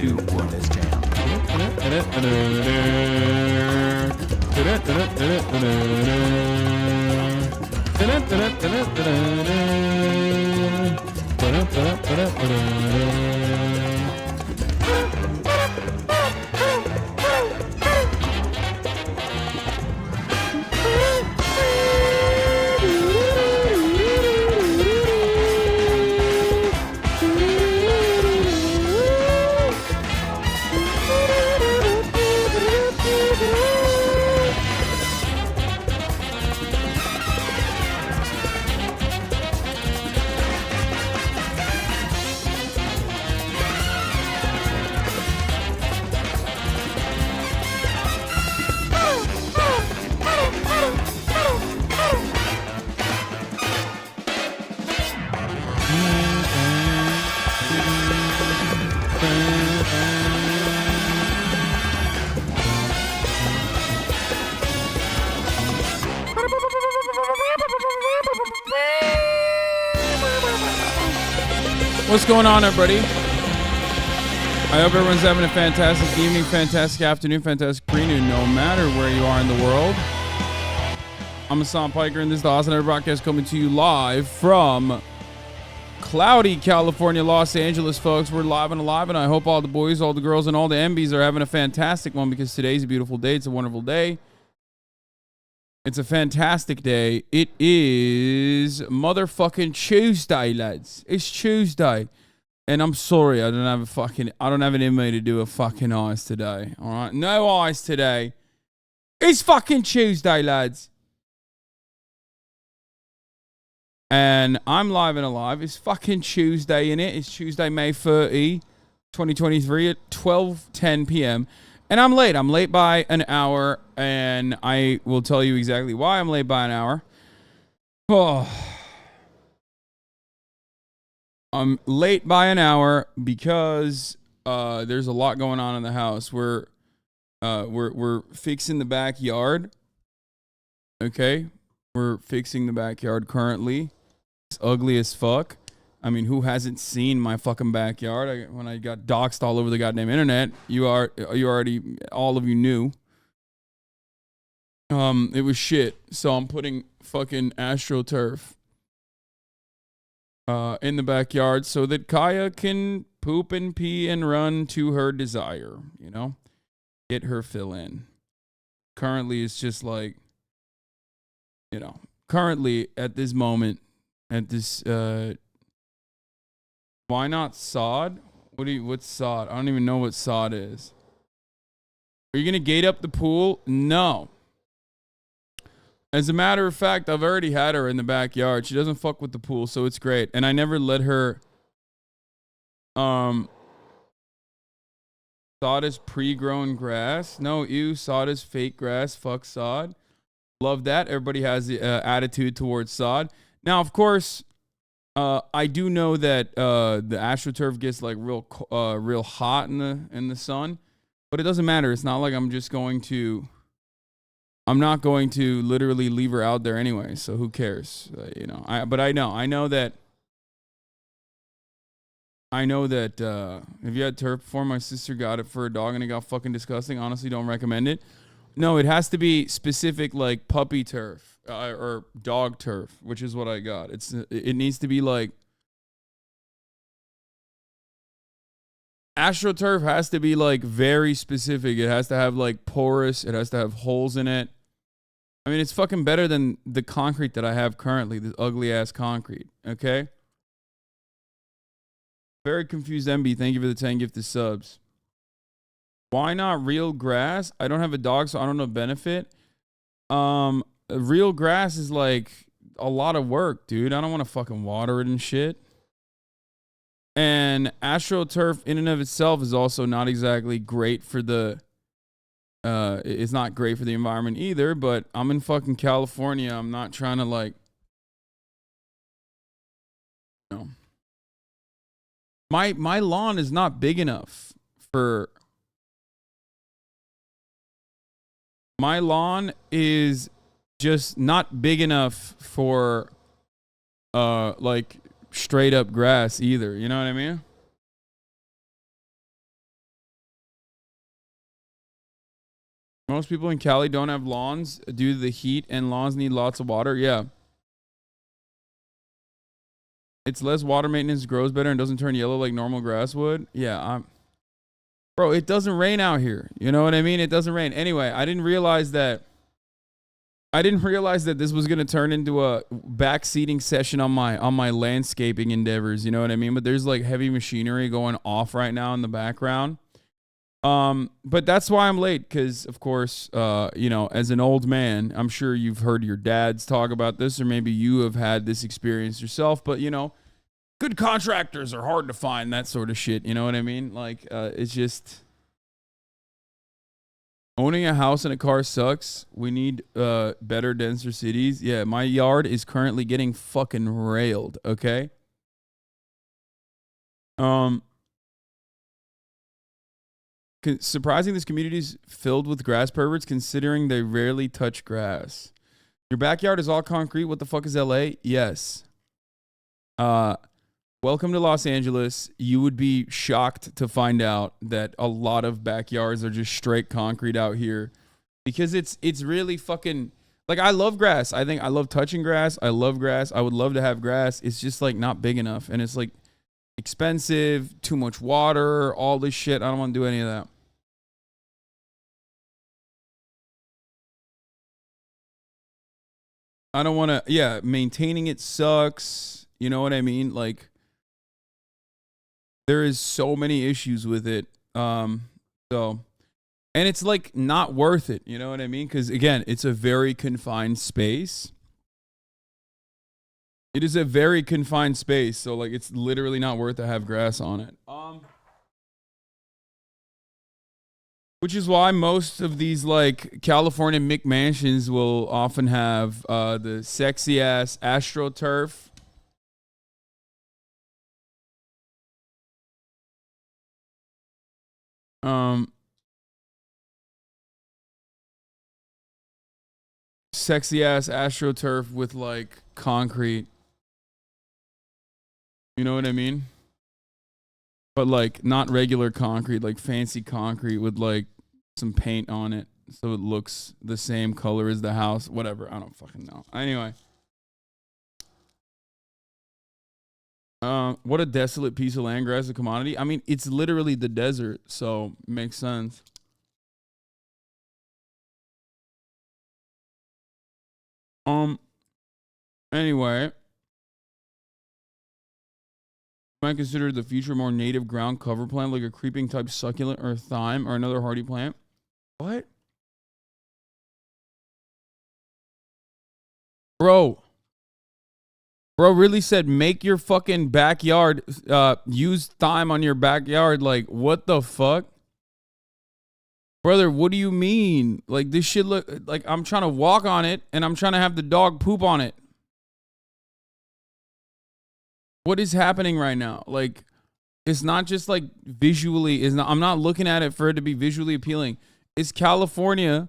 2, 1, let's jam. What's going on, everybody? I hope everyone's having a fantastic evening, fantastic afternoon, fantastic pre-noon, no matter where you are in the world. I'm Hasan Piker, and this is the HasanAbi broadcast coming to you live from cloudy California, Los Angeles, folks. We're live and alive, and I hope all the boys, all the girls, and all the MBs are having a fantastic one because today's a beautiful day. It's a wonderful day. It's a fantastic day. It is motherfucking Tuesday, lads. It's Tuesday. And I'm sorry, I don't have an inmate to do a fucking eyes today. All right? No eyes today. It's fucking Tuesday, lads. And I'm live and alive. It's fucking Tuesday, innit? It's Tuesday, May 30, 2023 at 12:10 p.m. And I'm late. I'm late by an hour, and I will tell you exactly why I'm late by an hour. Oh. I'm late by an hour because there's a lot going on in the house. We're fixing the backyard. Okay? We're fixing the backyard currently. It's ugly as fuck. I mean, who hasn't seen my fucking backyard? When I got doxxed all over the goddamn internet, you already, all of you knew. It was shit. So I'm putting fucking AstroTurf in the backyard so that Kaya can poop and pee and run to her desire, you know? Get her fill in. Currently, it's just like, you know, currently at this moment, at this, why not sod? What's sod? I don't even know what sod is. Are you going to gate up the pool? No. As a matter of fact, I've already had her in the backyard. She doesn't fuck with the pool, so it's great. And I never let her, sod is pre-grown grass. No, ew, sod is fake grass. Fuck sod. Love that. Everybody has the attitude towards sod. Now, of course, I do know that the AstroTurf gets like real hot in the sun, but it doesn't matter. It's not like I'm not going to literally leave her out there anyway. So who cares? You know. But I know that. If you had turf before, my sister got it for a dog and it got fucking disgusting. Honestly, don't recommend it. No, it has to be specific, like puppy turf. Or dog turf, which is what I got. It needs to be like AstroTurf has to be like very specific. It has to have like porous. It has to have holes in it. I mean, it's fucking better than the concrete that I have currently, this ugly ass concrete. Okay. Very confused MB. Thank you for the 10 gifted subs. Why not real grass? I don't have a dog, so I don't know benefit. Real grass is like a lot of work, dude. I don't want to fucking water it and shit. And AstroTurf in and of itself is also not exactly great for the it's not great for the environment either, but I'm in fucking California. I'm not trying to like, you know. My lawn is not big enough for my lawn is just not big enough for like straight up grass either. You know what I mean? Most people in Cali don't have lawns due to the heat, and lawns need lots of water. Yeah. It's less water maintenance, grows better, and doesn't turn yellow like normal grass would. Yeah, bro, it doesn't rain out here. You know what I mean? It doesn't rain. Anyway, I didn't realize that this was gonna turn into a backseating session on my landscaping endeavors. You know what I mean? But there's like heavy machinery going off right now in the background. But that's why I'm late, because of course, you know, as an old man, I'm sure you've heard your dads talk about this, or maybe you have had this experience yourself. But you know, good contractors are hard to find, that sort of shit. You know what I mean? Like, it's just owning a house and a car sucks. We need better, denser cities. Yeah, my yard is currently getting fucking railed. Okay. Surprising, this community is filled with grass perverts, considering they rarely touch grass. Your backyard is all concrete. What the fuck is LA? Yes. Welcome to Los Angeles. You would be shocked to find out that a lot of backyards are just straight concrete out here, because it's really fucking, like, I love grass. I think I love touching grass. I love grass. I would love to have grass. It's just like not big enough, and it's like expensive, too much water, all this shit. I don't want to do any of that. I don't want to, yeah, maintaining it sucks. You know what I mean? Like, there is so many issues with it. And it's like not worth it. You know what I mean? Because again, it's a very confined space. It is a very confined space. So like, it's literally not worth to have grass on it. Which is why most of these like California McMansions will often have the sexy ass AstroTurf. Sexy ass AstroTurf with like concrete. You know what I mean? But like not regular concrete, like fancy concrete with like some paint on it, so it looks the same color as the house. Whatever, I don't fucking know. Anyway, what a desolate piece of land, grass, a commodity. I mean, it's literally the desert, so it makes sense. Anyway, might consider the future more native ground cover plant, like a creeping type succulent or thyme or another hardy plant. What? Bro really said make your fucking backyard, use thyme on your backyard. Like, what the fuck? Brother, what do you mean? Like, this shit look like I'm trying to walk on it and I'm trying to have the dog poop on it. What is happening right now? Like, it's not just like visually, I'm not looking at it for it to be visually appealing. It's California.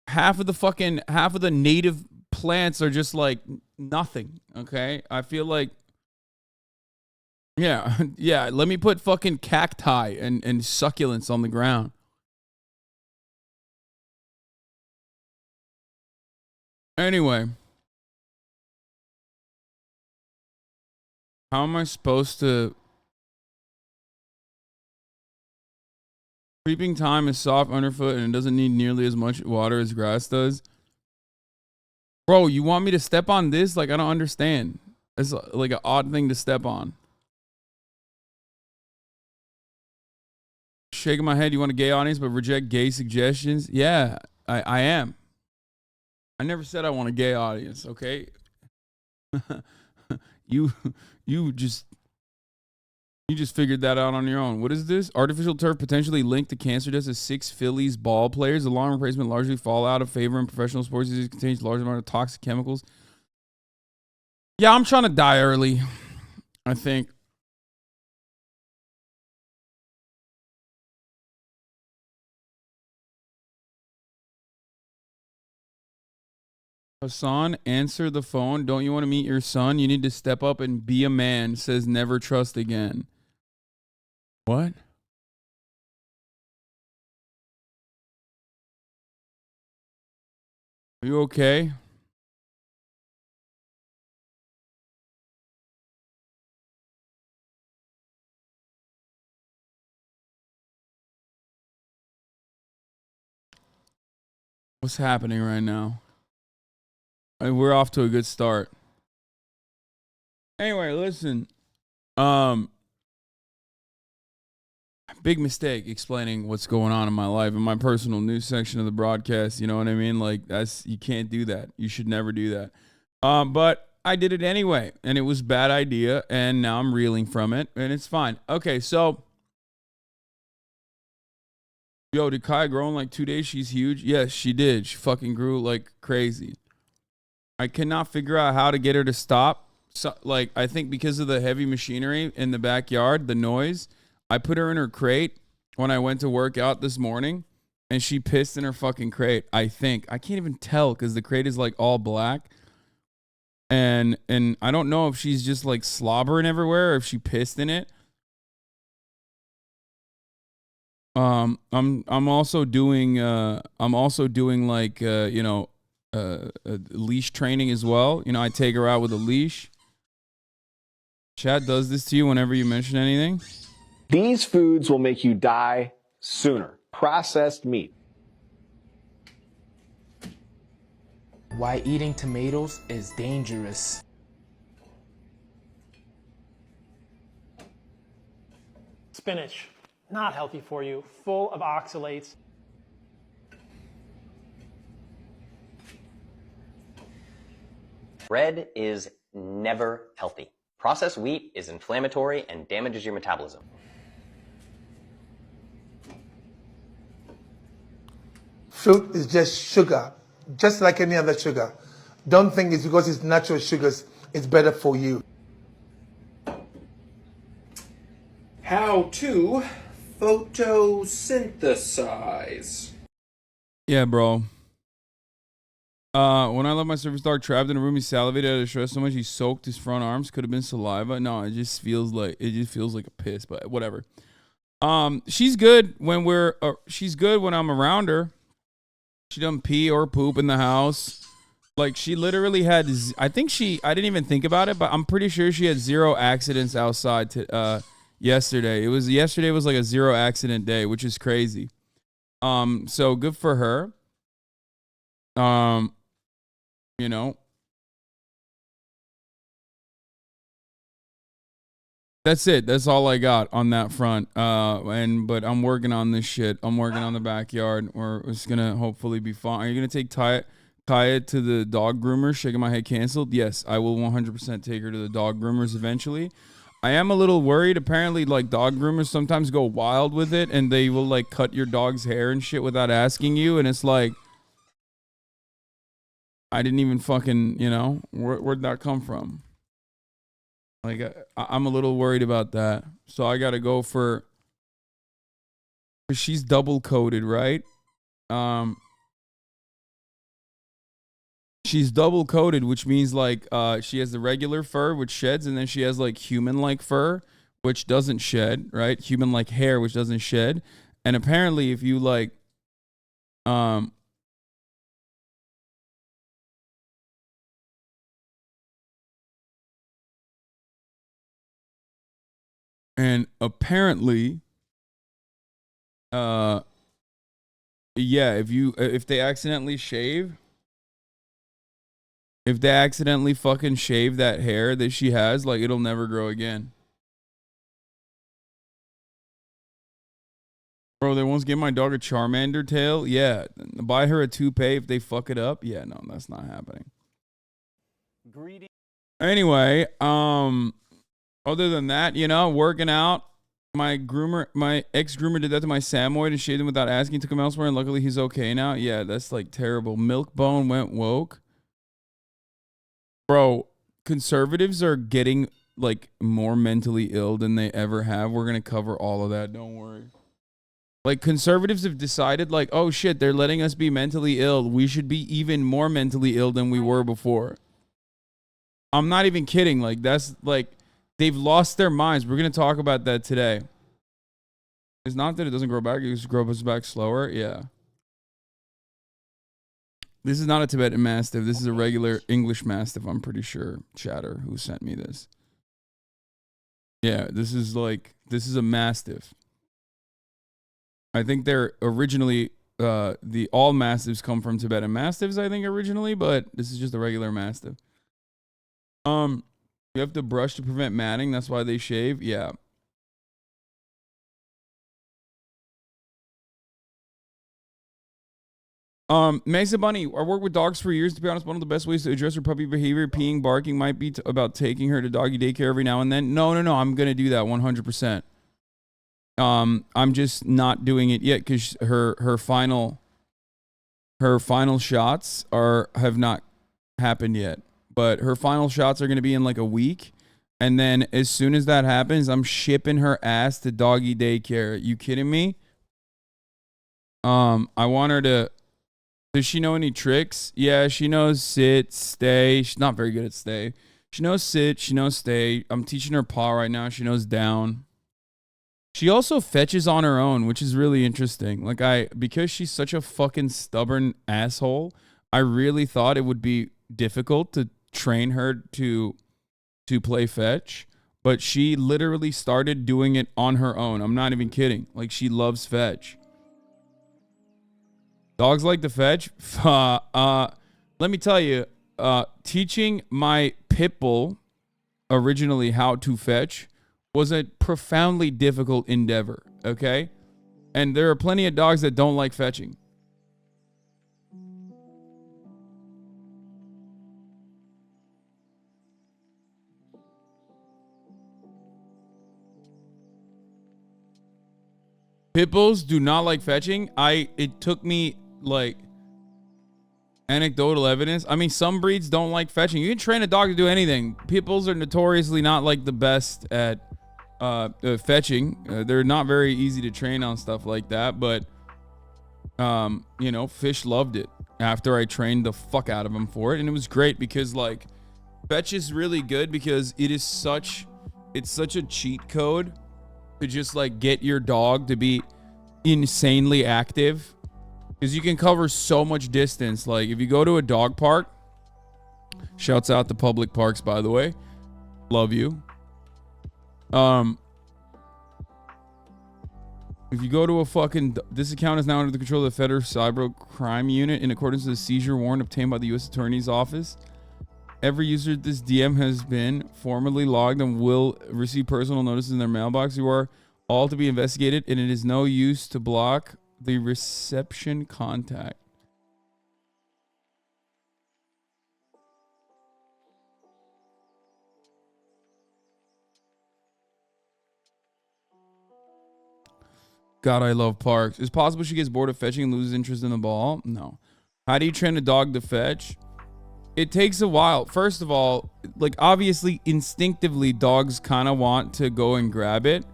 Half of the native plants are just like nothing. Okay. I feel like, yeah, yeah. Let me put fucking cacti and succulents on the ground. Anyway, how am I supposed to? Creeping thyme is soft underfoot and it doesn't need nearly as much water as grass does. Bro, you want me to step on this? Like, I don't understand. It's like an odd thing to step on. Shaking my head. You want a gay audience but reject gay suggestions? Yeah, I am. I never said I want a gay audience, okay? You just figured that out on your own. What is this? Artificial turf potentially linked to cancer deaths of 6 Phillies ball players. The long replacement largely fall out of favor in professional sports. It contains large amount of toxic chemicals. Yeah, I'm trying to die early, I think. Hasan, answer the phone. Don't you want to meet your son? You need to step up and be a man. Says never trust again. What? Are you okay? What's happening right now? I mean, we're off to a good start. Anyway, listen. Big mistake explaining what's going on in my life in my personal news section of the broadcast. You know what I mean? Like, you can't do that. You should never do that. But I did it anyway, and it was a bad idea, and now I'm reeling from it, and it's fine. Okay, so, yo, did Kaya grow in like 2 days? She's huge. Yes, she did. She fucking grew like crazy. I cannot figure out how to get her to stop. So, like, I think because of the heavy machinery in the backyard, the noise, I put her in her crate when I went to work out this morning, and she pissed in her fucking crate, I think. I can't even tell because the crate is like all black. And I don't know if she's just like slobbering everywhere or if she pissed in it. I'm also doing like leash training as well. You know, I take her out with a leash. Chat does this to you whenever you mention anything. These foods will make you die sooner. Processed meat. Why eating tomatoes is dangerous. Spinach, not healthy for you, full of oxalates. Bread is never healthy. Processed wheat is inflammatory and damages your metabolism. Fruit is just sugar, just like any other sugar. Don't think it's because it's natural sugars, it's better for you. How to photosynthesize. Yeah, bro. When I left my service dog trapped in a room, he salivated out of stress so much he soaked his front arms. Could have been saliva. No, it just feels like a piss, but whatever. She's good when she's good when I'm around her. She doesn't pee or poop in the house. Like, she literally had, I didn't even think about it, but I'm pretty sure she had 0 accidents outside yesterday. Yesterday was like a 0 accident day, which is crazy. So good for her. You know, that's it. That's all I got on that front. But I'm working on this shit. I'm working on the backyard. It's gonna hopefully be fine. Are you gonna take Kaya to the dog groomer? Shaking my head canceled. Yes, I will 100% take her to the dog groomers eventually. I am a little worried. Apparently, like, dog groomers sometimes go wild with it, and they will like cut your dog's hair and shit without asking you, and it's like, I didn't even fucking, where'd that come from? Like, I'm a little worried about that. So I got to go for, because she's double coated, right? She's double coated, which means like she has the regular fur, which sheds, and then she has like human-like fur, which doesn't shed, right? Human-like hair, which doesn't shed. And apparently if you like, and apparently, yeah, if they accidentally fucking shave that hair that she has, like, it'll never grow again. Bro, they once gave my dog a Charmander tail. Yeah, buy her a toupee if they fuck it up. Yeah, no, that's not happening. Anyway, other than that, working out. My ex-groomer did that to my Samoyed and shaved him without asking, took him elsewhere, and luckily he's okay now. Yeah, that's like terrible. Milkbone went woke. Bro, conservatives are getting like more mentally ill than they ever have. We're going to cover all of that. Don't worry. Like, conservatives have decided, like, oh shit, they're letting us be mentally ill. We should be even more mentally ill than we were before. I'm not even kidding. Like, that's like, they've lost their minds. We're going to talk about that today. It's not that it doesn't grow back. It just grows back slower. Yeah. This is not a Tibetan Mastiff. This is a regular English Mastiff, I'm pretty sure. Chatter, who sent me this. Yeah, this is a Mastiff. I think they're originally, all Mastiffs come from Tibetan Mastiffs, I think, originally, but this is just a regular Mastiff. You have to brush to prevent matting. That's why they shave. Yeah. Mesa Bunny, I worked with dogs for years. To be honest, one of the best ways to address her puppy behavior, peeing, barking, might be about taking her to doggy daycare every now and then. No. I'm going to do that 100%. I'm just not doing it yet because her final shots have not happened yet. But her final shots are going to be in like a week. And then as soon as that happens, I'm shipping her ass to doggy daycare. You kidding me? I want her to... Does she know any tricks? Yeah, she knows sit, stay. She's not very good at stay. She knows sit, she knows stay. I'm teaching her paw right now. She knows down. She also fetches on her own, which is really interesting. Because she's such a fucking stubborn asshole, I really thought it would be difficult to train her to play fetch. But she literally started doing it on her own. I'm not even kidding. She loves fetch. Dogs like to fetch. Let me tell you, teaching my pit bull originally how to fetch was a profoundly difficult endeavor, okay? And there are plenty of dogs that don't like fetching. Pit bulls do not like fetching. It took me anecdotal evidence. I mean, some breeds don't like fetching. You can train a dog to do anything. Pit bulls are notoriously not the best at fetching. They're not very easy to train on stuff like that. But Fish loved it after I trained the fuck out of him for it, and it was great because fetch is really good because it's such a cheat code to just get your dog to be insanely active. Because you can cover so much distance. If you go to a dog park, shouts out to public parks, by the way. Love you. If you go to this account is now under the control of the Federal Cyber Crime Unit in accordance with the seizure warrant obtained by the U.S. Attorney's Office. Every user of this DM has been formally logged and will receive personal notices in their mailbox. You are all to be investigated, and it is no use to block the reception contact. God, I love parks. Is it possible she gets bored of fetching and loses interest in the ball? No. How do you train a dog to fetch? It takes a while. First of all, obviously, instinctively, dogs kind of want to go and grab it.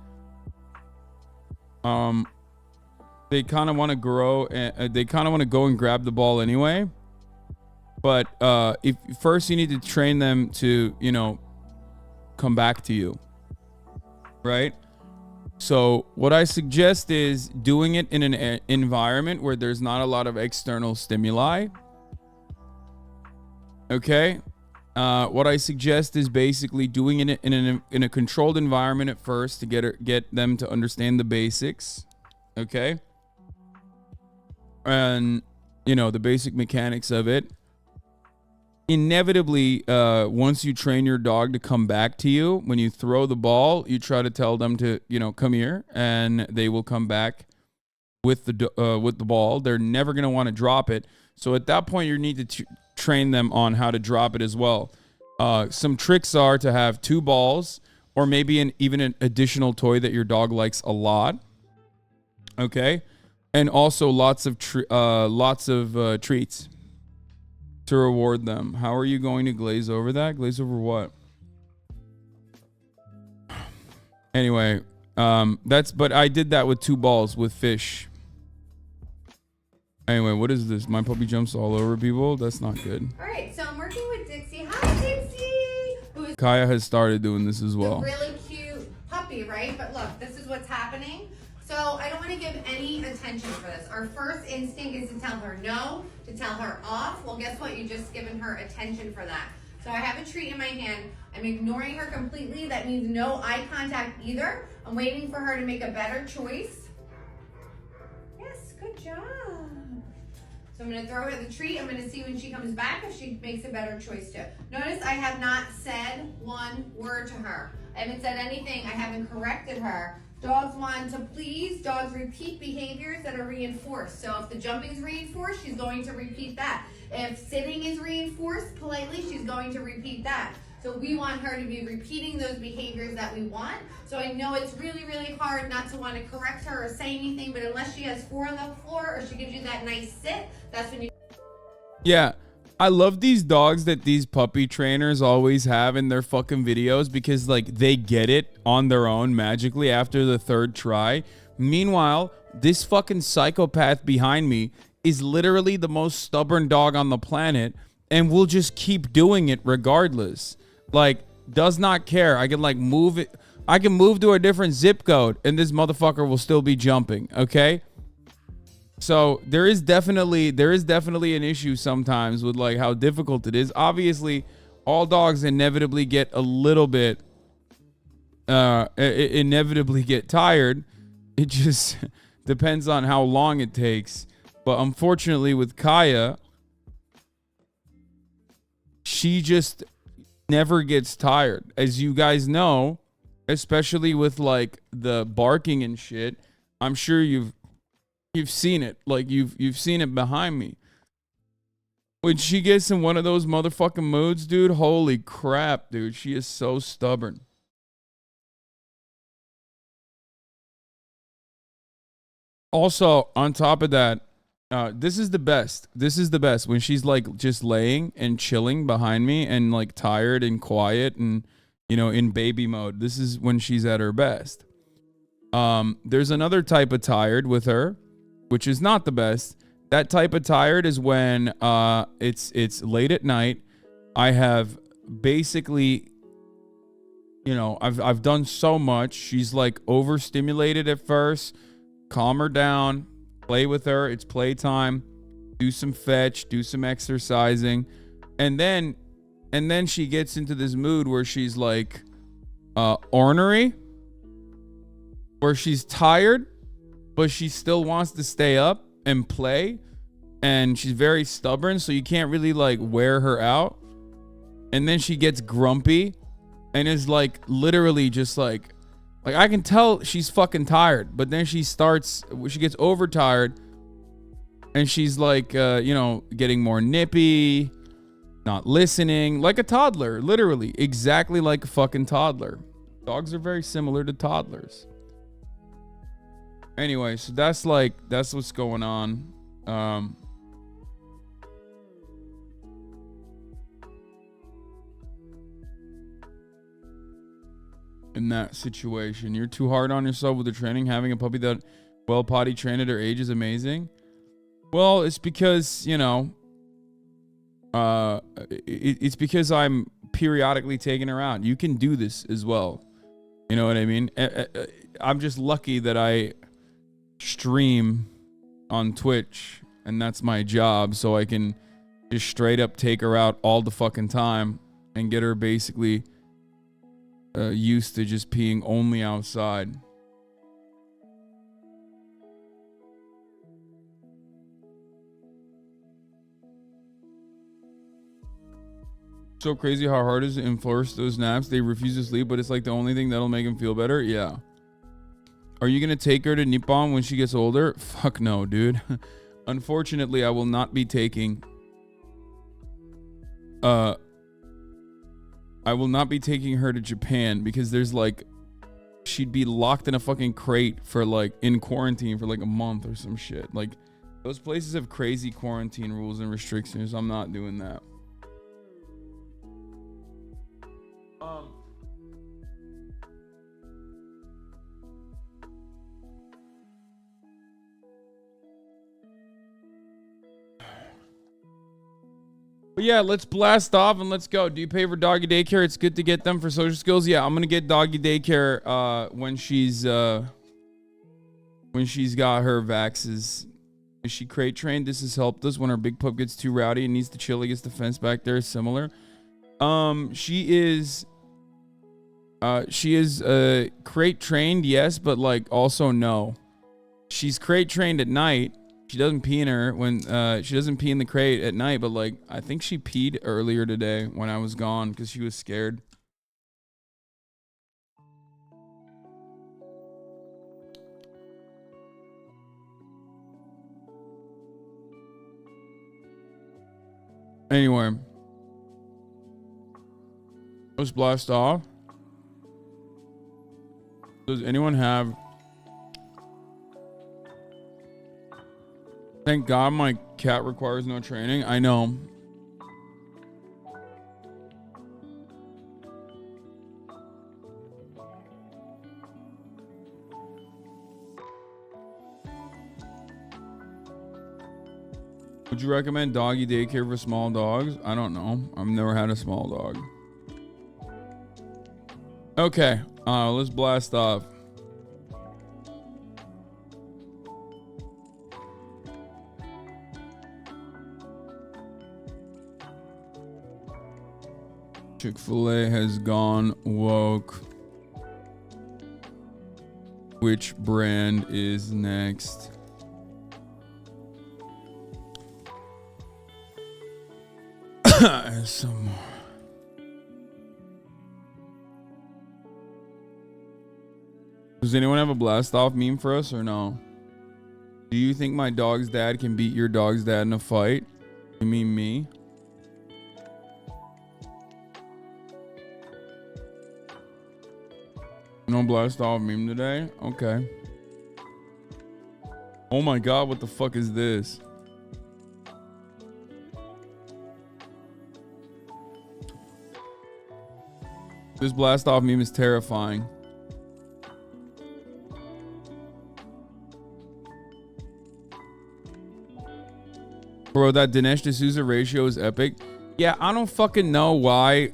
They kind of want to grow, and they kind of want to go and grab the ball anyway. But if first you need to train them to, come back to you, right? So what I suggest is doing it in an environment where there's not a lot of external stimuli. Okay. What I suggest is basically doing it in a controlled environment at first to get them to understand the basics. Okay. And the basic mechanics of it. Inevitably, once you train your dog to come back to you, when you throw the ball, you try to tell them to, come here, and they will come back with the ball. They're never going to want to drop it. So at that point, you need to train them on how to drop it as well. Some tricks are to have 2 balls, or maybe even an additional toy that your dog likes a lot. Okay, and also lots of treats to reward them. How are you going to glaze over that? Glaze over what? Anyway, but I did that with 2 balls with Fish. Anyway, what is this? My puppy jumps all over people? That's not good. All right, so I'm working with Dixie. Hi, Dixie! Who is Kaya has started doing this as well. a really cute puppy, right? But look, this is what's happening. So I don't want to give any attention for this. Our first instinct is to tell her no, to tell her off. Well, guess what? You just given her attention for that. So I have a treat in my hand. I'm ignoring her completely. That means no eye contact either. I'm waiting for her to make a better choice. Yes, good job. So I'm going to throw her the treat. I'm going to see when she comes back if she makes a better choice too. Notice I have not said one word to her. I haven't said anything. I haven't corrected her. Dogs want to please. Dogs repeat behaviors that are reinforced. So if the jumping is reinforced, she's going to repeat that. If sitting is reinforced politely, she's going to repeat that. So we want her to be repeating those behaviors that we want. So I know it's really, really hard not to want to correct her or say anything, but unless she has 4 on the floor or she gives you that nice sit, that's when you... Yeah. I love these dogs that these puppy trainers always have in their fucking videos because, like, they get it on their own magically after the 3rd try. Meanwhile, this fucking psychopath behind me is literally the most stubborn dog on the planet and will just keep doing it regardless. Like, does not care. I can, like, move it. I can move to a different zip code and this motherfucker will still be jumping, okay? So there is definitely an issue sometimes with like how difficult it is. Obviously, all dogs inevitably get a little bit inevitably get tired. It just depends on how long it takes. But unfortunately with Kaya, she just never gets tired. As you guys know, especially with like the barking and shit, I'm sure you've seen it. Like you've seen it behind me. When she gets in one of those motherfucking moods, dude, holy crap, dude. She is so stubborn. Also, on top of that, this is the best. This is the best. When she's like just laying and chilling behind me and like tired and quiet and, you know, in baby mode. This is when she's at her best. There's another type of tired with her, which is not the best. That type of tired is when it's late at night. I have basically, you know, I've done so much. She's like overstimulated at first. Calm her down, play with her. It's playtime. Do some fetch, do some exercising, and then she gets into this mood where she's like ornery, where she's tired, but she still wants to stay up and play, and she's very stubborn, so you can't really like wear her out. And then she gets grumpy and is like literally just like I can tell she's fucking tired, but then she gets overtired and she's like you know, getting more nippy, not listening, like a toddler, literally exactly like a fucking toddler. Dogs are very similar to toddlers. Anyway, so that's what's going on. In that situation, you're too hard on yourself with the training. Having a puppy that well potty trained at her age is amazing. Well, it's because, you know, it's because I'm periodically taking her out. You can do this as well. You know what I mean? I'm just lucky that I stream on Twitch and that's my job, so I can just straight up take her out all the fucking time and get her basically used to just peeing only outside. So crazy how hard it is to enforce those naps. They refuse to sleep, but it's like the only thing that'll make them feel better. Yeah. Are you going to take her to Nippon when she gets older? Fuck no, dude. Unfortunately, I will not be taking... I will not be taking her to Japan because there's like... She'd be locked in a fucking crate for like... In quarantine for like a month or some shit. Like, those places have crazy quarantine rules and restrictions. I'm not doing that. But yeah, let's blast off and let's go. Do you pay for doggy daycare? It's good to get them for social skills. Yeah, I'm gonna get doggy daycare when she's when she's got her vaxes. Is she crate trained? This has helped us when our big pup gets too rowdy and needs to chill against the fence back there. Similar. She is crate trained, yes, but like also no. She's crate trained at night. She doesn't pee in her when she doesn't pee in the crate at night, but like I think she peed earlier today when I was gone because she was scared. Anyway, let's blast off. Does anyone have... Thank God my cat requires no training. I know. Would you recommend doggy daycare for small dogs? I don't know. I've never had a small dog. Okay, let's blast off. Chick Fil A has gone woke. Which brand is next? Some more. Does anyone have a blast off meme for us or no? Do you think my dog's dad can beat your dog's dad in a fight? You mean me? No blast off meme today? Okay. Oh my god, what the fuck is this? This blast off meme is terrifying. Bro, that Dinesh D'Souza ratio is epic. Yeah, I don't fucking know why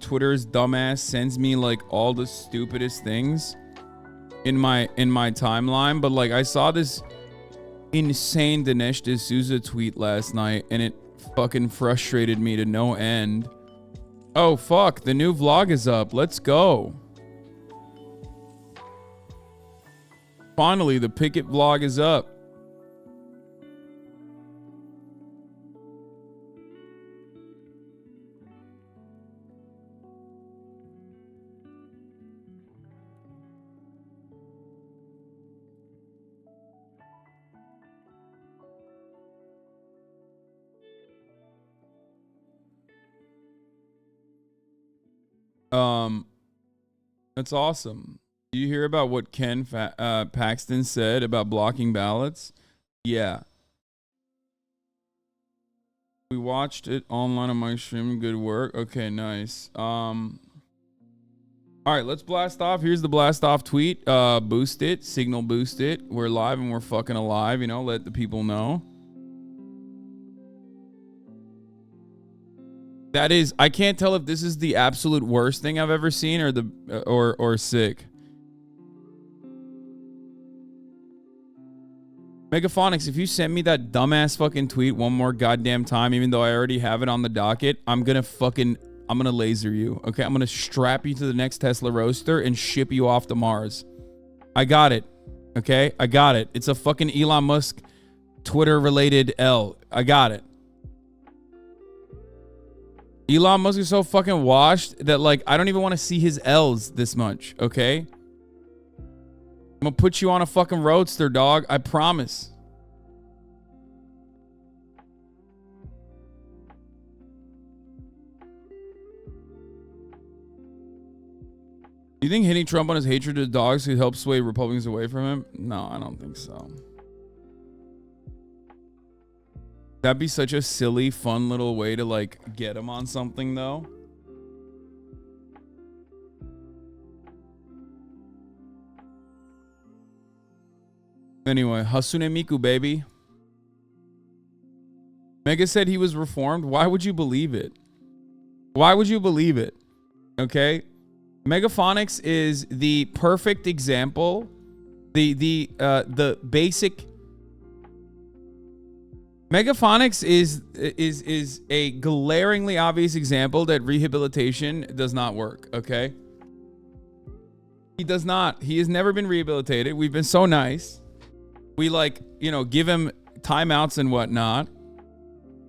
Twitter's dumbass sends me like all the stupidest things in my timeline, but like I saw this insane Dinesh D'Souza tweet last night and it fucking frustrated me to no end. Oh fuck, the new vlog is up. Let's go. Finally, the Picket vlog is up. That's awesome. Do you hear about what Ken Paxton said about blocking ballots? Yeah. We watched it online on my stream. Good work. Okay, nice. All right, let's blast off. Here's the blast off tweet. Boost it. Signal boost it. We're live and we're fucking alive. You know, let the people know. That is, I can't tell if this is the absolute worst thing I've ever seen or the or sick. Megaphonics, if you send me that dumbass fucking tweet one more goddamn time, even though I already have it on the docket, I'm gonna laser you. Okay, I'm gonna strap you to the next Tesla Roadster and ship you off to Mars. I got it. Okay, I got it. It's a fucking Elon Musk Twitter related L. I got it. Elon Musk is so fucking washed that like I don't even want to see his L's this much, okay? I'm gonna put you on a fucking roadster, dog. I promise. You think hitting Trump on his hatred of dogs could help sway Republicans away from him? No, I don't think so. That'd be such a silly, fun little way to like get him on something though. Anyway, HasanAbi, baby. Mega said he was reformed. Why would you believe it? Why would you believe it? Okay. Megaphonics is the perfect example The basic Megaphonics is a glaringly obvious example that rehabilitation does not work, okay? He does not. He has never been rehabilitated. We've been so nice. We give him timeouts and whatnot.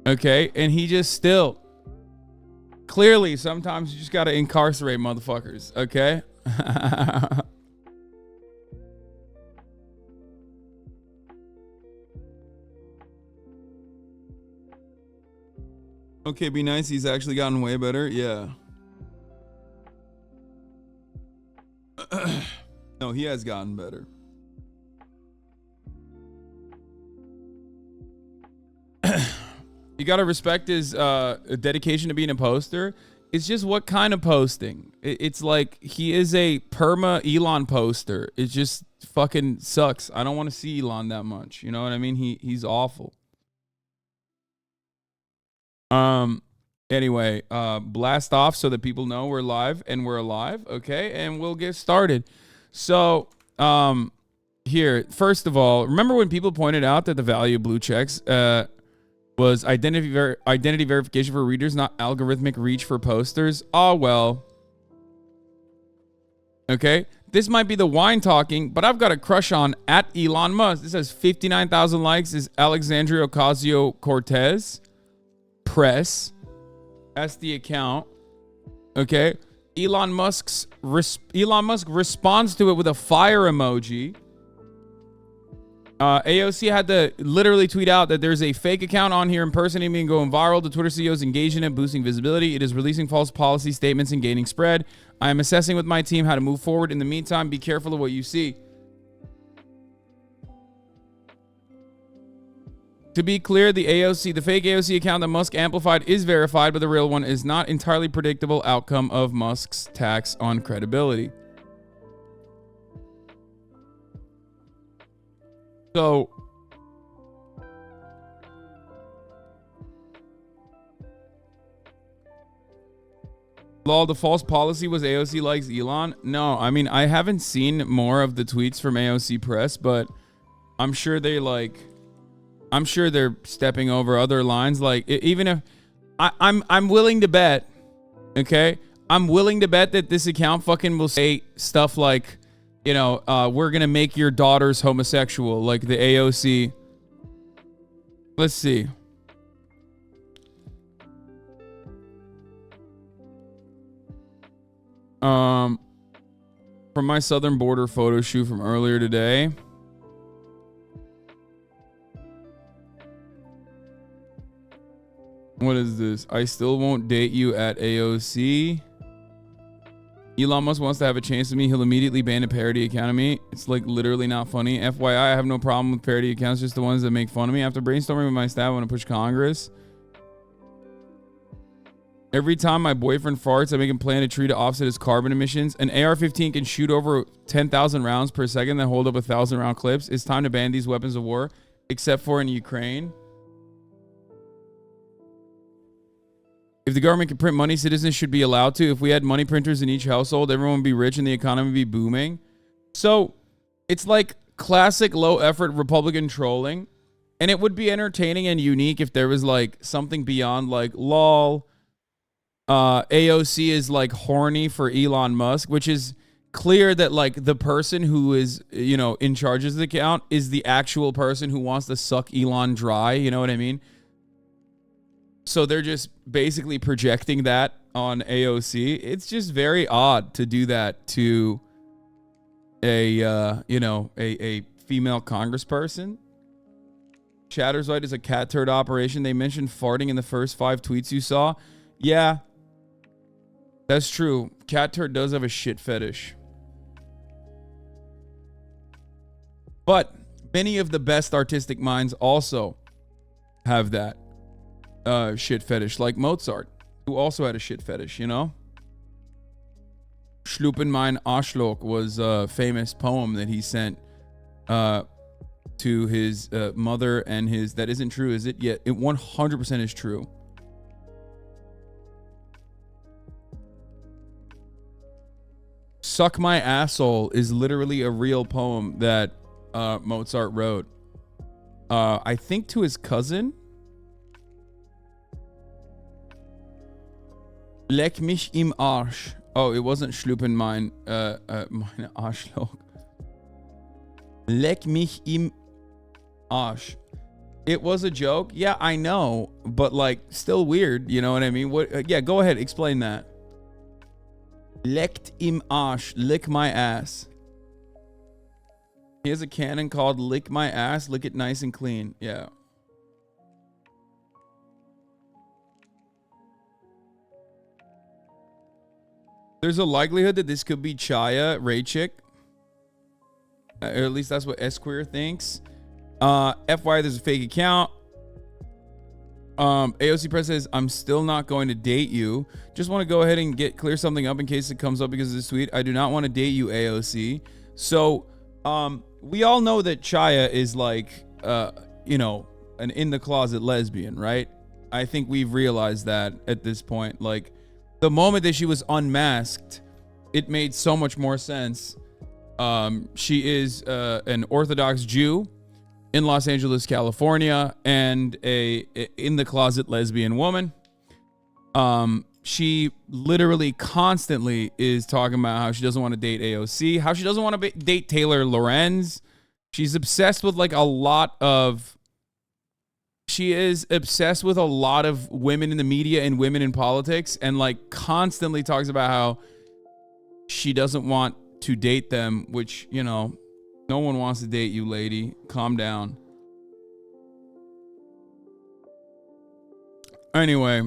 Okay? And he just still clearly sometimes you just got to incarcerate motherfuckers, okay? Okay, be nice. He's actually gotten way better. Yeah. No, he has gotten better. You gotta respect his dedication to being a poster. It's just what kind of posting? It's like he is a perma Elon poster. It just fucking sucks. I don't want to see Elon that much. You know what I mean? He's awful. Anyway, blast off so that people know we're live and we're alive, okay? And we'll get started. So, here, first of all, remember when people pointed out that the value of blue checks was identity verification for readers, not algorithmic reach for posters? Oh, well. Okay, this might be the wine talking, but I've got a crush on at Elon Musk. This has 59,000 likes. Is Alexandria Ocasio-Cortez. Press. That's the account. Okay. Elon Musk responds to it with a fire emoji. AOC had to literally tweet out that there's a fake account on here impersonating me and going viral. The Twitter CEO is engaged in it, boosting visibility. It is releasing false policy statements and gaining spread. I am assessing with my team how to move forward. In the meantime, be careful of what you see. To be clear, the fake AOC account that Musk amplified is verified, but the real one is not entirely predictable outcome of Musk's tax on credibility. So, lol, the false policy was AOC likes Elon? No, I mean, I haven't seen more of the tweets from AOC Press, but I'm sure I'm sure they're stepping over other lines. Like, even if I'm willing to bet, okay? I'm willing to bet that this account fucking will say stuff like, you know, we're gonna make your daughters homosexual, like the AOC. Let's see. From my southern border photo shoot from earlier today. What is this? I still won't date you at AOC. Elon Musk wants to have a chance with me. He'll immediately ban a parody account of me. It's like literally not funny. FYI, I have no problem with parody accounts, just the ones that make fun of me. After brainstorming with my staff, I want to push Congress. Every time my boyfriend farts, I make him plant a tree to offset his carbon emissions. An AR-15 can shoot over 10,000 rounds per second that hold up 1,000 round clips. It's time to ban these weapons of war, except for in Ukraine. If the government can print money, citizens should be allowed to. If we had money printers in each household, everyone would be rich and the economy would be booming. So it's like classic low effort Republican trolling. And it would be entertaining and unique if there was like something beyond like, lol, AOC is like horny for Elon Musk, which is clear that like the person who is, you know, in charge of the account is the actual person who wants to suck Elon dry. You know what I mean? So they're just basically projecting that on AOC. It's just very odd to do that to a, you know, a female congressperson. Chatterswite is a cat turd operation. They mentioned farting in the first 5 tweets you saw. Yeah, that's true. Cat turd does have a shit fetish. But many of the best artistic minds also have that shit fetish, like Mozart, who also had a shit fetish, you know? Schlupen mein Arschloch was a famous poem that he sent to his mother and his... That isn't true, is it? Yeah, it 100% is true. Suck My Asshole is literally a real poem that Mozart wrote. I think to his cousin. Leck mich im Arsch. Oh, it wasn't Schlupen mein meine Arschloch. Leck mich im Arsch. It was a joke. Yeah, I know, but like still weird, you know what I mean? What yeah, go ahead, explain that. Leckt im Arsch, lick my ass. He has a canon called Lick My Ass, Lick It Nice and Clean. Yeah. There's a likelihood that this could be Chaya, Raychick. Or at least that's what Esquire thinks. FY, there's a fake account. AOC Press says, I'm still not going to date you. Just want to go ahead and clear something up in case it comes up because of this tweet. I do not want to date you, AOC. So, we all know that Chaya is like, you know, an in the closet lesbian, right? I think we've realized that at this point. Like, the moment that she was unmasked, it made so much more sense. She is an Orthodox Jew in Los Angeles, California, and a in the closet lesbian woman. She literally constantly is talking about how she doesn't want to date AOC, how she doesn't want to date Taylor Lorenz. She's obsessed with like a lot of. She is obsessed with a lot of women in the media and women in politics, and like constantly talks about how she doesn't want to date them, which, you know, no one wants to date you, lady. Calm down. Anyway.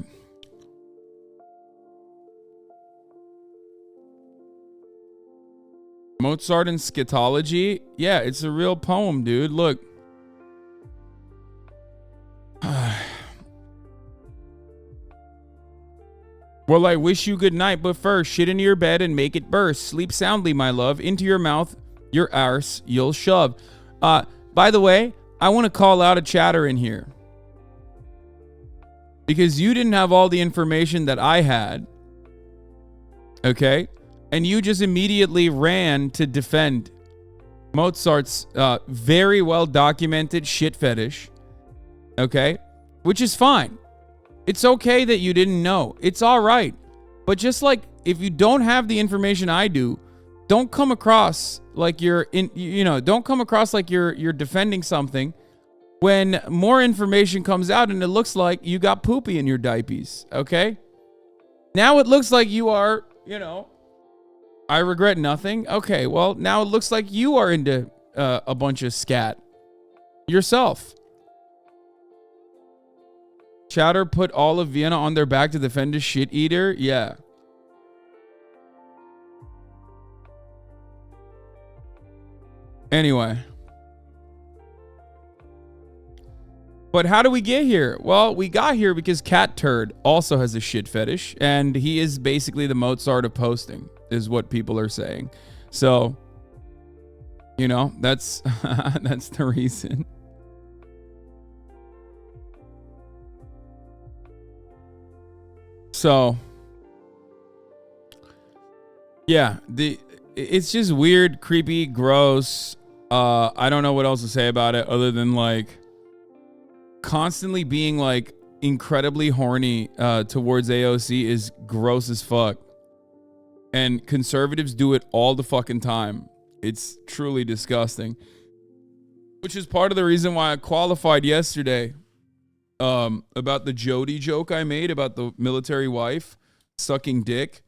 Mozart and Scatology. Yeah, it's a real poem, dude. Look. Well, I wish you good night, but first, shit into your bed and make it burst. Sleep soundly, my love. Into your mouth, your arse, you'll shove. By the way, I want to call out a chatter in here. Because you didn't have all the information that I had. Okay? And you just immediately ran to defend Mozart's very well documented shit fetish. Okay? Which is fine. It's okay that you didn't know. It's all right. But just like if you don't have the information I do, don't come across like you're in, you know, don't come across like you're defending something when more information comes out and it looks like you got poopy in your diapers. Okay? Now it looks like you are, you know, I regret nothing. Okay, well, now it looks like you are into a bunch of scat yourself. Chatter put all of Vienna on their back to defend a shit eater. Yeah. Anyway. But how do we get here? Well, we got here because Cat Turd also has a shit fetish, and he is basically the Mozart of posting, is what people are saying. So, you know, that's that's the reason. So, yeah, it's just weird, creepy, gross. I don't know what else to say about it other than like constantly being like incredibly horny towards AOC is gross as fuck. And conservatives do it all the fucking time. It's truly disgusting. Which is part of the reason why I qualified yesterday. About the Jody joke I made about the military wife sucking dick.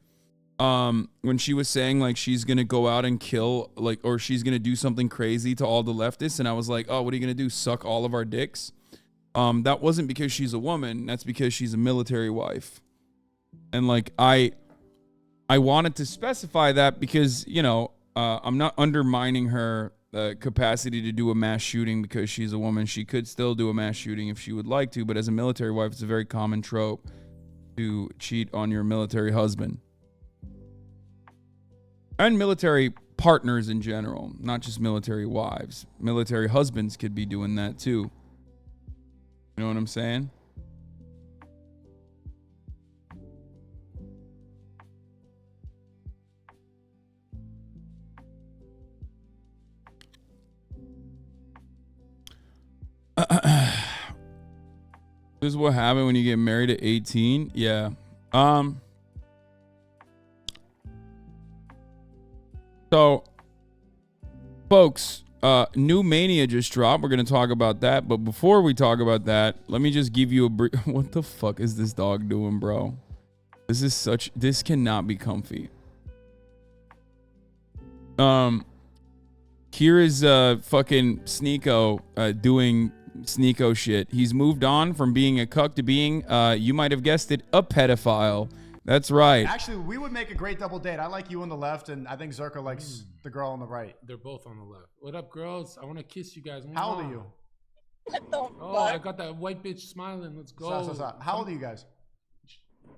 When she was saying like she's gonna go out and kill, like, or she's gonna do something crazy to all the leftists, and I was like, oh, what are you gonna do? Suck all of our dicks? That wasn't because she's a woman. That's because she's a military wife. And like I wanted to specify that because, you know, I'm not undermining her capacity to do a mass shooting because she's a woman. She could still do a mass shooting if she would like to, but as a military wife, it's a very common trope to cheat on your military husband. And military partners in general, not just military wives. Military husbands could be doing that too. You know what I'm saying? This is what happened when you get married at 18. Yeah. So, folks, new Mania just dropped. We're going to talk about that. But before we talk about that, let me just give you a brief. What the fuck is this dog doing, bro? This cannot be comfy. Here is fucking Sneako doing Sneako shit. He's moved on from being a cuck to being, you might have guessed it, a pedophile. That's right. Actually, we would make a great double date. I like you on the left, and I think Zerka likes the girl on the right. They're both on the left. What up, girls? I want to kiss you guys. How old are you? Oh, I got that white bitch smiling. Let's go. Stop. How old are you guys?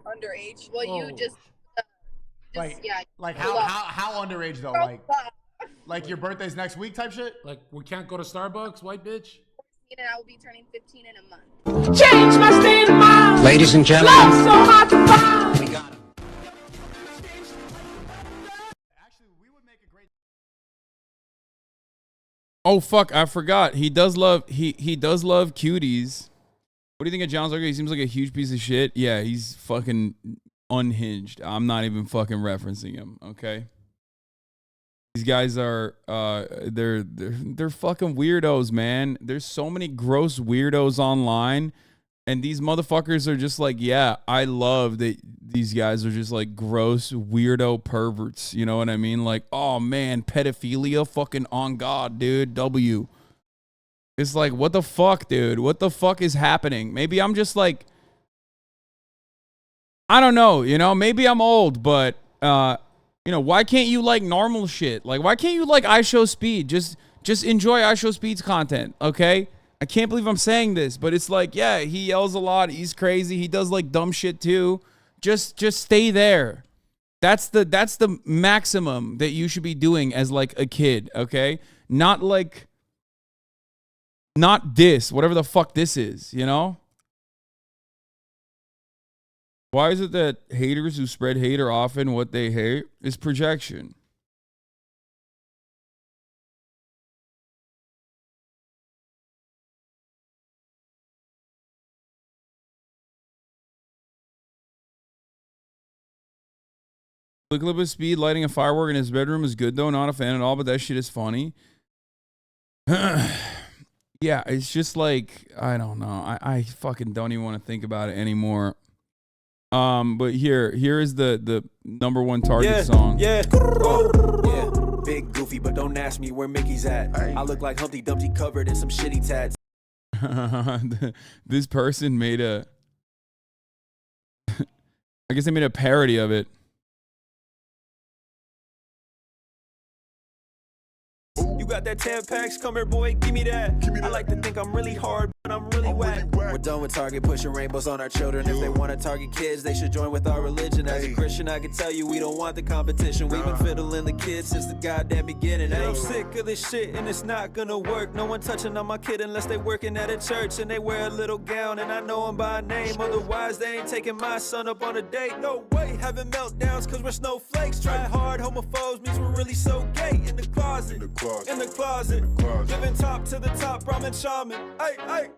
Underage. Well, you just yeah. Like how underage though? Like your birthday's next week type shit? Like we can't go to Starbucks, white bitch? And I will be turning 15 in a month. Change my state of mind. Ladies and gentlemen. Love so hard to find. We got him. Actually, we would make a great. Oh fuck, I forgot. He does love cuties. What do you think of John Zucker? He seems like a huge piece of shit. Yeah, he's fucking unhinged. I'm not even fucking referencing him, okay? These guys are they're fucking weirdos, man. There's so many gross weirdos online, and these motherfuckers are just like, yeah, I love that these guys are just like gross weirdo perverts. You know what I mean? Like, oh man, pedophilia, fucking on God, dude. W. It's like, what the fuck, dude? What the fuck is happening? Maybe I'm just like, I don't know, you know, maybe I'm old, but you know, why can't you like normal shit? Like, why can't you like iShowSpeed? Just enjoy iShowSpeed's content, okay? I can't believe I'm saying this, but it's like, yeah, he yells a lot. He's crazy. He does like dumb shit too. Just stay there. That's the maximum that you should be doing as like a kid, okay? Not this, whatever the fuck this is, you know? Why is it that haters who spread hate are often what they hate? Is projection. Click Clip of Speed lighting a firework in his bedroom is good though. Not a fan at all, but that shit is funny. Yeah, it's just like, I don't know. I fucking don't even want to think about it anymore. But here is the number one Target song. Yeah. Big goofy, but don't ask me where Mickey's at. I look like Humpty Dumpty covered in some shitty tats. This person made I guess they made a parody of it. You got that 10 packs? Come here, boy, give me that. I like to think I'm really hard, but I'm really whack. We're done with Target pushing rainbows on our children. If they want to target kids, they should join with our religion. As a Christian, I can tell you we don't want the competition. We've been fiddling the kids since the goddamn beginning. I'm sick of this shit and it's not gonna work. No one touching on my kid unless they working at a church and they wear a little gown and I know them by name. Otherwise, they ain't taking my son up on a date. No way, having meltdowns cause we're snowflakes. Try hard, homophobes means we're really so gay. In the closet. In the closet, giving top to the top, ramen shaman. Hey.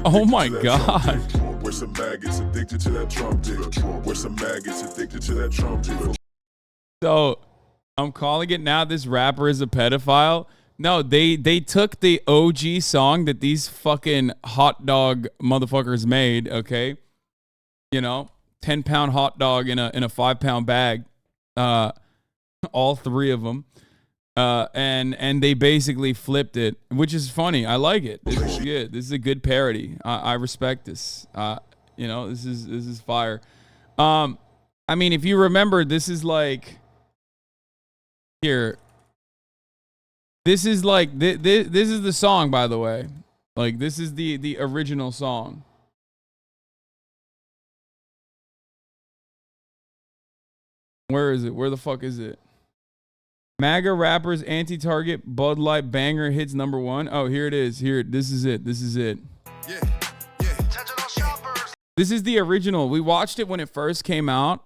Oh my God. We're some maggots addicted to that Trump dick. We're some maggots addicted to that Trump dick. So I'm calling it now. This rapper is a pedophile. No, they took the OG song that these fucking hot dog motherfuckers made. Okay, you know, 10-pound hot dog in a 5-pound bag. All three of them. And they basically flipped it, which is funny. I like it. This is good. This is a good parody. I respect this. You know, this is fire. I mean, if you remember, this is like here. This is like this is the song, by the way. Like this is the original song. Where is it? Where the fuck is it? MAGA rappers anti-target Bud Light banger hits #1. Oh, here it is. This is it. Yeah. This is the original. We watched it when it first came out.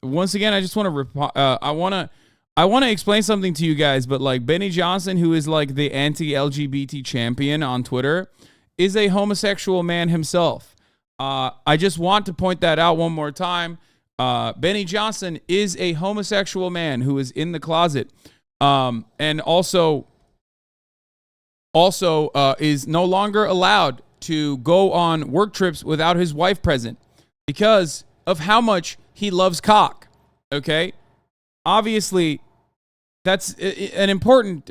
Once again, I just want to I want to explain something to you guys, but like Benny Johnson, who is like the anti-LGBT champion on Twitter, is a homosexual man himself. I just want to point that out one more time. Benny Johnson is a homosexual man who is in the closet, and also is no longer allowed to go on work trips without his wife present because of how much he loves cock. Okay? Obviously, that's an important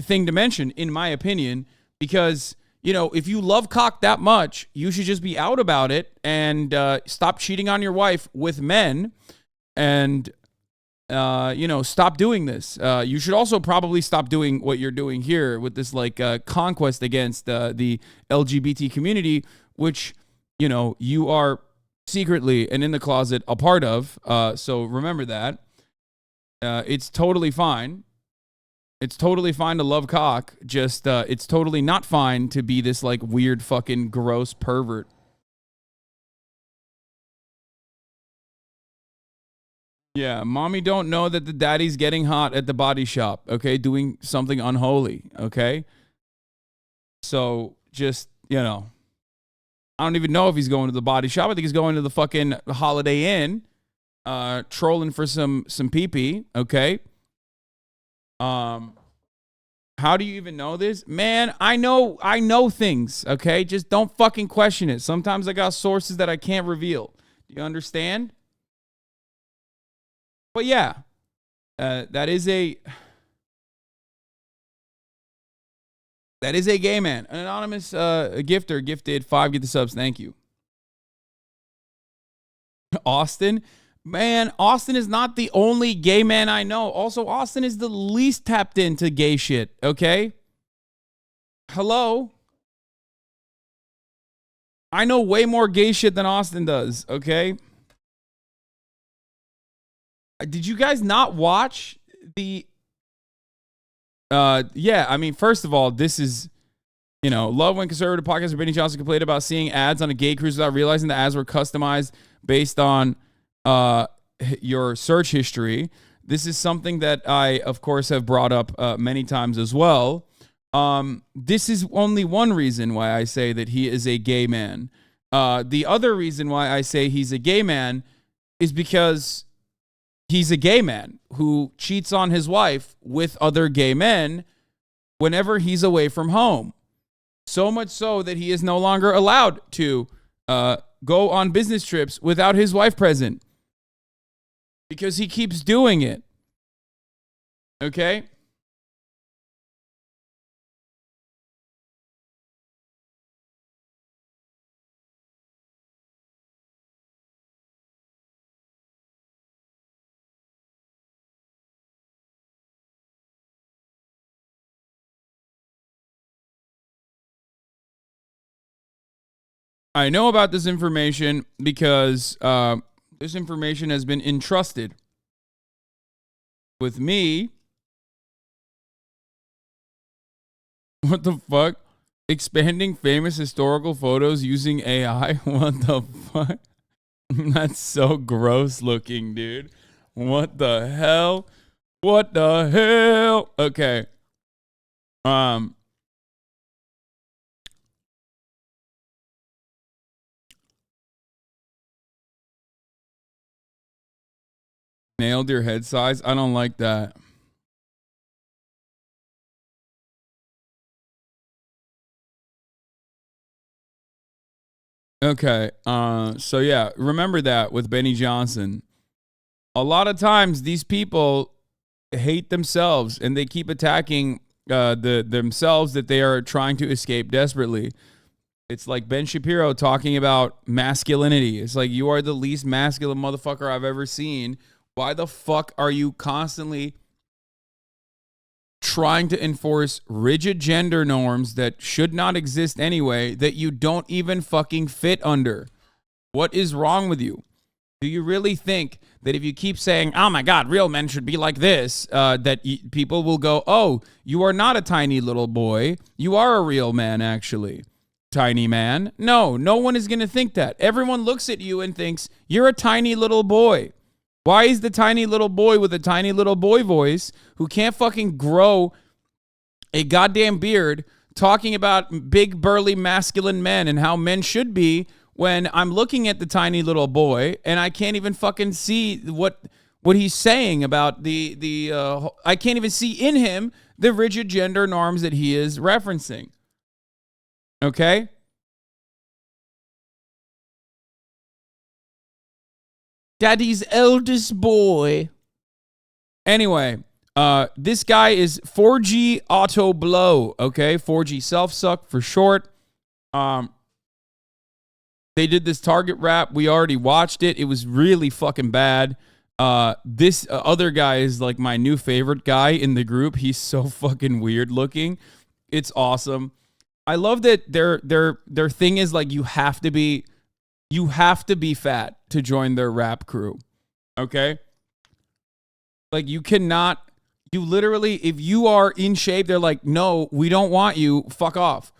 thing to mention, in my opinion, because, you know, if you love cock that much, you should just be out about it and stop cheating on your wife with men and, you know, stop doing this. You should also probably stop doing what you're doing here with this, like, conquest against the LGBT community, which, you know, you are secretly and in the closet a part of. So remember that. It's totally fine. It's totally fine to love cock. Just, it's totally not fine to be this, like, weird fucking gross pervert. Yeah, mommy don't know that the daddy's getting hot at the body shop, okay? Doing something unholy, okay? So, just, you know, I don't even know if he's going to the body shop. I think he's going to the fucking Holiday Inn, trolling for some pee-pee, okay? How do you even know this? Man, I know things, okay? Just don't fucking question it. Sometimes I got sources that I can't reveal. Do you understand? But yeah, that is a gay man. An anonymous gifter gifted 5 gift subs. Thank you. Austin. Man, Austin is not the only gay man I know. Also, Austin is the least tapped into gay shit, okay? Hello? I know way more gay shit than Austin does, okay? Did you guys not watch the... yeah, I mean, first of all, this is... You know, love when conservative podcaster Benny Johnson complained about seeing ads on a gay cruise without realizing the ads were customized based on your search history. This is something that I, of course, have brought up many times as well. This is only one reason why I say that he is a gay man. The other reason why I say he's a gay man is because he's a gay man who cheats on his wife with other gay men whenever he's away from home. So much so that he is no longer allowed to go on business trips without his wife present. Because he keeps doing it. Okay? I know about this information because this information has been entrusted with me. What the fuck? Expanding famous historical photos using AI? What the fuck? That's so gross looking, dude. What the hell? What the hell? Okay. Nailed your head size? I don't like that. Okay. So yeah, remember that with Benny Johnson. A lot of times these people hate themselves and they keep attacking themselves that they are trying to escape desperately. It's like Ben Shapiro talking about masculinity. It's like, you are the least masculine motherfucker I've ever seen. Why the fuck are you constantly trying to enforce rigid gender norms that should not exist anyway, that you don't even fucking fit under? What is wrong with you? Do you really think that if you keep saying, oh my God, real men should be like this, that people will go, oh, you are not a tiny little boy. You are a real man, actually. Tiny man. No, no one is going to think that. Everyone looks at you and thinks you're a tiny little boy. Why is the tiny little boy with a tiny little boy voice who can't fucking grow a goddamn beard talking about big, burly, masculine men and how men should be when I'm looking at the tiny little boy and I can't even fucking see what he's saying about I can't even see in him the rigid gender norms that he is referencing. Okay? Daddy's eldest boy. Anyway, this guy is 4G Auto Blow, okay? 4G Self-Suck for short. They did this Target rap. We already watched it. It was really fucking bad. This other guy is like my new favorite guy in the group. He's so fucking weird looking. It's awesome. I love that their thing is like you have to be fat to join their rap crew. Okay? Like you literally, if you are in shape, they're like, no, we don't want you. Fuck off.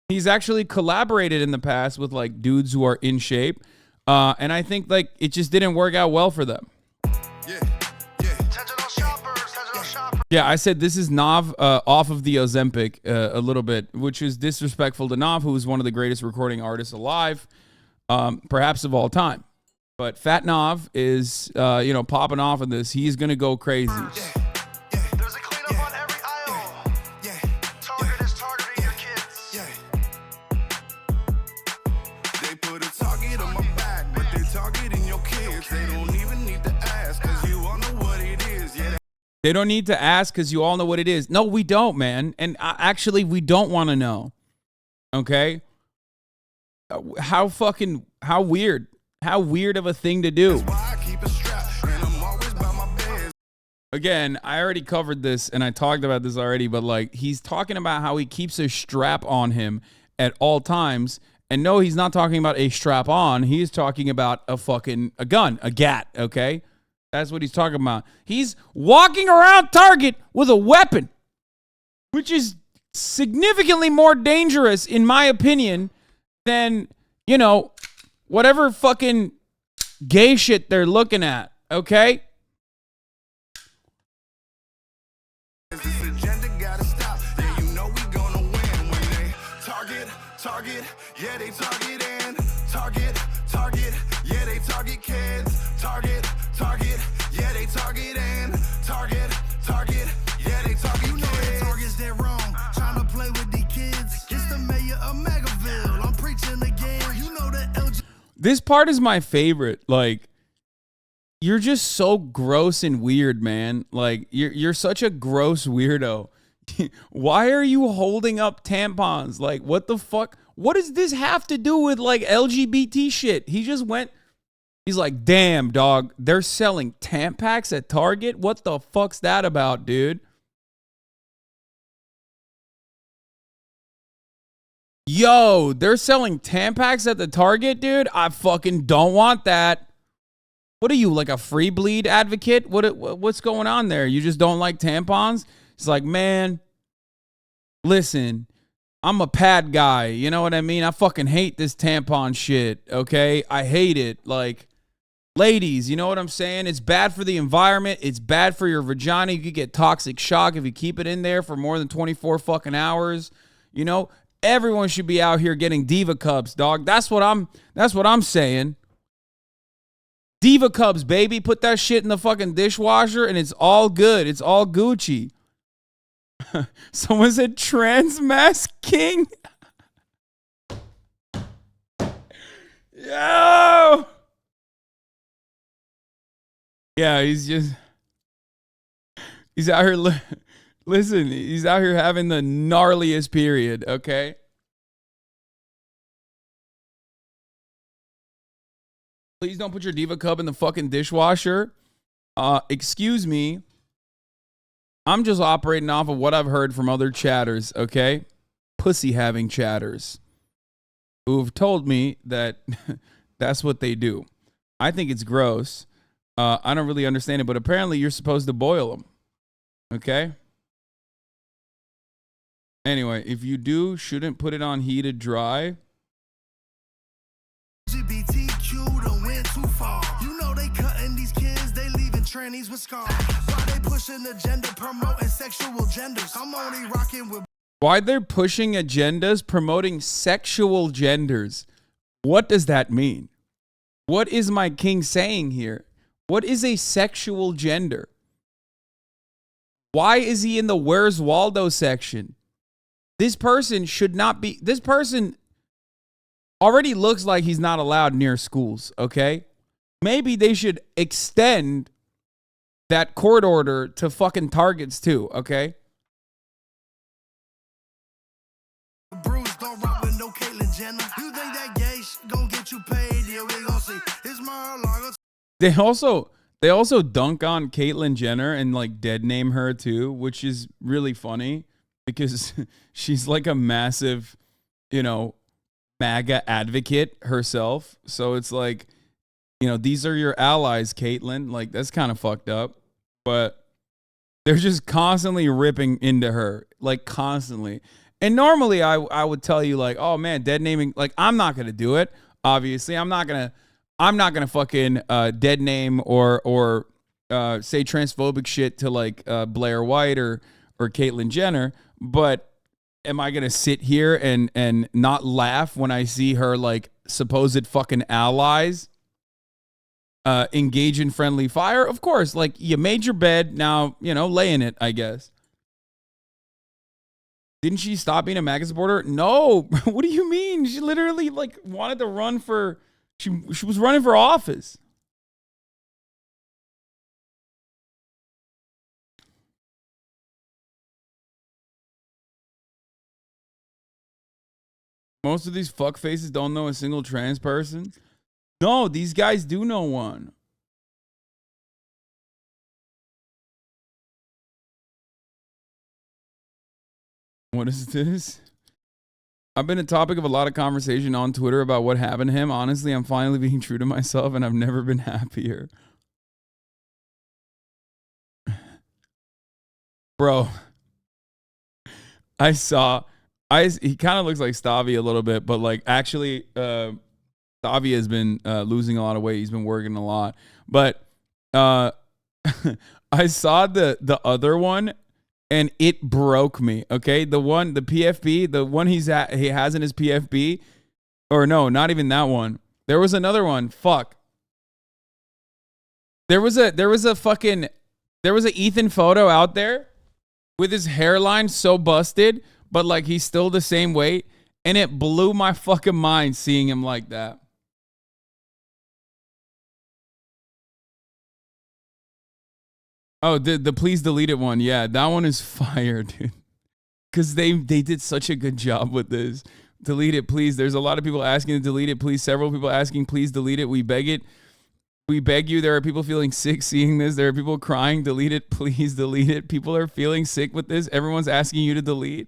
He's actually collaborated in the past with like dudes who are in shape. And I think like it just didn't work out well for them. Yeah, I said this is Nav off of the Ozempic a little bit, which is disrespectful to Nav, who is one of the greatest recording artists alive, perhaps of all time. But Fat Nav is, popping off of this. He's going to go crazy. There's a cleanup on every aisle. Target is targeting your kids. They put a target on my back, but they targeting your kids. They don't even need to ask, because you all know what it is. Yeah. They don't need to ask because you all know what it is. No, we don't, man. And actually, we don't want to know. Okay? How weird. How weird of a thing to do. Again, I already covered this and I talked about this already, but like he's talking about how he keeps a strap on him at all times. And no, he's not talking about a strap on. He's talking about a gun, a gat, okay? That's what he's talking about. He's walking around Target with a weapon, which is significantly more dangerous, in my opinion, than, whatever fucking gay shit they're looking at, okay? This agenda gotta stop. Yeah, you know we gonna win when they target, yeah, they target and target, yeah, they target kids. Target, yeah, they target and target, yeah, they target. You know that target's that wrong. Trying to play with the kids. It's the mayor of Megaville. I'm preaching again. You know that LG. This part is my favorite. Like, you're just so gross and weird, man. Like, you're such a gross weirdo. Why are you holding up tampons? Like, what the fuck? What does this have to do with, like, LGBT shit? He's like, damn, dog, they're selling Tampax at Target? What the fuck's that about, dude? Yo, they're selling Tampax at the Target, dude? I fucking don't want that. What are you, like a free bleed advocate? What's going on there? You just don't like tampons? It's like, man, listen, I'm a pad guy. You know what I mean? I fucking hate this tampon shit, okay? I hate it. Like, ladies, you know what I'm saying? It's bad for the environment. It's bad for your vagina. You could get toxic shock if you keep it in there for more than 24 fucking hours. You know, everyone should be out here getting Diva Cups, dog. That's what I'm saying. Diva Cups, baby. Put that shit in the fucking dishwasher and it's all good. It's all Gucci. Someone said trans mask king. Yo! Yeah, he's out here. Listen, he's out here having the gnarliest period, okay? Please don't put your Diva Cup in the fucking dishwasher. Excuse me. I'm just operating off of what I've heard from other chatters, okay? Pussy having chatters who've told me that that's what they do. I think it's gross. I don't really understand it, but apparently you're supposed to boil them, okay? Anyway, if you do, shouldn't put it on heated dry. LGBTQ done went too far. You know they cutting these kids, they leaving trannies with scars. Why they pushing the gender, promoting sexual genders? I'm only rocking with Why they're pushing agendas promoting sexual genders? What does that mean? What is my king saying here? What is a sexual gender? Why is he in the Where's Waldo section? This person should not be. This person already looks like he's not allowed near schools, okay? Maybe they should extend that court order to fucking Targets too, okay? Bruce, don't rock with no Caitlyn Jenner. You think that gay shit gon' get you paid? Yeah, we gon' see. It's Mar-a-Lago. They also dunk on Caitlyn Jenner and like dead name her too, which is really funny because she's like a massive, you know, MAGA advocate herself. So it's like, you know, these are your allies, Caitlyn. Like, that's kind of fucked up. But they're just constantly ripping into her, like constantly. And normally I would tell you like, oh man, dead naming, like I'm not going to do it. Obviously, I'm not going to fucking dead name or say transphobic shit to like Blair White or Caitlyn Jenner. But am I going to sit here and not laugh when I see her like supposed fucking allies engage in friendly fire? Of course, like you made your bed, now, you know, lay in it, I guess. Didn't she stop being a MAGA supporter? No. What do you mean? She literally like wanted to run for, she was running for office. Most of these fuck faces don't know a single trans person. No, these guys do know one. What is this? I've been a topic of a lot of conversation on Twitter about what happened to him. Honestly, I'm finally being true to myself and I've never been happier. Bro, he kind of looks like Stavi a little bit, but like actually, Stavi has been losing a lot of weight. He's been working a lot. But I saw the other one and it broke me. Okay, the PFP, the one he has in his PFP, or no, not even that one. There was another one. Fuck. There was a Ethan photo out there with his hairline so busted, but like he's still the same weight, and it blew my fucking mind seeing him like that. Oh, the please delete it one. Yeah, that one is fire, dude. Because they did such a good job with this. Delete it, please. There's a lot of people asking to delete it, please. Several people asking, please delete it. We beg it. We beg you. There are people feeling sick seeing this. There are people crying, delete it, please delete it. People are feeling sick with this. Everyone's asking you to delete.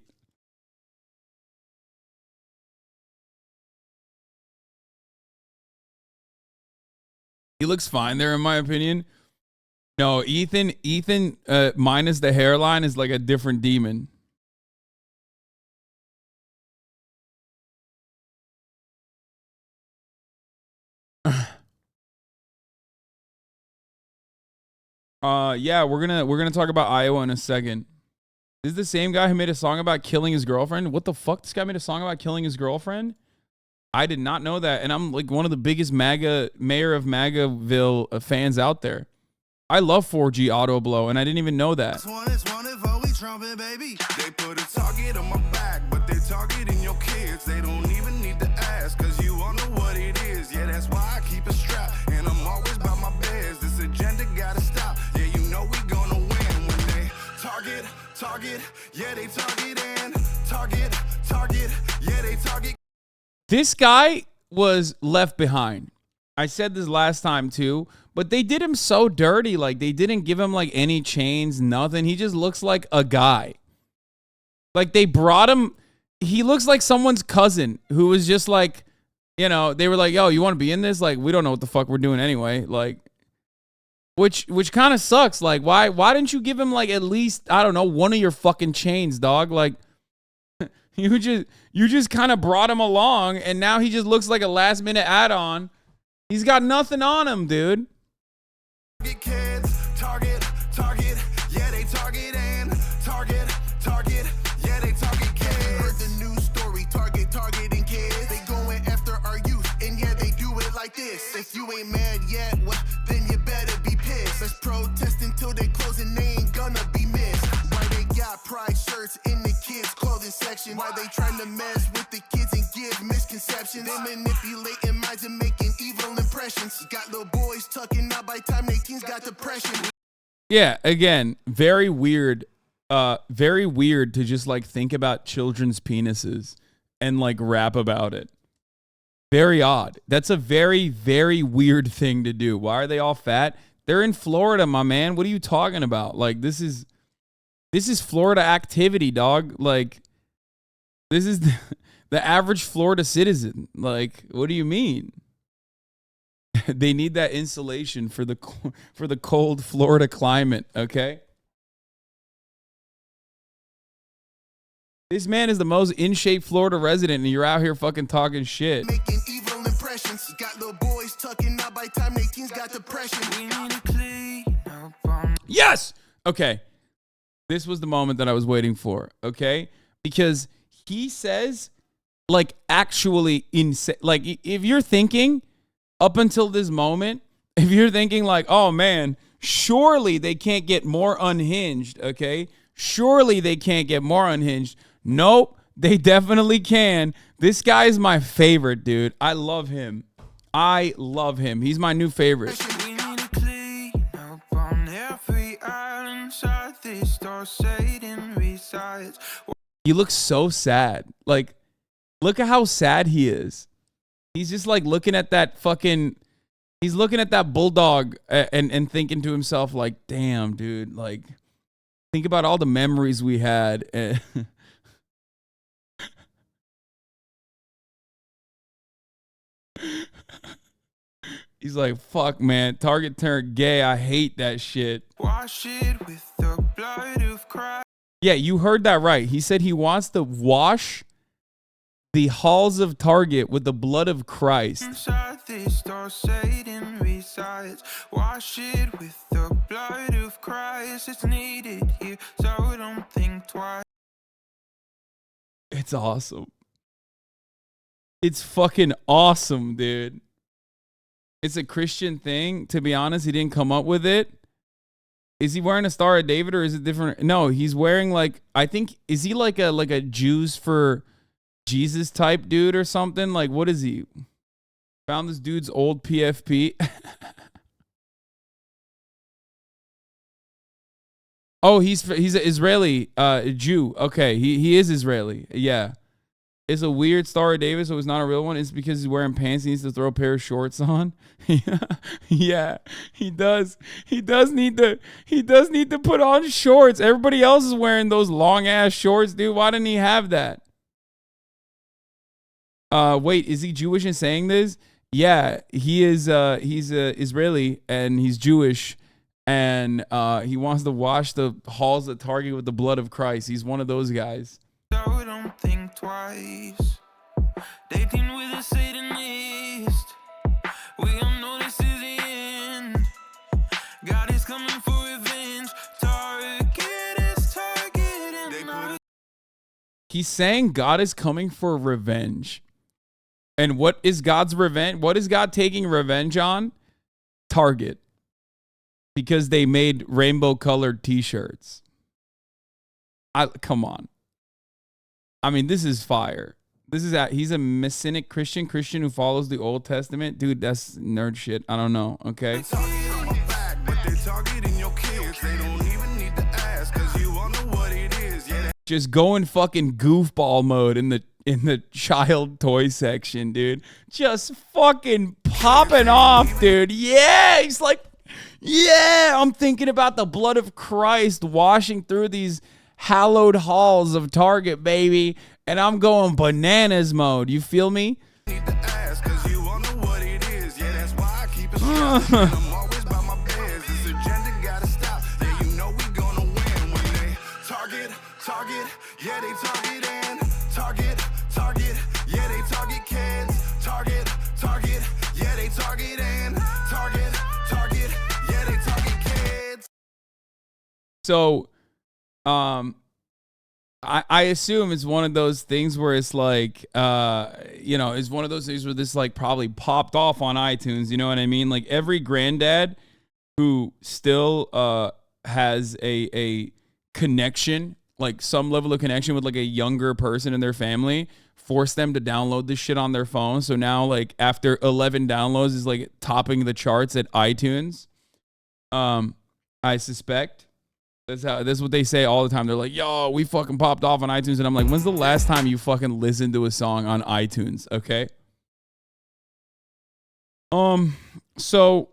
He looks fine there, in my opinion. No, Ethan, minus the hairline is like a different demon. Yeah, we're gonna talk about Iowa in a second. This is the same guy who made a song about killing his girlfriend. What the fuck? This guy made a song about killing his girlfriend? I did not know that, and I'm like one of the biggest mayor of MAGAville fans out there. I love 4G auto blow, and I didn't even know that. They put a target on my back, but they targeting your kids. They don't even need to ask, cause you all know what it is. Yeah, that's why I keep a strap, and I'm always by my beds. This agenda gotta stop. Yeah, you know we gonna win when they target, yeah, they target and target, yeah, they target. This guy was left behind. I said this last time too, but they did him so dirty. Like they didn't give him like any chains, nothing. He just looks like a guy. Like they brought him. He looks like someone's cousin who was just like, you know, they were like, yo, you want to be in this? Like, we don't know what the fuck we're doing anyway. Like, which kind of sucks. Like, why didn't you give him like at least, I don't know, one of your fucking chains, dog? Like, you just kind of brought him along, and now he just looks like a last minute add-on. He's got nothing on him, dude. Target, yeah, they target and target, yeah, they target kids. their clothes and they ain't gonna be missed. Why they got pride shirts in the kids' clothing section? Why they trying to mess with the kids and give misconceptions? They manipulating minds and making evil impressions. Got little boys tucking out by time they teens got depression. Yeah, again, very weird. Very weird to just like think about children's penises and like rap about it. Very odd. That's a very, very weird thing to do. Why are they all fat? They're in Florida, my man. What are you talking about? Like, this is Florida activity, dog. Like, this is the average Florida citizen. Like, what do you mean? They need that insulation for the cold Florida climate, okay? This man is the most in-shape Florida resident, and you're out here fucking talking shit. Making evil impressions. Got little boys tucking out by time they teens got depression. Yes! Okay. This was the moment that I was waiting for, okay? Because he says, like, actually insane. Like, if you're thinking, up until this moment, if you're thinking like, oh, man, surely they can't get more unhinged, okay? Surely they can't get more unhinged. Nope, they definitely can. This guy is my favorite, dude. I love him. I love him. He's my new favorite. He looks so sad. Like, look at how sad he is. He's just like looking at that fucking, he's looking at that bulldog and thinking to himself like, damn, dude, like, think about all the memories we had. He's like, fuck, man. Target turned gay. I hate that shit. Wash it with the blood of Christ. Yeah, you heard that right. He said he wants to wash the halls of Target with the blood of Christ. Inside this door, Satan resides. Wash it with the blood of Christ. It's needed here, so don't think twice. It's awesome. It's fucking awesome, dude. It's a Christian thing. To be honest, he didn't come up with it. Is he wearing a Star of David or is it different? No, he's wearing like, I think, is he like a Jews for Jesus type dude or something? Like, what is he? Found this dude's old PFP. Oh, he's an Israeli Jew. Okay, he is Israeli. Yeah. It's a weird Star of David, so it's not a real one. It's because he's wearing pants. He needs to throw a pair of shorts on. Yeah, he does. He does need to put on shorts. Everybody else is wearing those long ass shorts, dude. Why didn't he have that? Wait, is he Jewish in saying this? Yeah, he is. He's Israeli and he's Jewish, and he wants to wash the halls of Target with the blood of Christ. He's one of those guys. So don't think twice. Dating with a Satanist. We all know this is the end. God is coming for revenge. Target is targeting. He's saying God is coming for revenge. And what is God's revenge? What is God taking revenge on? Target. Because they made rainbow colored t-shirts. Come on. I mean, this is fire. He's a Messianic Christian who follows the Old Testament. Dude, that's nerd shit. I don't know. Okay. Just going fucking goofball mode in the child toy section, dude. Just fucking popping off, dude. Yeah, he's like, yeah, I'm thinking about the blood of Christ washing through these hallowed halls of Target, baby, and I'm going bananas mode. You feel me? So, I assume it's one of those things where it's like, it's one of those things where this like probably popped off on iTunes. You know what I mean? Like every granddad who still has a connection, like some level of connection with like a younger person in their family, force them to download this shit on their phone. So now like after 11 downloads is like topping the charts at iTunes. I suspect this is what they say all the time. They're like, yo, we fucking popped off on iTunes. And I'm like, when's the last time you fucking listened to a song on iTunes? Okay. So,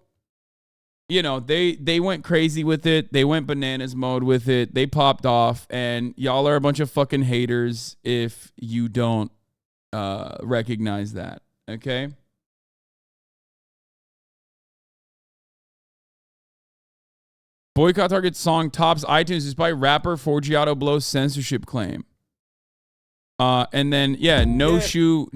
you know, they went crazy with it. They went bananas mode with it. They popped off, and y'all are a bunch of fucking haters if you don't recognize that. Okay. Boycott Target song tops iTunes despite rapper Forgiato Blow's censorship claim. And then, yeah, No Shoe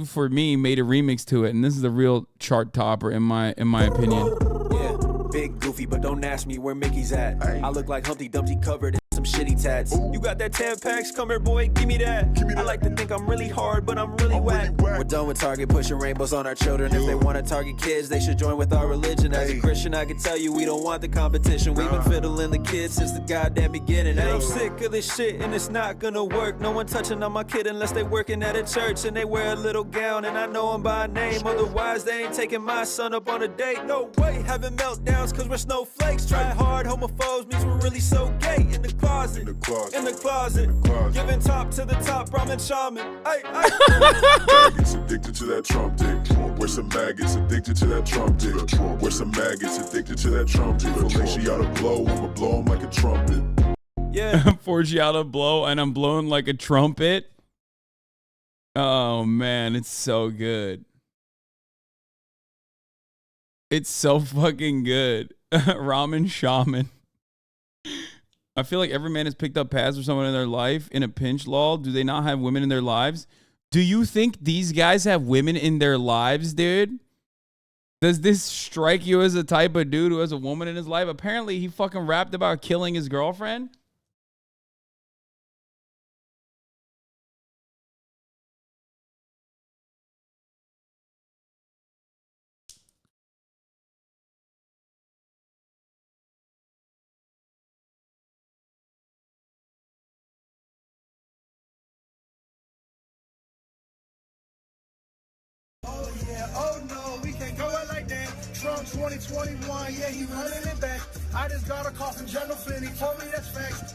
for Me made a remix to it, and this is a real chart topper in my opinion. Yeah, big goofy, but don't ask me where Mickey's at. I look like Humpty Dumpty covered in some shitty tats. You got that 10 packs? Come here, boy, give me that. I like to think I'm really hard, but I'm really whack. We're done with Target pushing rainbows on our children. If they want to target kids, they should join with our religion. As a Christian, I can tell you we don't want the competition. We've been fiddling the kids since the goddamn beginning. I'm sick of this shit and it's not gonna work. No one touching on my kid unless they working at a church and they wear a little gown and I know them by name. Otherwise, they ain't taking my son up on a date. No way, having meltdowns cause we're snowflakes. Try hard, homophobes means we're really so gay. In the closet, in the closet, giving top to the top, Brahmin shaman. Maggots addicted to that Trump dick. Where's some maggots addicted to that Trump dick? Where's some maggots addicted to that Trump dick? Forgiato blow, I'ma blow him like a trumpet. Yeah, Forgiato blow, and I'm blowing like a trumpet. Oh man, it's so good. It's so fucking good. Ramen shaman. I feel like every man has picked up pads for someone in their life in a pinch, lol. Do they not have women in their lives? Do you think these guys have women in their lives, dude? Does this strike you as the type of dude who has a woman in his life? Apparently, he fucking rapped about killing his girlfriend. Oh no, we can't go out like that. Trump 2021, yeah, he running it back. I just got a call from General Flynn, he told me that's facts.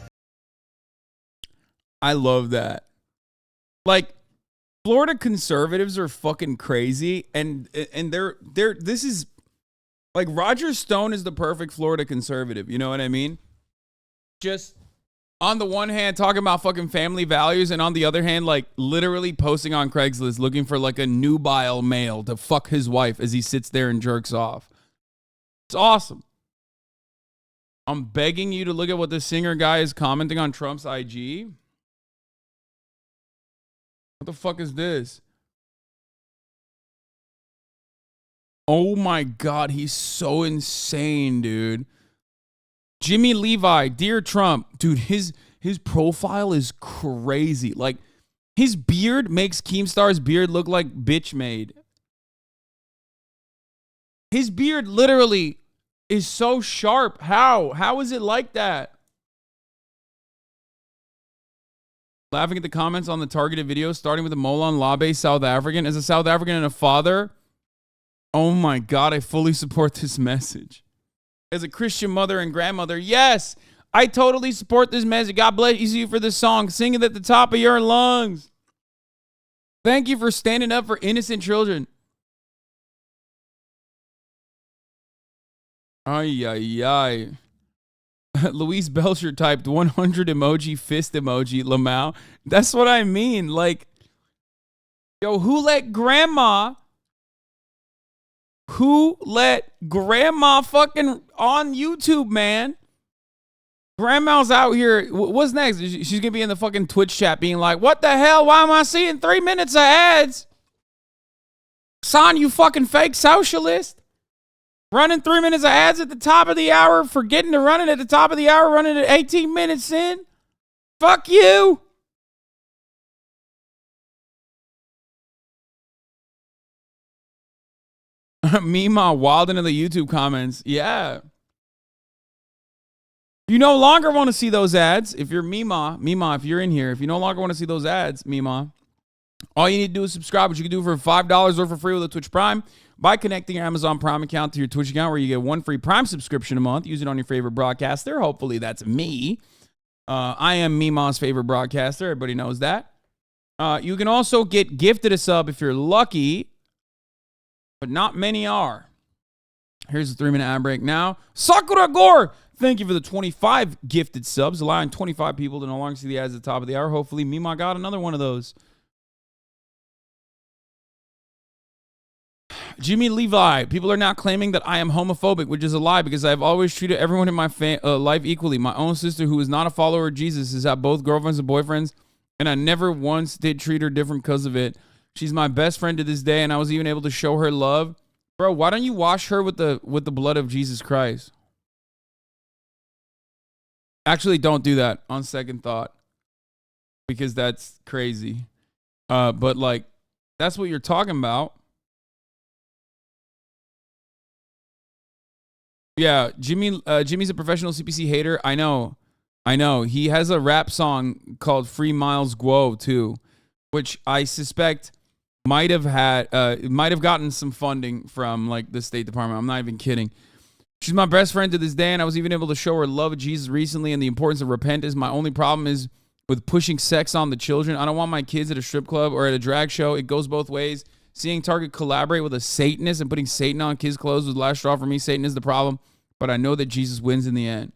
I love that. Like, Florida conservatives are fucking crazy, and they're this is like Roger Stone is the perfect Florida conservative. You know what I mean? Just on the one hand, talking about fucking family values, and on the other hand, like literally posting on Craigslist looking for like a nubile male to fuck his wife as he sits there and jerks off. It's awesome. I'm begging you to look at what the singer guy is commenting on Trump's IG. What the fuck is this? Oh my God, he's so insane, dude. Jimmy Levi, dear Trump, dude, his profile is crazy. Like, his beard makes Keemstar's beard look like bitch made. His beard literally is so sharp. How is it like that? Laughing at the comments on the targeted video, starting with the Molan Labe South African. As a South African and a father, oh my God, I fully support this message. As a Christian mother and grandmother, yes, I totally support this message. God bless you for this song. Sing it at the top of your lungs. Thank you for standing up for innocent children. Ay, ay, ay. Louise Belcher typed 100 emoji, fist emoji, Lamau. That's what I mean. Like, yo, who let grandma fucking on YouTube, man? Grandma's out here. What's next? She's going to be in the fucking Twitch chat being like, what the hell? Why am I seeing 3 minutes of ads? Son, you fucking fake socialist. Running 3 minutes of ads at the top of the hour, forgetting to run it at the top of the hour, running it 18 minutes in. Fuck you. Mima wild into the YouTube comments. Yeah. You no longer want to see those ads. If you're Mima, if you're in here, if you no longer want to see those ads, Mima, all you need to do is subscribe, which you can do for $5 or for free with a Twitch Prime by connecting your Amazon Prime account to your Twitch account, where you get one free Prime subscription a month. Use it on your favorite broadcaster. Hopefully that's me. I am Mima's favorite broadcaster. Everybody knows that. You can also get gifted a sub if you're lucky, but not many are. Here's a 3-minute ad break now. Sakura Gore, thank you for the 25 gifted subs, allowing 25 people to no longer see the ads at the top of the hour. Hopefully Mima got another one of those. Jimmy Levi, people are now claiming that I am homophobic, which is a lie because I've always treated everyone in my life equally. My own sister, who is not a follower of Jesus, has had both girlfriends and boyfriends, and I never once did treat her different because of it. She's my best friend to this day, and I was even able to show her love. Bro, why don't you wash her with the blood of Jesus Christ? Actually, don't do that on second thought, because that's crazy. But like, that's what you're talking about. Yeah, Jimmy's a professional CPC hater. I know. He has a rap song called Free Miles Guo too, which I suspect might have gotten some funding from like the State Department. I'm not even kidding. She's my best friend to this day, and I was even able to show her love of Jesus recently and the importance of repentance. My only problem is with pushing sex on the children. I don't want my kids at a strip club or at a drag show. It goes both ways. Seeing Target collaborate with a Satanist and putting Satan on kids' clothes was the last straw for me. Satan is the problem, but I know that Jesus wins in the end.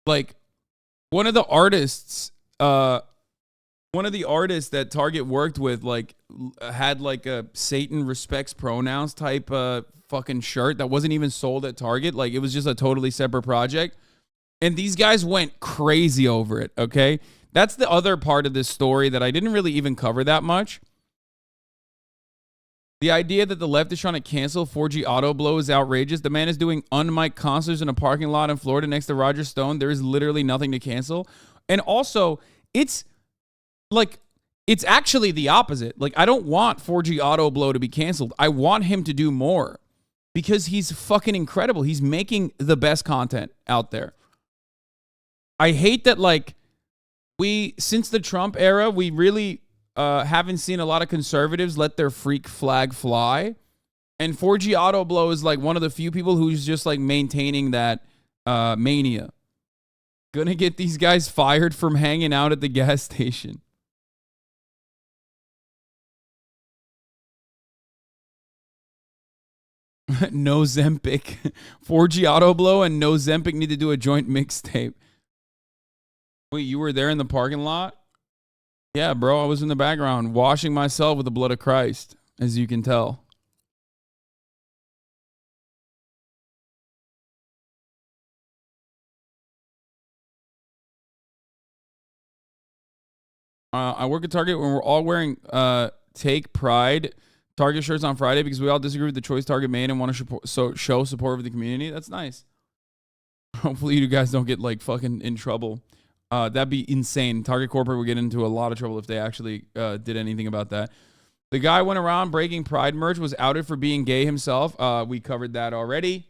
Like, one of the artists that Target worked with, like, had like a Satan respects pronouns type fucking shirt that wasn't even sold at Target. Like, it was just a totally separate project. And these guys went crazy over it, okay? That's the other part of this story that I didn't really even cover that much. The idea that the left is trying to cancel 4G Auto Blow is outrageous. The man is doing unmiked concerts in a parking lot in Florida next to Roger Stone. There is literally nothing to cancel. And also, it's actually the opposite. Like, I don't want 4G Auto Blow to be canceled. I want him to do more because he's fucking incredible. He's making the best content out there. I hate that, like, since the Trump era, we really haven't seen a lot of conservatives let their freak flag fly. And 4G Auto Blow is like one of the few people who's just like maintaining that mania. Gonna get these guys fired from hanging out at the gas station. No Zempic. 4G Auto Blow and No Zempic need to do a joint mixtape. Wait, you were there in the parking lot? Yeah, bro, I was in the background washing myself with the blood of Christ, as you can tell. I work at Target when we're all wearing Take Pride Target shirts on Friday because we all disagree with the choice Target made and want to show support for the community. That's nice. Hopefully you guys don't get like fucking in trouble. That'd be insane. Target Corporate would get into a lot of trouble if they actually did anything about that. The guy went around breaking Pride merch, was outed for being gay himself. We covered that already.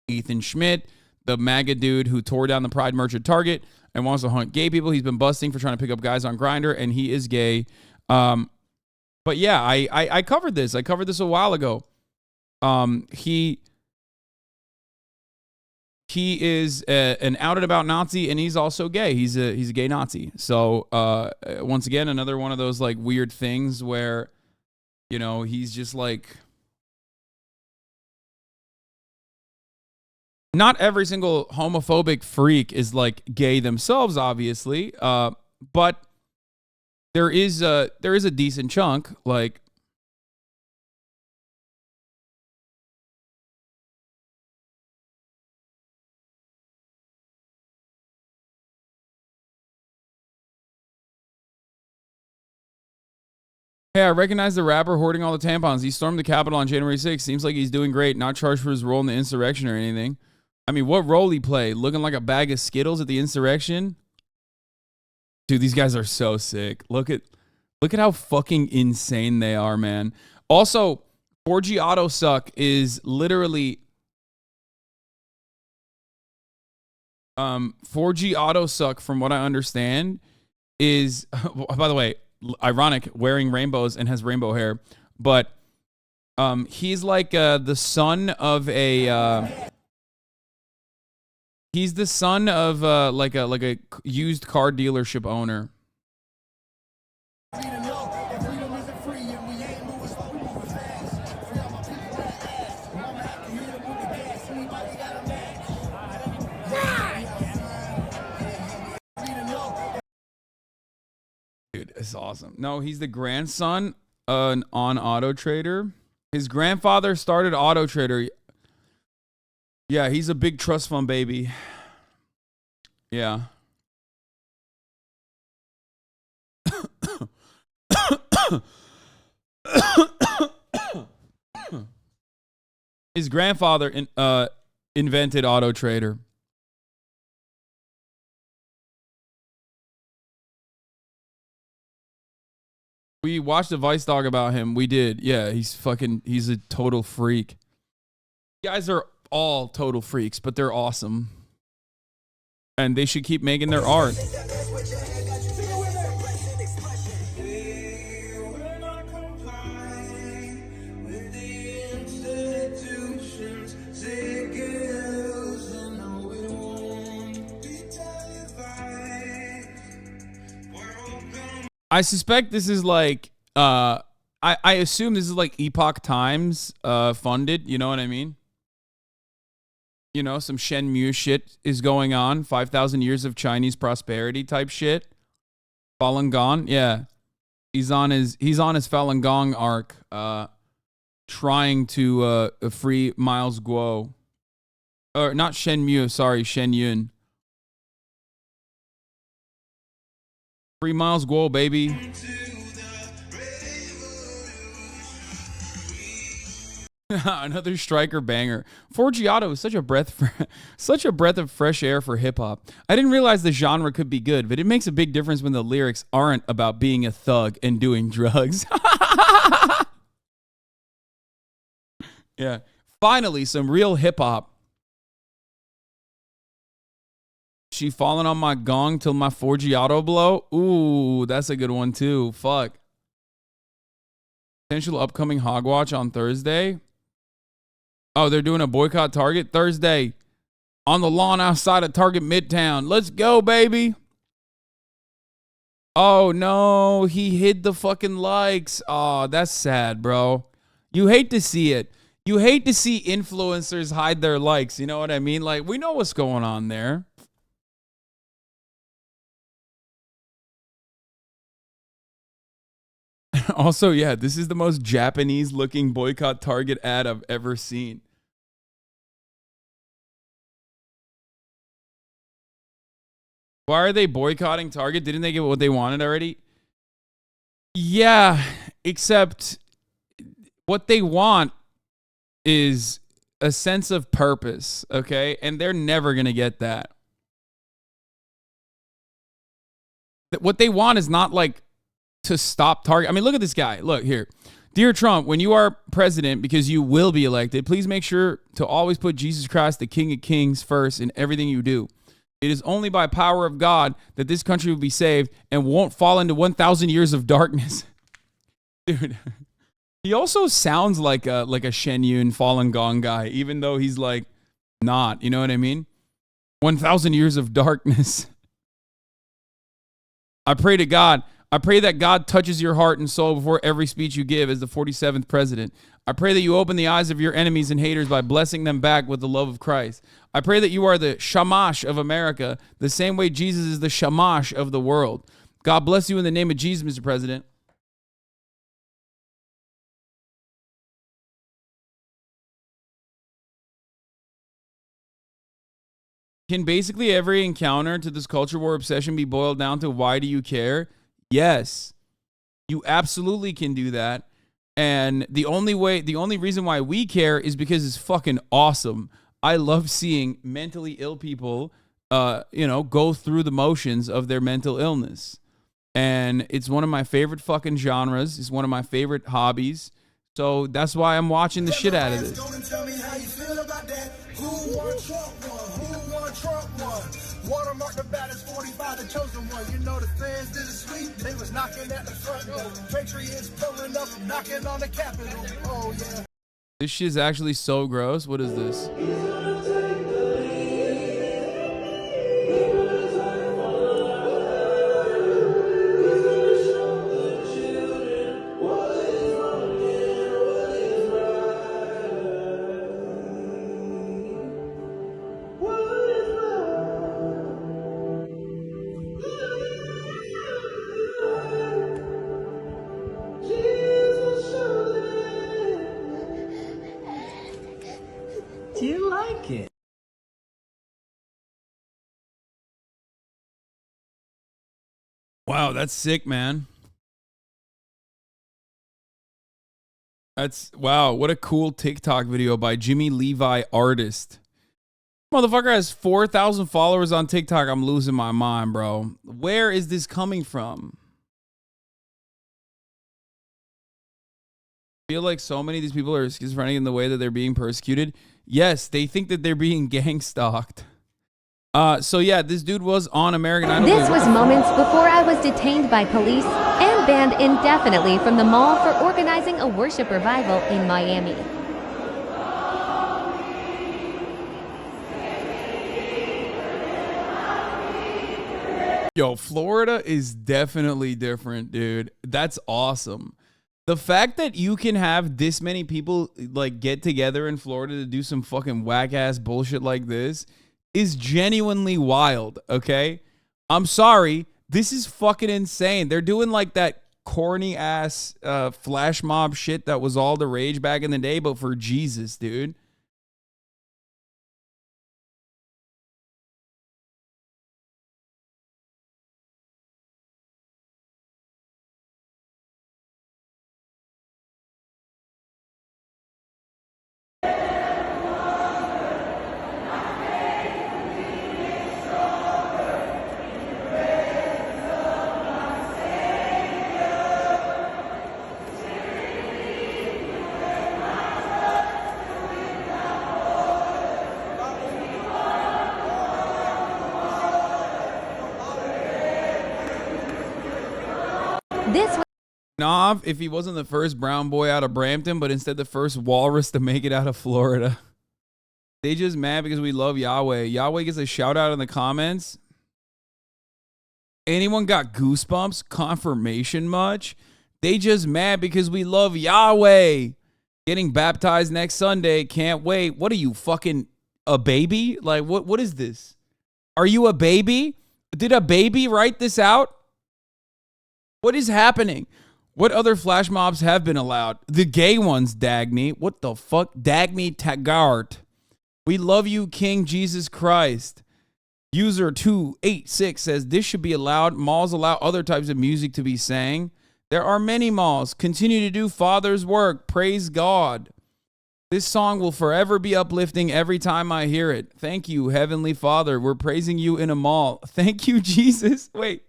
Ethan Schmidt, the MAGA dude who tore down the Pride merch at Target and wants to hunt gay people. He's been busting for trying to pick up guys on Grindr, and he is gay. But yeah, I covered this. I covered this a while ago. He is an outed about Nazi, and he's also gay. He's a gay Nazi. So once again, another one of those like weird things where, you know, he's just like, not every single homophobic freak is like gay themselves, obviously. But there is a decent chunk, like. Hey, I recognize the rapper hoarding all the tampons. He stormed the Capitol on January 6th. Seems like he's doing great. Not charged for his role in the insurrection or anything. I mean, what role he played? Looking like a bag of Skittles at the insurrection? Dude, these guys are so sick. Look at how fucking insane they are, man. Also, 4G Auto Suck is literally 4G auto suck, from what I understand, is by the way, ironic, wearing rainbows and has rainbow hair, but he's like the son of a he's the son of like a used car dealership owner. Dude, it's awesome. No, he's the grandson on Auto Trader. His grandfather started Auto Trader. Yeah, he's a big trust fund baby. Yeah. His grandfather invented Auto Trader. We watched a Vice dog about him. We did. Yeah, he's a total freak. You guys are all total freaks, but they're awesome. And they should keep making their art. I suspect this is like, I assume this is like Epoch Times funded, you know what I mean? You know, some Shenmue shit is going on, 5,000 years of Chinese prosperity type shit. Falun Gong, yeah. He's on his Falun Gong arc, trying to free Miles Guo. Or not Shenmue, sorry, Shen Yun. Free Miles Guo, baby. Another striker banger. 4G Auto is such a breath of fresh air for hip hop. I didn't realize the genre could be good, but it makes a big difference when the lyrics aren't about being a thug and doing drugs. Yeah. Finally, some real hip hop. She falling on my gong till my 4G auto blow. Ooh, that's a good one too. Fuck. Potential upcoming Hogwatch on Thursday. Oh, they're doing a boycott Target Thursday on the lawn outside of Target Midtown. Let's go, baby. Oh no, he hid the fucking likes. Oh, that's sad, bro. You hate to see it. You hate to see influencers hide their likes. You know what I mean? Like, we know what's going on there. Also, yeah, this is the most Japanese looking boycott Target ad I've ever seen. Why are they boycotting Target? Didn't they get what they wanted already? Yeah, except what they want is a sense of purpose, okay? And they're never going to get that. What they want is not like to stop Target. I mean, look at this guy. Look here. Dear Trump, when you are president, because you will be elected, please make sure to always put Jesus Christ, the King of Kings, first in everything you do. It is only by power of God that this country will be saved and won't fall into 1,000 years of darkness. Dude, he also sounds like a Shen Yun Falun Gong guy, even though he's like not. You know what I mean? 1,000 years of darkness. I pray to God. I pray that God touches your heart and soul before every speech you give as the 47th president. I pray that you open the eyes of your enemies and haters by blessing them back with the love of Christ. I pray that you are the shamash of America, the same way Jesus is the shamash of the world. God bless you in the name of Jesus, Mr. President. Can basically every encounter to this culture war obsession be boiled down to why do you care? Yes, you absolutely can do that. And the only reason why we care is because it's fucking awesome. I love seeing mentally ill people, go through the motions of their mental illness. And it's one of my favorite fucking genres. It's one of my favorite hobbies. So that's why I'm watching the shit out of this. Trump won. Watermark the baddest 45, the chosen one. You know the fans did it sweet. They was knocking at the front door. Patriots pulling up, knocking on the Capitol. Oh yeah. This shit's actually so gross. What is this? Do you like it? Wow, that's sick, man. That's, wow, what a cool TikTok video by Jimmy Levi Artist. Motherfucker has 4,000 followers on TikTok. I'm losing my mind, bro. Where is this coming from? I feel like so many of these people are schizophrenic in the way that they're being persecuted. Yes, they think that they're being gang stalked. So yeah, this dude was on American Idol. This was moments before I was detained by police and banned indefinitely from the mall for organizing a worship revival in Miami. Yo, Florida is definitely different, dude. That's awesome. The fact that you can have this many people like get together in Florida to do some fucking whack ass bullshit like this is genuinely wild, okay? I'm sorry. This is fucking insane. They're doing like that corny ass flash mob shit that was all the rage back in the day, but for Jesus, dude. Nav, if he wasn't the first brown boy out of Brampton, but instead the first walrus to make it out of Florida. They just mad because we love Yahweh. Yahweh gets a shout out in the comments. Anyone got goosebumps? Confirmation much? They just mad because we love Yahweh. Getting baptized next Sunday. Can't wait. What are you, fucking a baby? Like, what is this? Are you a baby? Did a baby write this out? What is happening? What other flash mobs have been allowed? The gay ones, Dagny. What the fuck? Dagny Taggart. We love you, King Jesus Christ. User 286 says this should be allowed. Malls allow other types of music to be sang. There are many malls. Continue to do Father's work. Praise God. This song will forever be uplifting every time I hear it. Thank you, Heavenly Father. We're praising you in a mall. Thank you, Jesus. Wait.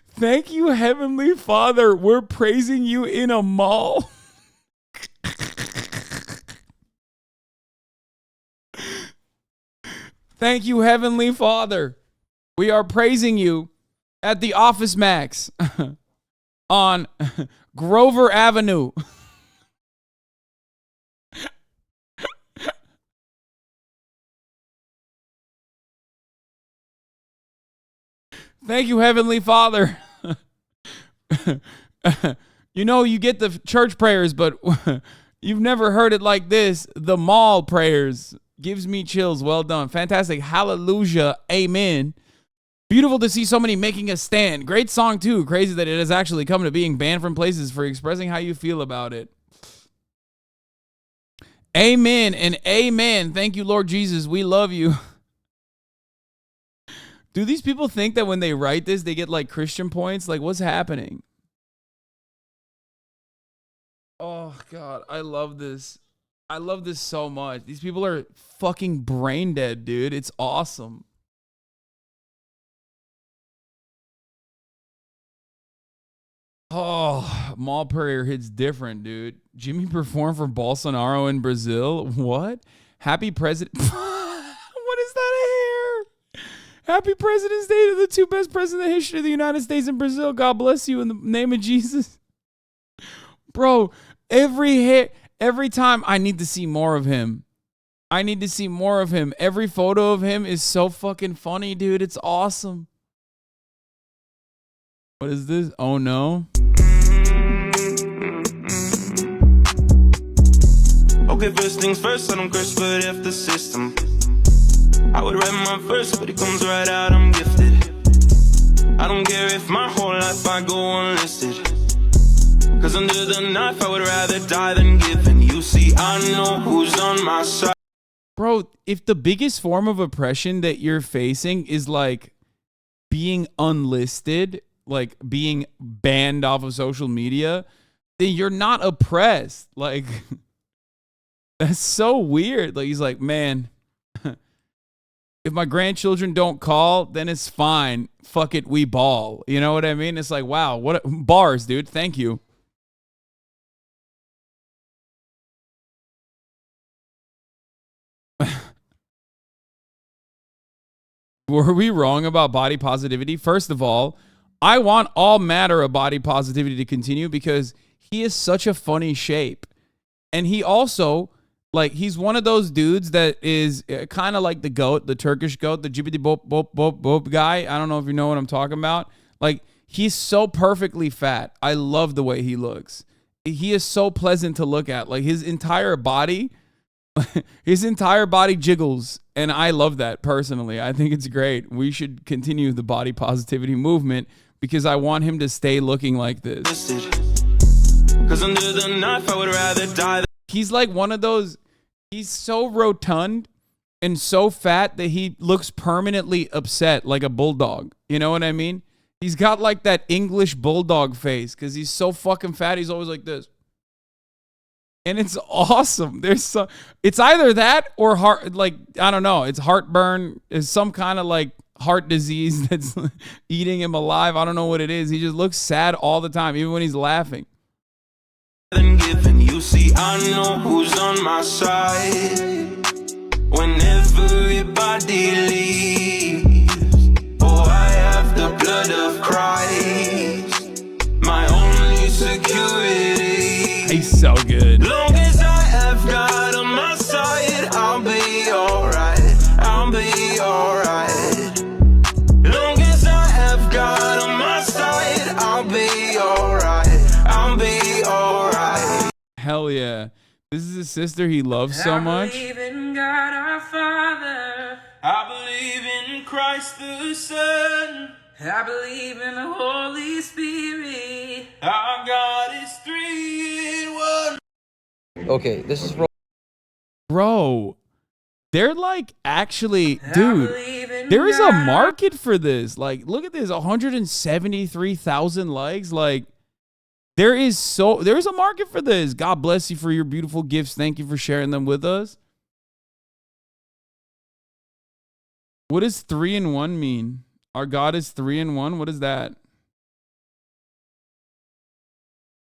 Thank you, Heavenly Father. We're praising you in a mall. Thank you, Heavenly Father. We are praising you at the Office Max on Grover Avenue. Thank you, Heavenly Father. You know, you get the church prayers, but you've never heard it like this. The mall prayers gives me chills. Well done. Fantastic. Hallelujah. Amen. Beautiful to see so many making a stand. Great song, too. Crazy that it has actually come to being banned from places for expressing how you feel about it. Amen and amen. Thank you, Lord Jesus. We love you. Do these people think that when they write this, they get like Christian points? Like, what's happening? Oh, God. I love this. I love this so much. These people are fucking brain dead, dude. It's awesome. Oh, mall prayer hits different, dude. Jimmy performed for Bolsonaro in Brazil. What? Happy President. What is that here? Happy President's Day to the two best presidents in the history of the United States and Brazil. God bless you in the name of Jesus. Bro, every time I need to see more of him. I need to see more of him. Every photo of him is so fucking funny, dude. It's awesome. What is this? Oh no. Okay, first things first, I don't curse, but F the system. I would write my verse, but it comes right out, I'm gifted. I don't care if my whole life I go unlisted. Cause under the knife I would rather die than give. And you see, I know who's on my side. Bro, if the biggest form of oppression that you're facing is like being unlisted, like being banned off of social media, then you're not oppressed. Like, that's so weird. Like, he's like, man, if my grandchildren don't call, then it's fine. Fuck it, we ball. You know what I mean? It's like, wow, what bars, dude. Thank you. Were we wrong about body positivity? First of all, I want all matter of body positivity to continue because he is such a funny shape. And he also, like, he's one of those dudes that is kind of like the goat, the Turkish goat, the jibbity bop bop bop bop guy. I don't know if you know what I'm talking about. Like, he's so perfectly fat. I love the way he looks. He is so pleasant to look at. Like, his entire body jiggles. And I love that personally. I think it's great. We should continue the body positivity movement because I want him to stay looking like this. Cause under the knife I would rather die. He's like one of those, he's so rotund and so fat that he looks permanently upset like a bulldog. You know what I mean? He's got like that English bulldog face because he's so fucking fat. He's always like this. And it's awesome. It's either that or heart, like, I don't know. It's heartburn. It's some kind of like heart disease that's eating him alive. I don't know what it is. He just looks sad all the time, even when he's laughing. You see, I know who's on my side. When everybody leaves, oh, I have the blood of Christ, my only security. He's so good. Long as I have God on my side, I'll be alright. I'll be alright. Long as I have God on my side, I'll be alright. I'll be alright. Hell yeah. This is a sister he loves so much. I believe in God our Father. I believe in Christ the Son. I believe in the Holy Spirit. Our God is 3 in 1. Okay, this is Bro, they're like actually, dude, there is a market for this. Like, look at this, 173,000 likes. Like, there's a market for this. God bless you for your beautiful gifts. Thank you for sharing them with us. What does 3 in 1 mean? Our God is 3 in 1. What is that?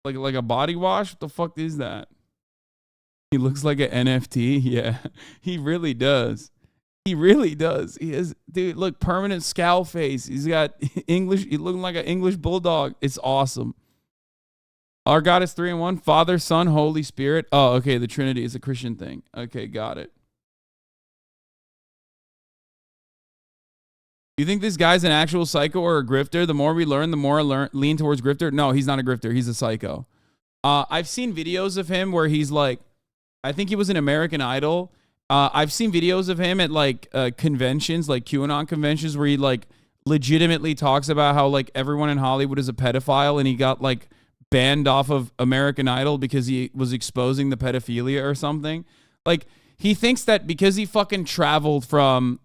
Like a body wash? What the fuck is that? He looks like an NFT. Yeah, he really does. He really does. He is, dude. Look, permanent scowl face. He's got English. He looking like an English bulldog. It's awesome. Our God is 3 in 1. Father, Son, Holy Spirit. Oh, okay. The Trinity is a Christian thing. Okay, got it. You think this guy's an actual psycho or a grifter? The more we learn, the more I lean towards grifter. No, he's not a grifter. He's a psycho. I've seen videos of him where he's like, I think he was an American Idol. I've seen videos of him at like conventions, like QAnon conventions, where he like legitimately talks about how like everyone in Hollywood is a pedophile, and he got like banned off of American Idol because he was exposing the pedophilia or something. Like, he thinks that because he fucking traveled from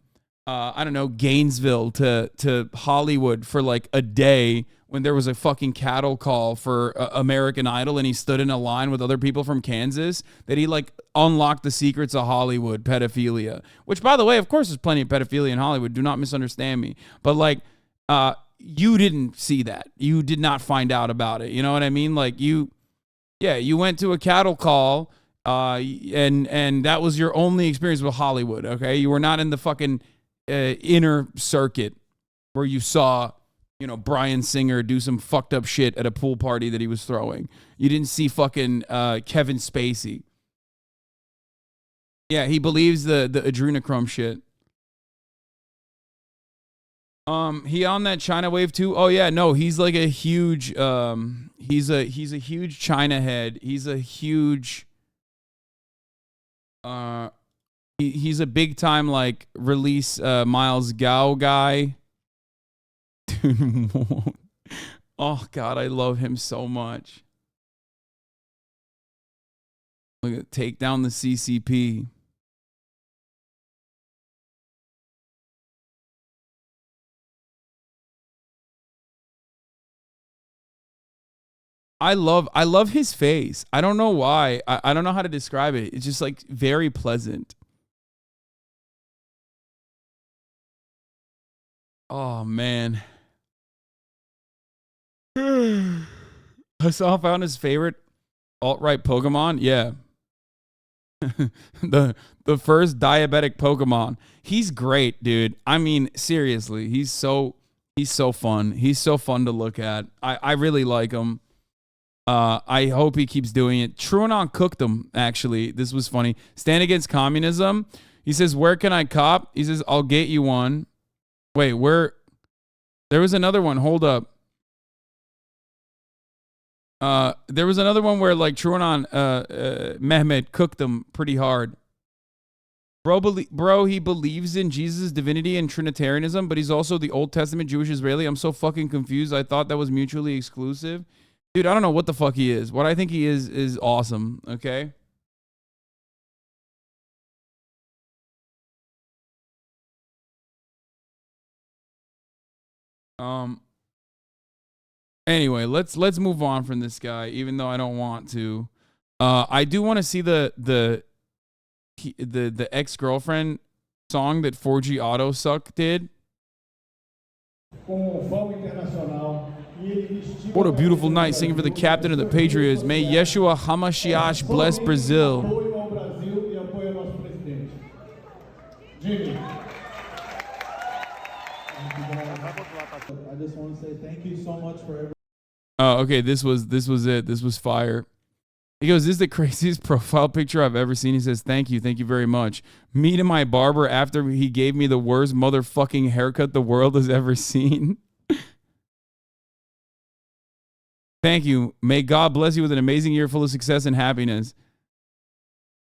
I don't know, Gainesville to Hollywood for like a day when there was a fucking cattle call for American Idol, and he stood in a line with other people from Kansas, that he like unlocked the secrets of Hollywood pedophilia. Which, by the way, of course, there's plenty of pedophilia in Hollywood. Do not misunderstand me. But like, you didn't see that. You did not find out about it. You know what I mean? Like, you went to a cattle call And that was your only experience with Hollywood, okay? You were not in the fucking inner circuit where you saw, you know, Bryan Singer do some fucked up shit at a pool party that he was throwing. You didn't see fucking Kevin Spacey. Yeah, he believes the adrenochrome shit. He on that China wave too? Oh yeah, no, he's like a huge he's a huge China head. He's a huge he's a big time like release Miles Gao guy. Dude, oh god, I love him so much. Look at take down the CCP. I love his face. I don't know why. I don't know how to describe it. It's just like very pleasant. Oh man. Hasan found his favorite alt-right Pokemon. Yeah. the first diabetic Pokemon. He's great, dude. I mean, seriously, he's so fun. He's so fun to look at. I really like him. I hope he keeps doing it. TrueAnon cooked him, actually. This was funny. Stand against communism. He says, where can I cop? He says, I'll get you one. Wait, where? There was another one. Hold up. There was another one where like TrueAnon, Mehmet cooked him pretty hard. Bro, he believes in Jesus' divinity and Trinitarianism, but he's also the Old Testament Jewish Israeli. I'm so fucking confused. I thought that was mutually exclusive. Dude, I don't know what the fuck he is. What I think he is awesome, okay? Anyway, let's move on from this guy, even though I don't want to. I do want to see the ex-girlfriend song that 4G Auto Suck did. What a beautiful night singing for the captain of the Patriots. May Yeshua HaMashiach bless Brazil. I just want to say thank you so much for everything. Oh, okay. This was it. This was fire. He goes, this is the craziest profile picture I've ever seen. He says, thank you very much. Me to my barber after he gave me the worst motherfucking haircut the world has ever seen. Thank you. May God bless you with an amazing year full of success and happiness.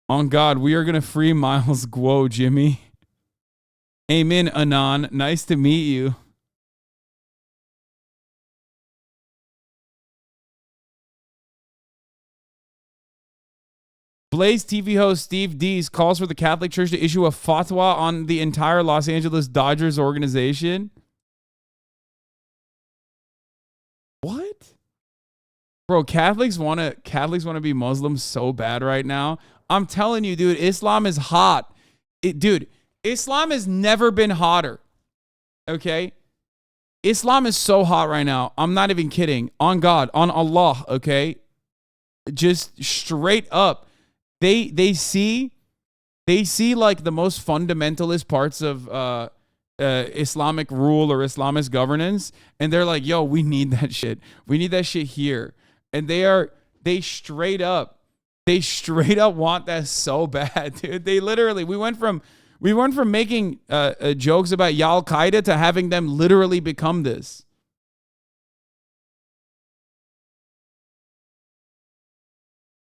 On God, we are going to free Miles Guo, Jimmy. Amen, Anon. Nice to meet you. Blaze TV host Steve Dees calls for the Catholic Church to issue a fatwa on the entire Los Angeles Dodgers organization. What? Bro, Catholics want to be Muslims so bad right now. I'm telling you, dude, Islam is hot. Dude, Islam has never been hotter. Okay? Islam is so hot right now. I'm not even kidding. On God, on Allah, okay? Just straight up. They see like the most fundamentalist parts of Islamic rule or Islamist governance, and they're like, yo, we need that shit. We need that shit here. And they straight up want that so bad, dude. They literally, we went from making jokes about Al Qaeda to having them literally become this.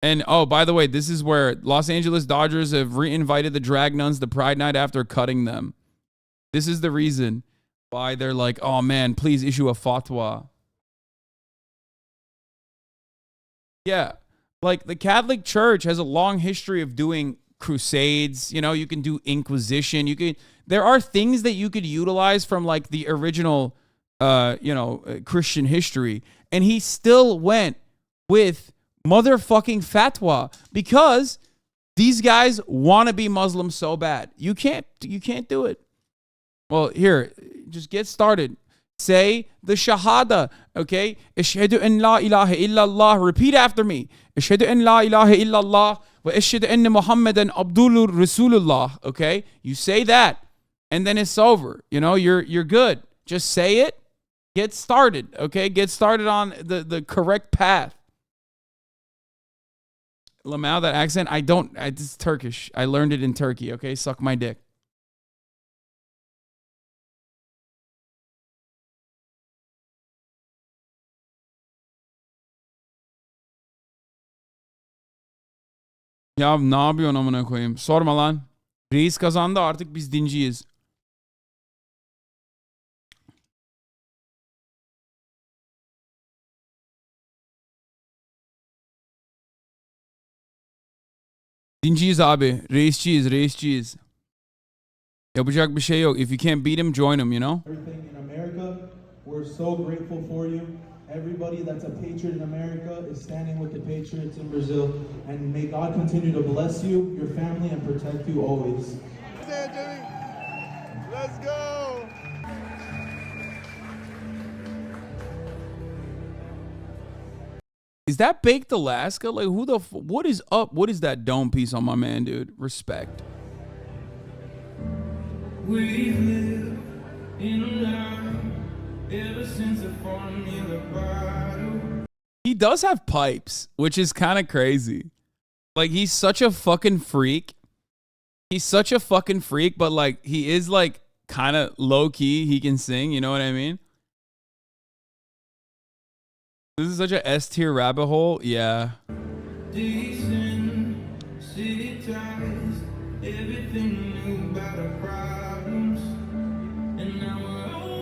And oh, by the way, this is where Los Angeles Dodgers have reinvited the drag nuns to Pride Night after cutting them. This is the reason why they're like, oh man, please issue a fatwa. Yeah, like the Catholic Church has a long history of doing crusades. You know, you can do Inquisition. There are things that you could utilize from like the original, Christian history. And he still went with motherfucking fatwa because these guys want to be Muslim so bad. You can't do it. Well, here, just get started. Say the shahada, okay? Ashhadu an la ilaha illallah. Repeat after me. Ashhadu an la ilaha illallah wa ashhadu anna Muhammadan abdulur rasulullah, okay? You say that and then it's over. You know, you're good. Just say it. Get started, okay? Get started on the correct path. Lamau, that accent, it's Turkish. I learned it in Turkey, okay? Suck my dick. Ya ne yapıyorsun amına koyayım? Sorma lan. Reis kazandı, artık biz dinciyiz. Dinciyiz abi. Reisçiyiz. Yapacak bir şey yok. If you can't beat him, join him, you know? Everything in America, we're so grateful for you. Everybody that's a patriot in America is standing with the patriots in Brazil. And may God continue to bless you, your family, and protect you always. Let's go! Is that Baked Alaska? Like, what is up? What is that dome piece on my man, dude? Respect. We live in a line ever since the formula bottle. He does have pipes, which is kind of crazy. Like, he's such a fucking freak. But like, he is like kind of low key. He can sing, you know what I mean? This is such a S tier rabbit hole. Yeah. Desensitized, everything new about our problems. And now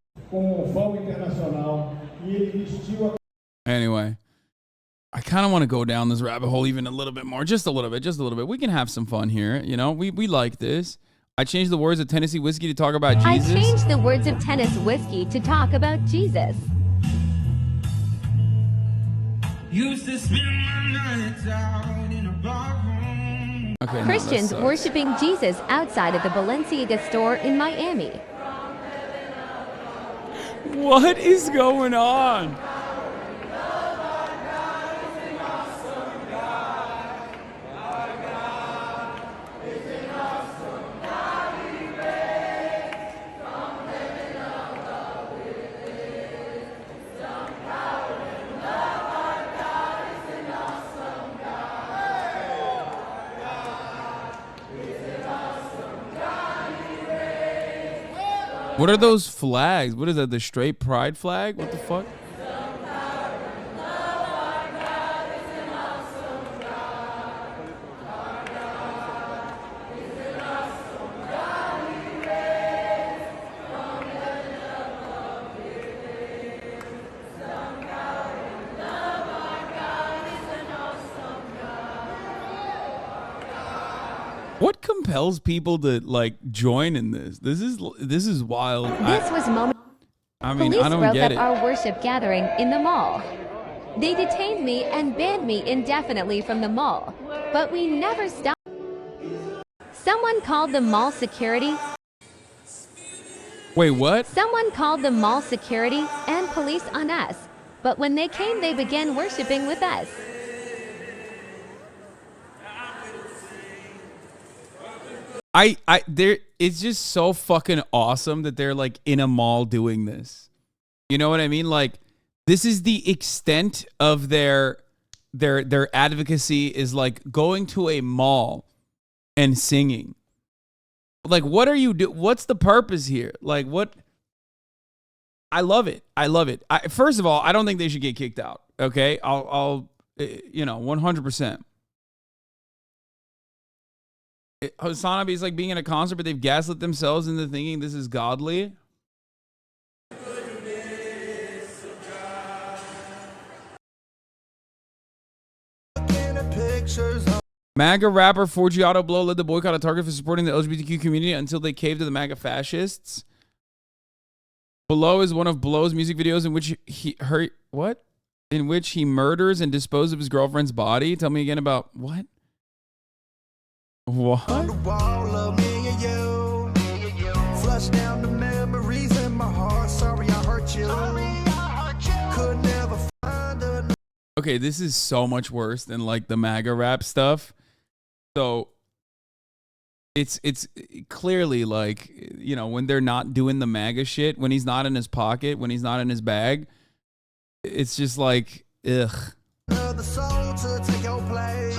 Anyway, I kind of want to go down this rabbit hole even a little bit more. Just a little bit. We can have some fun here. You know, we like this. I changed the words of Tennessee whiskey to talk about Jesus. I changed the words of Tennessee whiskey to talk about Jesus. used to spend my nights out in a bar room. Okay, Christians worshiping Jesus outside of the Balenciaga store in Miami. What is going on? What are those flags? What is that? The straight pride flag? What the fuck? What compels people to like join in this? This is wild. This was moment. I mean, Police I don't broke get up it. our worship gathering in the mall. They detained me and banned me indefinitely from the mall, but we never stopped. Someone called the mall security. Wait, what? Someone called the mall security and police on us, but when they came, they began worshiping with us. It's just so fucking awesome that they're like in a mall doing this. You know what I mean? Like, this is the extent of their advocacy, is like going to a mall and singing. Like, what are you what's the purpose here? Like, what? I love it. First of all, I don't think they should get kicked out. Okay, I'll 100%. HasanAbi is like being in a concert, but they've gaslit themselves into thinking this is godly. MAGA rapper Forgiato Blow led the boycott of Target for supporting the LGBTQ community until they caved to the MAGA fascists. Below is one of Blow's music videos in which he murders and disposes of his girlfriend's body. Tell me again about what? What? Flush down the memories in my heart. Sorry I hurt you. okay, this is so much worse than like the MAGA rap stuff. So it's clearly like, you know, when they're not doing the MAGA shit, when he's not in his pocket, when he's not in his bag, it's just like, ugh. The soul to take your place.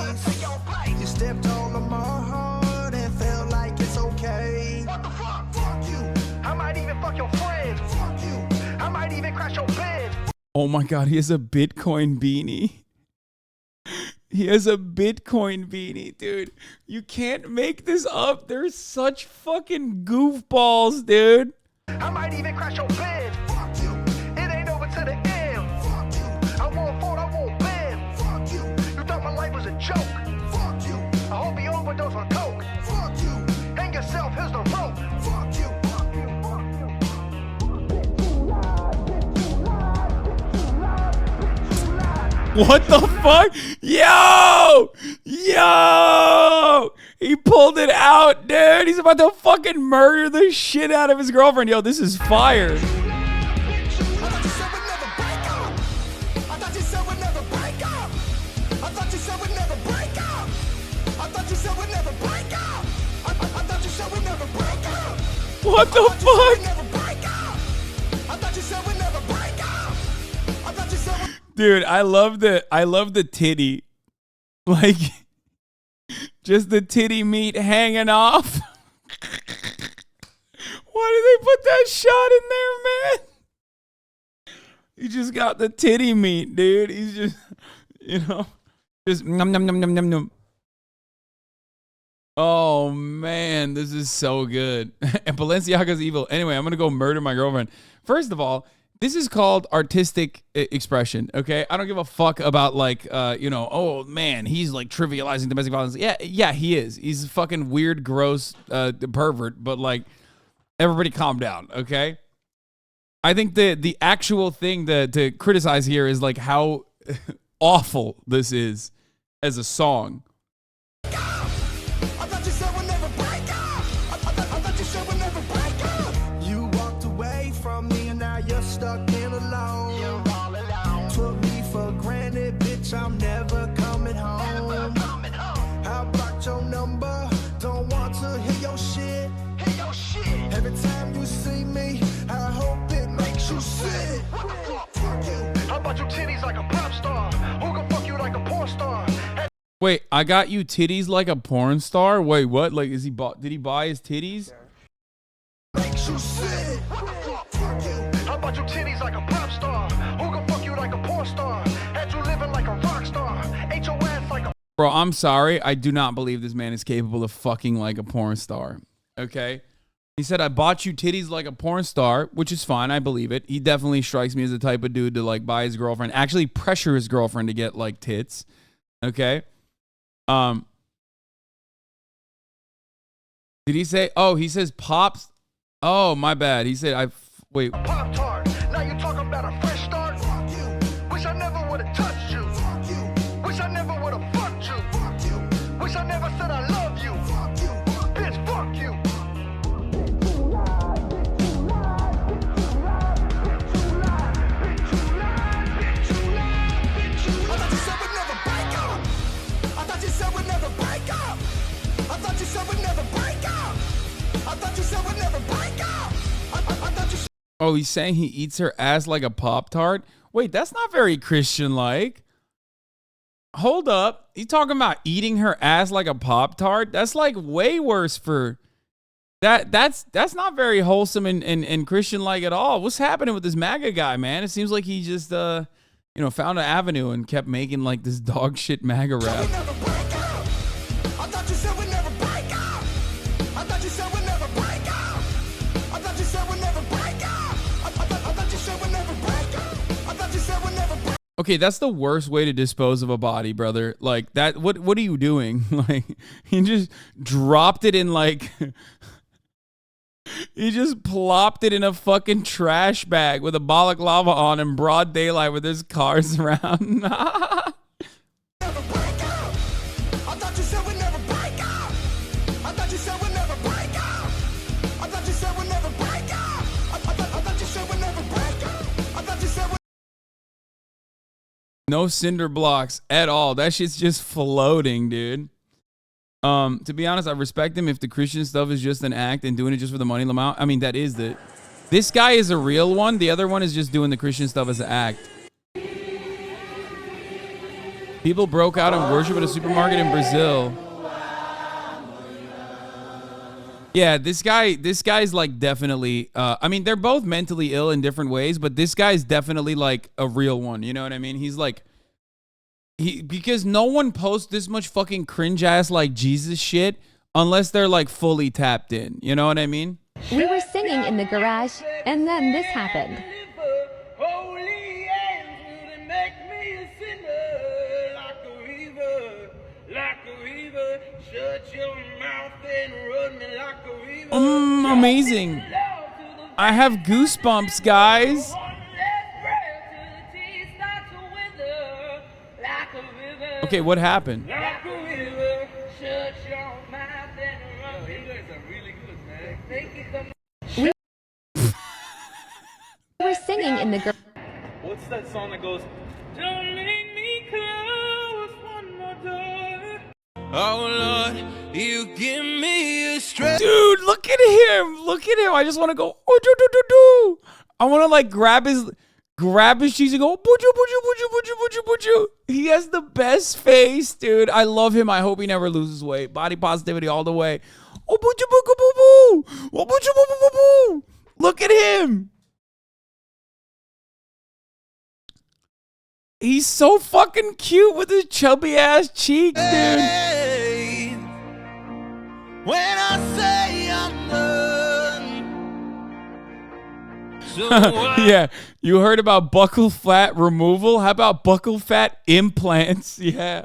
You stepped on the heart and felt like it's okay. What the fuck? Fuck you. I might even fuck your friend. Fuck you. I might even crash your bed. Oh my God, he has a Bitcoin beanie. He has a Bitcoin beanie, dude. You can't make this up. They're such fucking goofballs, dude. I might even crash your bed. Fuck you. It ain't over to the end. Fuck you. I won't fall, I won't bend. Fuck you. You thought my life was a joke. Fuck you. I hope you overdose on coke. Fuck you. Hang yourself, here's the rope. Fuck you. What the fuck? Yo! Yo! He pulled it out, dude. He's about to fucking murder the shit out of his girlfriend. Yo, this is fire. What the fuck? Dude, I love the titty. Like, just the titty meat hanging off. Why did they put that shot in there, man? He just got the titty meat, dude. He's just, you know, just num num num num num num. Oh man, this is so good. And Balenciaga's evil. Anyway, I'm gonna go murder my girlfriend. First of all, this is called artistic expression, okay? I don't give a fuck about like, you know, oh man, he's like trivializing domestic violence. Yeah, he is. He's a fucking weird, gross pervert. But like, everybody, calm down, okay? I think the actual thing to criticize here is like how awful this is as a song. Stuck in alone. You're all alone. Took me for granted, bitch. I'm never coming home. Never coming home. I blocked your number. Don't want to hear your shit. Hear your shit. Every time you see me, I hope it makes you sick. Fuck you. How about you titties like a pop star? Who can fuck you like a porn star? Wait, I got you titties like a porn star? Wait, what? Like, is he did he buy his titties? Makes you sick. Fuck you. How about you titties like a pop star? Who can fuck you like a porn star? Had you living like a rock star? Ate your ass like a... Bro, I'm sorry. I do not believe this man is capable of fucking like a porn star. Okay? He said, I bought you titties like a porn star, which is fine. I believe it. He definitely strikes me as the type of dude to like buy his girlfriend, actually pressure his girlfriend to get like tits. Okay? Did he say, oh, he says pops? Oh, my bad. He said, wait. Pop-Tart. Now you talking about a fresh start? Fuck you. Wish I never would have touched you. Fuck you. Wish I never would have fucked you. Fuck you. Wish I never said I love you. Fuck you. Bitch, fuck you. I thought you said we'd never break up. I thought you said we'd never break up. I thought you said we'd never break up. I thought you said we'd never break up. I thought you. Oh, he's saying he eats her ass like a Pop-Tart? Wait, that's not very Christian-like. Hold up. He's talking about eating her ass like a Pop-Tart? That's like way worse for... That's not very wholesome and Christian-like at all. What's happening with this MAGA guy, man? It seems like he just, you know, found an avenue and kept making like this dog shit MAGA rap. Okay, that's the worst way to dispose of a body, brother. Like that. What are you doing? Like he just dropped it in like he just plopped it in a fucking trash bag with a balaclava on in broad daylight with his cars around. No cinder blocks at all. That shit's just floating, dude. To be honest, I respect him if the Christian stuff is just an act and doing it just for the money, Lamau. I mean, that is the... This guy is a real one. The other one is just doing the Christian stuff as an act. People broke out and worship at a supermarket in Brazil. Yeah, this guy's like definitely, I mean, they're both mentally ill in different ways, but this guy's definitely like a real one. You know what I mean? He's like, because no one posts this much fucking cringe ass like Jesus shit unless they're like fully tapped in. You know what I mean? We were singing in the garage, and then this happened. Amazing. I have goosebumps, guys. Okay, what happened? We were singing in the garage. What's that song that goes, don't make me close one more door? Oh Lord, you give me a strength. Dude, look at him. Look at him. I just want to go, oh, do, do, do, do. I want to like grab his cheese and go, boo-choo, boo-choo, boo-choo, boo-choo, boo-choo, boo-choo. He has the best face, dude. I love him. I hope he never loses weight. Body positivity all the way. Oh, boo-choo, boo-choo, boo-boo. Oh, boo-choo, boo-boo, boo-boo. Look at him. He's so fucking cute with his chubby ass cheeks, dude. Hey, when I say I'm done, so Yeah, you heard about buccal fat removal? How about buccal fat implants? Yeah.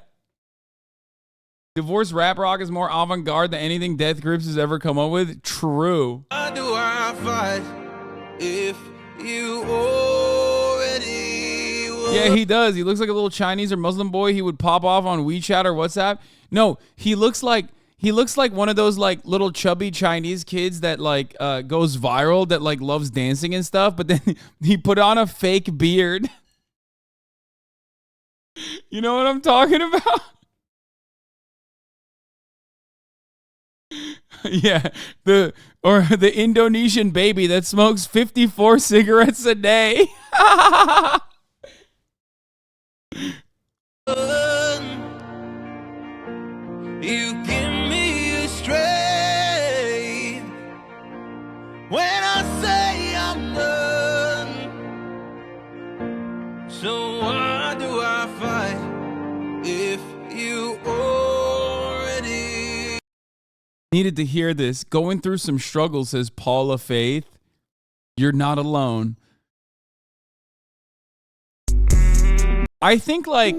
Divorce rap rock is more avant-garde than anything Death Grips has ever come up with. True. how do I fight if you already won? Yeah, he does. He looks like a little Chinese or Muslim boy. He would pop off on WeChat or WhatsApp. No, he looks like one of those like little chubby Chinese kids that like goes viral that like loves dancing and stuff, but then he put on a fake beard. You know what I'm talking about? Yeah, the Indonesian baby that smokes 54 cigarettes a day. You give me a strength when I say I'm done. So why do I fight if you already Needed to hear this. Going through some struggles, says Paula Faith. You're not alone. I think like,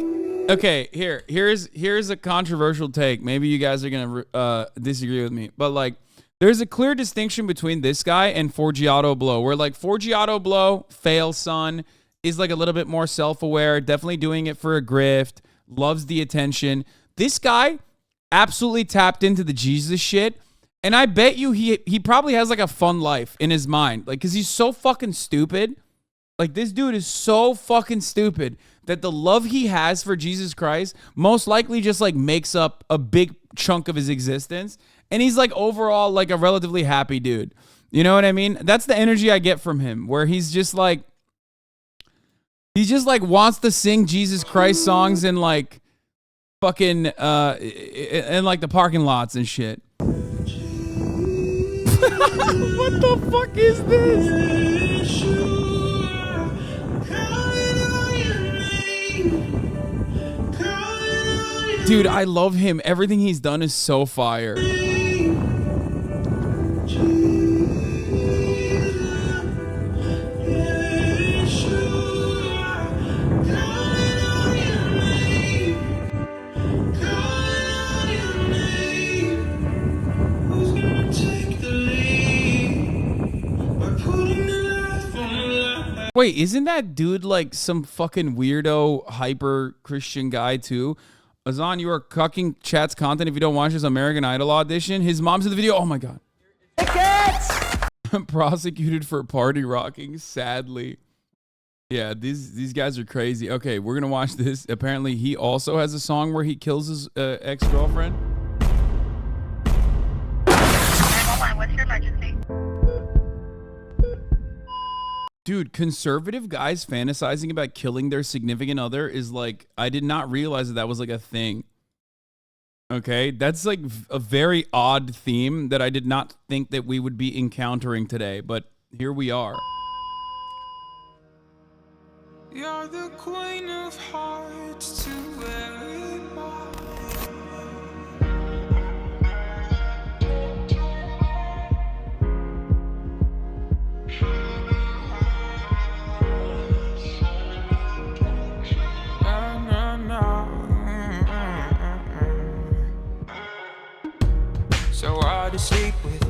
okay, here's a controversial take. Maybe you guys are gonna disagree with me, but like, there's a clear distinction between this guy and Forgiato Blow, where like Forgiato Blow, fail son, is like a little bit more self-aware, definitely doing it for a grift, loves the attention. This guy absolutely tapped into the Jesus shit, and I bet you he probably has like a fun life in his mind, like, because he's so fucking stupid. Like, this dude is so fucking stupid that the love he has for Jesus Christ most likely just like makes up a big chunk of his existence, and he's like overall like a relatively happy dude. You know what I mean? That's the energy I get from him, where he's just like wants to sing Jesus Christ songs in like fucking in like the parking lots and shit. What the fuck is this? Dude, I love him. Everything he's done is so fire. Wait, isn't that dude like some fucking weirdo hyper Christian guy too? Hasan, you are cucking chat's content if you don't watch his American Idol audition. His mom's in the video. Oh my god. Prosecuted for party rocking, sadly. Yeah, these guys are crazy. Okay, we're gonna watch this. Apparently, he also has a song where he kills his ex-girlfriend. What's your emergency? Dude, conservative guys fantasizing about killing their significant other is like, I did not realize that was like a thing. Okay, that's like a very odd theme that I did not think that we would be encountering today, but here we are. You're the queen of hearts to everybody. So hard to sleep with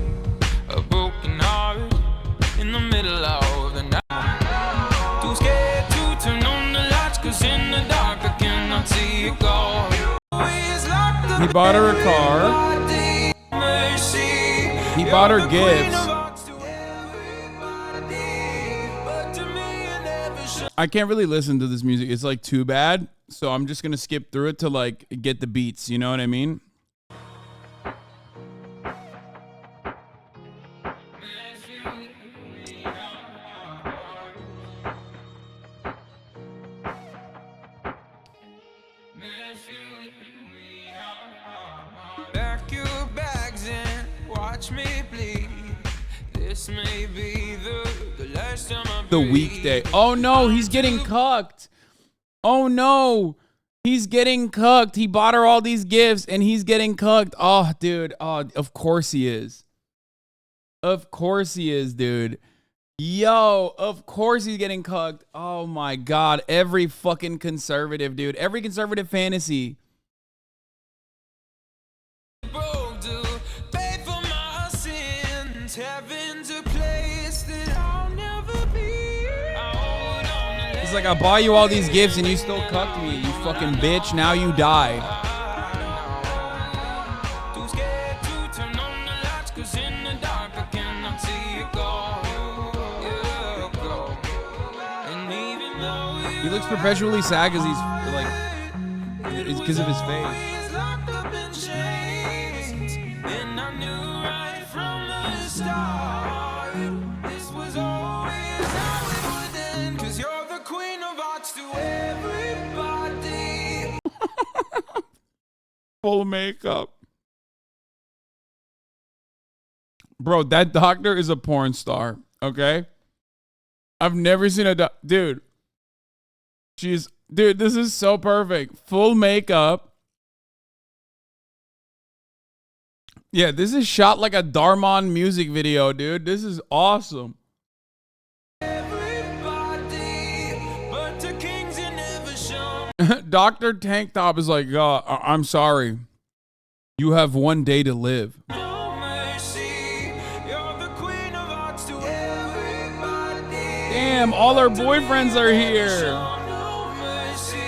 a broken heart in the middle of the night. Too scared to turn on the lights, 'cause in the dark I cannot see it go. He bought her a car. He bought her gifts. I can't really listen to this music. It's like too bad. So I'm just going to skip through it to like get the beats. You know what I mean? Pack your bags and watch me bleed. This may be the last time I The weekday. Oh no, he's getting cucked. Oh no, he's getting cucked. He bought her all these gifts and he's getting cucked. Oh, dude. Oh, of course he is. Of course he is, dude. Yo, of course he's getting cucked. Oh my God. Every fucking conservative, dude. Every conservative fantasy. broke to pay for my sins. Heaven's a place that I'll never be. He's like, I bought you all these gifts and you still cucked me, you fucking bitch. Now you die. Too scared to turn on the lights, 'cause in the dark I cannot see it go. Yeah, go. And even though He looks perpetually sad because he's like, it's because of his face. and I knew right from the start this was always how it would end. 'Cause you're the queen of hearts to everybody. Full makeup. Bro, that doctor is a porn star, okay? I've never seen a dude. Dude, this is so perfect. Full makeup. Yeah, this is shot like a Darman music video, dude. This is awesome. But to kings you never shown. Dr. Tank Top is like, I'm sorry. You have one day to live. No mercy. You're the queen of hearts to everybody. Damn, all our boyfriends are here. No mercy.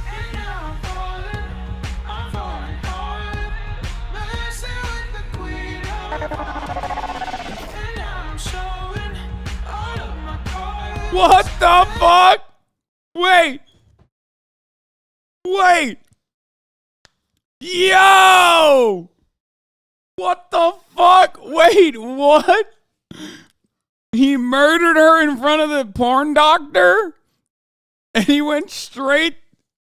And now I'm falling hard. Mercy with the queen of hearts. And now I'm showing all of my cards. What the fuck? Wait. Yo! What the fuck? Wait, what? He murdered her in front of the porn doctor? And he went straight.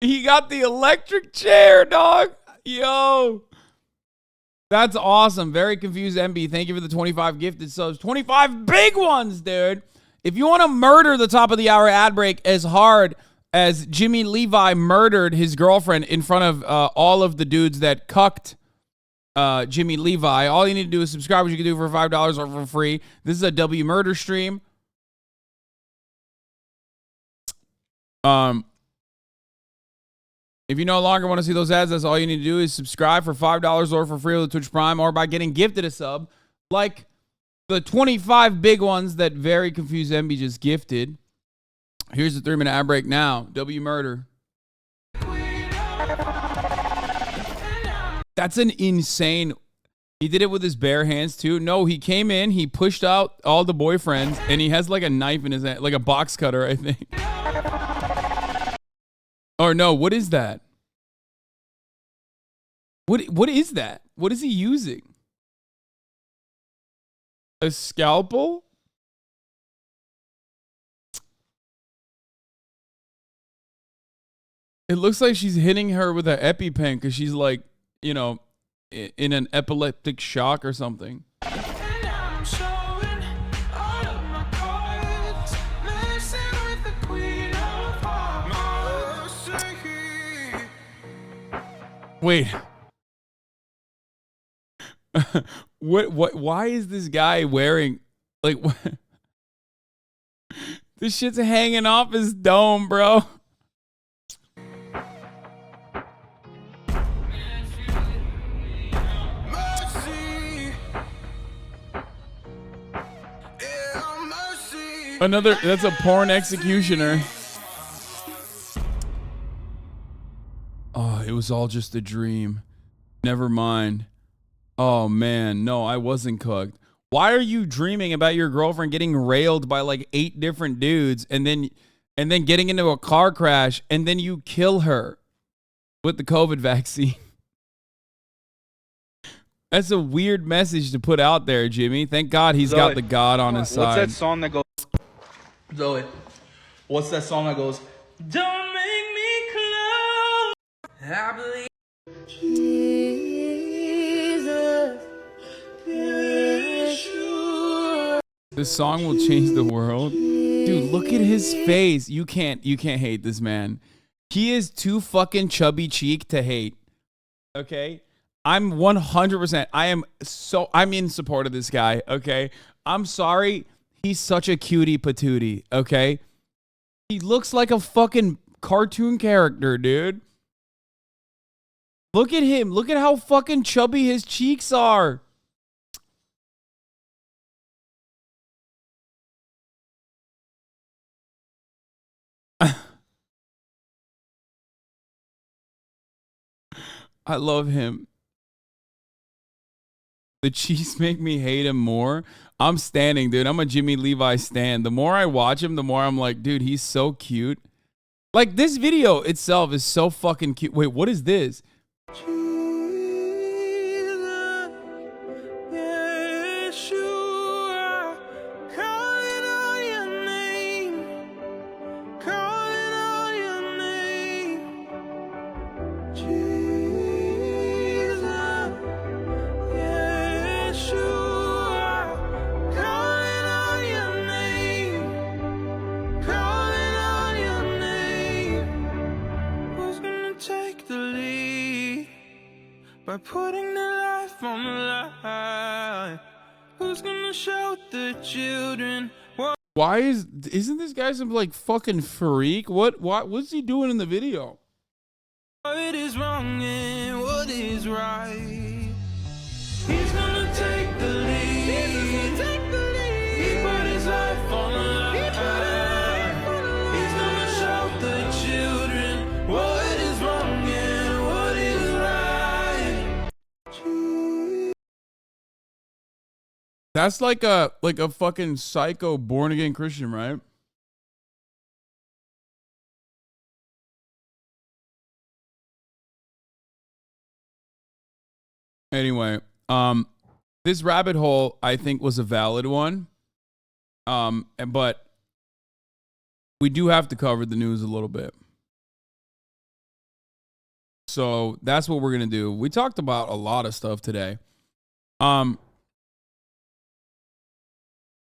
He got the electric chair, dog. Yo. That's awesome. Very confused MB. Thank you for the 25 gifted subs. 25 big ones, dude. If you want to murder the top of the hour ad break as hard as Jimmy Levi murdered his girlfriend in front of all of the dudes that cucked Jimmy Levi, all you need to do is subscribe, which you can do for $5 or for free. This is a W Murder stream. If you no longer want to see those ads, that's all you need to do is subscribe for $5 or for free with Twitch Prime or by getting gifted a sub, like the 25 big ones that Very Confused MB just gifted. Here's the 3-minute ad break now. W Murder. That's an insane. He did it with his bare hands too. No, he came in, he pushed out all the boyfriends, and he has like a knife in his hand, like a box cutter, I think. Or no, what is that? What is that? What is he using? A scalpel? It looks like she's hitting her with an EpiPen because she's like, you know, in an epileptic shock or something. Wait. What why is this guy wearing like what? This shit's hanging off his dome, bro. Another, that's a porn executioner. Oh, it was all just a dream. Never mind. Oh man, no, I wasn't cooked. Why are you dreaming about your girlfriend getting railed by like 8 different dudes and then getting into a car crash and then you kill her with the COVID vaccine? That's a weird message to put out there, Jimmy. Thank God he's got the God on his side. What's that song that goes? Zoe, what's that song that goes? Don't make me close. I believe. Jesus, Yeshua. This song will change the world. Dude, look at his face. You can't hate this man. He is too fucking chubby cheek to hate. Okay? I'm 100%. I'm in support of this guy, okay? I'm sorry. He's such a cutie patootie, okay? He looks like a fucking cartoon character, dude. Look at him. Look at how fucking chubby his cheeks are. I love him. The cheeks make me hate him more. I'm standing, dude. I'm a Jimmy Levi stan. The more I watch him, the more I'm like, dude, he's so cute. Like, this video itself is so fucking cute. Wait, what is this? By putting their life on the line, who's gonna show the children what? Why isn't this guy some like fucking freak? What's he doing in the video? What is wrong and what is right? He's gonna take the lead. He put his life on the line. He's gonna show the children what is wrong and what is right. That's like a fucking psycho born again Christian, right? Anyway, this rabbit hole I think was a valid one. But we do have to cover the news a little bit. So that's what we're going to do. We talked about a lot of stuff today.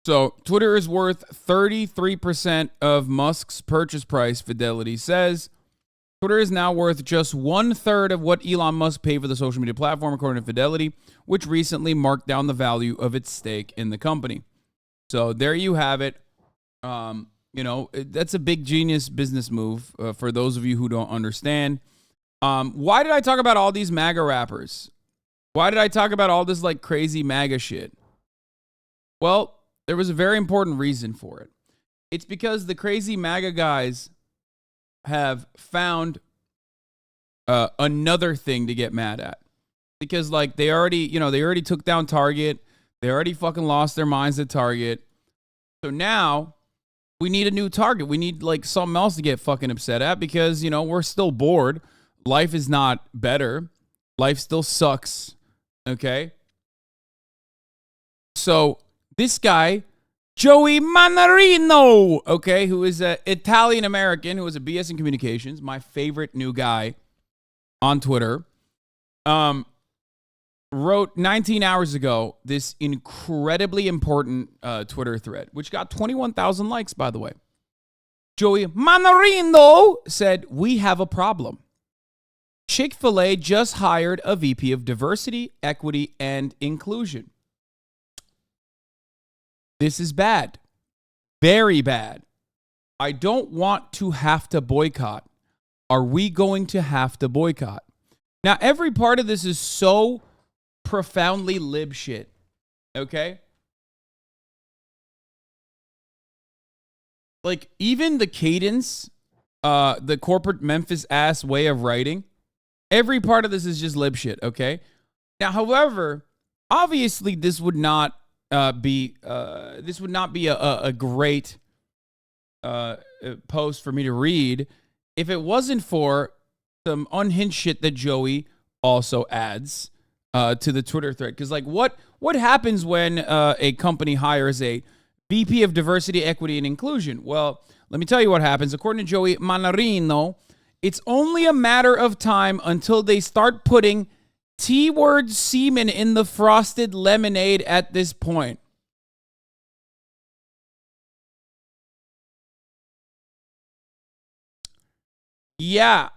So Twitter is worth 33% of Musk's purchase price, Fidelity says. Twitter is now worth just 1/3 of what Elon Musk paid for the social media platform, according to Fidelity, which recently marked down the value of its stake in the company. So there you have it. You know, that's a big genius business move for those of you who don't understand. Why did I talk about all these MAGA rappers? Why did I talk about all this like crazy MAGA shit? Well, there was a very important reason for it. It's because the crazy MAGA guys have found another thing to get mad at. because like they already took down Target. They already fucking lost their minds at Target. So now we need a new target. We need like something else to get fucking upset at because, we're still bored. Life is not better. Life still sucks. Okay? So this guy, Joey Manarino, okay, who is an Italian American, who is a BS in communications, my favorite new guy on Twitter, wrote 19 hours ago this incredibly important Twitter thread, which got 21,000 likes, by the way. Joey Manarino said, "We have a problem. Chick Fil A just hired a VP of Diversity, Equity, and Inclusion. This is bad. Very bad. I don't want to have to boycott. Are we going to have to boycott?" Now, every part of this is so profoundly lib shit. Okay? Like, even the cadence, the corporate Memphis ass way of writing, every part of this is just lib shit, okay? Now, however, obviously this would not be a great post for me to read if it wasn't for some unhinged shit that Joey also adds to the Twitter thread. Because like what happens when a company hires a VP of Diversity, Equity, and Inclusion? Well, let me tell you what happens. According to Joey Manarino, it's only a matter of time until they start putting T-word semen in the frosted lemonade at this point. Yeah.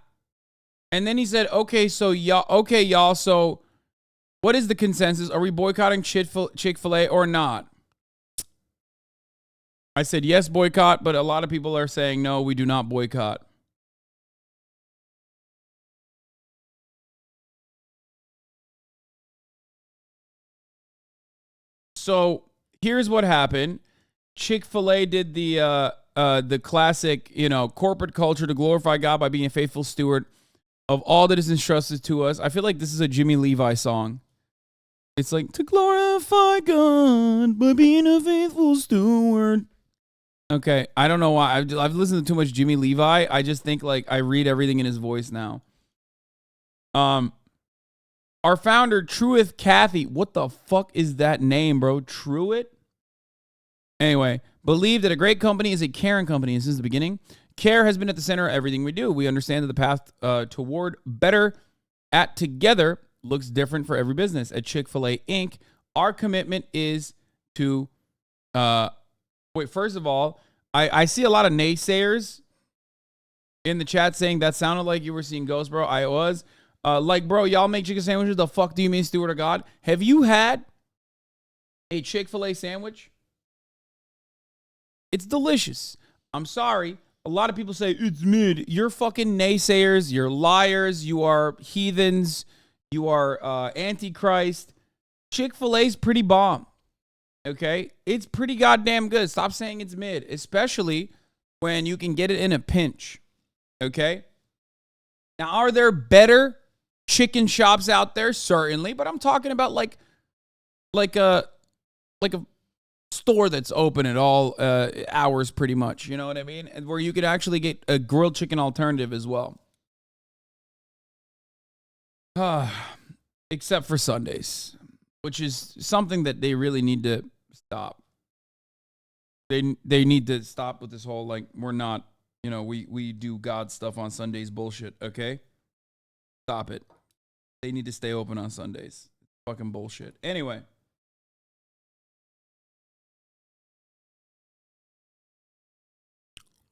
And then he said, okay, y'all, so what is the consensus? Are we boycotting Chick-fil A or not? I said, yes, boycott, but a lot of people are saying, no, we do not boycott. So here's what happened. Chick-fil-A did the classic, corporate culture to glorify God by being a faithful steward of all that is entrusted to us. I feel like this is a Jimmy Levi song. It's like, to glorify God by being a faithful steward. Okay, I don't know why. I've listened to too much Jimmy Levi. I just think like I read everything in his voice now. Our founder, Trueth Kathy. What the fuck is that name, bro? Truett? Anyway, believe that a great company is a caring company. And since the beginning, care has been at the center of everything we do. We understand that the path toward better at together looks different for every business. At Chick-fil-A Inc., our commitment is to... wait, first of all, I see a lot of naysayers in the chat saying that sounded like you were seeing ghosts, bro. I was. Like, bro, y'all make chicken sandwiches. The fuck do you mean, steward of God? Have you had a Chick-fil-A sandwich? It's delicious. I'm sorry. A lot of people say it's mid. You're fucking naysayers. You're liars. You are heathens. You are antichrist. Chick-fil-A's pretty bomb. Okay? It's pretty goddamn good. Stop saying it's mid, especially when you can get it in a pinch. Okay? Now, are there better chicken shops out there? Certainly, but I'm talking about like a store that's open at all hours pretty much, you know what I mean? And where you could actually get a grilled chicken alternative as well. Except for Sundays, which is something that they really need to stop. They need to stop with this whole like we're not, we do God stuff on Sundays bullshit, okay? Stop it. They need to stay open on Sundays. Fucking bullshit. Anyway.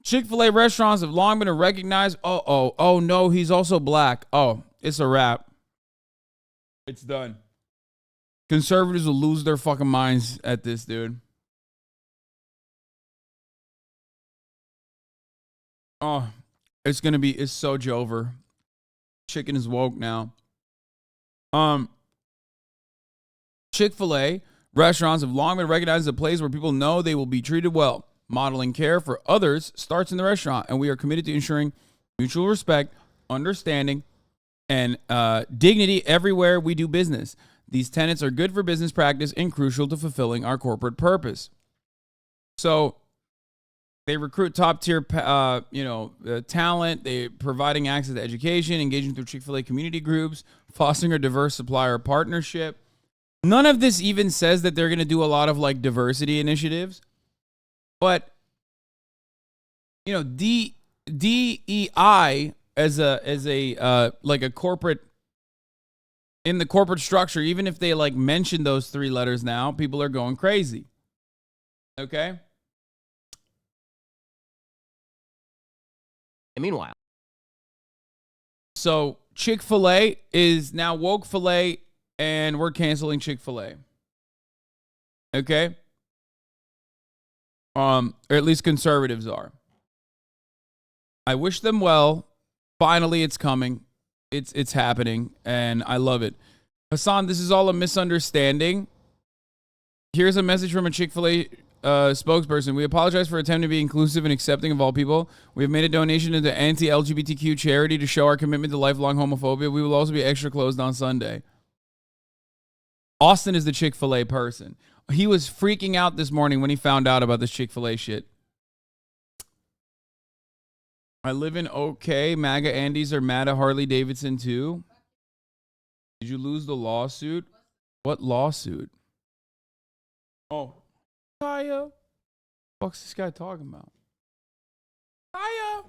Chick-fil-A restaurants have long been recognized. Oh no, he's also black. Oh, it's a wrap. It's done. Conservatives will lose their fucking minds at this, dude. Oh, it's so Jover. Chicken is woke now. Chick-fil-A restaurants have long been recognized as a place where people know they will be treated well. Modeling care for others starts in the restaurant, and we are committed to ensuring mutual respect, understanding, and dignity everywhere we do business. These tenets are good for business practice and crucial to fulfilling our corporate purpose. So they recruit top-tier, talent. They're providing access to education, engaging through Chick Fil A community groups, fostering a diverse supplier partnership. None of this even says that they're going to do a lot of like diversity initiatives, but DEI as a like a corporate, in the corporate structure, even if they like mention those 3 letters now, people are going crazy. Okay. And meanwhile, so Chick Fil A is now woke filet, and we're canceling Chick Fil A. Okay. Or at least conservatives are. I wish them well. Finally, it's coming. It's happening, and I love it. Hasan, this is all a misunderstanding. Here's a message from a Chick Fil A spokesperson. We apologize for attempting to be inclusive and accepting of all people. We have made a donation to the anti-LGBTQ charity to show our commitment to lifelong homophobia. We will also be extra closed on Sunday. Austin is the Chick Fil A person. He was freaking out this morning when he found out about this Chick Fil A shit. I live in OK. MAGA Andes are mad at Harley Davidson too. Did you lose the lawsuit? What lawsuit? Oh. Kaya. What's this guy talking about? Kaya.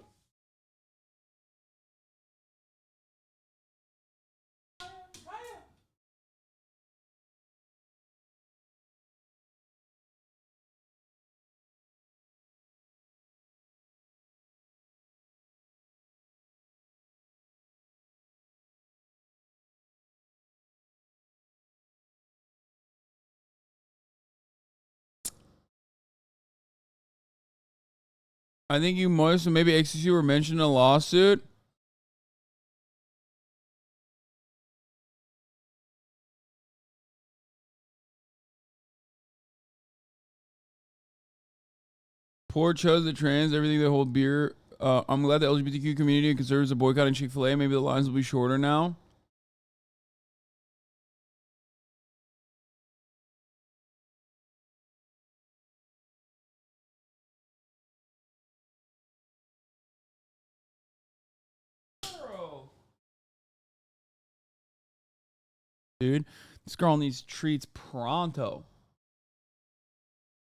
I think you must, maybe XCC were mentioning a lawsuit. Poor chose the trans, everything they hold beer. I'm glad the LGBTQ community and conservatives are boycotting Chick Fil A. Maybe the lines will be shorter now. Dude, this girl needs treats pronto.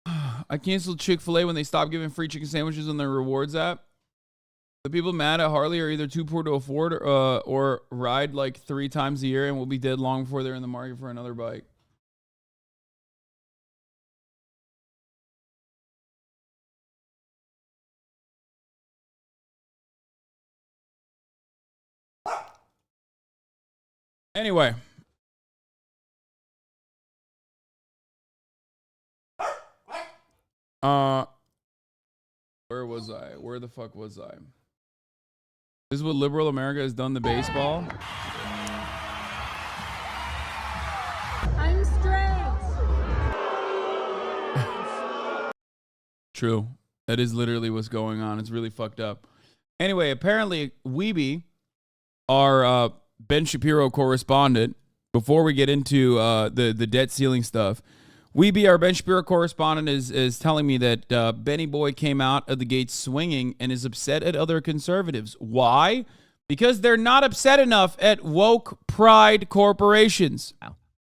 I canceled Chick Fil A when they stopped giving free chicken sandwiches on their rewards app. The people mad at Harley are either too poor to afford or ride like 3 times a year and will be dead long before they're in the market for another bike. Anyway. Where was I? Where the fuck was I? This is what liberal America has done to baseball. I'm straight. True. That is literally what's going on. It's really fucked up. Anyway, apparently Weeby, our Ben Shapiro correspondent, before we get into the debt ceiling stuff, Weeby, our Ben Shapiro correspondent, is telling me that Benny Boy came out of the gate swinging and is upset at other conservatives. Why? Because they're not upset enough at woke pride corporations.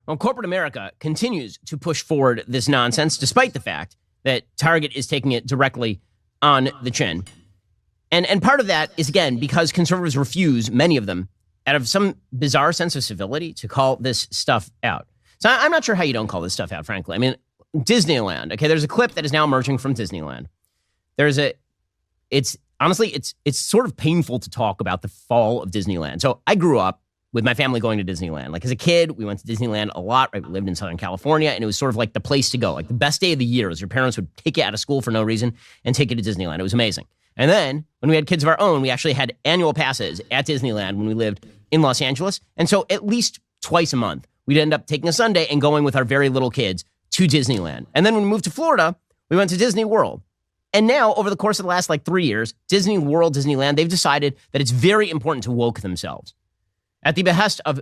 Well, corporate America continues to push forward this nonsense, despite the fact that Target is taking it directly on the chin. And part of that is, again, because conservatives refuse, many of them, out of some bizarre sense of civility, to call this stuff out. So I'm not sure how you don't call this stuff out, frankly. I mean, Disneyland. Okay, there's a clip that is now emerging from Disneyland. It's sort of painful to talk about the fall of Disneyland. So I grew up with my family going to Disneyland. Like as a kid, we went to Disneyland a lot. Right? We lived in Southern California, and it was sort of like the place to go. Like the best day of the year was your parents would take you out of school for no reason and take you to Disneyland. It was amazing. And then when we had kids of our own, we actually had annual passes at Disneyland when we lived in Los Angeles. And so at least twice a month, we'd end up taking a Sunday and going with our very little kids to Disneyland. And then when we moved to Florida, we went to Disney World. And now, over the course of the last 3 years, Disney World, Disneyland, they've decided that it's very important to woke themselves. at the behest of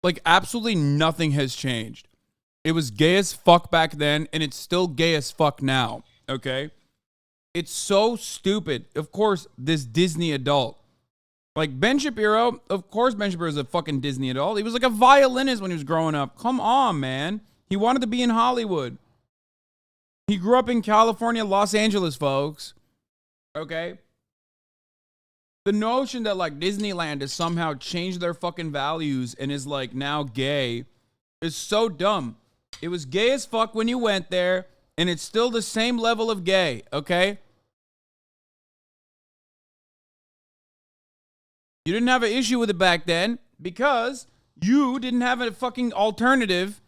like absolutely nothing has changed. It was gay as fuck back then, and it's still gay as fuck now. Okay, it's so stupid. Of course, this Disney adult, like Ben Shapiro. Of course, Ben Shapiro is a fucking Disney adult. He was like a violinist when he was growing up. Come on, man. He wanted to be in Hollywood. He grew up in California, Los Angeles, folks. Okay. The notion that like Disneyland has somehow changed their fucking values and is like now gay is so dumb. It was gay as fuck when you went there, and it's still the same level of gay, okay? You didn't have an issue with it back then because you didn't have a fucking alternative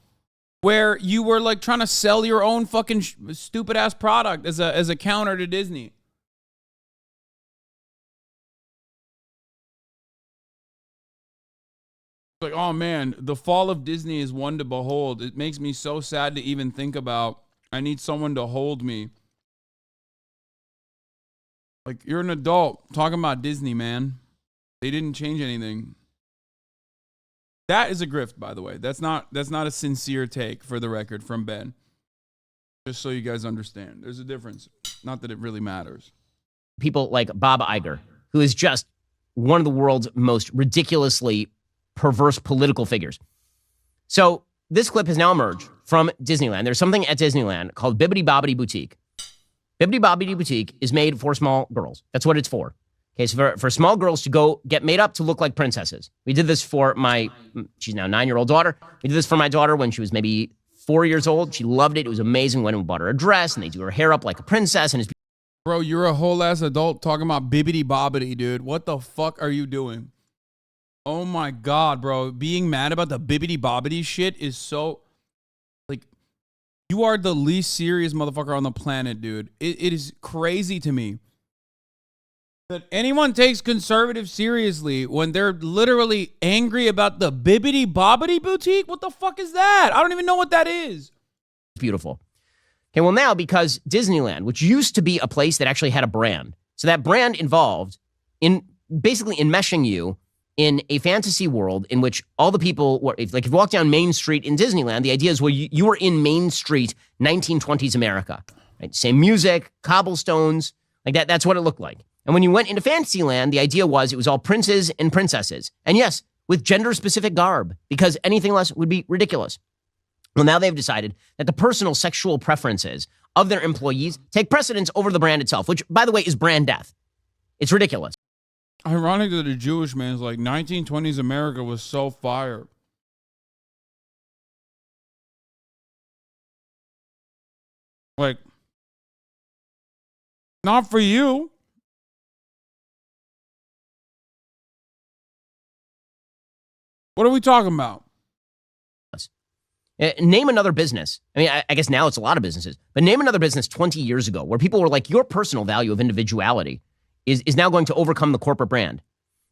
where you were like trying to sell your own fucking stupid ass product as a counter to Disney. Like, oh man, the fall of Disney is one to behold. It makes me so sad to even think about. I need someone to hold me. Like, you're an adult talking about Disney, man. They didn't change anything. That is a grift, by the way. That's not a sincere take, for the record, from Ben. Just so you guys understand. There's a difference. Not that it really matters. people like Bob Iger, who is just one of the world's most ridiculously perverse political figures. So this clip has now emerged from Disneyland. There's something at Disneyland called Bibbidi Bobbidi Boutique. Bibbidi Bobbidi Boutique is made for small girls. That's what it's for. Okay, so for small girls to go get made up to look like princesses. We did this for she's now 9-year-old daughter. We did this for my daughter when she was maybe 4 years old. She loved it. It was amazing. When we bought her a dress and they do her hair up like a princess. And it's Bro, you're a whole ass adult talking about Bibbidi Bobbidi, dude. What the fuck are you doing? Oh my God, bro. Being mad about the Bibbidi Bobbidi shit is so, like, you are the least serious motherfucker on the planet, dude. It is crazy to me that anyone takes conservative seriously when they're literally angry about the Bibbidi Bobbidi Boutique. What the fuck is that? I don't even know what that is. Beautiful. Okay, well now, because Disneyland, which used to be a place that actually had a brand, so that brand involved in basically enmeshing you in a fantasy world in which all the people were, if you walk down Main Street in Disneyland, the idea is where you were in Main Street, 1920s America, right? Same music, cobblestones, like that. That's what it looked like. And when you went into Fantasyland, the idea was it was all princes and princesses. And yes, with gender-specific garb, because anything less would be ridiculous. Well, now they've decided that the personal sexual preferences of their employees take precedence over the brand itself, which, by the way, is brand death. It's ridiculous. Ironic that a Jewish man's like 1920s America was so fire. Like, not for you. What are we talking about? Name another business. I mean, I guess now it's a lot of businesses, but name another business 20 years ago where people were like, your personal value of individuality is now going to overcome the corporate brand.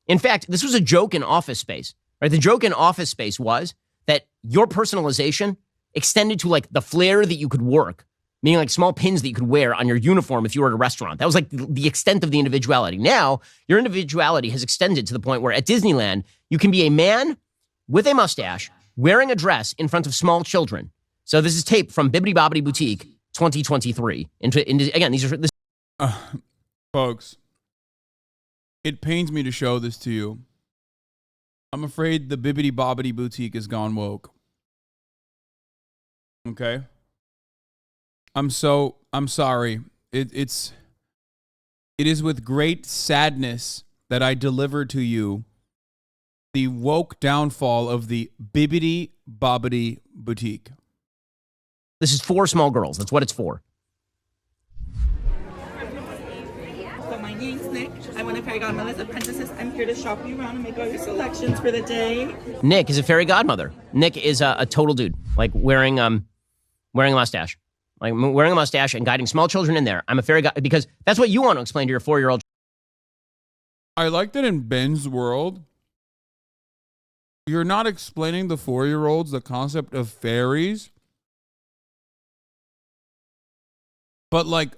In fact, this was a joke in Office Space, right? The joke in Office Space was that your personalization extended to like the flair that you could work, meaning like small pins that you could wear on your uniform if you were at a restaurant. That was like the extent of the individuality. Now, your individuality has extended to the point where at Disneyland, you can be a man with a mustache wearing a dress in front of small children. So this is tape from Bibbidi Bobbidi Boutique 2023. Again, these are... Folks, it pains me to show this to you. I'm afraid the Bibbidi Bobbidi Boutique has gone woke. Okay? I'm sorry. It is with great sadness that I deliver to you the woke downfall of the Bibbidi Bobbidi Boutique. This is for small girls. That's what it's for. So my name's Nick. I'm one of Fairy Godmother's apprentices. I'm here to shop you around and make all your selections for the day. Nick is a fairy godmother. Nick is a total dude, like wearing a mustache. Like wearing a mustache and guiding small children in there. I'm a fairy god because that's what you want to explain to your 4-year-old. I like that in Ben's world, you're not explaining the 4-year-olds the concept of fairies. But like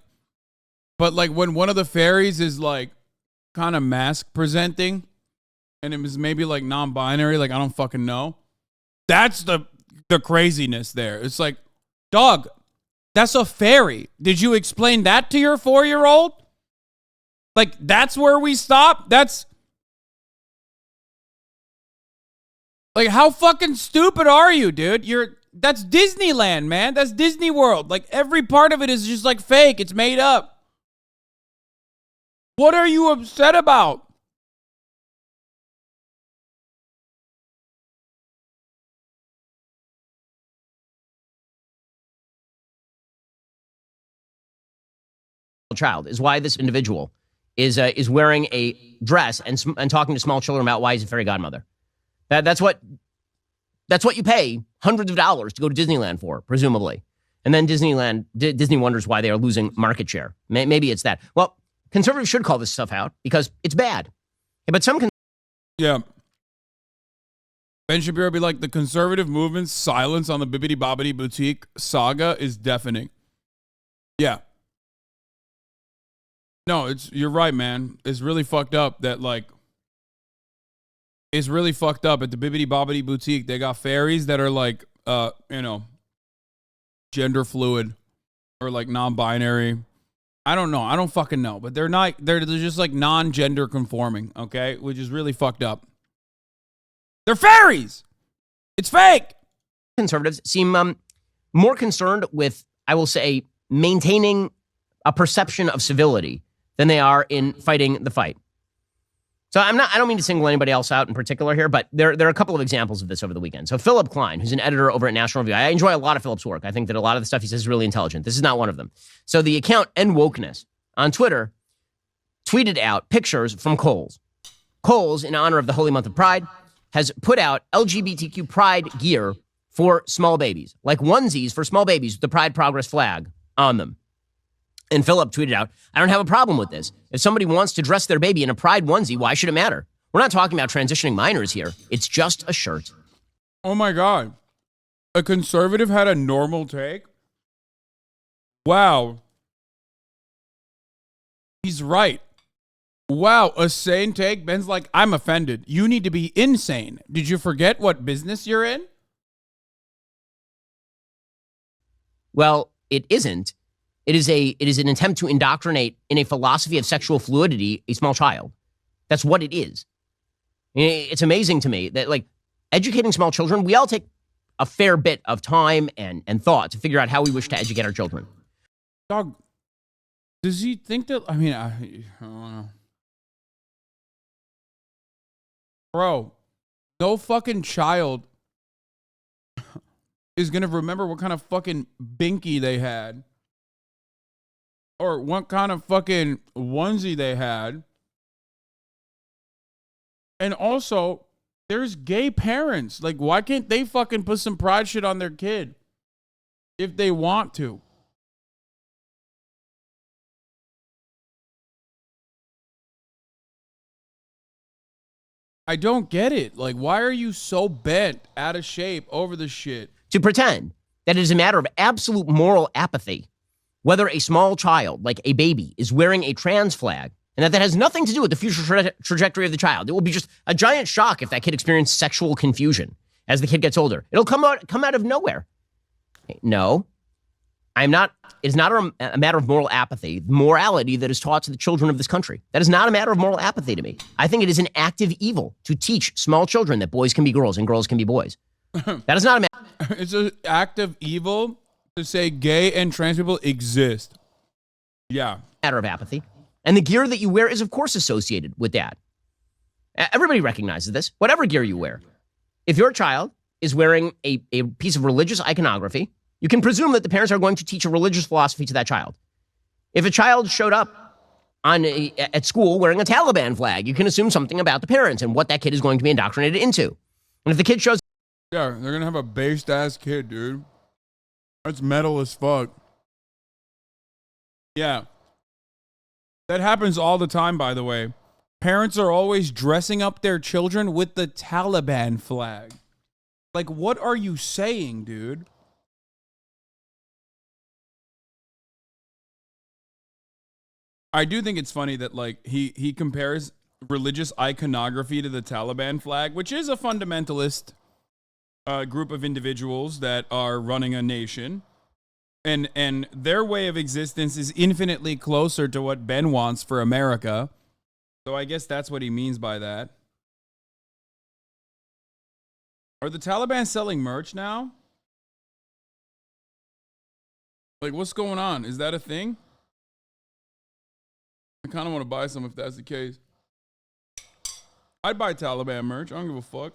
when one of the fairies is like kind of mask presenting and it was maybe like non-binary, like I don't fucking know. That's the craziness there. It's like, dog, that's a fairy. Did you explain that to your 4-year-old? Like, that's where we stop? That's like, how fucking stupid are you, dude? That's Disneyland, man. That's Disney World. Like, every part of it is just like fake. It's made up. What are you upset about? Child is why this individual is wearing a dress and talking to small children about why he's a fairy godmother. That's what you pay hundreds of dollars to go to Disneyland for, presumably. And then Disney wonders why they are losing market share. Maybe it's that. Well, conservatives should call this stuff out because it's bad. But some yeah. Ben Shapiro would be like, the conservative movement's silence on the Bibbidi Bobbidi Boutique saga is deafening. Yeah. No, you're right, man. It's really fucked up that, like, it's really fucked up at the Bibbidi Bobbidi Boutique. They got fairies that are like, gender fluid or like non-binary. I don't know. I don't fucking know, but they're not, they're just like non-gender conforming. Okay. Which is really fucked up. They're fairies. It's fake. Conservatives seem more concerned with, I will say, maintaining a perception of civility than they are in fighting the fight. So I don't mean to single anybody else out in particular here, but there are a couple of examples of this over the weekend. So Philip Klein, who's an editor over at National Review, I enjoy a lot of Philip's work. I think that a lot of the stuff he says is really intelligent. This is not one of them. So the account End Wokeness on Twitter tweeted out pictures from Kohl's. Kohl's, in honor of the holy month of Pride, has put out LGBTQ Pride gear for small babies, like onesies for small babies with the Pride Progress flag on them. And Philip tweeted out, I don't have a problem with this. If somebody wants to dress their baby in a Pride onesie, why should it matter? We're not talking about transitioning minors here. It's just a shirt. Oh my God. A conservative had a normal take? Wow. He's right. Wow, a sane take? Ben's like, I'm offended. You need to be insane. Did you forget what business you're in? Well, it isn't. It is an attempt to indoctrinate in a philosophy of sexual fluidity a small child. That's what it is. It's amazing to me that, like, educating small children, we all take a fair bit of time and thought to figure out how we wish to educate our children. Dog, does he think that, I mean, I don't know. Bro, no fucking child is going to remember what kind of fucking binky they had. Or what kind of fucking onesie they had. And also, there's gay parents. Like, why can't they fucking put some pride shit on their kid? If they want to. I don't get it. Like, why are you so bent, out of shape, over the shit? To pretend that it is a matter of absolute moral apathy whether a small child, like a baby, is wearing a trans flag, and that has nothing to do with the future trajectory of the child. It will be just a giant shock if that kid experiences sexual confusion as the kid gets older. It'll come out of nowhere. No, I'm not. It is not a matter of moral apathy, morality that is taught to the children of this country. That is not a matter of moral apathy to me. I think it is an active evil to teach small children that boys can be girls and girls can be boys. That is not a matter. It's an active evil to say gay and trans people exist. Yeah. Matter of apathy. And the gear that you wear is, of course, associated with that. Everybody recognizes this. Whatever gear you wear. If your child is wearing a piece of religious iconography, you can presume that the parents are going to teach a religious philosophy to that child. If a child showed up at school wearing a Taliban flag, you can assume something about the parents and what that kid is going to be indoctrinated into. And if the kid shows... Yeah, they're going to have a based-ass kid, dude. That's metal as fuck. Yeah. That happens all the time, by the way. Parents are always dressing up their children with the Taliban flag. Like, what are you saying, dude? I do think it's funny that, like, he compares religious iconography to the Taliban flag, which is a fundamentalist group of individuals that are running a nation. And their way of existence is infinitely closer to what Ben wants for America. So I guess that's what he means by that. Are the Taliban selling merch now? Like, what's going on? Is that a thing? I kind of want to buy some if that's the case. I'd buy Taliban merch. I don't give a fuck.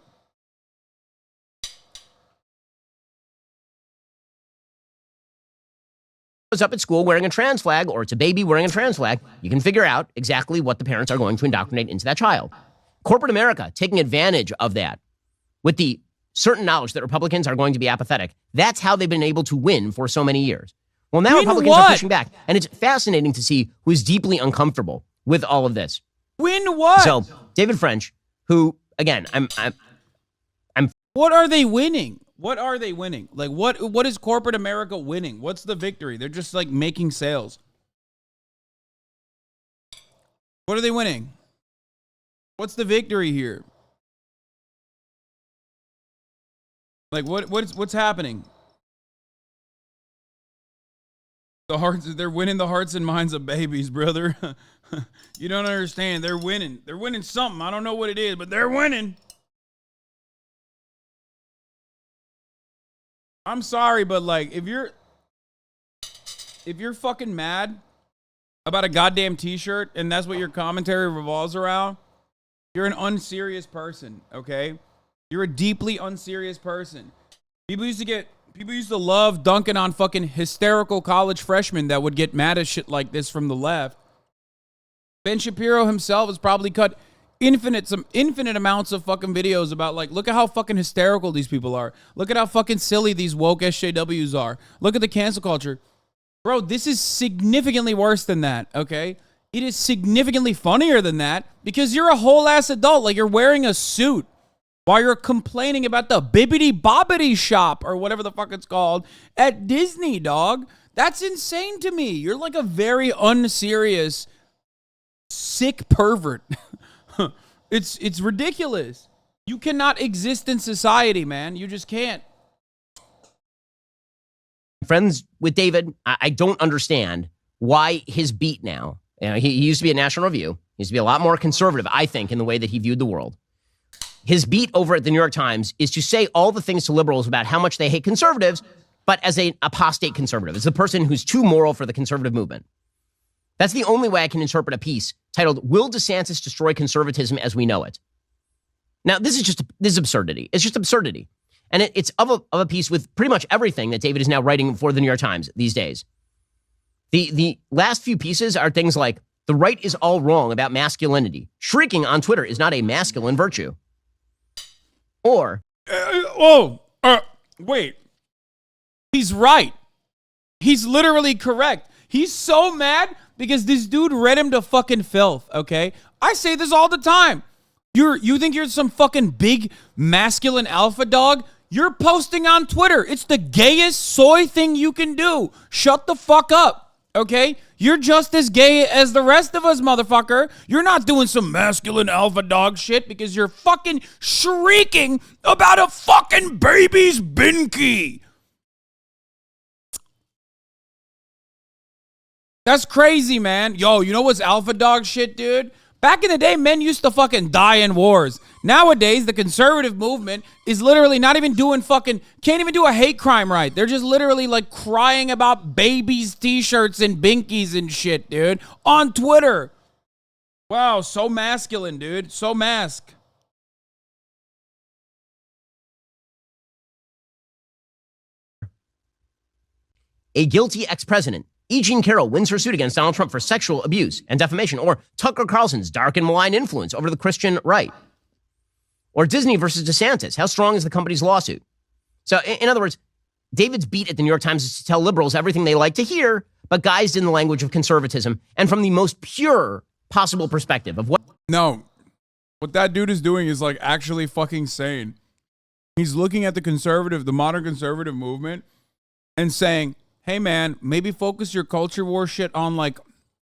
Was up at school wearing a trans flag, or it's a baby wearing a trans flag, you can figure out exactly what the parents are going to indoctrinate into that child. Corporate America taking advantage of that with the certain knowledge that Republicans are going to be apathetic. That's how they've been able to win for so many years. Well, now Republicans are pushing back, and it's fascinating to see who is deeply uncomfortable with all of this. Win what? So, David French, who, again, I'm. What are they winning? What are they winning? Like, what is corporate America winning? What's the victory? They're just, like, making sales. What are they winning? What's the victory here? Like, what's happening? They're winning the hearts and minds of babies, brother. You don't understand. They're winning. They're winning something. I don't know what it is, but they're winning. I'm sorry, but like, if you're fucking mad about a goddamn t-shirt and that's what your commentary revolves around, you're an unserious person, okay? You're a deeply unserious person. People used to love dunking on fucking hysterical college freshmen that would get mad at shit like this from the left. Ben Shapiro himself has probably cut infinite amounts of fucking videos about, like, look at how fucking hysterical these people are. Look at how fucking silly these woke SJWs are. Look at the cancel culture. Bro, this is significantly worse than that, okay? It is significantly funnier than that because you're a whole ass adult. Like, you're wearing a suit while you're complaining about the bibbity bobbity shop or whatever the fuck it's called at Disney, dog. That's insane to me. You're like a very unserious, sick pervert. It's ridiculous. You cannot exist in society, man. You just can't. Friends with David, I don't understand why his beat now. You know, he used to be at National Review. He used to be a lot more conservative, I think, in the way that he viewed the world. His beat over at the New York Times is to say all the things to liberals about how much they hate conservatives, but as an apostate conservative, as a person who's too moral for the conservative movement. That's the only way I can interpret a piece titled, "Will DeSantis Destroy Conservatism as We Know It?" Now, this is absurdity. It's just absurdity. And it's of a piece with pretty much everything that David is now writing for the New York Times these days. The last few pieces are things like, the right is all wrong about masculinity. Shrieking on Twitter is not a masculine virtue. Or, wait. He's right. He's literally correct. He's so mad because this dude read him to fucking filth, okay? I say this all the time. You think you're some fucking big masculine alpha dog? You're posting on Twitter. It's the gayest soy thing you can do. Shut the fuck up, okay? You're just as gay as the rest of us, motherfucker. You're not doing some masculine alpha dog shit because you're fucking shrieking about a fucking baby's binky. That's crazy, man. Yo, you know what's alpha dog shit, dude? Back in the day, men used to fucking die in wars. Nowadays, the conservative movement is literally not even doing fucking, can't even do a hate crime right. They're just literally like crying about babies' t-shirts and binkies and shit, dude, on Twitter. Wow, so masculine, dude. So mask. a guilty ex-president, E. Jean Carroll wins her suit against Donald Trump for sexual abuse and defamation, or Tucker Carlson's dark and malign influence over the Christian right. Or Disney versus DeSantis. How strong is the company's lawsuit? So, in other words, David's beat at the New York Times is to tell liberals everything they like to hear, but guised in the language of conservatism and from the most pure possible perspective of what... No. What that dude is doing is like actually fucking sane. He's looking at the modern conservative movement and saying, hey man, maybe focus your culture war shit on like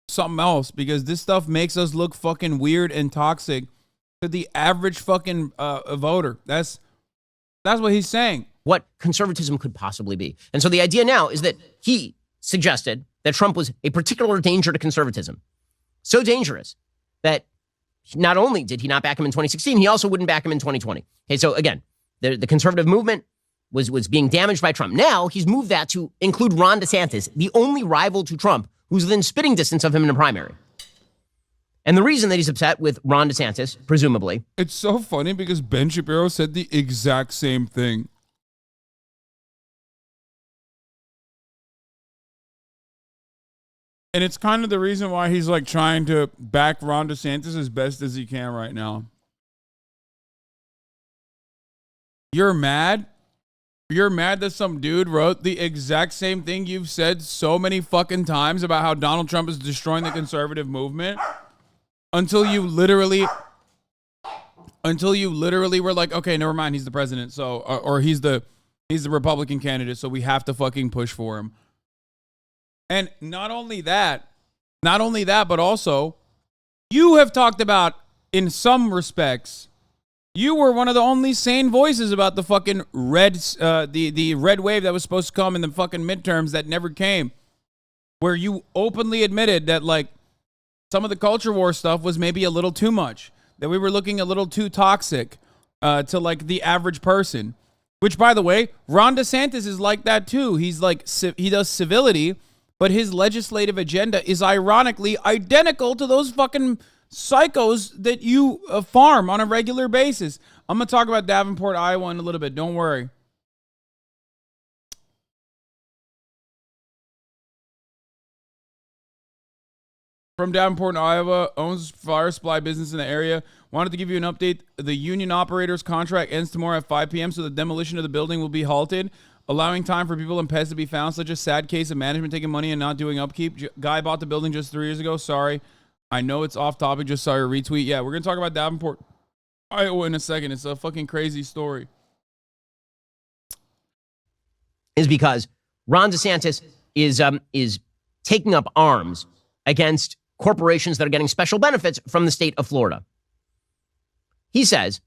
something else, because this stuff makes us look fucking weird and toxic to the average fucking voter. That's what he's saying. What conservatism could possibly be. And so the idea now is that he suggested that Trump was a particular danger to conservatism. So dangerous that not only did he not back him in 2016, he also wouldn't back him in 2020. Okay, so again, the conservative movement was being damaged by Trump. Now he's moved that to include Ron DeSantis, the only rival to Trump, who's within spitting distance of him in a primary. And the reason that he's upset with Ron DeSantis, presumably. It's so funny because Ben Shapiro said the exact same thing. And it's kind of the reason why he's like trying to back Ron DeSantis as best as he can right now. You're mad? You're mad that some dude wrote the exact same thing you've said so many fucking times about how Donald Trump is destroying the conservative movement? Until you literally were like, okay, never mind, he's the president, so or he's the Republican candidate, so we have to fucking push for him. And not only that, but also, you have talked about, in some respects, you were one of the only sane voices about the fucking the red wave that was supposed to come in the fucking midterms that never came, where you openly admitted that, like, some of the culture war stuff was maybe a little too much, that we were looking a little too toxic to, like, the average person. Which, by the way, Ron DeSantis is like that too. He's like, he does civility, but his legislative agenda is ironically identical to those fucking psychos that you farm on a regular basis. I'm going to talk about Davenport, Iowa in a little bit. Don't worry. From Davenport, Iowa, owns fire supply business in the area. Wanted to give you an update. The union operator's contract ends tomorrow at 5 p.m., so the demolition of the building will be halted, allowing time for people and pets to be found. Such a sad case of management taking money and not doing upkeep. Guy bought the building just 3 years ago. Sorry. I know it's off topic. Just saw your retweet. Yeah, we're going to talk about Davenport, Iowa in a second. It's a fucking crazy story. Is because Ron DeSantis is taking up arms against corporations that are getting special benefits from the state of Florida. He says,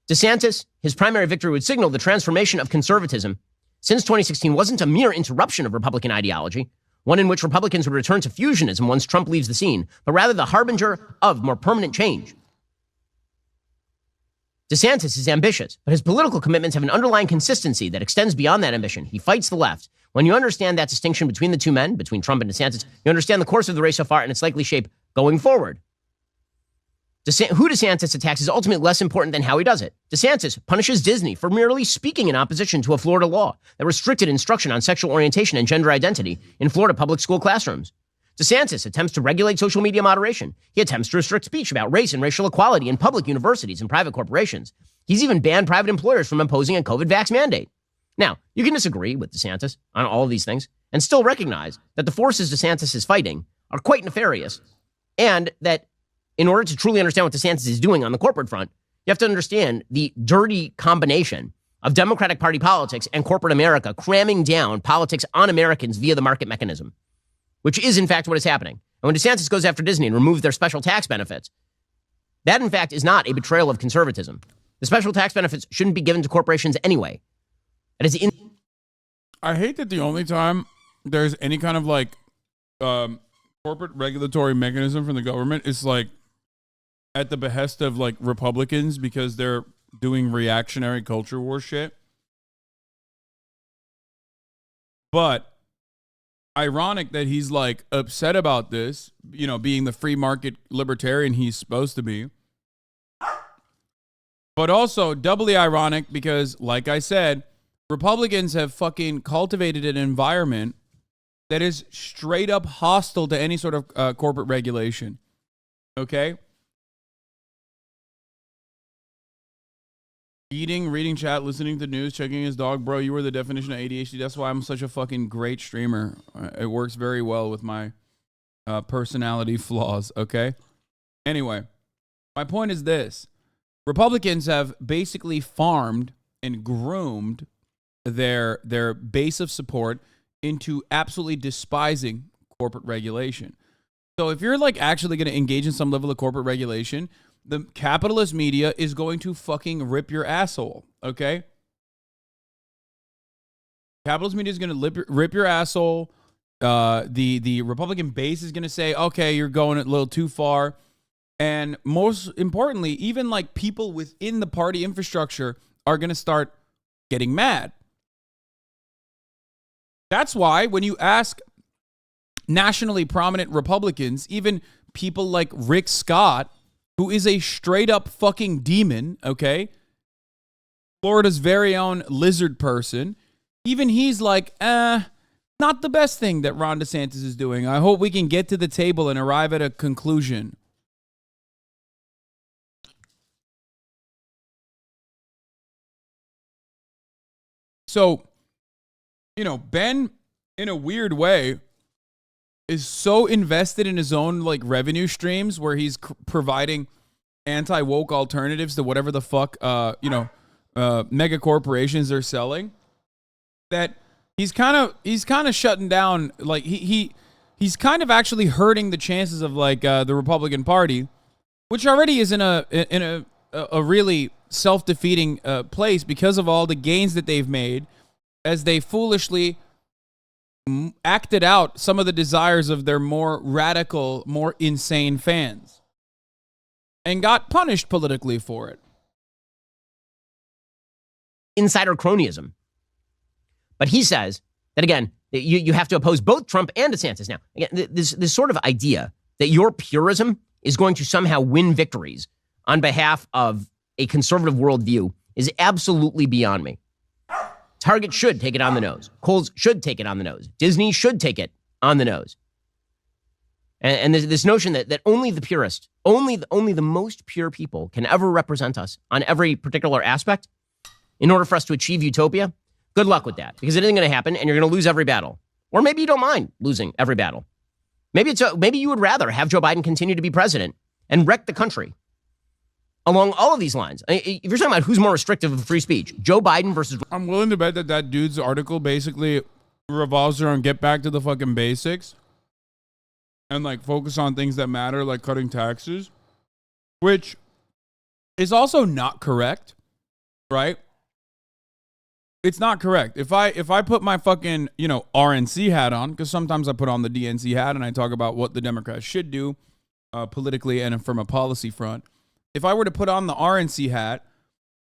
DeSantis, his primary victory would signal the transformation of conservatism since 2016 wasn't a mere interruption of Republican ideology, one in which Republicans would return to fusionism once Trump leaves the scene, but rather the harbinger of more permanent change. DeSantis is ambitious, but his political commitments have an underlying consistency that extends beyond that ambition. He fights the left. When you understand that distinction between the two men, between Trump and DeSantis, you understand the course of the race so far and its likely shape going forward. Who DeSantis attacks is ultimately less important than how he does it. DeSantis punishes Disney for merely speaking in opposition to a Florida law that restricted instruction on sexual orientation and gender identity in Florida public school classrooms. DeSantis attempts to regulate social media moderation. He attempts to restrict speech about race and racial equality in public universities and private corporations. He's even banned private employers from imposing a COVID vax mandate. Now, you can disagree with DeSantis on all of these things and still recognize that the forces DeSantis is fighting are quite nefarious, and that in order to truly understand what DeSantis is doing on the corporate front, you have to understand the dirty combination of Democratic Party politics and corporate America cramming down politics on Americans via the market mechanism, which is, in fact, what is happening. And when DeSantis goes after Disney and removes their special tax benefits, that, in fact, is not a betrayal of conservatism. The special tax benefits shouldn't be given to corporations anyway. It is in. I hate that the only time there's any kind of, like, corporate regulatory mechanism from the government is, like, at the behest of, like, Republicans because they're doing reactionary culture war shit. But ironic that he's, like, upset about this, you know, being the free market libertarian he's supposed to be. But also doubly ironic because, like I said, Republicans have fucking cultivated an environment that is straight up hostile to any sort of corporate regulation. Okay? Eating, reading chat, listening to news, checking his dog. Bro, you were the definition of ADHD. That's why I'm such a fucking great streamer. It works very well with my personality flaws, okay? Anyway, my point is this. Republicans have basically farmed and groomed their base of support into absolutely despising corporate regulation. So if you're like actually going to engage in some level of corporate regulation, the capitalist media is going to fucking rip your asshole, okay? Capitalist media is going to rip your asshole. The Republican base is going to say, okay, you're going a little too far. And most importantly, even like people within the party infrastructure are going to start getting mad. That's why when you ask nationally prominent Republicans, even people like Rick Scott, who is a straight up fucking demon, okay? Florida's very own lizard person. Even he's like, not the best thing that Ron DeSantis is doing. I hope we can get to the table and arrive at a conclusion. So, you know, Ben, in a weird way, is so invested in his own like revenue streams where he's providing anti-woke alternatives to whatever the fuck, mega corporations are selling, that he's kind of shutting down. Like he's kind of actually hurting the chances of like the Republican Party, which already is in a really self-defeating place because of all the gains that they've made as they foolishly acted out some of the desires of their more radical, more insane fans and got punished politically for it. Insider cronyism. But he says that, again, you have to oppose both Trump and DeSantis. Now, again, this sort of idea that your purism is going to somehow win victories on behalf of a conservative worldview is absolutely beyond me. Target should take it on the nose. Kohl's should take it on the nose. Disney should take it on the nose. And this notion that only the purest, only the most pure people can ever represent us on every particular aspect in order for us to achieve utopia, good luck with that, because it isn't going to happen and you're going to lose every battle. Or maybe you don't mind losing every battle. Maybe you would rather have Joe Biden continue to be president and wreck the country. Along all of these lines, if you're talking about who's more restrictive of free speech, Joe Biden versus... I'm willing to bet that dude's article basically revolves around get back to the fucking basics and like focus on things that matter, like cutting taxes, which is also not correct, right? It's not correct. If I put my fucking, RNC hat on, because sometimes I put on the DNC hat and I talk about what the Democrats should do politically and from a policy front. If I were to put on the RNC hat,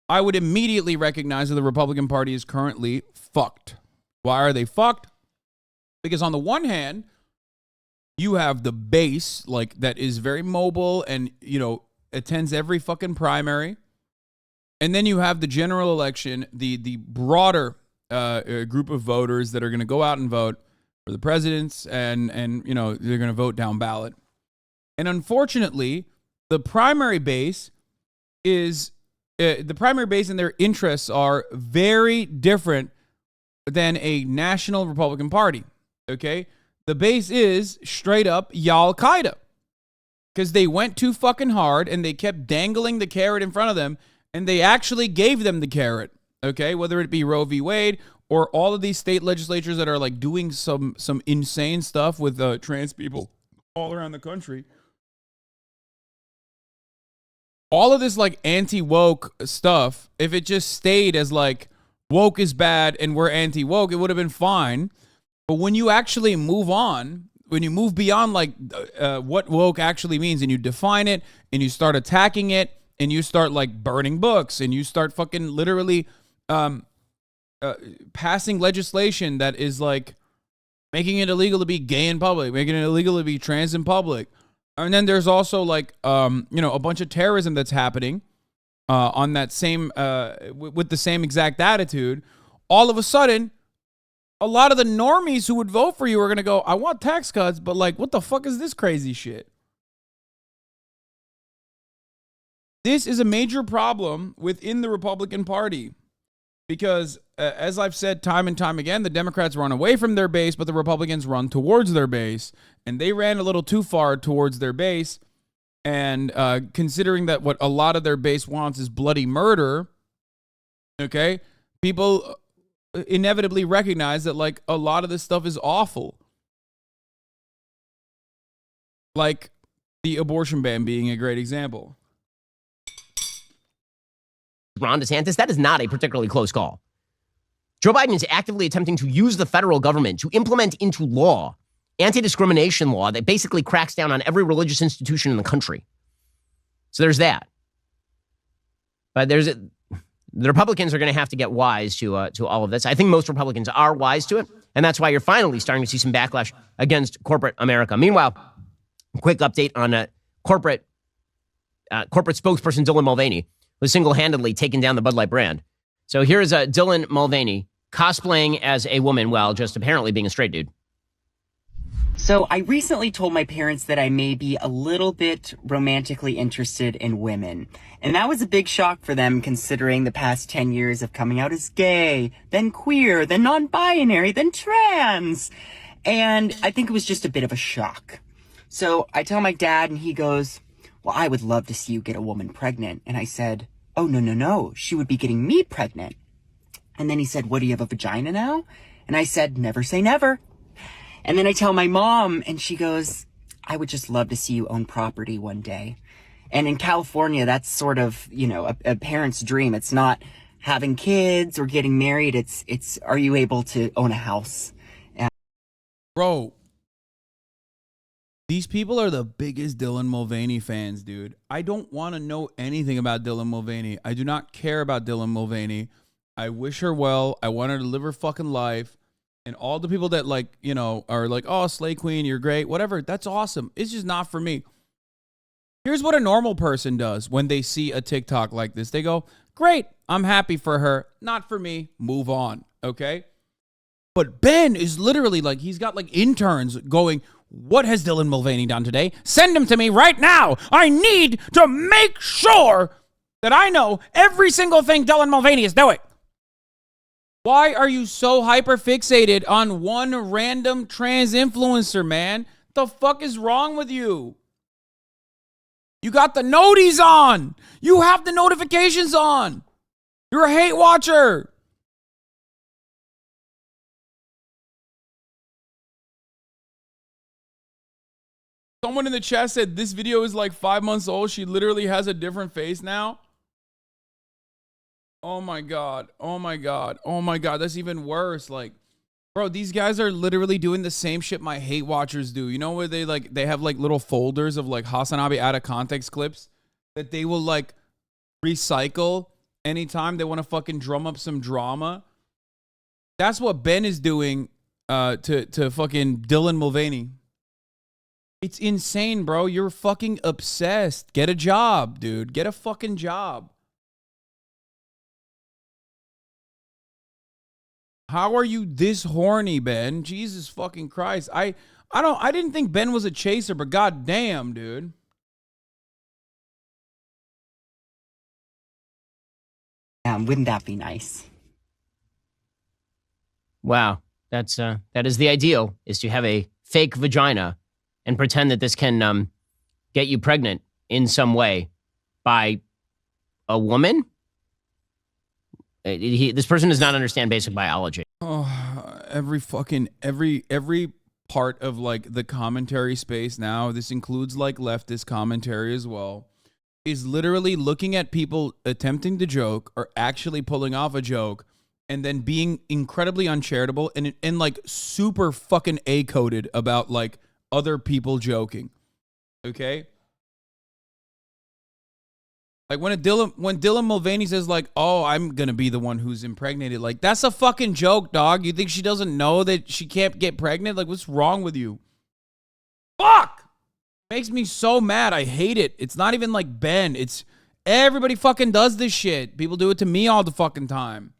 I would immediately recognize that the Republican Party is currently fucked. Why are they fucked? Because on the one hand, you have the base, like, that is very mobile and, attends every fucking primary. And then you have the general election, the broader group of voters that are going to go out and vote for the presidents and they're going to vote down ballot. And unfortunately, the primary base and their interests are very different than a national Republican Party. Okay? The base is straight up Al-Qaeda because they went too fucking hard and they kept dangling the carrot in front of them and they actually gave them the carrot. Okay? Whether it be Roe v. Wade or all of these state legislatures that are like doing some insane stuff with trans people all around the country. All of this like anti-woke stuff, if it just stayed as like woke is bad and we're anti-woke, it would have been fine. But when you actually move on, when you move beyond like what woke actually means and you define it and you start attacking it and you start like burning books and you start fucking literally passing legislation that is like making it illegal to be gay in public, making it illegal to be trans in public. And then there's also like, a bunch of terrorism that's happening on that same, with the same exact attitude. All of a sudden, a lot of the normies who would vote for you are going to go, I want tax cuts, but like, what the fuck is this crazy shit? This is a major problem within the Republican Party because, as I've said time and time again, the Democrats run away from their base, but the Republicans run towards their base. And they ran a little too far towards their base. And considering that what a lot of their base wants is bloody murder, okay, people inevitably recognize that like a lot of this stuff is awful. Like the abortion ban being a great example. Ron DeSantis, that is not a particularly close call. Joe Biden is actively attempting to use the federal government to implement into law anti-discrimination law that basically cracks down on every religious institution in the country. So there's that. But the Republicans are going to have to get wise to all of this. I think most Republicans are wise to it, and that's why you're finally starting to see some backlash against corporate America. Meanwhile, quick update on corporate spokesperson Dylan Mulvaney, who single-handedly taken down the Bud Light brand. So here's Dylan Mulvaney cosplaying as a woman while just apparently being a straight dude. So I recently told my parents that I may be a little bit romantically interested in women. And that was a big shock for them, considering the past 10 years of coming out as gay, then queer, then non-binary, then trans. And I think it was just a bit of a shock. So I tell my dad and he goes, well, I would love to see you get a woman pregnant. And I said, oh, no. She would be getting me pregnant. And then he said, what, do you have a vagina now? And I said, never say never. And then I tell my mom, and she goes, I would just love to see you own property one day. And in California, that's sort of, a parent's dream. It's not having kids or getting married. It's are you able to own a house? Bro, these people are the biggest Dylan Mulvaney fans, dude. I don't want to know anything about Dylan Mulvaney. I do not care about Dylan Mulvaney. I wish her well. I want her to live her fucking life. And all the people that are like, oh, Slay Queen, you're great, whatever. That's awesome. It's just not for me. Here's what a normal person does when they see a TikTok like this. They go, great, I'm happy for her. Not for me. Move on. Okay. But Ben is literally like, he's got like interns going, what has Dylan Mulvaney done today? Send him to me right now. I need to make sure that I know every single thing Dylan Mulvaney is doing. Why are you so hyper fixated on one random trans influencer, man? The fuck is wrong with you? You got the noties on. You have the notifications on. You're a hate watcher. Someone in the chat said this video is like 5 months old. She literally has a different face now. Oh my God. Oh my God. Oh my God. That's even worse. Like, bro, these guys are literally doing the same shit my hate watchers do. You know where they have like little folders of like HasanAbi out of context clips that they will like recycle anytime they want to fucking drum up some drama. That's what Ben is doing to fucking Dylan Mulvaney. It's insane, bro. You're fucking obsessed. Get a job, dude. Get a fucking job. How are you this horny, Ben? Jesus fucking Christ. I didn't think Ben was a chaser, but goddamn, dude. Wouldn't that be nice? Wow. That is the ideal, is to have a fake vagina and pretend that this can get you pregnant in some way by a woman. This person does not understand basic biology. Oh, every part of like the commentary space now, this includes like leftist commentary as well, is literally looking at people attempting to joke or actually pulling off a joke and then being incredibly uncharitable and like super fucking A-coded about like other people joking. Okay? Like when Dylan Mulvaney says like, oh, I'm going to be the one who's impregnated. Like, that's a fucking joke, dog. You think she doesn't know that she can't get pregnant? Like, what's wrong with you? Fuck! Makes me so mad. I hate it. It's not even like Ben. It's everybody fucking does this shit. People do it to me all the fucking time.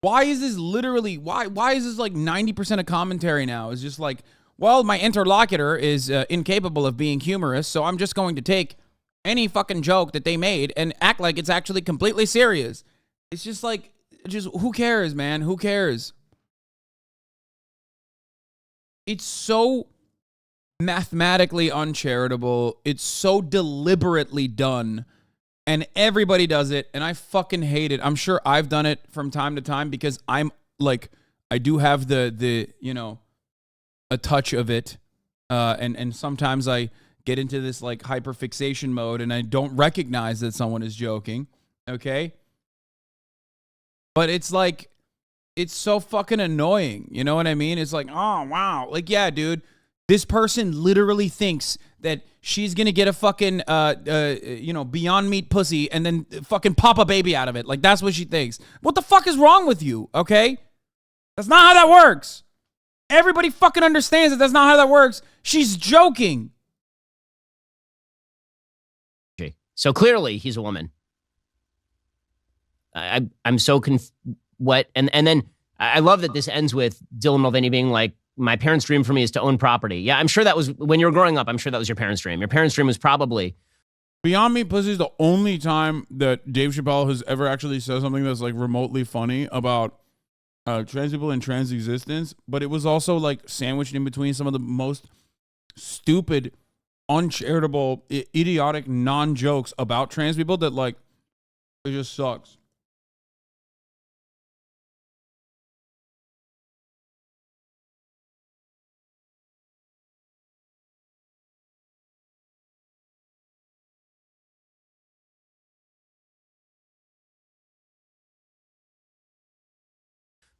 Why is this literally, why is this like 90% of commentary now? It's just like, well, my interlocutor is incapable of being humorous, so I'm just going to take any fucking joke that they made and act like it's actually completely serious. It's just like, who cares, man? Who cares? It's so mathematically uncharitable. It's so deliberately done. And everybody does it, and I fucking hate it. I'm sure I've done it from time to time because I'm like, I do have the you know, a touch of it. and sometimes I get into this like hyperfixation mode and I don't recognize that someone is joking. Okay. But it's like, it's so fucking annoying. You know what I mean? It's like, oh, wow. Like, yeah, dude, this person literally thinks that she's going to get a fucking, Beyond Meat pussy and then fucking pop a baby out of it. Like, that's what she thinks. What the fuck is wrong with you? Okay. That's not how that works. Everybody fucking understands that that's not how that works. She's joking. So clearly he's a woman. I'm so what? And then I love that this ends with Dylan Mulvaney being like, my parents' dream for me is to own property. Yeah, I'm sure that was, when you were growing up, I'm sure that was your parents' dream. Your parents' dream was probably... Beyond Meat pussy is the only time that Dave Chappelle has ever actually said something that's like remotely funny about trans people and trans existence. But it was also like sandwiched in between some of the most stupid, uncharitable, idiotic non-jokes about trans people that like, it just sucks.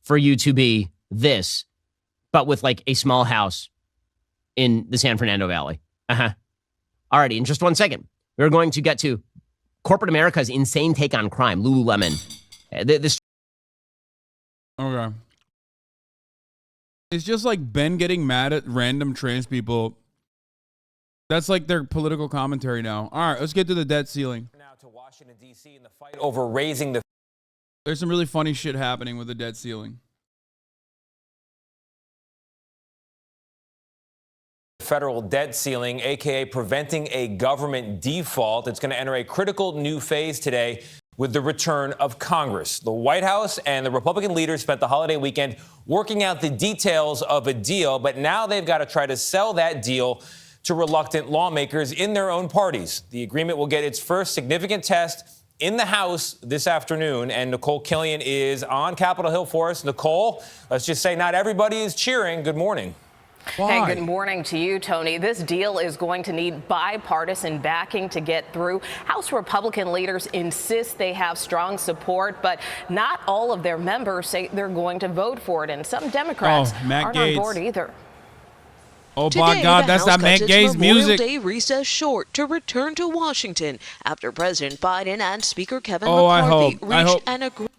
For you to be this, but with like a small house in the San Fernando Valley. Alrighty, in just 1 second, we're going to get to corporate America's insane take on crime, Lululemon. Okay. It's just like Ben getting mad at random trans people. That's like their political commentary now. All right, let's get to the debt ceiling. Now to Washington, D.C. in the fight over raising the... There's some really funny shit happening with the debt ceiling. Federal debt ceiling, aka preventing a government default. It's going to enter a critical new phase today with the return of Congress. The White House and the Republican leaders spent the holiday weekend working out the details of a deal, but now they've got to try to sell that deal to reluctant lawmakers in their own parties. The agreement will get its first significant test in the House this afternoon, and Nicole Killian is on Capitol Hill for us. Nicole, let's just say not everybody is cheering. Good morning. Why? Hey, good morning to you, Tony. This deal is going to need bipartisan backing to get through. House Republican leaders insist they have strong support, but not all of their members say they're going to vote for it, and some Democrats aren't on board either. Oh my God, that's that Matt Gaetz music. Day recess short to return to Washington after President Biden and Speaker Kevin McCarthy reached an agreement.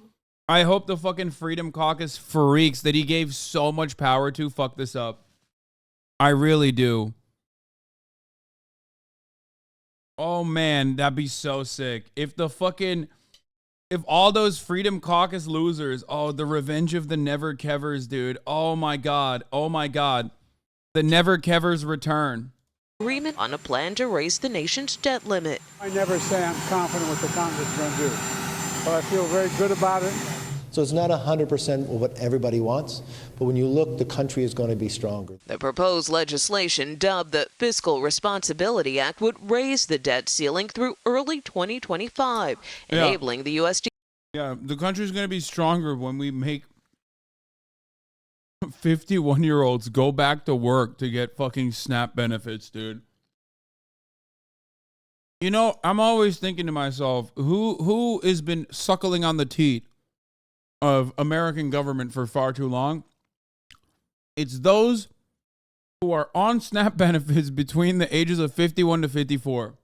I hope the fucking Freedom Caucus freaks that he gave so much power to fuck this up. I really do. Oh man, that'd be so sick. If all those Freedom Caucus losers, the revenge of the Never Kevers, dude. Oh my God. Oh my God. The Never Kevers return. Agreement on a plan to raise the nation's debt limit. I never say I'm confident what the Congress is going to do, but I feel very good about it. So it's not 100% of what everybody wants, but when you look, the country is going to be stronger. The proposed legislation, dubbed the Fiscal Responsibility Act, would raise the debt ceiling through early 2025, enabling the U.S. Yeah, the country's going to be stronger when we make 51-year-olds go back to work to get fucking SNAP benefits, dude. You know, I'm always thinking to myself, who has been suckling on the teat of American government for far too long? It's those who are on SNAP benefits between the ages of 51 to 54.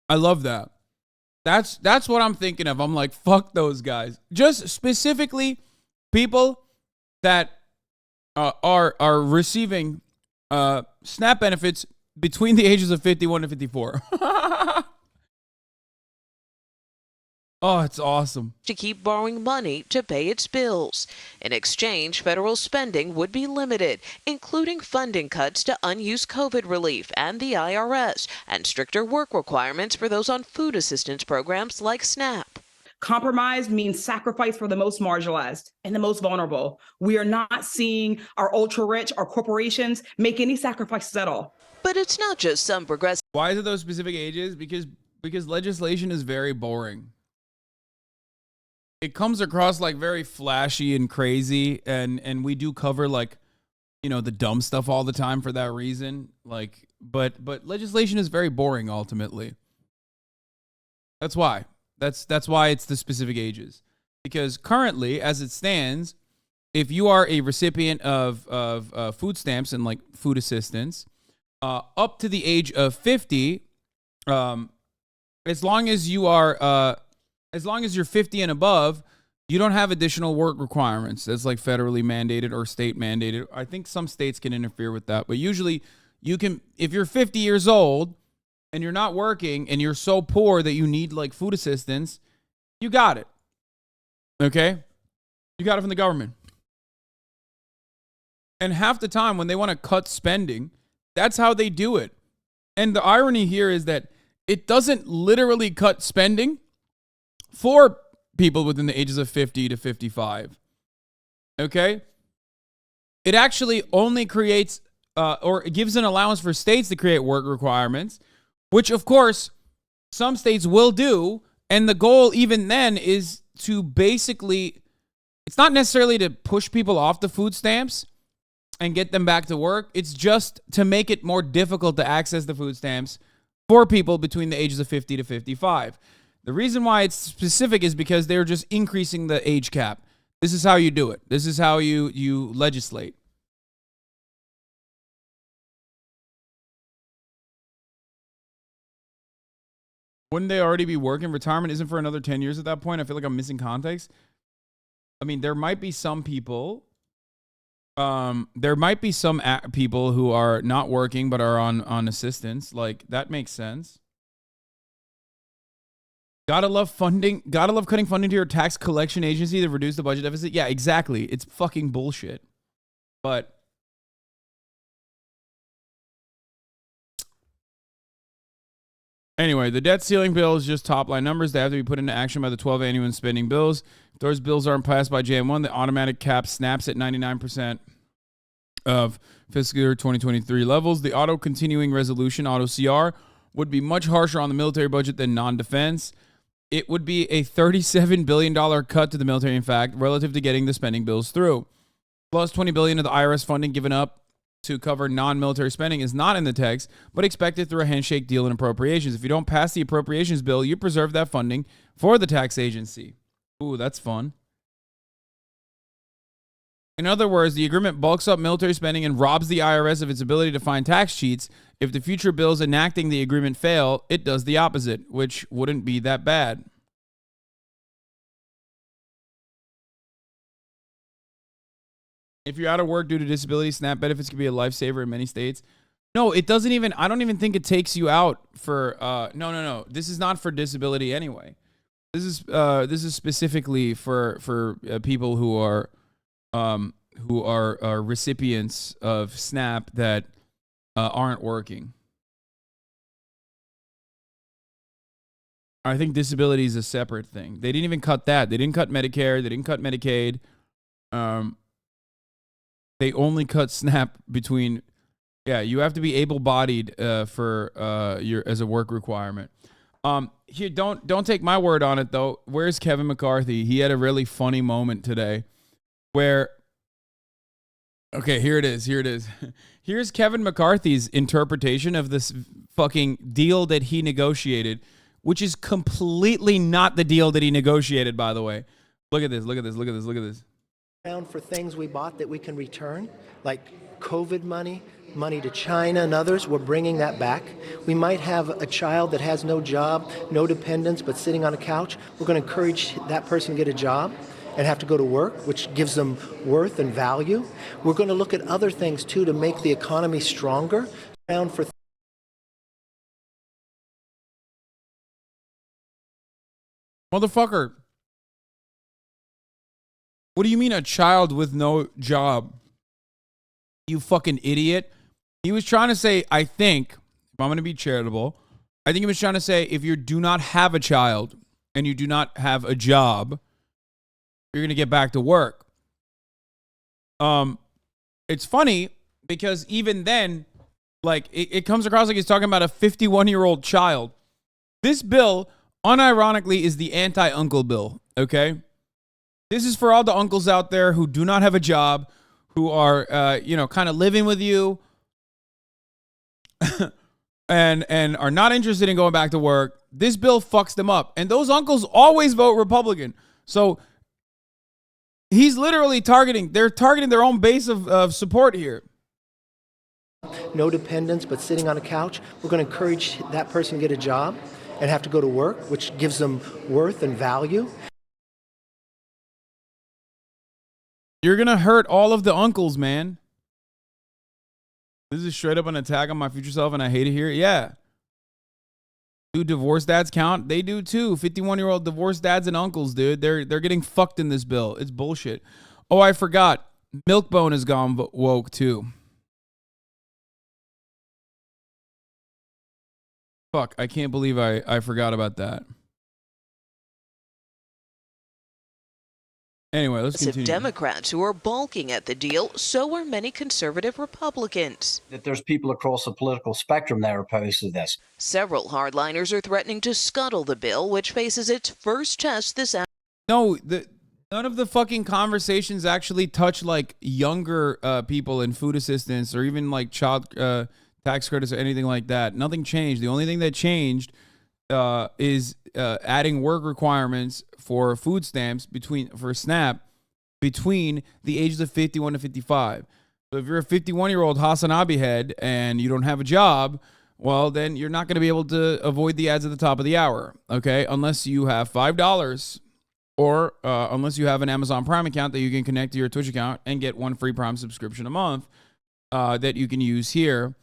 I love that. That's what I'm thinking of. I'm like, fuck those guys. Just specifically people that are receiving SNAP benefits between the ages of 51 to 54. Oh, it's awesome. To keep borrowing money to pay its bills. In exchange, federal spending would be limited, including funding cuts to unused COVID relief and the IRS, and stricter work requirements for those on food assistance programs like SNAP. Compromise means sacrifice for the most marginalized and the most vulnerable. We are not seeing our ultra-rich, our corporations make any sacrifices at all. But it's not just some progressive. Why is it those specific ages? Because legislation is very boring. it comes across like very flashy and crazy, and we do cover like, you know, the dumb stuff all the time for that reason. Like, but legislation is very boring ultimately. That's why. That's why it's the specific ages. Because currently, as it stands, if you are a recipient of food stamps and like food assistance, up to the age of 50, as long as you're 50 and above, you don't have additional work requirements. That's like federally mandated or state mandated. I think some states can interfere with that, but usually you can, if you're 50 years old and you're not working and you're so poor that you need like food assistance, you got it. Okay? You got it from the government. And half the time when they want to cut spending, that's how they do it. And the irony here is that it doesn't literally cut spending for people within the ages of 50 to 55. Okay? It actually only creates or it gives an allowance for states to create work requirements, which of course some states will do. And the goal even then is to basically, it's not necessarily to push people off the food stamps and get them back to work. It's just to make it more difficult to access the food stamps for people between the ages of 50 to 55. The reason why it's specific is because they're just increasing the age cap. This is how you do it. This is how you legislate. Wouldn't they already be working? Retirement isn't for another 10 years at that point. I feel like I'm missing context. I mean, there might be some people. There might be some people who are not working but are on assistance. Like, that makes sense. Gotta love funding. Gotta love cutting funding to your tax collection agency to reduce the budget deficit. Yeah, exactly. It's fucking bullshit. But anyway, the debt ceiling bill is just top line numbers. They have to be put into action by the 12 annual spending bills. If those bills aren't passed by Jan 1, the automatic cap snaps at 99% of fiscal year 2023 levels. The auto continuing resolution, auto CR, would be much harsher on the military budget than non-defense. It would be a $37 billion cut to the military, in fact, relative to getting the spending bills through. Plus $20 billion of the IRS funding given up to cover non-military spending is not in the text, but expected through a handshake deal in appropriations. If you don't pass the appropriations bill, you preserve that funding for the tax agency. Ooh, that's fun. In other words, the agreement bulks up military spending and robs the IRS of its ability to find tax cheats. If the future bills enacting the agreement fail, it does the opposite, which wouldn't be that bad. If you're out of work due to disability, SNAP benefits can be a lifesaver in many states. No, it doesn't even, I don't even think it takes you out for, no. This is not for disability anyway. This is specifically for people who are recipients of SNAP that aren't working. I think disability is a separate thing. They didn't even cut that. They didn't cut Medicare. They didn't cut Medicaid. They only cut SNAP between, yeah, you have to be able-bodied for your as a work requirement. Here, don't take my word on it though. Where's Kevin McCarthy? He had a really funny moment today where, okay, here it is. Here's Kevin McCarthy's interpretation of this fucking deal that he negotiated, which is completely not the deal that he negotiated, by the way. Look at this. Around for things we bought that we can return, like COVID money to China and others. We're bringing that back. We might have a child that has no job, no dependents, but sitting on a couch. We're going to encourage that person to get a job and have to go to work, which gives them worth and value. We're going to look at other things too to make the economy stronger. Around for Motherfucker. What do you mean a child with no job? You fucking idiot. He was trying to say, I think, if I'm going to be charitable, I think he was trying to say if you do not have a child and you do not have a job, you're going to get back to work. It's funny because even then, like, it comes across like he's talking about a 51-year-old child. This bill, unironically, is the anti-uncle bill, okay? This is for all the uncles out there who do not have a job, who are, kind of living with you and are not interested in going back to work. This bill fucks them up. And those uncles always vote Republican. So he's literally targeting their own base of support here. No dependents, but sitting on a couch. We're going to encourage that person to get a job and have to go to work, which gives them worth and value. You're going to hurt all of the uncles, man. This is straight up an attack on my future self, and I hate it here. Yeah. Do divorced dads count? They do too. 51-year-old divorced dads and uncles, dude. They're getting fucked in this bill. It's bullshit. Oh, I forgot. Milkbone has gone woke too. Fuck, I can't believe I forgot about that. Anyway, let's continue. Democrats who are balking at the deal, so are many conservative Republicans. That there's people across the political spectrum that are opposed to this. Several hardliners are threatening to scuttle the bill, which faces its first test this afternoon. No, none of the fucking conversations actually touch like younger people in food assistance or even like child tax credits or anything like that. Nothing changed. The only thing that changed is adding work requirements for food stamps for SNAP between the ages of 51 to 55. So if you're a 51-year-old HasanAbi head and you don't have a job, well, then you're not going to be able to avoid the ads at the top of the hour, okay? Unless you have $5 or unless you have an Amazon Prime account that you can connect to your Twitch account and get one free Prime subscription a month that you can use here.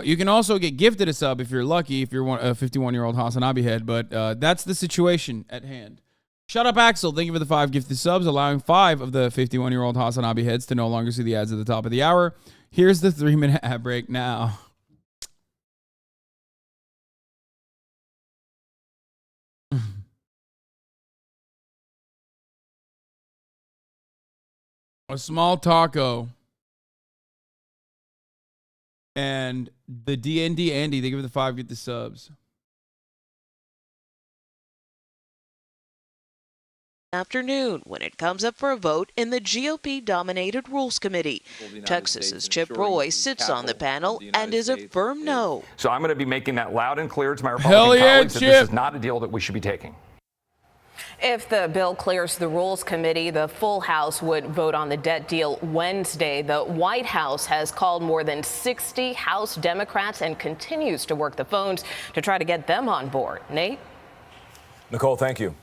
You can also get gifted a sub if you're lucky, if you're a 51-year-old HasanAbi head, but that's the situation at hand. Shut up, Axel. Thank you for the 5 gifted subs, allowing 5 of the 51-year-old HasanAbi heads to no longer see the ads at the top of the hour. Here's the 3-minute ad break now. A small taco. And the DND Andy, they give it the 5, get the subs. Afternoon when it comes up for a vote in the GOP-dominated Rules Committee. Texas's Chip Roy sits on the panel and is a firm no. So I'm going to be making that loud and clear to my Republican colleagues that this is not a deal that we should be taking. If the bill clears the Rules Committee, the full House would vote on the debt deal Wednesday. The White House has called more than 60 House Democrats and continues to work the phones to try to get them on board. Nate? Nicole, thank you.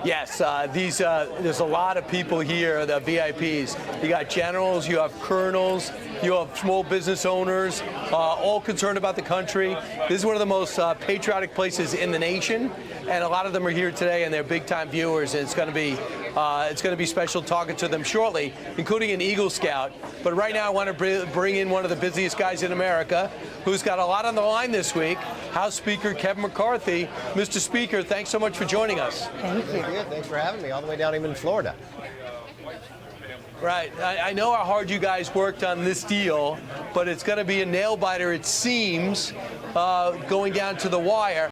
Yes, there's a lot of people here, the VIPs. You got generals, you have colonels, you have small business owners, all concerned about the country. This is one of the most patriotic places in the nation, and a lot of them are here today, and they're big-time viewers. And it's going to be special talking to them shortly, including an Eagle Scout. But right now, I want to bring in one of the busiest guys in America, who's got a lot on the line this week, House Speaker Kevin McCarthy. Mr. Speaker, thanks so much for joining us. Thank you. Thanks for having me all the way down even in Florida. Right. I know how hard you guys worked on this deal, but it's going to be a nail-biter, it seems, going down to the wire.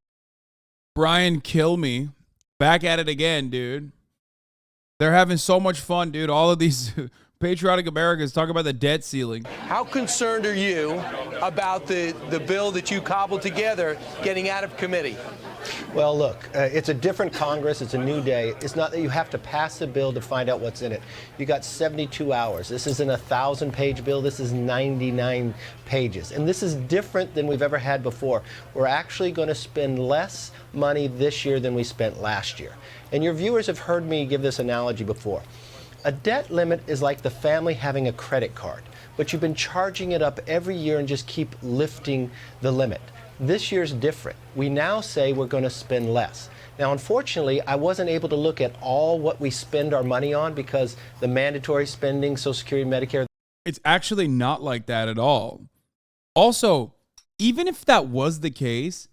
Brian, kill me. Back at it again, dude. They're having so much fun, dude. All of these patriotic Americans talk about the debt ceiling. How concerned are you about the bill that you cobbled together getting out of committee? Well, look, it's a different Congress. It's a new day. It's not that you have to pass the bill to find out what's in it. You got 72 hours. This isn't a 1,000-page bill. This is 99 pages. And this is different than we've ever had before. We're actually going to spend less money this year than we spent last year. And your viewers have heard me give this analogy before. A debt limit is like the family having a credit card, but you've been charging it up every year and just keep lifting the limit. This year's different. We now say we're going to spend less. Now, unfortunately, I wasn't able to look at all what we spend our money on because the mandatory spending, Social Security, Medicare. It's actually not like that at all. Also, even if that was the case,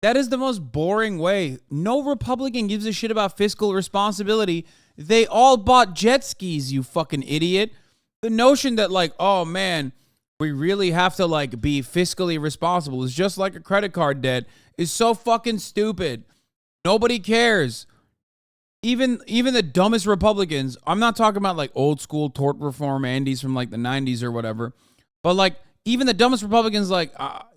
that is the most boring way. No Republican gives a shit about fiscal responsibility. They all bought jet skis, you fucking idiot. The notion that like, oh man, we really have to like be fiscally responsible is just like a credit card debt is so fucking stupid. Nobody cares. even the dumbest Republicans, I'm not talking about like old school tort reform Andys from like the 90s or whatever, but like even the dumbest Republicans, like,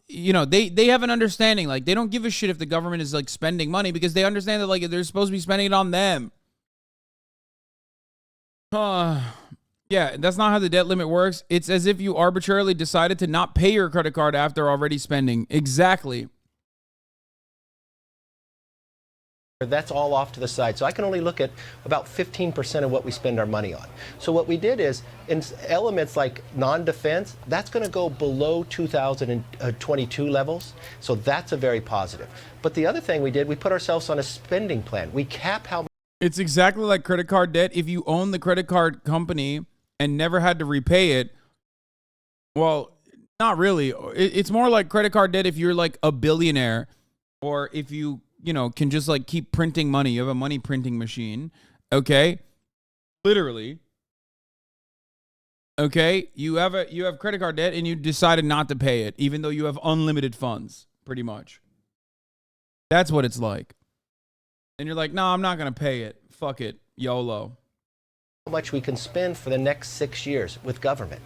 you know, they have an understanding. Like, they don't give a shit if the government is like spending money because they understand that like they're supposed to be spending it on them. Yeah, that's not how the debt limit works. It's as if you arbitrarily decided to not pay your credit card after already spending. Exactly. That's all off to the side. So I can only look at about 15% of what we spend our money on. So what we did is, in elements like non-defense, that's going to go below 2022 levels. So that's a very positive. But the other thing we did, we put ourselves on a spending plan. We cap how much. It's exactly like credit card debt. If you own the credit card company and never had to repay it, well, not really. It's more like credit card debt if you're like a billionaire, or if you know, can just like keep printing money. You have a money printing machine. Okay. Literally. Okay. You have credit card debt and you decided not to pay it, even though you have unlimited funds, pretty much. That's what it's like. And you're like, no, I'm not going to pay it. Fuck it. YOLO. How much we can spend for the next 6 years with government.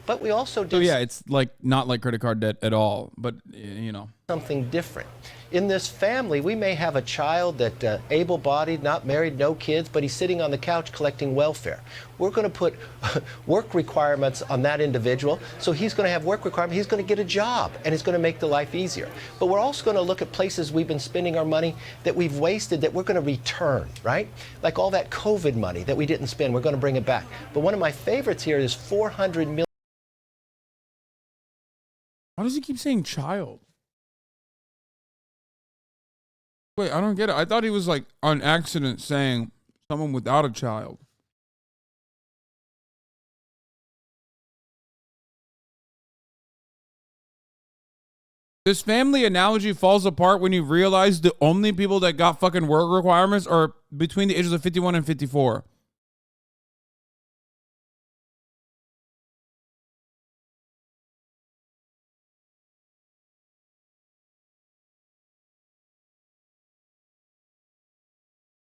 But we also did. So yeah, it's like not like credit card debt at all, but you know. Something different. In this family, we may have a child that able-bodied, not married, no kids, but he's sitting on the couch collecting welfare. We're going to put work requirements on that individual, so he's going to have work requirements. He's going to get a job, and it's going to make the life easier. But we're also going to look at places we've been spending our money that we've wasted that we're going to return, right? Like all that COVID money that we didn't spend, we're going to bring it back. But one of my favorites here is $400 million. Why does he keep saying child? Wait, I don't get it. I thought he was like on accident saying someone without a child. This family analogy falls apart when you realize the only people that got fucking work requirements are between the ages of 51 and 54.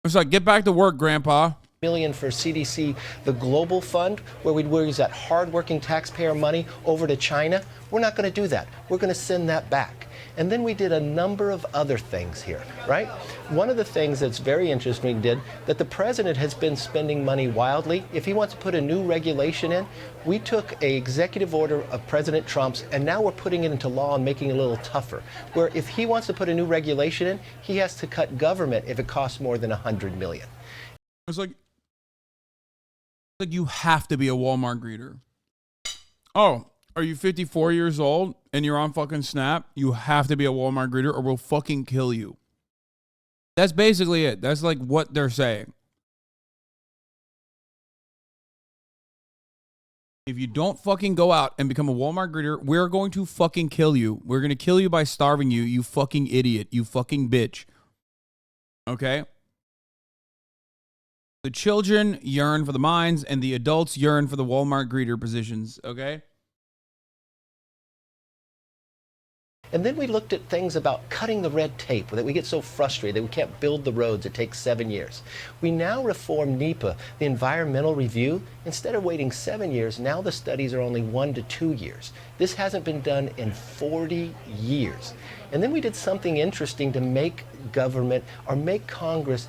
It's like, get back to work, Grandpa. Million for CDC, the global fund, where we'd use that hardworking taxpayer money over to China. We're not going to do that. We're going to send that back. And then we did a number of other things here, right? One of the things that's very interesting we did, that the president has been spending money wildly. If he wants to put a new regulation in, we took an executive order of President Trump's, and now we're putting it into law and making it a little tougher, where if he wants to put a new regulation in, he has to cut government if it costs more than $100 million. It's like you have to be a Walmart greeter. Oh, are you 54 years old and you're on fucking Snap? You have to be a Walmart greeter or we'll fucking kill you. That's basically it. That's like what they're saying. If you don't fucking go out and become a Walmart greeter, we're going to fucking kill you. We're going to kill you by starving you, you fucking idiot, you fucking bitch. Okay? The children yearn for the mines and the adults yearn for the Walmart greeter positions, okay? And then we looked at things about cutting the red tape, that we get so frustrated that we can't build the roads. It takes 7 years. We now reform NEPA, the environmental review. Instead of waiting 7 years, now the studies are only 1 to 2 years. This hasn't been done in 40 years. And then we did something interesting to make government or make Congress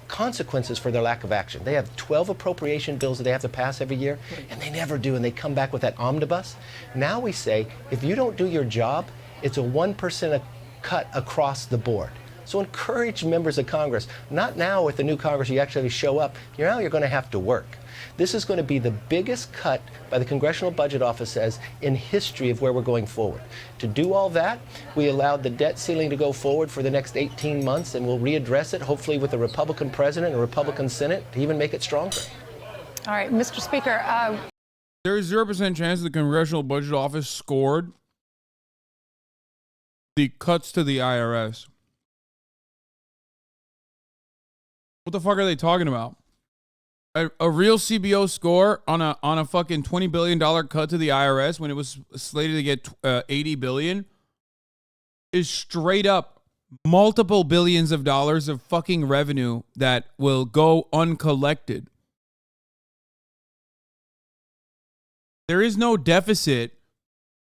consequences for their lack of action. They have 12 appropriation bills that they have to pass every year, and they never do, and they come back with that omnibus. Now we say, if you don't do your job, it's a 1% cut across the board. So encourage members of Congress, not now with the new Congress, you actually show up, now you're going to have to work. This is going to be the biggest cut by the Congressional Budget Office says in history of where we're going forward. To do all that, we allowed the debt ceiling to go forward for the next 18 months, and we'll readdress it, hopefully with a Republican president and a Republican Senate, to even make it stronger. All right, Mr. Speaker. There is 0% chance the Congressional Budget Office scored the cuts to the IRS. What the fuck are they talking about? A real CBO score on a fucking $20 billion cut to the IRS when it was slated to get $80 billion is straight up multiple billions of dollars of fucking revenue that will go uncollected. There is no deficit.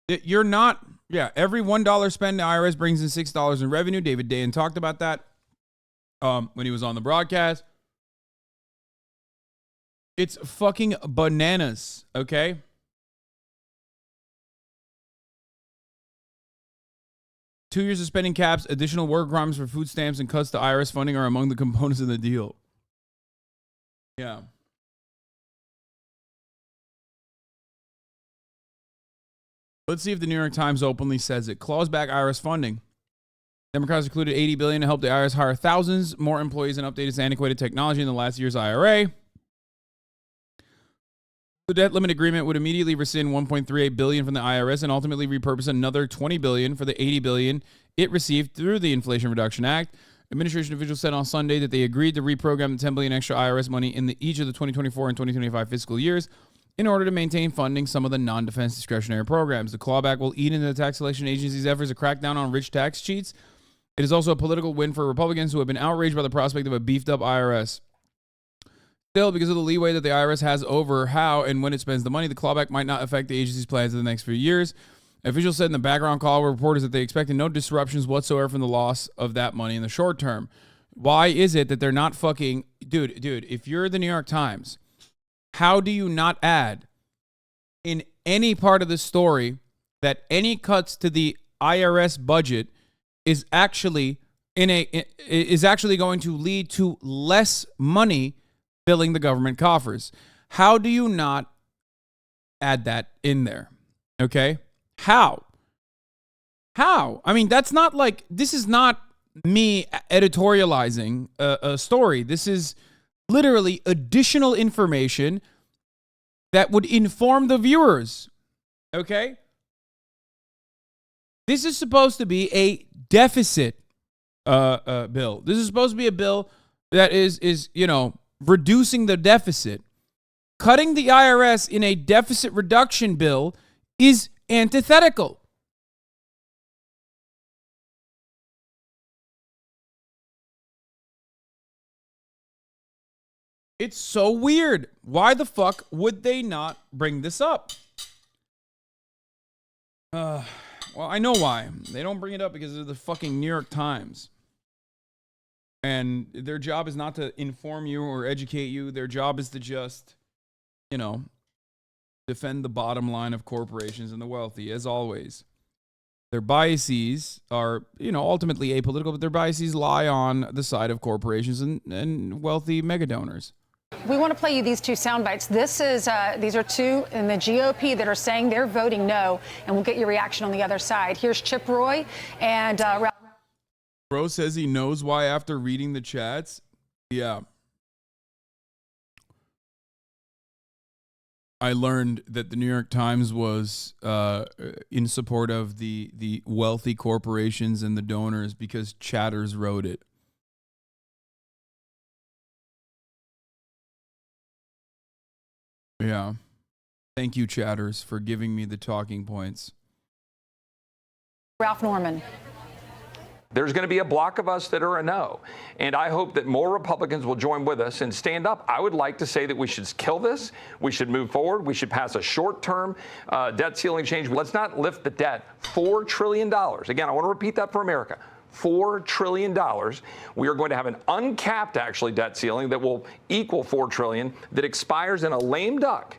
You're not, every $1 spent, the IRS brings in $6 in revenue. David Dayen talked about that when he was on the broadcast. It's fucking bananas, okay? Two years of spending caps, additional work requirements for food stamps, and cuts to IRS funding are among the components of the deal. Yeah. Let's see if the New York Times openly says it. Claws back IRS funding. Democrats included $80 billion to help the IRS hire thousands more employees and update its antiquated technology in the last year's IRA. The debt limit agreement would immediately rescind $1.38 billion from the IRS and ultimately repurpose another $20 billion for the $80 billion it received through the Inflation Reduction Act. Administration officials said on Sunday that they agreed to reprogram the $10 billion extra IRS money in each of the 2024 and 2025 fiscal years in order to maintain funding some of the non-defense discretionary programs. The clawback will eat into the tax collection agency's efforts to crack down on rich tax cheats. It is also a political win for Republicans who have been outraged by the prospect of a beefed-up IRS. Still, because of the leeway that the IRS has over how and when it spends the money, the clawback might not affect the agency's plans in the next few years. Officials said in the background call with reporters that they expected no disruptions whatsoever from the loss of that money in the short term. Why is it that they're not fucking... Dude, if you're the New York Times, how do you not add in any part of the story that any cuts to the IRS budget is actually going to lead to less money filling the government coffers? How do you not add that in there? Okay? How? I mean, that's not like, this is not me editorializing a story. This is literally additional information that would inform the viewers. Okay? This is supposed to be a deficit bill. This is supposed to be a bill that is reducing the deficit. Cutting the IRS in a deficit reduction bill is antithetical. It's so weird. Why the fuck would they not bring this up? Well, I know why. They don't bring it up because of the fucking New York Times. And their job is not to inform you or educate you. Their job is to just, defend the bottom line of corporations and the wealthy, as always. Their biases are, ultimately apolitical, but their biases lie on the side of corporations and wealthy mega donors. We want to play you these two sound bites. These are two in the GOP that are saying they're voting no, and we'll get your reaction on the other side. Here's Chip Roy and Bro says he knows why after reading the chats. Yeah. I learned that the New York Times was in support of the wealthy corporations and the donors because chatters wrote it. Yeah. Thank you, chatters, for giving me the talking points. Ralph Norman. There's going to be a block of us that are a no. And I hope that more Republicans will join with us and stand up. I would like to say that we should kill this. We should move forward. We should pass a short-term debt ceiling change. Let's not lift the debt. $4 trillion. Again, I want to repeat that for America. $4 trillion. We are going to have an uncapped, actually, debt ceiling that will equal $4 trillion that expires in a lame duck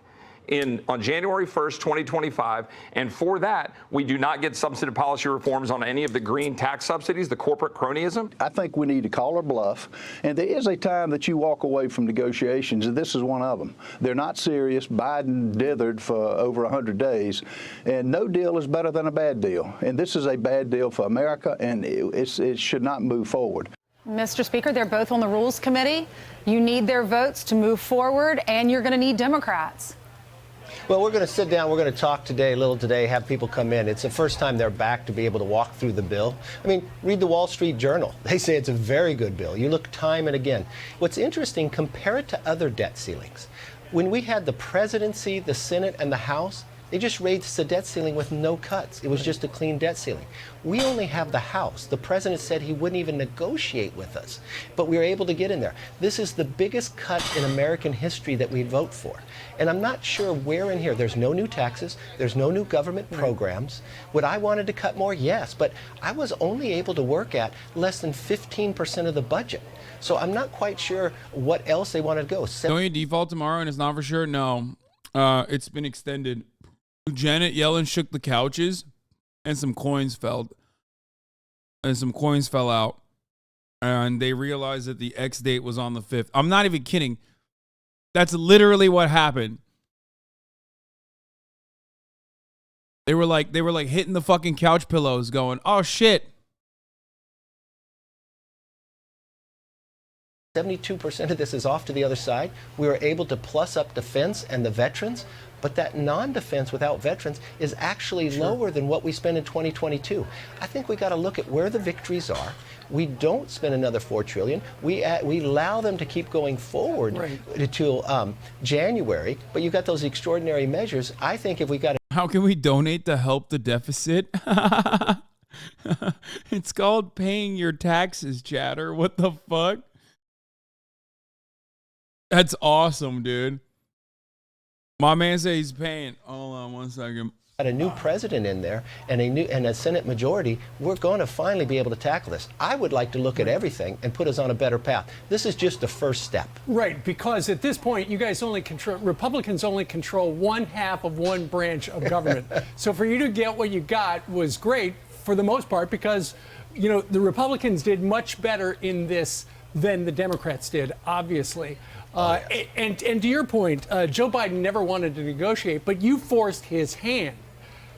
on January 1st, 2025. And for that, we do not get substantive policy reforms on any of the green tax subsidies, the corporate cronyism. I think we need to call our bluff. And there is a time that you walk away from negotiations, and this is one of them. They're not serious. Biden dithered for over 100 days. And no deal is better than a bad deal. And this is a bad deal for America, and it should not move forward. Mr. Speaker, they're both on the Rules Committee. You need their votes to move forward, and you're going to need Democrats. Well, we're going to sit down. We're going to talk today, have people come in. It's the first time they're back to be able to walk through the bill. I mean, read the Wall Street Journal. They say it's a very good bill. You look time and again. What's interesting, compare it to other debt ceilings. When we had the presidency, the Senate, and the House, They just raised the debt ceiling with no cuts. It was just a clean debt ceiling. We only have the House. The president said he wouldn't even negotiate with us, but we were able to get in there. This is the biggest cut in American history that we'd vote for. And I'm not sure where in here. There's no new taxes. There's no new government programs. Would I wanted to cut more? Yes, but I was only able to work at less than 15% of the budget. So I'm not quite sure what else they wanted to go. Don't you default tomorrow and it's not for sure? No. It's been extended. Janet Yellen shook the couches and some coins fell out, and they realized that the X date was on the 5th. I'm not even kidding. That's literally what happened. They were like hitting the fucking couch pillows going, "Oh shit." 72% of this is off to the other side. We were able to plus up defense and the veterans, but that non-defense without veterans is actually lower than what we spent in 2022. I think we got to look at where the victories are. We don't spend another $4 trillion. We allow them to keep going forward till January, but you got those extraordinary measures. I think if we got How can we donate to help the deficit? It's called paying your taxes, chatter. What the fuck? That's awesome, dude. My man says he's paying. Hold on 1 second. Got a new president in there and a Senate majority, we're going to finally be able to tackle this. I would like to look at everything and put us on a better path. This is just the first step. Right, because at this point, you guys Republicans only control one half of one branch of government. So for you to get what you got was great for the most part because, you know, the Republicans did much better in this than the Democrats did, obviously. And to your point, Joe Biden never wanted to negotiate, but you forced his hand.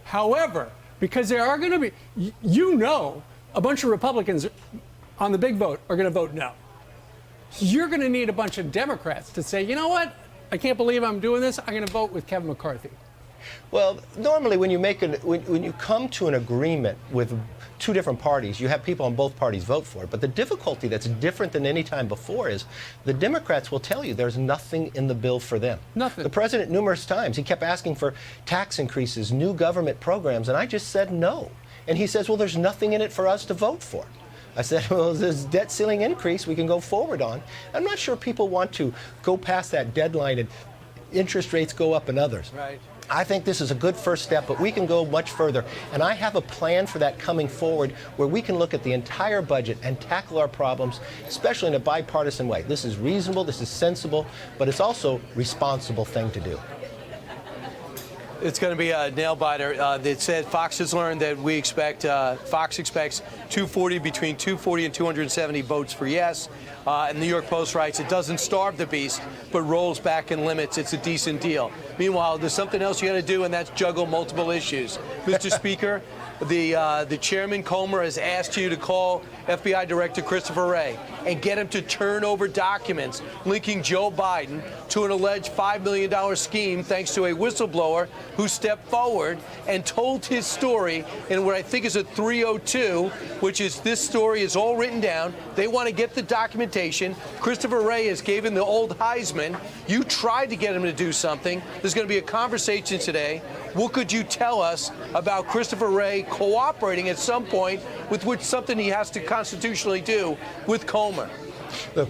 However, because there are going to be, you know, a bunch of Republicans on the big vote are going to vote no. You're going to need a bunch of Democrats to say, you know what, I can't believe I'm doing this. I'm going to vote with Kevin McCarthy. Well, normally when you when you come to an agreement with two different parties, you have people on both parties vote for it. But the difficulty that's different than any time before is the Democrats will tell you there's nothing in the bill for them. Nothing. The president numerous times, he kept asking for tax increases, new government programs, and I just said no. And he says, well, there's nothing in it for us to vote for. I said, well, this debt ceiling increase we can go forward on. I'm not sure people want to go past that deadline and interest rates go up and others. Right. I think this is a good first step, but we can go much further. And I have a plan for that coming forward where we can look at the entire budget and tackle our problems, especially in a bipartisan way. This is reasonable, this is sensible, but it's also a responsible thing to do. It's going to be a nail biter. That said, Fox has learned that Fox expects between 240 and 270 votes for yes. And the New York Post writes, it doesn't starve the beast, but rolls back and limits. It's a decent deal. Meanwhile, there's something else you got to do, and that's juggle multiple issues. Mr. Speaker, the chairman, Comer, has asked you to call FBI Director Christopher Wray and get him to turn over documents linking Joe Biden to an alleged $5 million scheme thanks to a whistleblower who stepped forward and told his story in what I think is a 302, which is this story is all written down. They want to get the documentation. Christopher Wray has given the old Heisman. You tried to get him to do something. There's going to be a conversation today. What could you tell us about Christopher Wray cooperating at some point with which something he has to constitutionally do with Comer? Look,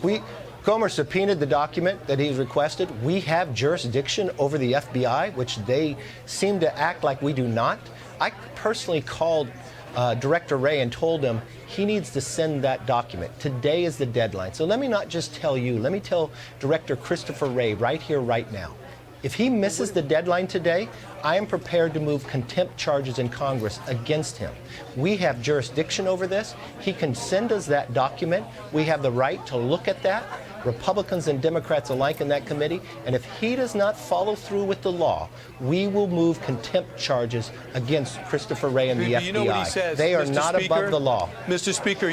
Comer subpoenaed the document that he's requested. We have jurisdiction over the FBI, which they seem to act like we do not. I personally called Director Wray and told him he needs to send that document. Today is the deadline. So let me not just tell you, let me tell Director Christopher Wray right here, right now. If he misses the deadline today, I am prepared to move contempt charges in Congress against him. We have jurisdiction over this. He can send us that document. We have the right to look at that, Republicans and Democrats alike in that committee. And if he does not follow through with the law, we will move contempt charges against Christopher Wray and the FBI. You know what he says, they are Mr. not Speaker, above the law. Mr. Speaker,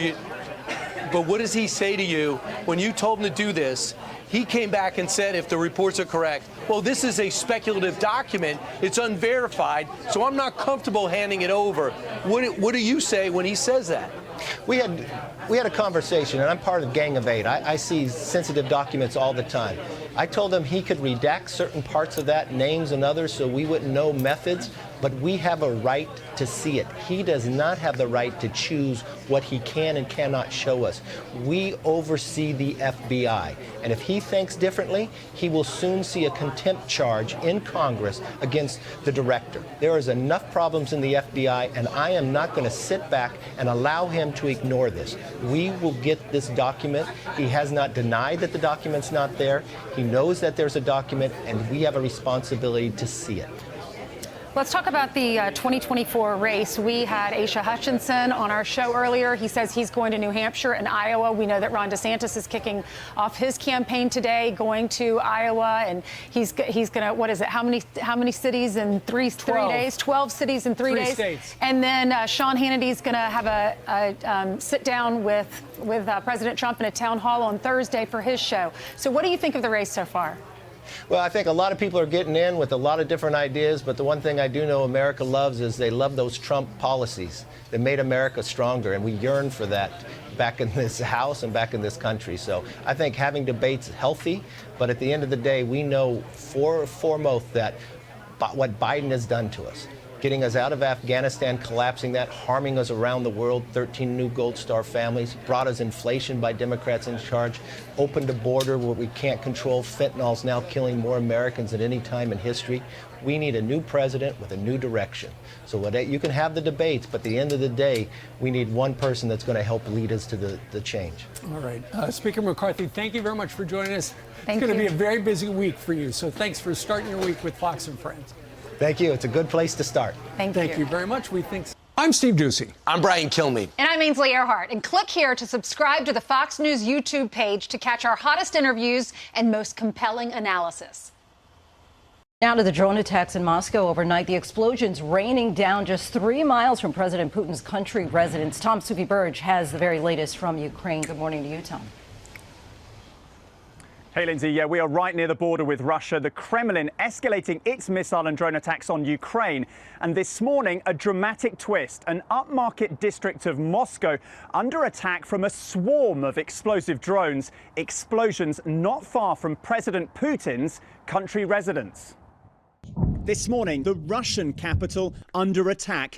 but what does he say to you when you told him to do this? He came back and said, if the reports are correct, well, this is a speculative document. It's unverified, so I'm not comfortable handing it over. What do you say when he says that? We had we had a conversation, and I'm part of Gang of Eight. I see sensitive documents all the time. I told him he could redact certain parts of that, names and others, so we wouldn't know methods, but we have a right to see it. He does not have the right to choose what he can and cannot show us. We oversee the FBI, and if he thinks differently, he will soon see a contempt charge in Congress against the director. There is enough problems in the FBI, and I am not going to sit back and allow him to ignore this. We will get this document. He has not denied that the document's not there. He knows that there's a document, and we have a responsibility to see it. Let's talk about the 2024 race. We had Asa Hutchinson on our show earlier. He says he's going to New Hampshire and Iowa. We know that Ron DeSantis is kicking off his campaign today, going to Iowa, and he's going to, what is it? How many cities in three days? 12 cities in three days. States. And then Sean Hannity's going to have a sit down with President Trump in a town hall on Thursday for his show. So what do you think of the race so far? Well, I think a lot of people are getting in with a lot of different ideas, but the one thing I do know America loves is they love those Trump policies that made America stronger, and we yearn for that back in this House and back in this country. So I think having debates is healthy, but at the end of the day, we know foremost that what Biden has done to us, getting us out of Afghanistan, collapsing that, harming us around the world, 13 new Gold Star families, brought us inflation by Democrats in charge, opened a border where we can't control. Fentanyl's now killing more Americans than any time in history. We need a new president with a new direction. So you can have the debates, but at the end of the day, we need one person that's going to help lead us to the change. All right. Speaker McCarthy, thank you very much for joining us. Thank it's going to you. be a very busy week for you, so thanks for starting your week with Fox and Friends. Thank you. It's a good place to start. Thank you very much. I'm Steve Ducey. I'm Brian Kilmeade. And I'm Ainsley Earhart. And click here to subscribe to the Fox News YouTube page to catch our hottest interviews and most compelling analysis. Now to the drone attacks in Moscow overnight. The explosions raining down just 3 miles from President Putin's country residence. Tom Sufi-Burge has the very latest from Ukraine. Good morning to you, Tom. Hey, Lindsay. Yeah, we are right near the border with Russia. The Kremlin escalating its missile and drone attacks on Ukraine. And this morning, a dramatic twist. An upmarket district of Moscow under attack from a swarm of explosive drones. Explosions not far from President Putin's country residence. This morning, the Russian capital under attack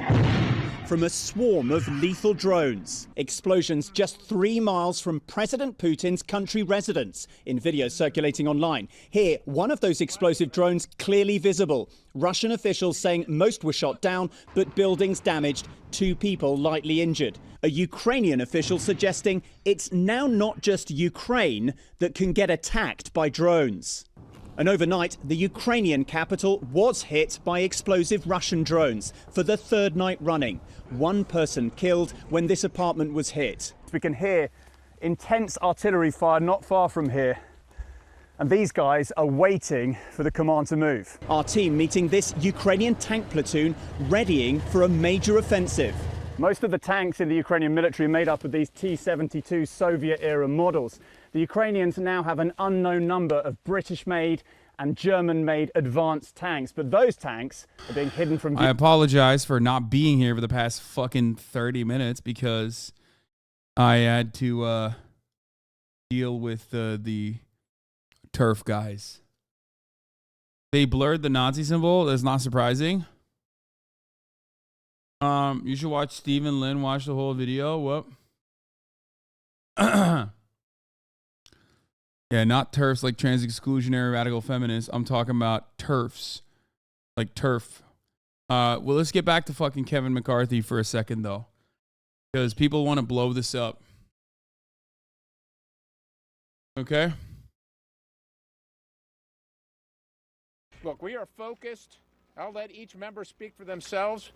from a swarm of lethal drones. Explosions just 3 miles from President Putin's country residence. In video circulating online. Here, one of those explosive drones clearly visible. Russian officials saying most were shot down, but buildings damaged, 2 people lightly injured. A Ukrainian official suggesting it's now not just Ukraine that can get attacked by drones. And overnight, the Ukrainian capital was hit by explosive Russian drones for the 3rd night running. 1 person killed when this apartment was hit. We can hear intense artillery fire not far from here. And these guys are waiting for the command to move. Our team meeting this Ukrainian tank platoon readying for a major offensive. Most of the tanks in the Ukrainian military are made up of these T-72 Soviet-era models. The Ukrainians now have an unknown number of British-made and German-made advanced tanks, but those tanks are being hidden from view. I apologize for not being here for the past fucking 30 minutes because I had to deal with the turf guys. They blurred the Nazi symbol. That's not surprising. You should watch Stephen Lin watch the whole video. Whoop. Yeah, not TERFs like trans exclusionary radical feminists. I'm talking about TERFs. Like TERF. Well, let's get back to fucking Kevin McCarthy for a second, though. Because people want to blow this up. Okay? Look, we are focused. I'll let each member speak for themselves.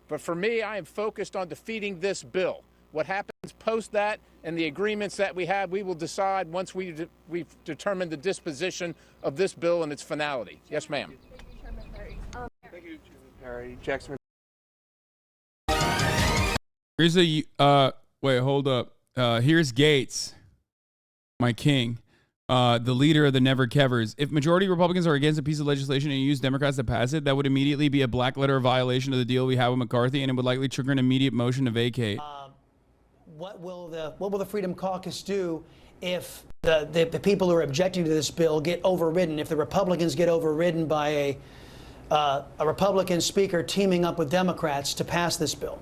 But for me, I am focused on defeating this bill. What happens post that and the agreements that we have, we will decide once we've determined the disposition of this bill and its finality. Yes, ma'am. Thank you, Perry. Jackson. Here's a wait, hold up. Here's Gates, my king, the leader of the Never Kevers. If majority Republicans are against a piece of legislation and use Democrats to pass it, that would immediately be a black letter violation of the deal we have with McCarthy, and it would likely trigger an immediate motion to vacate. what will the Freedom Caucus do if the people who are objecting to this bill get overridden, if the Republicans get overridden by a Republican speaker teaming up with Democrats to pass this bill?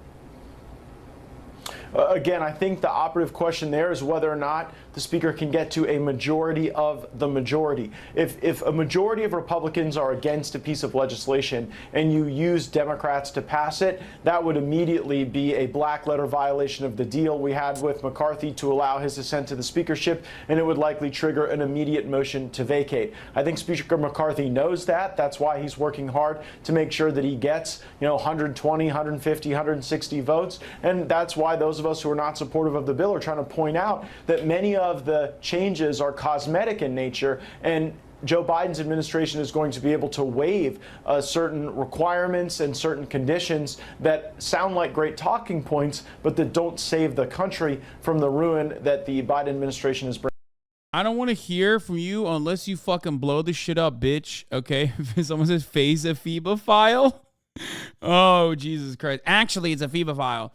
Again, I think the operative question there is whether or not the speaker can get to a majority of the majority. If a majority of Republicans are against a piece of legislation and you use Democrats to pass it, that would immediately be a black letter violation of the deal we had with McCarthy to allow his ascent to the speakership, and it would likely trigger an immediate motion to vacate. I think Speaker McCarthy knows that. That's why he's working hard to make sure that he gets, 120, 150, 160 votes, and that's why those of us who are not supportive of the bill are trying to point out that many of the changes are cosmetic in nature, and Joe Biden's administration is going to be able to waive certain requirements and certain conditions that sound like great talking points, but that don't save the country from the ruin that the Biden administration is bringing. I don't want to hear from you unless you fucking blow this shit up, bitch. Okay? If someone says phase a FIBA file. Oh, Jesus Christ. Actually, it's a FIBA file.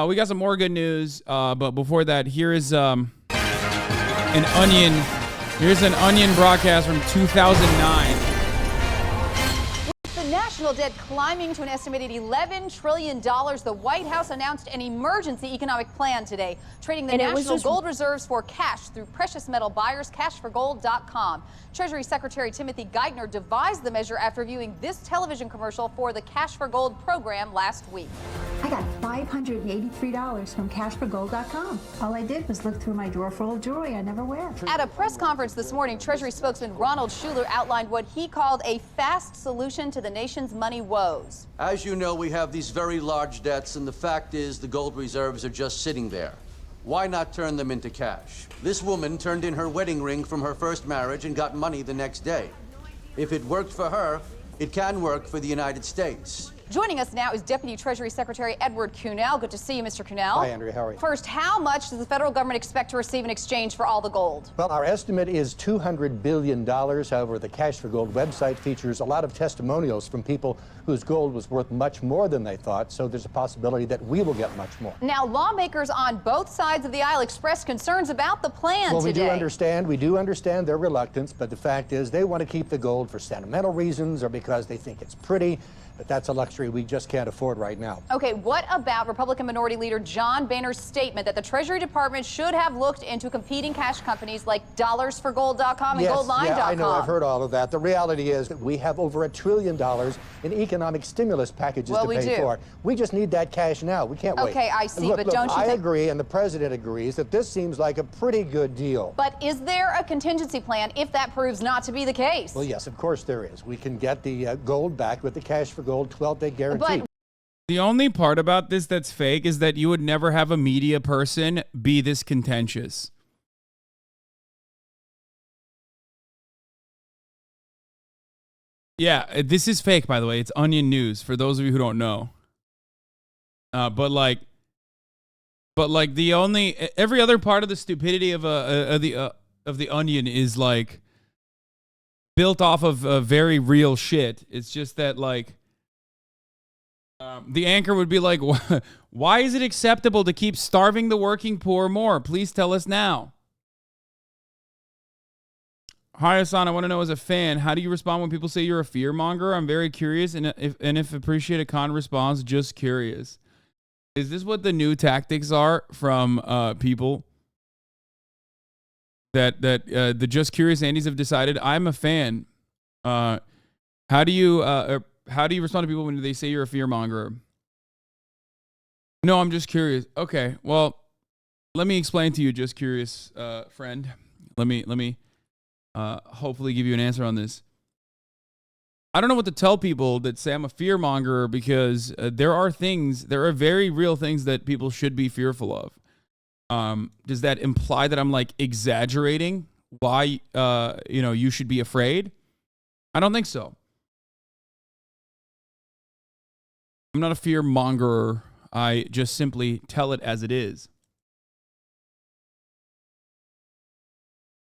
We got some more good news, but before that, here is an Onion. Here's an Onion broadcast from 2009. With the national debt climbing to an estimated $11 trillion, the White House announced an emergency economic plan today, trading the national gold reserves for cash through precious metal buyers, cashforgold.com. Treasury Secretary Timothy Geithner devised the measure after viewing this television commercial for the Cash for Gold program last week. I got $583 from cashforgold.com. All I did was look through my drawer full of jewelry I never wear. At a press conference this morning, Treasury spokesman Ronald Schuler outlined what he called a fast solution to the nation's money woes. As you know, we have these very large debts, and the fact is the gold reserves are just sitting there. Why not turn them into cash? This woman turned in her wedding ring from her first marriage and got money the next day. If it worked for her, it can work for the United States. Joining us now is Deputy Treasury Secretary Edward Cunell. Good to see you, Mr. Cunell. Hi, Andrea. How are you? First, how much does the federal government expect to receive in exchange for all the gold? Well, our estimate is $200 billion. However, the Cash for Gold website features a lot of testimonials from people whose gold was worth much more than they thought, so there's a possibility that we will get much more. Now, lawmakers on both sides of the aisle expressed concerns about the plan well, today. We do understand their reluctance, but the fact is they want to keep the gold for sentimental reasons or because they think it's pretty. But that's a luxury we just can't afford right now. Okay, what about Republican Minority Leader John Boehner's statement that the Treasury Department should have looked into competing cash companies like DollarsForGold.com and Goldline.com? Yeah, I know. I've heard all of that. The reality is that we have over $1 trillion in economic stimulus packages to pay for. We just need that cash now. We can't wait. Okay, I see, Look, but don't you I think... agree, and the president agrees, that this seems like a pretty good deal. But is there a contingency plan if that proves not to be the case? Well, yes, of course there is. We can get the gold back with the Cash for Gold 12-day guarantee. But the only part about this that's fake is that you would never have a media person be this contentious. Yeah, this is fake, by the way. It's Onion News for those of you who don't know. But the only every other part of the stupidity of the Onion is like built off of very real shit. It's just that like the anchor would be like, why is it acceptable to keep starving the working poor more? Please tell us now. Hi, Hasan. I want to know, as a fan, how do you respond when people say you're a fearmonger? I'm very curious, and if appreciate a con response, just curious. Is this what the new tactics are from people that the Just Curious Andes have decided? I'm a fan. How do you respond to people when they say you're a fearmonger? No, I'm just curious. Okay, well, let me explain to you, Just Curious friend. Let me hopefully give you an answer on this. I don't know what to tell people that say I'm a fearmonger, because there are very real things that people should be fearful of. Does that imply that I'm like exaggerating why you should be afraid? I don't think so. I'm not a fearmonger. I just simply tell it as it is.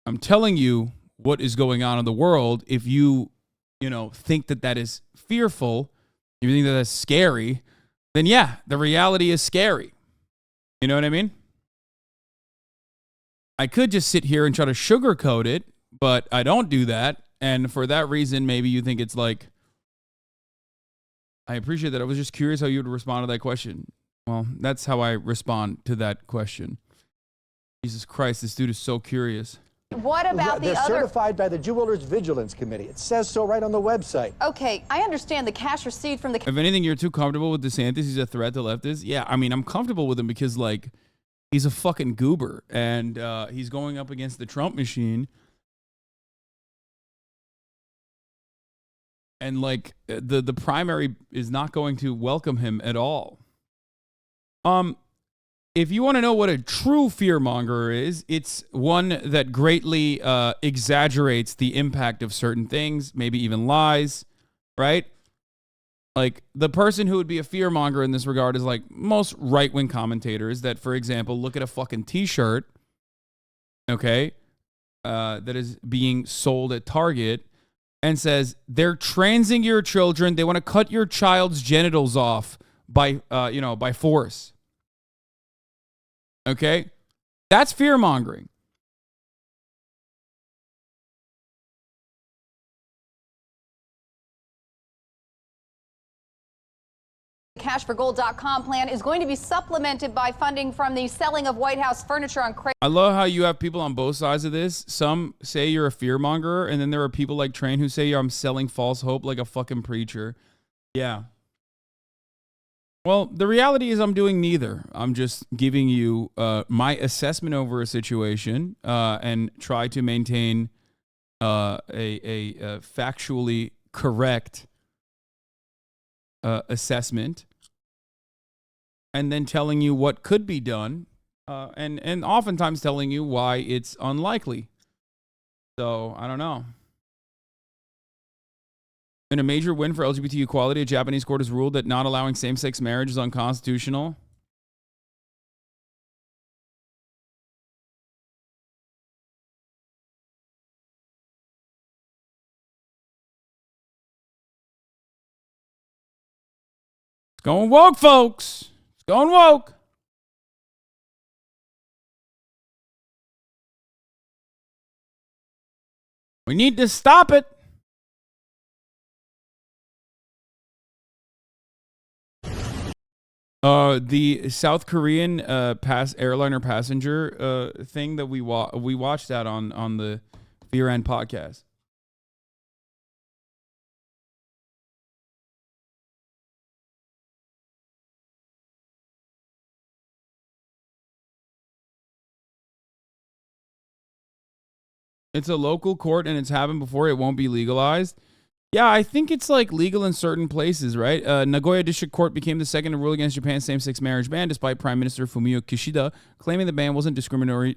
I'm telling you what is going on in the world. If you think that is fearful, you think that that's scary, then yeah, the reality is scary. You know what I mean? I could just sit here and try to sugarcoat it, but I don't do that. And for that reason, maybe you think it's like, I appreciate that. I was just curious how you would respond to that question. Well, that's how I respond to that question. Jesus Christ, this dude is so curious. What about the They're other? certified by the Jewelers Vigilance Committee. It says so right on the website. Okay, I understand the cash received from the. If anything, you're too comfortable with DeSantis. He's a threat to leftists. Yeah, I mean, I'm comfortable with him because, like, he's a fucking goober. And he's going up against the Trump machine. And, like, the primary is not going to welcome him at all. If you want to know what a true fearmonger is, it's one that greatly exaggerates the impact of certain things, maybe even lies, right? Like, the person who would be a fearmonger in this regard is like most right-wing commentators that, for example, look at a fucking t-shirt, okay, that is being sold at Target and says, they're transing your children. They want to cut your child's genitals off by force. Okay? That's fear-mongering. CashForGold.com plan is going to be supplemented by funding from the selling of White House furniture on Craigslist. I love how you have people on both sides of this. Some say you're a fearmonger, and then there are people like Train who say I'm selling false hope like a fucking preacher. Yeah. Well, the reality is I'm doing neither. I'm just giving you my assessment over a situation and try to maintain a factually correct assessment, and then telling you what could be done, and oftentimes telling you why it's unlikely. So, I don't know. In a major win for LGBT equality, a Japanese court has ruled that not allowing same-sex marriage is unconstitutional. It's going woke, folks. It's going woke. We need to stop it. The South Korean airliner passenger thing that we watched that on the Fear End podcast. It's a local court and it's happened before. It won't be legalized. Yeah, I think it's like legal in certain places, right? Nagoya District Court became the second to rule against Japan's same-sex marriage ban, despite Prime Minister Fumio Kishida claiming the ban wasn't discriminatory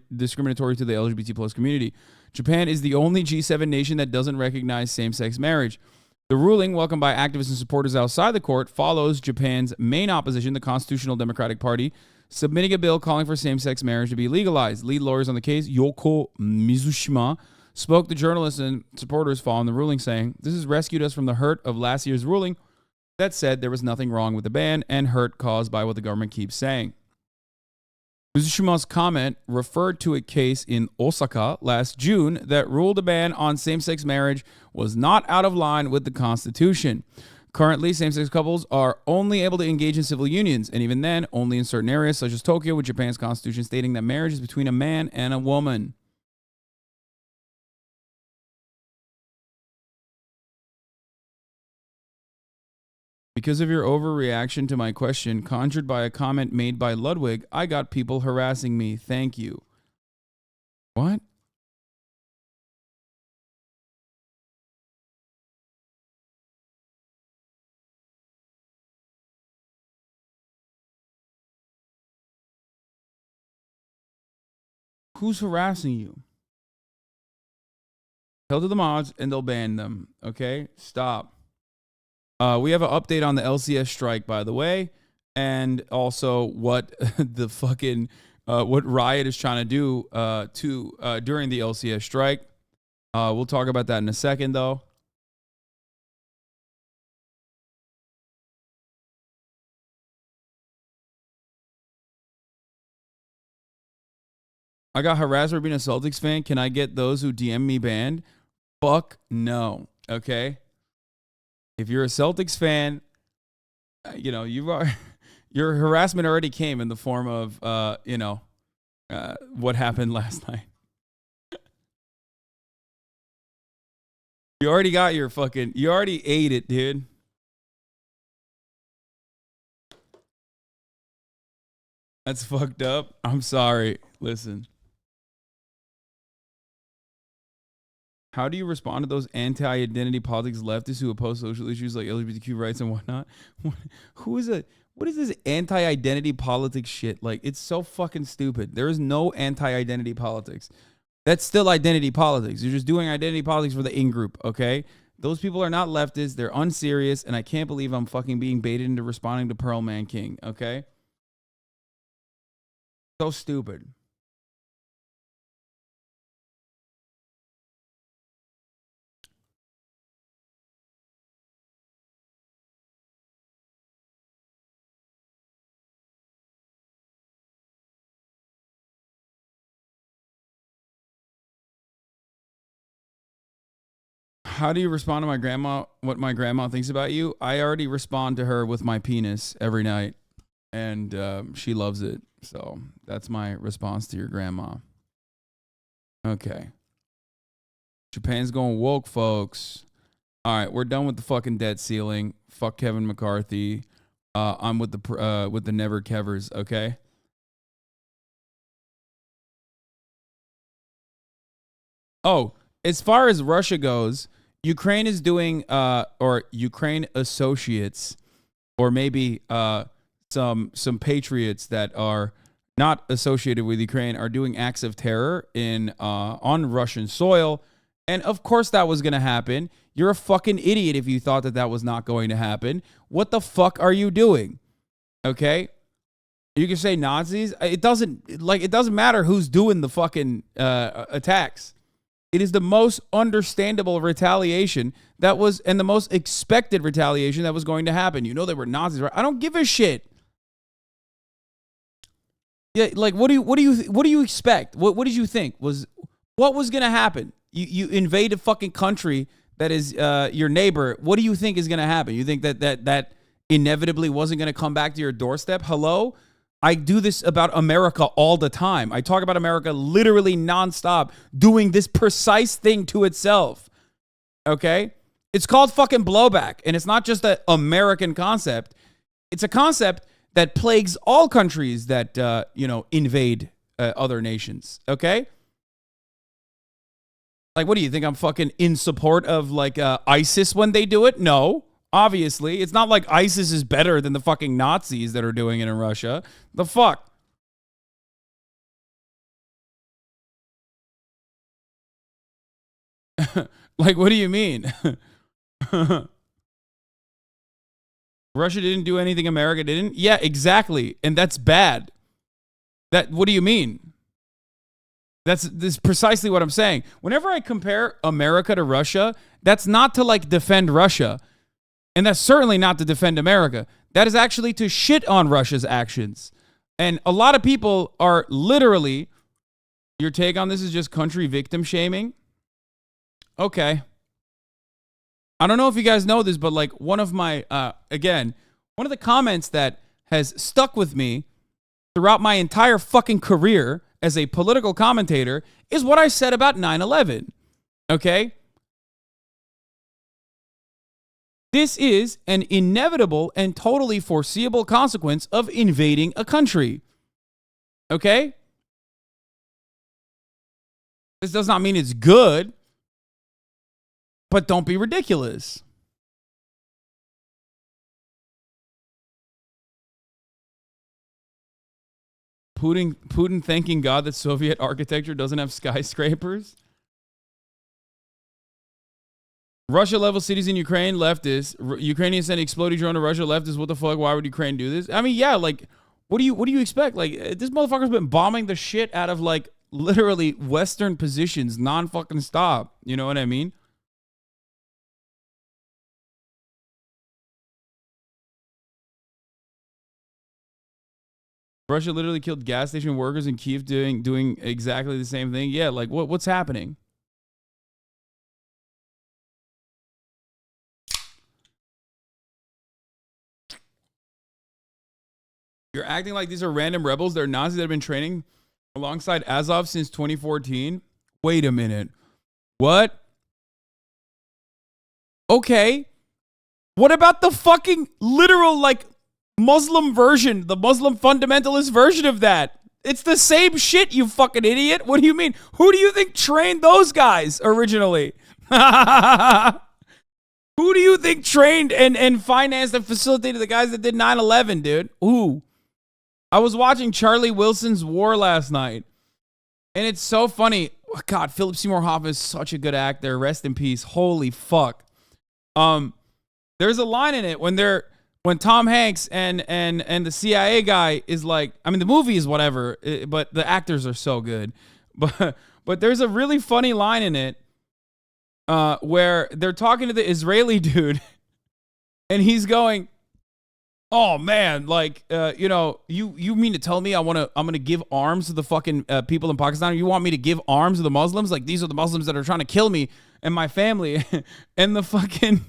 to the LGBT plus community. Japan is the only G7 nation that doesn't recognize same-sex marriage. The ruling, welcomed by activists and supporters outside the court, follows Japan's main opposition, the Constitutional Democratic Party, submitting a bill calling for same-sex marriage to be legalized. Lead lawyers on the case, Yoko Mizushima, spoke to journalists and supporters following the ruling, saying, "This has rescued us from the hurt of last year's ruling that said there was nothing wrong with the ban and hurt caused by what the government keeps saying." Mizushima's comment referred to a case in Osaka last June that ruled a ban on same-sex marriage was not out of line with the Constitution. Currently, same-sex couples are only able to engage in civil unions, and even then, only in certain areas such as Tokyo, with Japan's constitution stating that marriage is between a man and a woman. Because of your overreaction to my question, conjured by a comment made by Ludwig, I got people harassing me. Thank you. What? Who's harassing you? Tell to the mods and they'll ban them. Okay? Stop. We have an update on the LCS strike, by the way, and also what the fucking what Riot is trying to do during the LCS strike. We'll talk about that in a second, though. I got harassed for being a Celtics fan. Can I get those who DM me banned? Fuck no. Okay. If you're a Celtics fan, you know, your harassment already came in the form of, what happened last night. You already got your you already ate it, dude. That's fucked up. I'm sorry. Listen. How do you respond to those anti-identity politics leftists who oppose social issues like LGBTQ rights and whatnot? What is this anti-identity politics shit? Like, it's so fucking stupid. There is no anti-identity politics. That's still identity politics. You're just doing identity politics for the in-group, okay? Those people are not leftists. They're unserious, and I can't believe I'm fucking being baited into responding to Pearl Man King, okay? So stupid. How do you respond to my grandma, what my grandma thinks about you? I already respond to her with my penis every night, and she loves it. So that's my response to your grandma. Okay. Japan's going woke, folks. All right, we're done with the fucking debt ceiling. Fuck Kevin McCarthy. I'm with the never kevers, okay? Oh, as far as Russia goes, Ukraine is doing, or Ukraine associates, or maybe some patriots that are not associated with Ukraine are doing acts of terror on Russian soil. And of course that was going to happen. You're a fucking idiot if you thought that was not going to happen. What the fuck are you doing? Okay? You can say Nazis. It doesn't matter who's doing the fucking attacks. It is the most understandable retaliation and the most expected retaliation that was going to happen. You know they were Nazis, right? I don't give a shit. Yeah, like what do you expect? What did you think what was going to happen? You invade a fucking country that is your neighbor. What do you think is going to happen? You think that inevitably wasn't going to come back to your doorstep? Hello? I do this about America all the time. I talk about America literally nonstop doing this precise thing to itself. Okay? It's called fucking blowback. And it's not just an American concept. It's a concept that plagues all countries that, invade other nations. Okay? Like, what do you think? I'm fucking in support of, like, ISIS when they do it? No. Obviously, it's not like ISIS is better than the fucking Nazis that are doing it in Russia. The fuck? Like, what do you mean? Russia didn't do anything America didn't? Yeah, exactly. And that's bad. What do you mean? This is precisely what I'm saying. Whenever I compare America to Russia, that's not to, like, defend Russia. And that's certainly not to defend America. That is actually to shit on Russia's actions. And a lot of people are literally, your take on this is just country victim shaming? Okay. I don't know if you guys know this, but like one of my, one of the comments that has stuck with me throughout my entire fucking career as a political commentator is what I said about 9/11. Okay? This is an inevitable and totally foreseeable consequence of invading a country. Okay? This does not mean it's good, but don't be ridiculous. Putin thanking God that Soviet architecture doesn't have skyscrapers. Russia-level cities in Ukraine, leftist. Ukrainians send exploding drone to Russia, leftist. What the fuck? Why would Ukraine do this? I mean, yeah, like, what do you expect? Like, this motherfucker's been bombing the shit out of, like, literally Western positions non-fucking stop. You know what I mean? Russia literally killed gas station workers in Kyiv doing exactly the same thing. Yeah, like what's happening? You're acting like these are random rebels. They're Nazis that have been training alongside Azov since 2014. Wait a minute. What? Okay. What about the fucking literal, like, Muslim version, the Muslim fundamentalist version of that? It's the same shit, you fucking idiot. What do you mean? Who do you think trained those guys originally? Who do you think trained and financed and facilitated the guys that did 9/11, dude? Who? I was watching Charlie Wilson's War last night, and it's so funny. God, Philip Seymour Hoffman is such a good actor. Rest in peace. Holy fuck. There's a line in it when Tom Hanks and the CIA guy is like, I mean, the movie is whatever, but the actors are so good. But there's a really funny line in it where they're talking to the Israeli dude, and he's going, "Oh man, like you mean to tell me I'm gonna give arms to the fucking people in Pakistan? You want me to give arms to the Muslims? Like these are the Muslims that are trying to kill me and my family?" And the fucking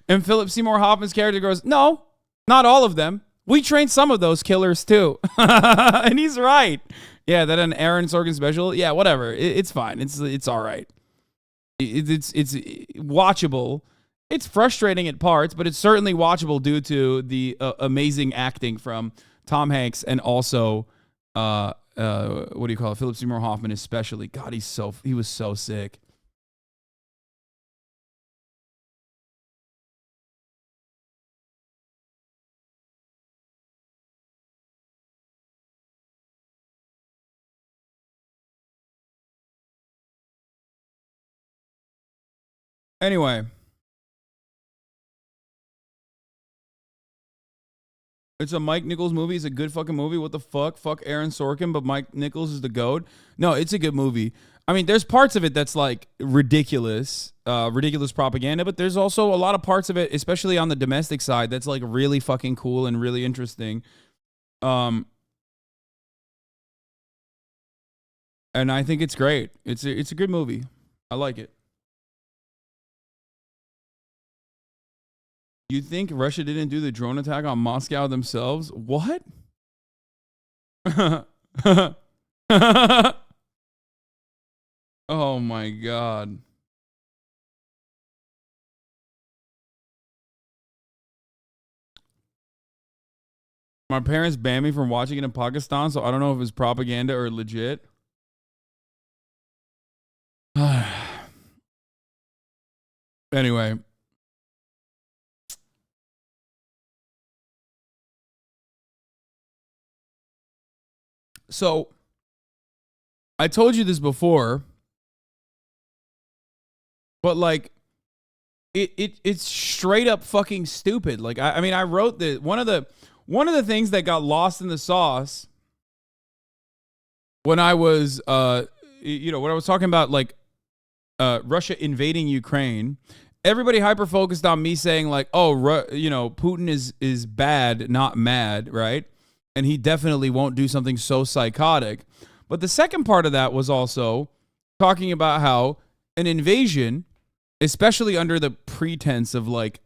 and Philip Seymour Hoffman's character goes, "No, not all of them. We trained some of those killers too." And he's right. Yeah, that an Aaron Sorkin special. Yeah, whatever. It's fine. It's all right. It's watchable. It's frustrating at parts, but it's certainly watchable due to the amazing acting from Tom Hanks and also what do you call it? Philip Seymour Hoffman especially. God, he was so sick. Anyway, it's a Mike Nichols movie. It's a good fucking movie. What the fuck? Fuck Aaron Sorkin, but Mike Nichols is the GOAT. No, it's a good movie. I mean, there's parts of it that's like ridiculous propaganda, but there's also a lot of parts of it, especially on the domestic side, that's like really fucking cool and really interesting. And I think it's great. It's a good movie. I like it. You think Russia didn't do the drone attack on Moscow themselves? What? Oh my God. My parents banned me from watching it in Pakistan, so I don't know if it's propaganda or legit. Anyway. So, I told you this before, but like, it's straight up fucking stupid. Like, I mean, I wrote that one of the things that got lost in the sauce when I was, when I was talking about like, Russia invading Ukraine, everybody hyper focused on me saying like, oh, Putin is bad, not mad, right? And he definitely won't do something so psychotic. But the second part of that was also talking about how an invasion, especially under the pretense of like,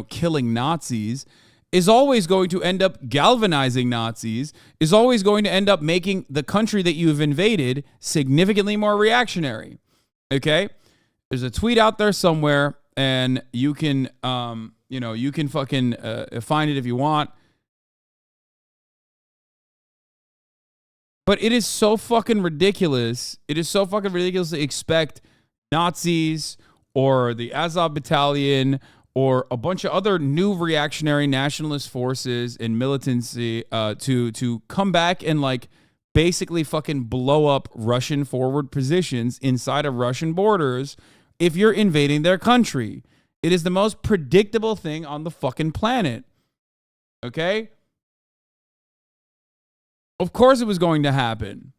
killing Nazis, is always going to end up galvanizing Nazis, is always going to end up making the country that you have invaded significantly more reactionary. Okay? There's a tweet out there somewhere, and you can, you can fucking find it if you want. But it is so fucking ridiculous. It is so fucking ridiculous to expect Nazis or the Azov Battalion or a bunch of other new reactionary nationalist forces and militancy to come back and like basically fucking blow up Russian forward positions inside of Russian borders if you're invading their country. It is the most predictable thing on the fucking planet. Okay? Of course it was going to happen.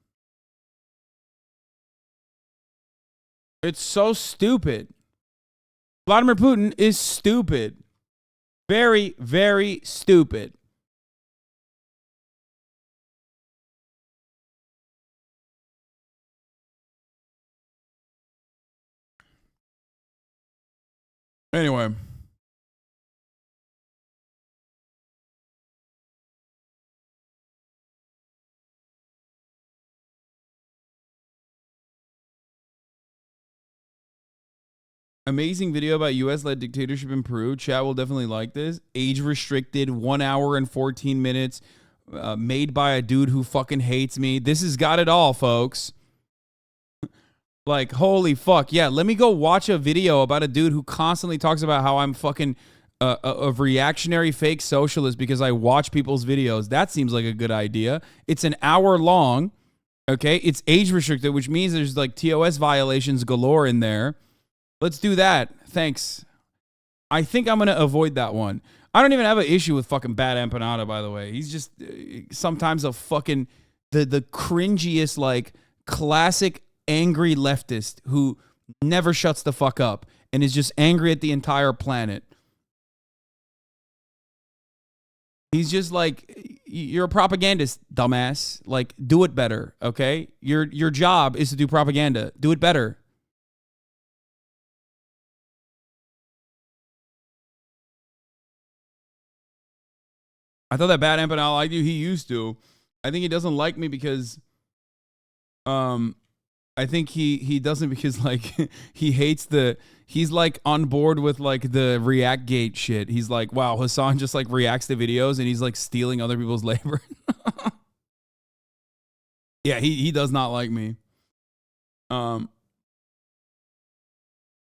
It's so stupid. Vladimir Putin is stupid. Very, very stupid. Anyway. Amazing video about U.S.-led dictatorship in Peru. Chat will definitely like this. Age-restricted, 1 hour and 14 minutes. Made by a dude who fucking hates me. This has got it all, folks. Like, holy fuck. Yeah, let me go watch a video about a dude who constantly talks about how I'm fucking a reactionary fake socialist because I watch people's videos. That seems like a good idea. It's an hour long. Okay, it's age-restricted, which means there's like TOS violations galore in there. Let's do that. Thanks. I think I'm going to avoid that one. I don't even have an issue with fucking Bad Empanada, by the way. He's just sometimes a fucking, the cringiest, like, classic angry leftist who never shuts the fuck up and is just angry at the entire planet. He's just like, you're a propagandist, dumbass. Like, do it better, okay? Your job is to do propaganda. Do it better. I thought that Bad Empanada liked you. He used to. I think he doesn't like me because, I think he doesn't because like he hates he's like on board with like the React Gate shit. He's like, wow, Hasan just like reacts to videos and he's like stealing other people's labor. Yeah, he does not like me.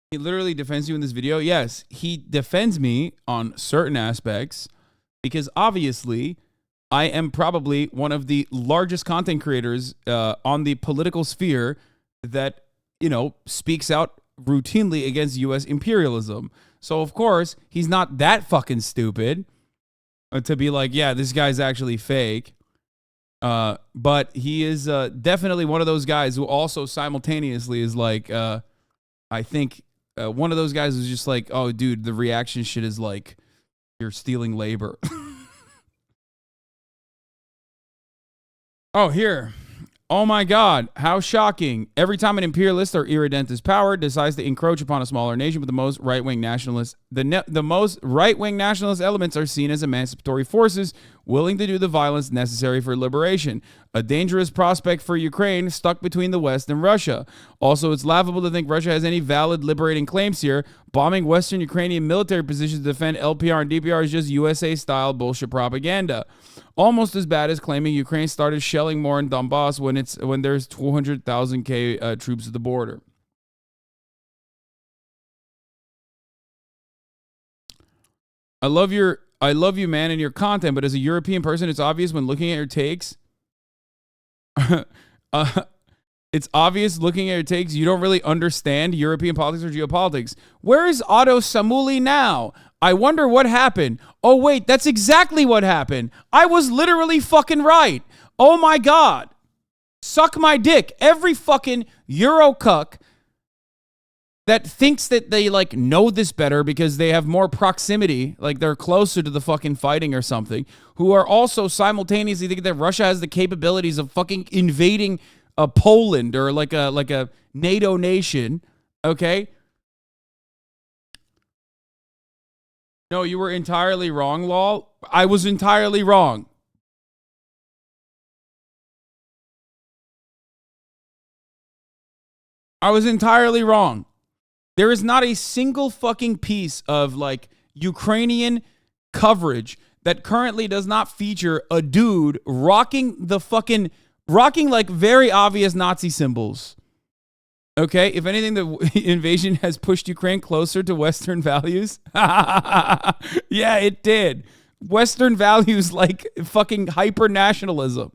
He literally defends you in this video. Yes, he defends me on certain aspects. Because obviously, I am probably one of the largest content creators on the political sphere that, you know, speaks out routinely against U.S. imperialism. So, of course, he's not that fucking stupid to be like, yeah, this guy's actually fake. But he is definitely one of those guys who also simultaneously is like, I think one of those guys who's just like, oh, dude, the reaction shit is like, you're stealing labor. Oh, here. Oh my God, how shocking. Every time an imperialist or irredentist power decides to encroach upon a smaller nation with the most right-wing nationalists, the most right-wing nationalist elements are seen as emancipatory forces willing to do the violence necessary for liberation. A dangerous prospect for Ukraine stuck between the West and Russia. Also, it's laughable to think Russia has any valid liberating claims here. Bombing Western Ukrainian military positions to defend LPR and DPR is just USA-style bullshit propaganda. Almost as bad as claiming Ukraine started shelling more in Donbass when there's 200,000 troops at the border. I love you, man, and your content, but as a European person, it's obvious when looking at your takes. It's obvious looking at your takes, you don't really understand European politics or geopolitics. Where is Otto Samuli now? I wonder what happened. Oh, wait, that's exactly what happened. I was literally fucking right. Oh, my God. Suck my dick. Every fucking Euro cuck that thinks that they, like, know this better because they have more proximity, like they're closer to the fucking fighting or something, who are also simultaneously thinking that Russia has the capabilities of fucking invading Poland or like a NATO nation, okay? No, you were entirely wrong, lol. I was entirely wrong. I was entirely wrong. There is not a single fucking piece of like Ukrainian coverage that currently does not feature a dude rocking like very obvious Nazi symbols. Okay, if anything, the invasion has pushed Ukraine closer to Western values. Yeah, it did. Western values like fucking hyper-nationalism.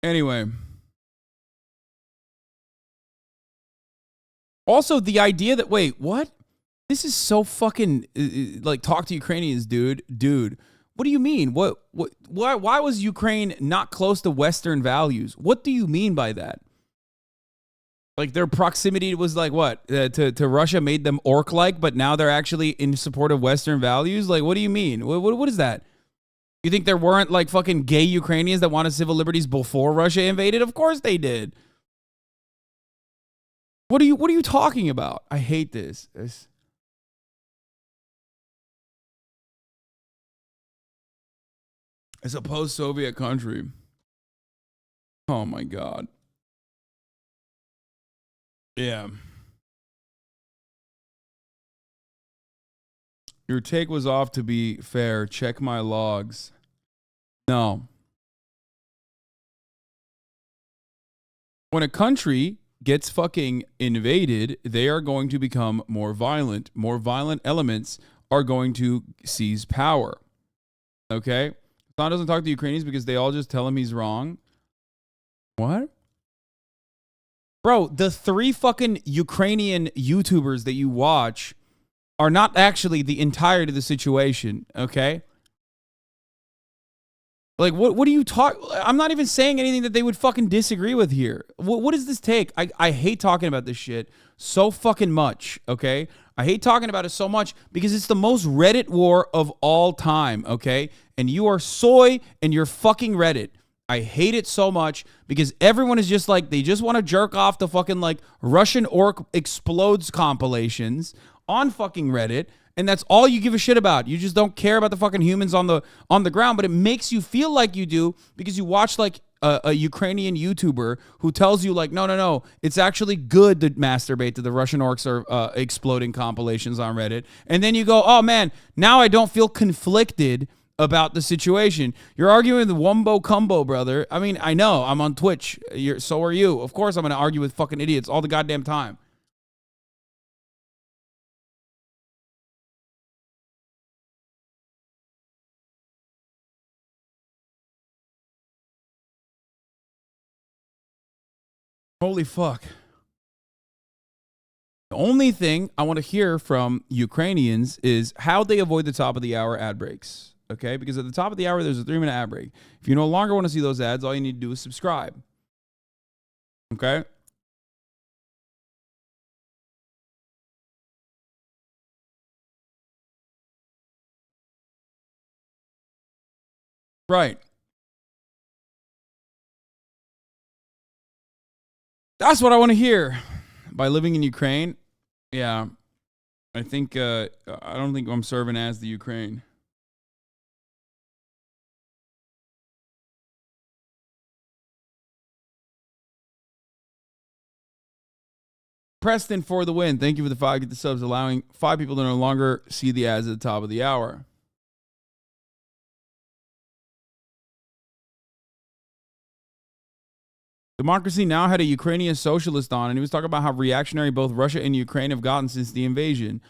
Anyway. Also, the idea that, wait, what? This is so fucking, like, talk to Ukrainians, dude. Dude, what do you mean? Why was Ukraine not close to Western values? What do you mean by that? Like, their proximity was like, what? To Russia made them orc-like, but now they're actually in support of Western values? Like, what do you mean? What is that? You think there weren't like fucking gay Ukrainians that wanted civil liberties before Russia invaded? Of course they did. What are you talking about? I hate this. It's a post-Soviet country. Oh my God. Yeah. Your take was off, to be fair. Check my logs. No. When a country gets fucking invaded, they are going to become more violent. More violent elements are going to seize power. Okay? Hasan doesn't talk to Ukrainians because they all just tell him he's wrong. What? Bro, the 3 fucking Ukrainian YouTubers that you watch are not actually the entirety of the situation, okay? Like, what do you talk? I'm not even saying anything that they would fucking disagree with here. What does this take? I hate talking about this shit so fucking much, okay? I hate talking about it so much because it's the most Reddit war of all time, okay? And you are soy and you're fucking Reddit. I hate it so much because everyone is just like, they just want to jerk off the fucking like Russian orc explodes compilations on fucking Reddit. And that's all you give a shit about. You just don't care about the fucking humans on the ground, but it makes you feel like you do because you watch like a Ukrainian YouTuber who tells you like, no, it's actually good to masturbate to the Russian orcs are exploding compilations on Reddit. And then you go, oh man, now I don't feel conflicted about the situation. You're arguing with Wumbo Cumbo, brother. I mean, I know I'm on Twitch. So are you. Of course I'm going to argue with fucking idiots all the goddamn time. Holy fuck. The only thing I want to hear from Ukrainians is how they avoid the top of the hour ad breaks. Okay? Because at the top of the hour, there's a 3-minute ad break. If you no longer want to see those ads, all you need to do is subscribe. Okay? Right. That's what I want to hear. By living in Ukraine, yeah, I think, I don't think I'm serving as the Ukraine. Preston for the win. Thank you for the 5. Get the subs, allowing 5 people to no longer see the ads at the top of the hour. Democracy Now! Had a Ukrainian socialist on, and he was talking about how reactionary both Russia and Ukraine have gotten since the invasion.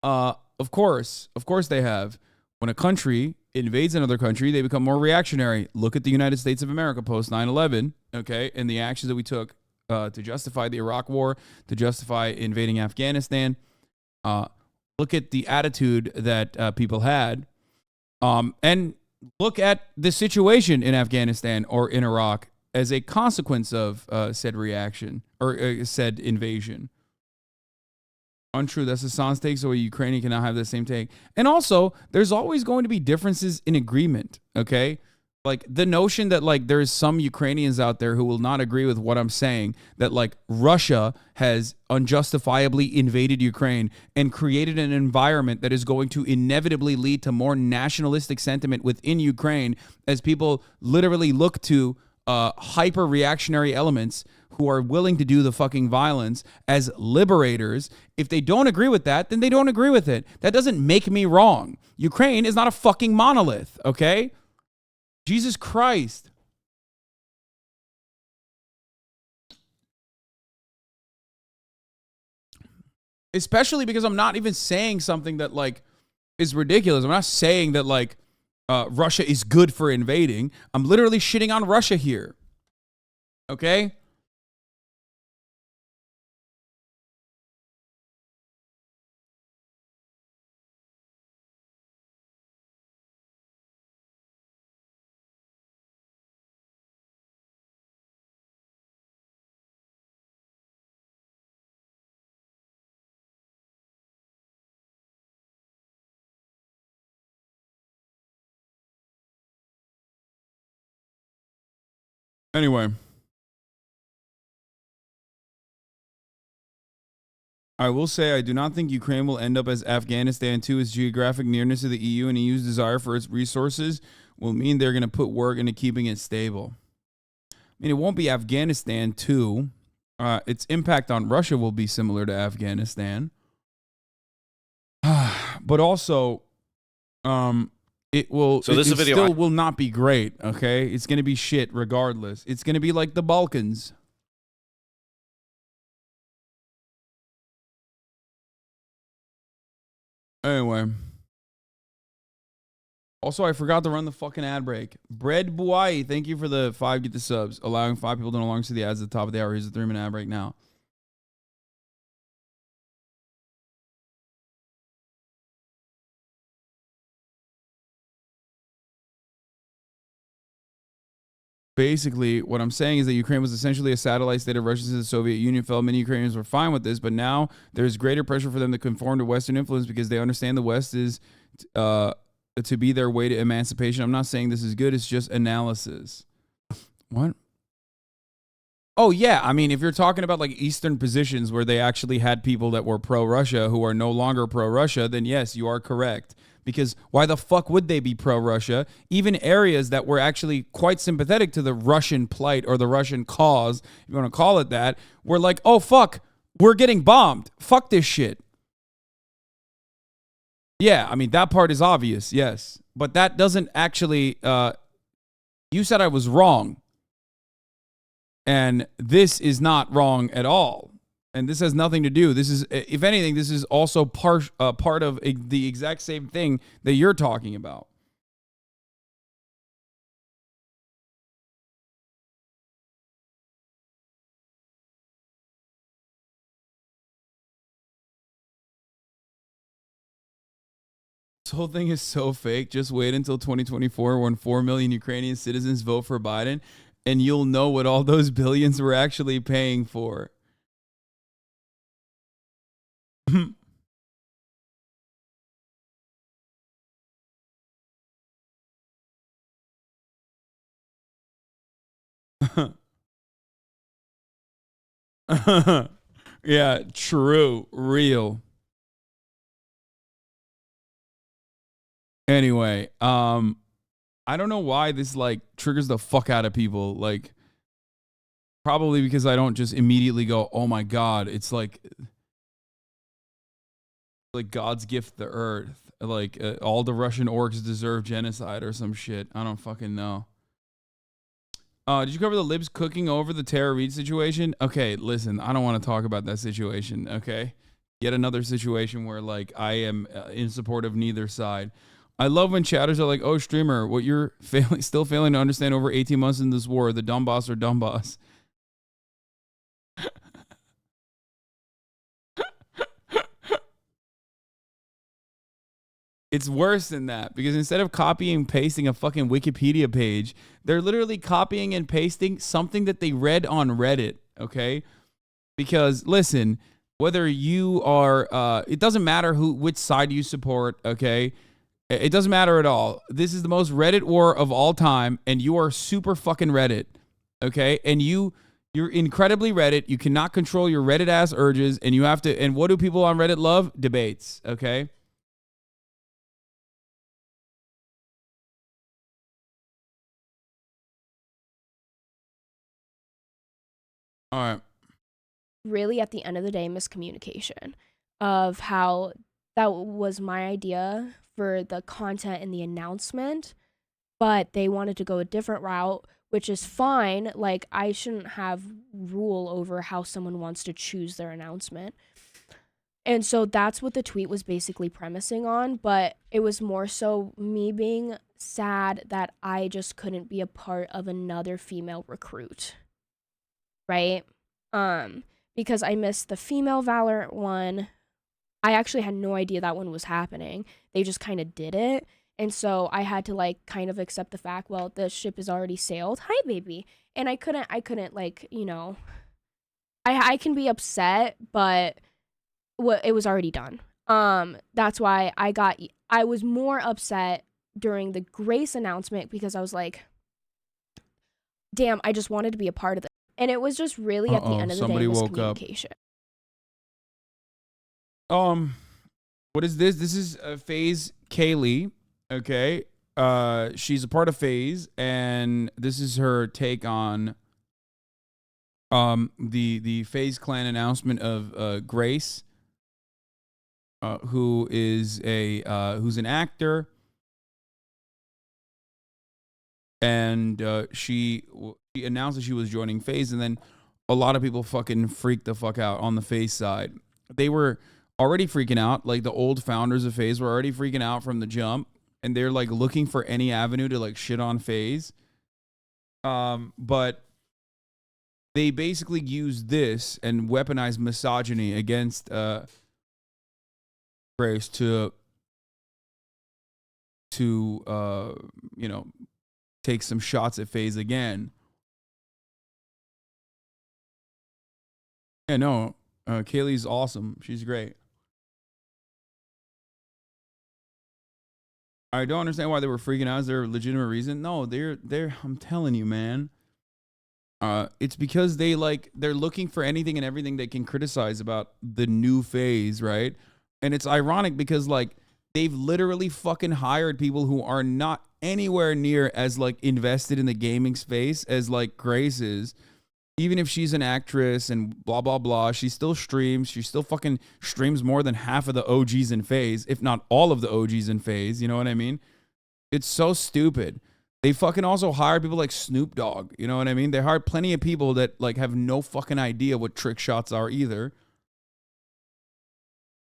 Of course they have. When a country invades another country, they become more reactionary. Look at the United States of America post 9/11, okay, and the actions that we took to justify the Iraq War, to justify invading Afghanistan. Look at the attitude that people had, and look at the situation in Afghanistan or in Iraq as a consequence of said reaction or said invasion. Untrue. That's Hasan's take, so a Ukrainian cannot have the same take. And also, there's always going to be differences in agreement, okay? Like, the notion that, like, there's some Ukrainians out there who will not agree with what I'm saying, that, like, Russia has unjustifiably invaded Ukraine and created an environment that is going to inevitably lead to more nationalistic sentiment within Ukraine as people literally look to hyper-reactionary elements who are willing to do the fucking violence as liberators. If they don't agree with that, then they don't agree with it. That doesn't make me wrong. Ukraine is not a fucking monolith, okay? Jesus Christ. Especially because I'm not even saying something that, like, is ridiculous. I'm not saying that, like, Russia is good for invading. I'm literally shitting on Russia here. Okay? Anyway. I will say I do not think Ukraine will end up as Afghanistan too. Its geographic nearness to the EU and EU's desire for its resources will mean they're going to put work into keeping it stable. I mean, it won't be Afghanistan too. Its impact on Russia will be similar to Afghanistan. But also, it will. So this is a video. Still will not be great. Okay, it's going to be shit regardless. It's going to be like the Balkans. Anyway. Also, I forgot to run the fucking ad break. Bread Buai, thank you for the 5 get the subs. Allowing 5 people to no longer see the ads at the top of the hour. Here's a 3-minute ad break now. Basically, what I'm saying is that Ukraine was essentially a satellite state of Russia since the Soviet Union fell. Many Ukrainians were fine with this, but now there's greater pressure for them to conform to Western influence because they understand the West is to be their way to emancipation. I'm not saying this is good. It's just analysis. What? Oh, yeah. I mean, if you're talking about like Eastern positions where they actually had people that were pro-Russia who are no longer pro-Russia, then yes, you are correct. Because why the fuck would they be pro-Russia? Even areas that were actually quite sympathetic to the Russian plight or the Russian cause, if you want to call it that, were like, oh, fuck, we're getting bombed. Fuck this shit. Yeah, I mean, that part is obvious, yes. But that doesn't actually... you said I was wrong. And this is not wrong at all. And this has nothing to do. This is, if anything, this is also part of the exact same thing that you're talking about. This whole thing is so fake. Just wait until 2024 when 4 million Ukrainian citizens vote for Biden, and you'll know what all those billions were actually paying for. Yeah, true, real. Anyway, I don't know why this like triggers the fuck out of people. Like, probably because I don't just immediately go, "Oh my god!" It's like God's gift to Earth. Like all the Russian orcs deserve genocide or some shit. I don't fucking know. Did you cover the libs cooking over the Tara Reid situation? Okay, listen, I don't want to talk about that situation, okay? Yet another situation where, like, I am in support of neither side. I love when chatters are like, oh, streamer, what you're still failing to understand over 18 months in this war, the dumb boss or dumb boss. It's worse than that because instead of copying and pasting a fucking Wikipedia page, they're literally copying and pasting something that they read on Reddit, okay? Because listen, whether you are, it doesn't matter which side you support, okay? It doesn't matter at all. This is the most Reddit war of all time, and you are super fucking Reddit, okay? And you're incredibly Reddit. You cannot control your Reddit ass urges, and you have to. And what do people on Reddit love? Debates, okay? All right. Really, at the end of the day, miscommunication of how that was my idea for the content and the announcement, but they wanted to go a different route, which is fine. Like, I shouldn't have rule over how someone wants to choose their announcement. And so that's what the tweet was basically premising on, but it was more so me being sad that I just couldn't be a part of another female recruit. Right? Because I missed the female Valorant one. I actually had no idea that one was happening. They just kind of did it. And so I had to like kind of accept the fact, well, the ship is already sailed. Hi, baby. And I couldn't like, you know, I can be upset, but it was already done. That's why I was more upset during the Grace announcement because I was like, damn, I just wanted to be a part of it. And it was just really at the end of the day, miscommunication. What is this? This is FaZe Kaylee. Okay. She's a part of FaZe, and this is her take on the FaZe Clan announcement of Grace, who is who's an actor, and she announced that she was joining FaZe, and then a lot of people fucking freaked the fuck out on the FaZe side. They were already freaking out, like the old founders of FaZe were already freaking out from the jump, and they're like looking for any avenue to like shit on FaZe. But they basically used this and weaponized misogyny against Grace to you know, take some shots at FaZe again. Yeah, no, Kaylee's awesome. She's great. I don't understand why they were freaking out. Is there a legitimate reason? No, they're I'm telling you, man. It's because they're looking for anything and everything they can criticize about the new FaZe, right? And it's ironic because like they've literally fucking hired people who are not anywhere near as like invested in the gaming space as like Grace is. Even if she's an actress and blah, blah, blah, she still streams. She still fucking streams more than half of the OGs in FaZe, if not all of the OGs in FaZe. You know what I mean? It's so stupid. They fucking also hired people like Snoop Dogg. You know what I mean? They hired plenty of people that like have no fucking idea what trick shots are either.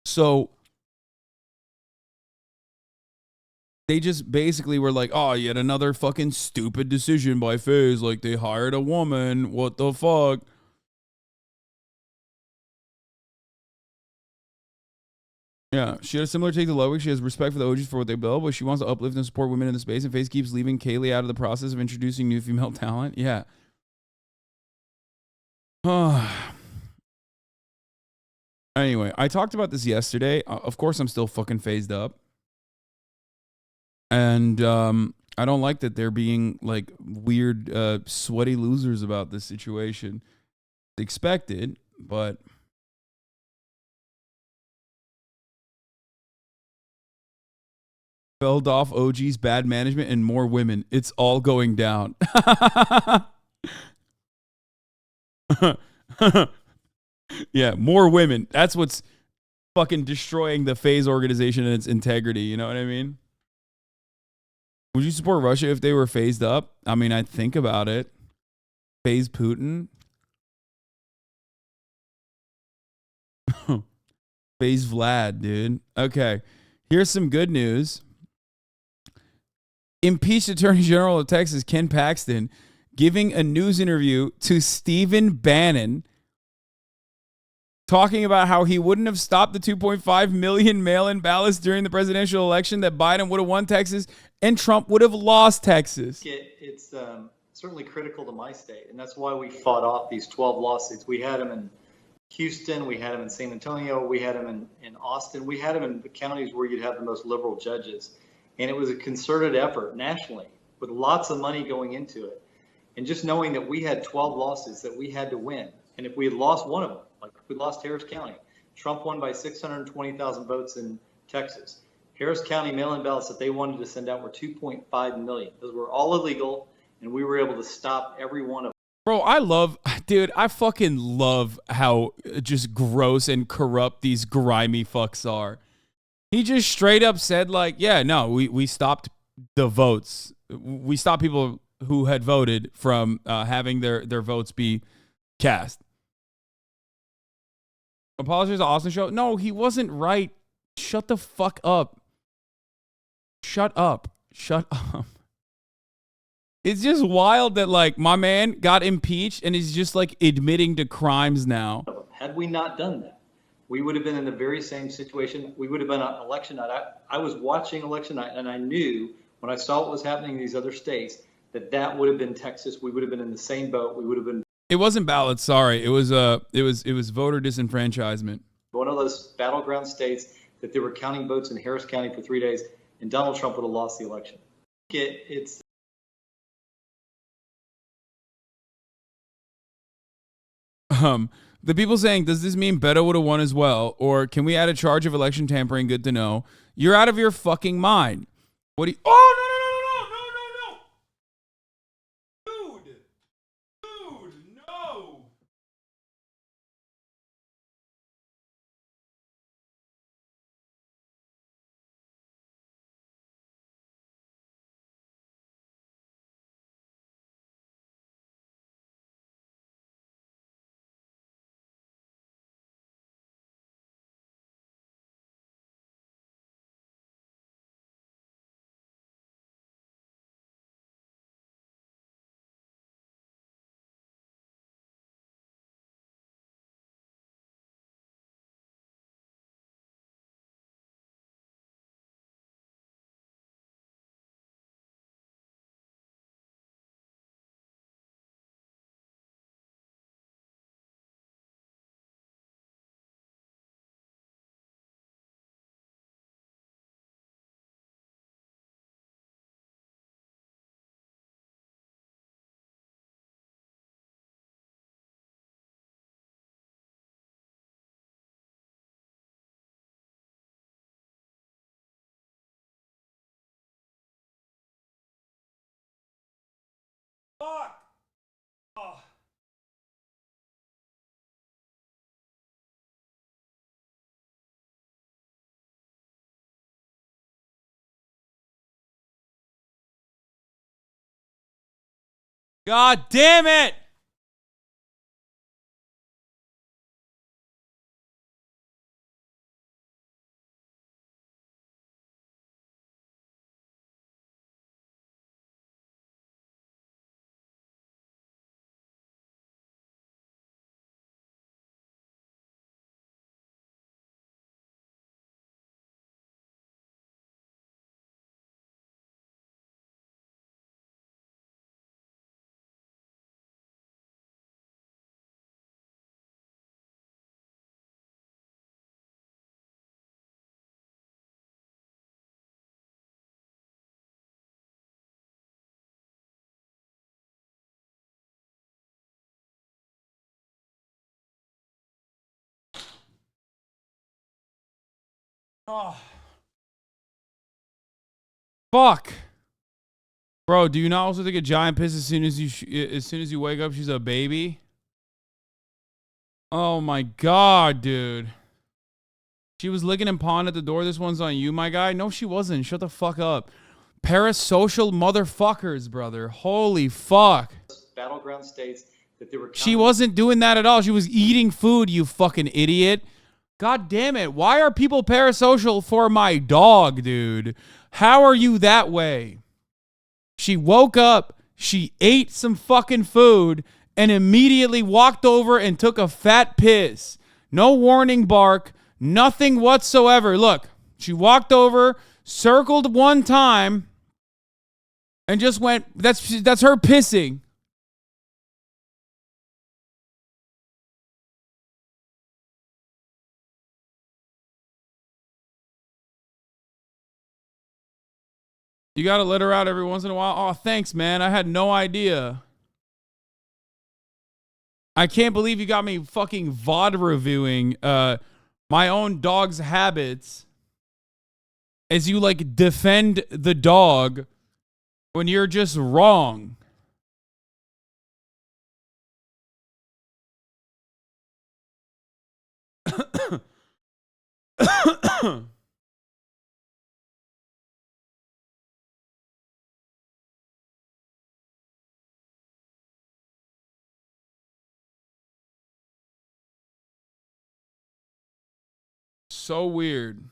So they just basically were like, oh, yet another fucking stupid decision by FaZe. Like, they hired a woman. What the fuck? Yeah, she had a similar take to Ludwig. She has respect for the OGs for what they build, but she wants to uplift and support women in the space, and FaZe keeps leaving Kaylee out of the process of introducing new female talent. Yeah. Anyway, I talked about this yesterday. Of course, I'm still fucking phased up. And I don't like that they're being like weird, sweaty losers about this situation. It's expected, but felled off OGs, bad management, and more women. It's all going down. Yeah, more women. That's what's fucking destroying the FaZe organization and its integrity. You know what I mean? Would you support Russia if they were phased up? I mean, I'd think about it. Phase Putin. Phase Vlad, dude. Okay. Here's some good news. Impeached Attorney General of Texas, Ken Paxton, giving a news interview to Stephen Bannon, talking about how he wouldn't have stopped the 2.5 million mail-in ballots during the presidential election, that Biden would have won Texas and Trump would have lost Texas. It's certainly critical to my state, and that's why we fought off these 12 lawsuits. We had them in Houston, we had them in San Antonio, we had them in Austin, we had them in the counties where you'd have the most liberal judges. And it was a concerted effort nationally with lots of money going into it. And just knowing that we had 12 lawsuits that we had to win. And if we had lost one of them, like if we lost Harris County, Trump won by 620,000 votes in Texas. Harris County mail-in ballots that they wanted to send out were 2.5 million. Those were all illegal, and we were able to stop every one of them. Bro, I fucking love how just gross and corrupt these grimy fucks are. He just straight up said, like, yeah, no, we stopped the votes. We stopped people who had voted from having their votes be cast. Apologies to Austin Show. No, he wasn't right. Shut the fuck up. Shut up. Shut up. It's just wild that, like, my man got impeached and he's just, like, admitting to crimes now. Had we not done that, we would have been in the very same situation. We would have been on election night. I was watching election night, and I knew when I saw what was happening in these other states that would have been Texas. We would have been in the same boat. We would have been. It wasn't ballots. Sorry, it was voter disenfranchisement. One of those battleground states that they were counting votes in Harris County for 3 days, and Donald Trump would have lost the election. It's The people saying, does this mean Beto would have won as well? Or can we add a charge of election tampering? Good to know. You're out of your fucking mind. What do you... Oh, no. Fuck! Oh. God damn it! Oh. Fuck. Bro, do you not also take a giant piss as soon as you wake up she's a baby? Oh my god, dude. She was licking and pawing at the door. This one's on you, my guy. No, she wasn't. Shut the fuck up. Parasocial motherfuckers, brother. Holy fuck. Battleground states that they were. She wasn't doing that at all. She was eating food, you fucking idiot. God damn it. Why are people parasocial for my dog, dude? How are you that way? She woke up, she ate some fucking food, and immediately walked over and took a fat piss. No warning bark, nothing whatsoever. Look, she walked over, circled one time, and just went, that's her pissing. You gotta let her out every once in a while. Oh, thanks, man. I had no idea. I can't believe you got me fucking VOD reviewing my own dog's habits as you like defend the dog when you're just wrong. So weird.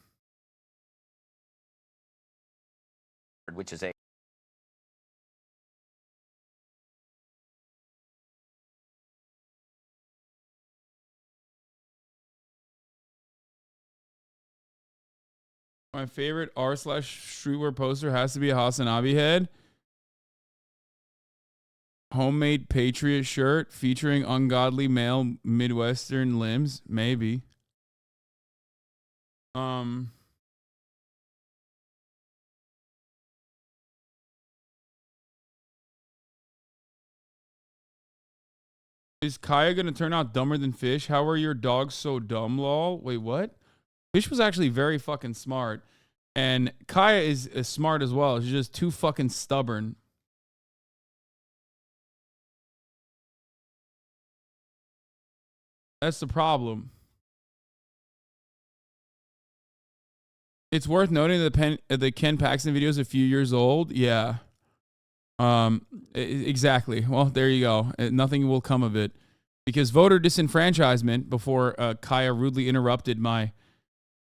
Which is a My favorite r/streetwear poster has to be a HasanAbi head. Homemade Patriot shirt featuring ungodly male Midwestern limbs. Maybe. Is Kaya gonna turn out dumber than Fish? How are your dogs so dumb, lol? Wait, what? Fish was actually very fucking smart. And Kaya is smart as well. She's just too fucking stubborn. That's the problem. It's worth noting that the Ken Paxton video is a few years old. Yeah. Exactly. Well, there you go. Nothing will come of it. Because voter disenfranchisement, before Kaya rudely interrupted my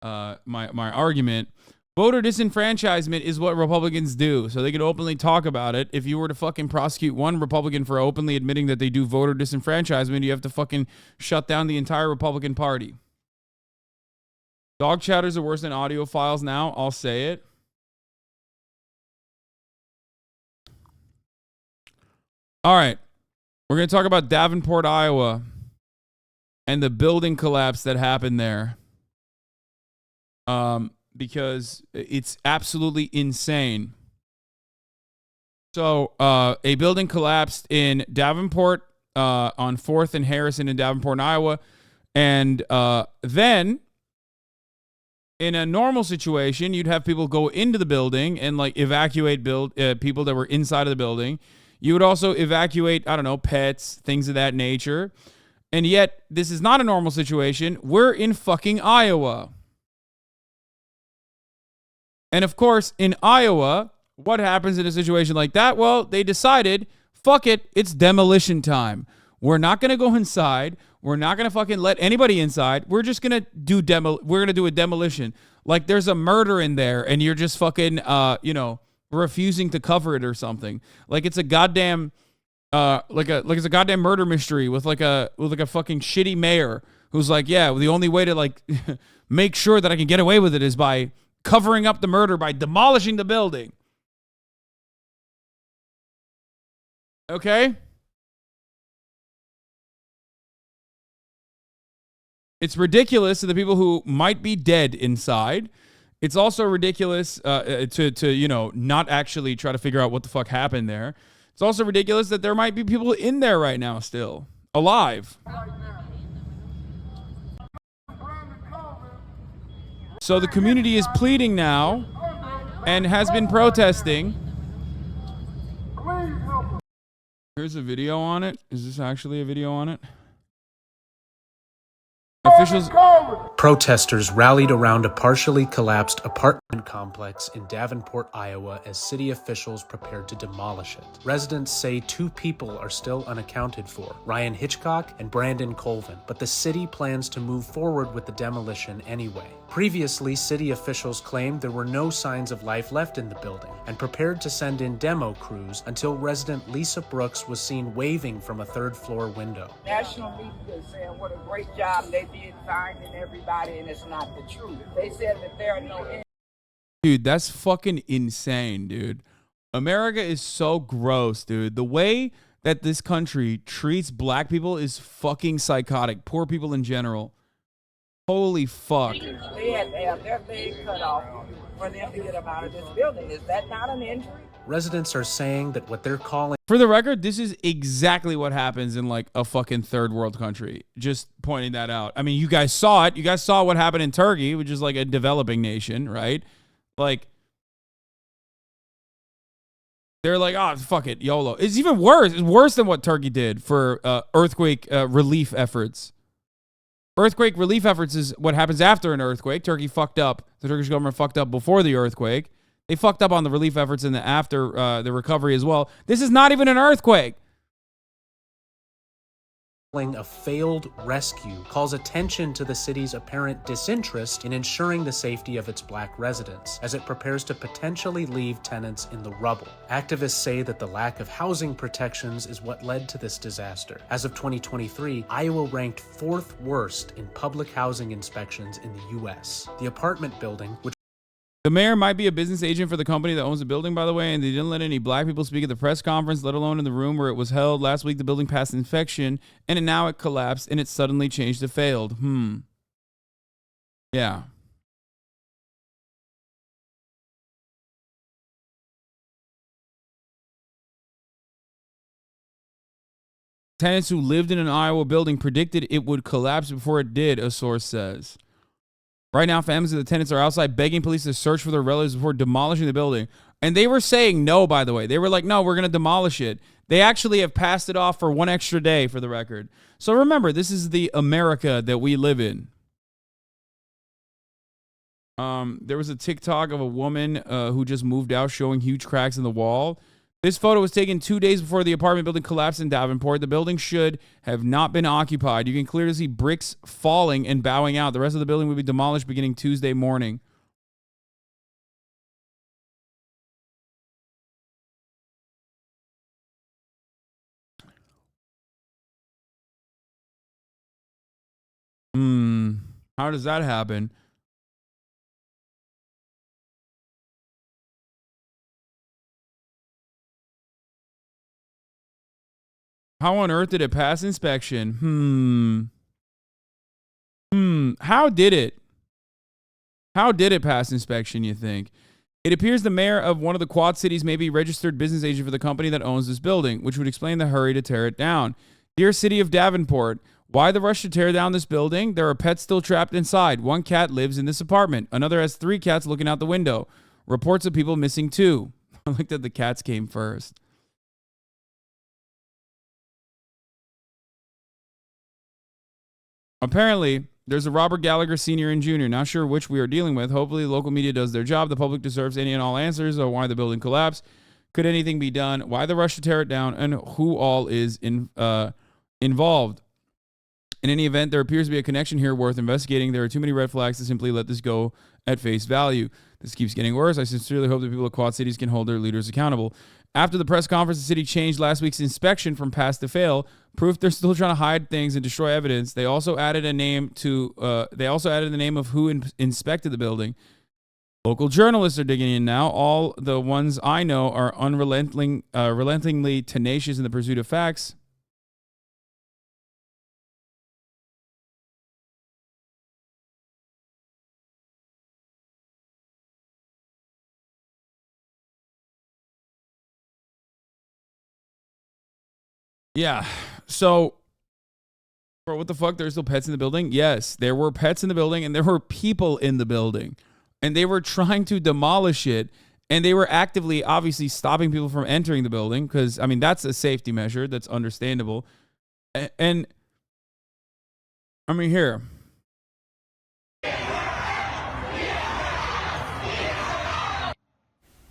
my argument, voter disenfranchisement is what Republicans do. So they can openly talk about it. If you were to fucking prosecute one Republican for openly admitting that they do voter disenfranchisement, you have to fucking shut down the entire Republican Party. Dog chatters are worse than audio files now. I'll say it. All right. We're going to talk about Davenport, Iowa, and the building collapse that happened there. Because it's absolutely insane. So, a building collapsed in Davenport on 4th and Harrison in Davenport, Iowa. And then, in a normal situation, you'd have people go into the building and like evacuate people that were inside of the building. You would also evacuate, I don't know, pets, things of that nature. And yet, this is not a normal situation. We're in fucking Iowa. And of course, in Iowa, what happens in a situation like that? Well, they decided, fuck it, it's demolition time. We're not going to go inside. We're not going to fucking let anybody inside. We're just going to do a demolition. Like there's a murder in there and you're just fucking, refusing to cover it or something. Like it's a goddamn, it's a goddamn murder mystery with like a fucking shitty mayor who's like, yeah, the only way to like make sure that I can get away with it is by covering up the murder by demolishing the building. Okay? It's ridiculous to the people who might be dead inside. It's also ridiculous to not actually try to figure out what the fuck happened there. It's also ridiculous that there might be people in there right now still, alive. So the community is pleading now and has been protesting. Here's a video on it. Is this actually a video on it? Protesters rallied around a partially collapsed apartment complex in Davenport, Iowa, as city officials prepared to demolish it. Residents say 2 people are still unaccounted for, Ryan Hitchcock and Brandon Colvin, but the city plans to move forward with the demolition anyway. Previously, city officials claimed there were no signs of life left in the building and prepared to send in demo crews until resident Lisa Brooks was seen waving from a 3rd-floor window. National media is saying what a great job they did finding everybody, and it's not the truth. They said that there are no... Dude, that's fucking insane, dude. America is so gross, dude. The way that this country treats black people is fucking psychotic. Poor people in general. Holy fuck. They had to have their leg cut off for them to get them out of this building. Is that not an injury? Residents are saying that what they're calling... For the record, this is exactly what happens in like a fucking 3rd world country. Just pointing that out. I mean, you guys saw it. You guys saw what happened in Turkey, which is like a developing nation, right? Like, they're like, oh, fuck it, YOLO. It's even worse. It's worse than what Turkey did for earthquake relief efforts. Earthquake relief efforts is what happens after an earthquake. Turkey fucked up. The Turkish government fucked up before the earthquake. They fucked up on the relief efforts in the after the recovery as well. This is not even an earthquake. A failed rescue calls attention to the city's apparent disinterest in ensuring the safety of its black residents as it prepares to potentially leave tenants in the rubble. Activists say that the lack of housing protections is what led to this disaster. As of 2023, Iowa ranked 4th worst in public housing inspections in the U.S. The apartment building, which the mayor might be a business agent for the company that owns the building, by the way, and they didn't let any black people speak at the press conference, let alone in the room where it was held. Last week, the building passed inspection, and now it collapsed, and it suddenly changed to failed. Yeah. Tenants who lived in an Iowa building predicted it would collapse before it did, a source says. Right now, families of the tenants are outside begging police to search for their relatives before demolishing the building. And they were saying no, by the way. They were like, no, we're going to demolish it. They actually have passed it off for one extra day, for the record. So remember, this is the America that we live in. There was a TikTok of a woman who just moved out showing huge cracks in the wall. This photo was taken 2 days before the apartment building collapsed in Davenport. The building should have not been occupied. You can clearly see bricks falling and bowing out. The rest of the building will be demolished beginning Tuesday morning. How does that happen? How on earth did it pass inspection? How did it? How did it pass inspection, you think? It appears the mayor of one of the Quad Cities may be registered business agent for the company that owns this building, which would explain the hurry to tear it down. Dear City of Davenport, why the rush to tear down this building? There are pets still trapped inside. One cat lives in this apartment. Another has 3 cats looking out the window. Reports of people missing too. I like that the cats came first. Apparently, there's a Robert Gallagher Sr. and Jr., not sure which we are dealing with. Hopefully, the local media does their job. The public deserves any and all answers on why the building collapsed. Could anything be done? Why the rush to tear it down? And who all is involved? In any event, there appears to be a connection here worth investigating. There are too many red flags to simply let this go at face value. This keeps getting worse. I sincerely hope that people of Quad Cities can hold their leaders accountable. After the press conference, the city changed last week's inspection from pass to fail. Proof they're still trying to hide things and destroy evidence. They also added a name to. They also added the name of who inspected the building. Local journalists are digging in now. All the ones I know are relentlessly tenacious in the pursuit of facts. Yeah. So, bro, what the fuck? There's still pets in the building? Yes, there were pets in the building and there were people in the building. And they were trying to demolish it. And they were actively, obviously, stopping people from entering the building. Because, I mean, that's a safety measure. That's understandable. And I mean, here.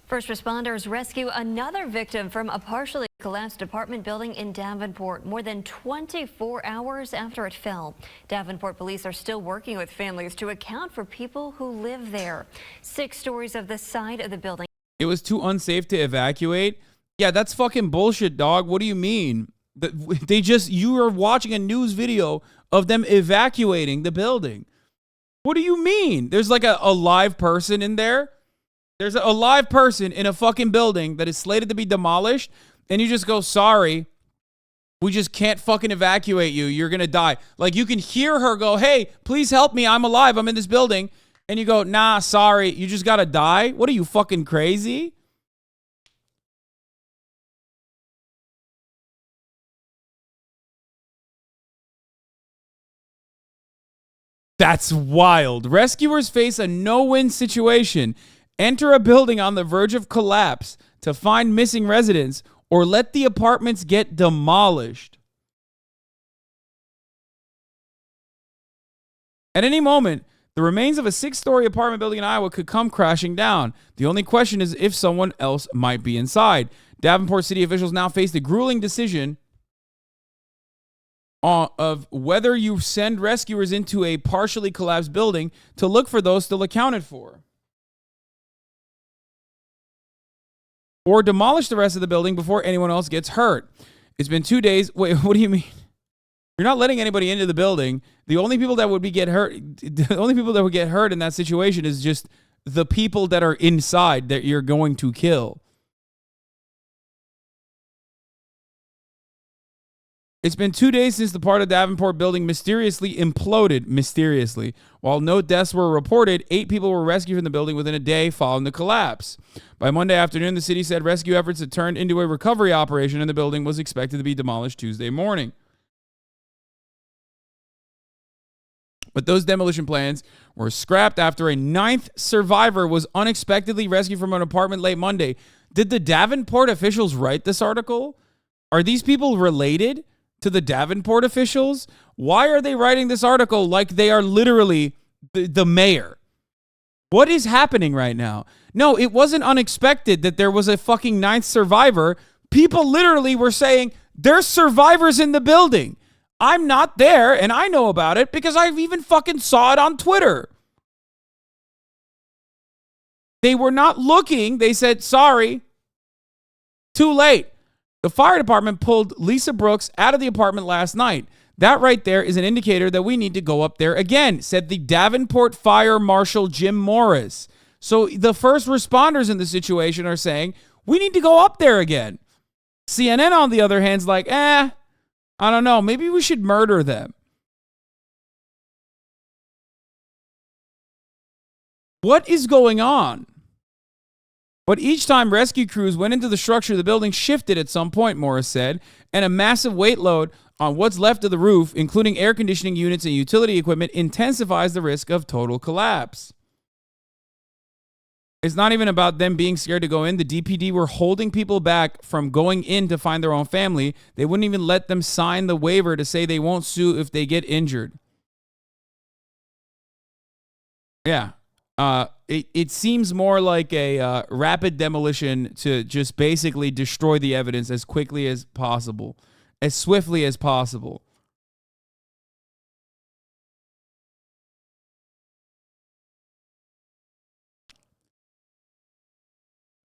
First responders rescue another victim from a partially collapsed apartment building in Davenport more than 24 hours after it fell. Davenport police are still working with families to account for people who live there. 6 stories of the side of the building. It was too unsafe to evacuate. Yeah, that's fucking bullshit, dog. What do you mean? You are watching a news video of them evacuating the building. What do you mean? There's like a live person in there. There's a live person in a fucking building that is slated to be demolished, and you just go, sorry, we just can't fucking evacuate you. You're going to die. Like, you can hear her go, hey, please help me. I'm alive. I'm in this building. And you go, nah, sorry. You just got to die? What are you, fucking crazy? That's wild. Rescuers face a no-win situation. Enter a building on the verge of collapse to find missing residents or let the apartments get demolished. At any moment, the remains of a 6-story apartment building in Iowa could come crashing down. The only question is if someone else might be inside. Davenport city officials now face the grueling decision of whether you send rescuers into a partially collapsed building to look for those still accounted for, or demolish the rest of the building before anyone else gets hurt. It's been 2 days. Wait, what do you mean? You're not letting anybody into the building. The only people that would get hurt in that situation is just the people that are inside that you're going to kill. It's been 2 days since the part of Davenport building mysteriously imploded. While no deaths were reported, 8 people were rescued from the building within a day following the collapse. By Monday afternoon, the city said rescue efforts had turned into a recovery operation and the building was expected to be demolished Tuesday morning. But those demolition plans were scrapped after a 9th survivor was unexpectedly rescued from an apartment late Monday. Did the Davenport officials write this article? Are these people related to the Davenport officials? Why are they writing this article like they are literally the mayor? What is happening right now? No, it wasn't unexpected that there was a fucking 9th survivor. People literally were saying, there's survivors in the building. I'm not there, and I know about it because I've even fucking saw it on Twitter. They were not looking. They said, sorry, too late. The fire department pulled Lisa Brooks out of the apartment last night. That right there is an indicator that we need to go up there again, said the Davenport Fire Marshal Jim Morris. So the first responders in the situation are saying, we need to go up there again. CNN, on the other hand, is like, I don't know. Maybe we should murder them. What is going on? But each time rescue crews went into the structure, the building shifted at some point, Morris said, and a massive weight load on what's left of the roof, including air conditioning units and utility equipment, intensifies the risk of total collapse. It's not even about them being scared to go in. The DPD were holding people back from going in to find their own family. They wouldn't even let them sign the waiver to say they won't sue if they get injured. Yeah. It seems more like a rapid demolition to just basically destroy the evidence as quickly as possible, as swiftly as possible.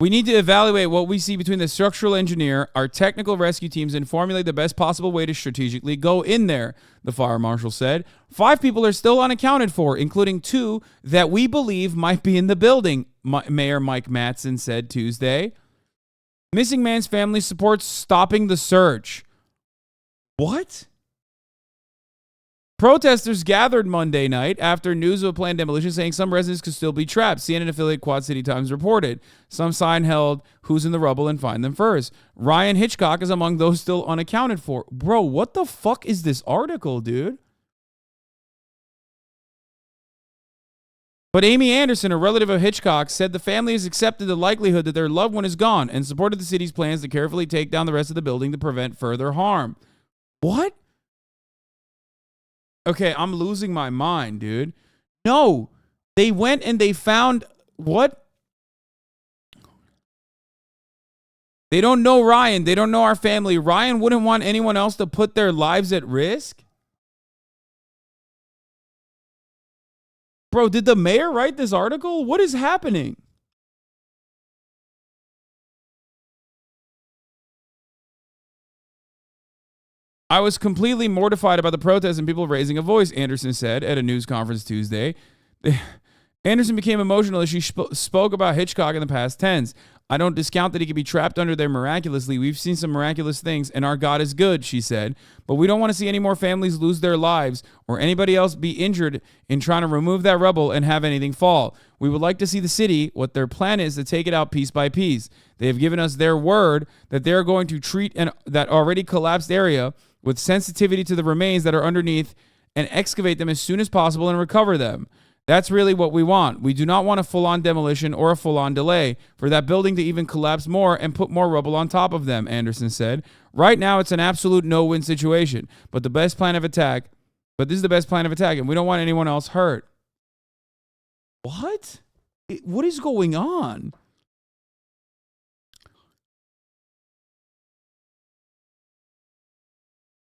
We need to evaluate what we see between the structural engineer, our technical rescue teams, and formulate the best possible way to strategically go in there, the fire marshal said. 5 people are still unaccounted for, including 2 that we believe might be in the building, Mayor Mike Mattson said Tuesday. Missing man's family supports stopping the search. What? Protesters gathered Monday night after news of a planned demolition, saying some residents could still be trapped. CNN affiliate Quad City Times reported. Some sign held, who's in the rubble and find them first. Ryan Hitchcock is among those still unaccounted for. Bro, what the fuck is this article, dude? But Amy Anderson, a relative of Hitchcock, said the family has accepted the likelihood that their loved one is gone and supported the city's plans to carefully take down the rest of the building to prevent further harm. What? Okay, I'm losing my mind, dude. No, they went and they found what? They don't know Ryan. They don't know our family. Ryan wouldn't want anyone else to put their lives at risk. Bro, did the mayor write this article? What is happening? I was completely mortified about the protests and people raising a voice, Anderson said at a news conference Tuesday. Anderson became emotional as she spoke about Hitchcock in the past tense. I don't discount that he could be trapped under there miraculously. We've seen some miraculous things, and our God is good, she said. But we don't want to see any more families lose their lives or anybody else be injured in trying to remove that rubble and have anything fall. We would like to see the city, what their plan is, to take it out piece by piece. They have given us their word that they're going to treat that already collapsed area with sensitivity to the remains that are underneath and excavate them as soon as possible and recover them. That's really what we want. We do not want a full-on demolition or a full-on delay for that building to even collapse more and put more rubble on top of them, Anderson said. Right now, it's an absolute no-win situation, but this is the best plan of attack, and we don't want anyone else hurt. What? What is going on?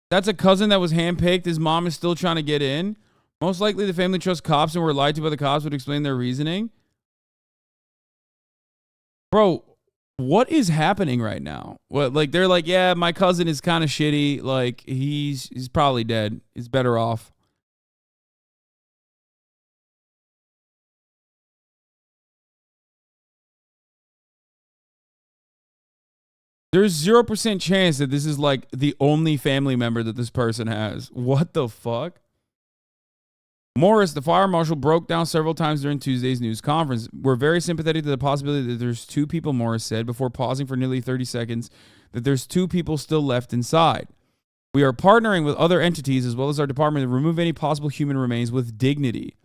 That's a cousin that was handpicked. His mom is still trying to get in. Most likely the family trusts cops and were lied to by the cops would explain their reasoning. Bro, what is happening right now? What, like, they're like, yeah, my cousin is kind of shitty. Like, he's probably dead. He's better off. There's 0% chance that this is like the only family member that this person has. What the fuck? Morris, the fire marshal, broke down several times during Tuesday's news conference. We're very sympathetic to the possibility that there's 2 people, Morris said, before pausing for nearly 30 seconds, that there's 2 people still left inside. We are partnering with other entities as well as our department to remove any possible human remains with dignity.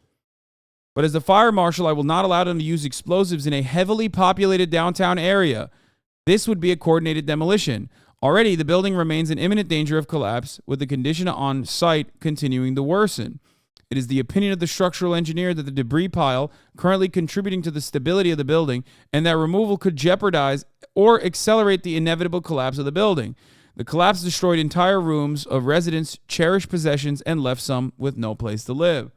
But as the fire marshal, I will not allow them to use explosives in a heavily populated downtown area. This would be a coordinated demolition. Already, the building remains in imminent danger of collapse, with the condition on site continuing to worsen. It is the opinion of the structural engineer that the debris pile currently contributing to the stability of the building and that removal could jeopardize or accelerate the inevitable collapse of the building. The collapse destroyed entire rooms of residents' cherished possessions and left some with no place to live.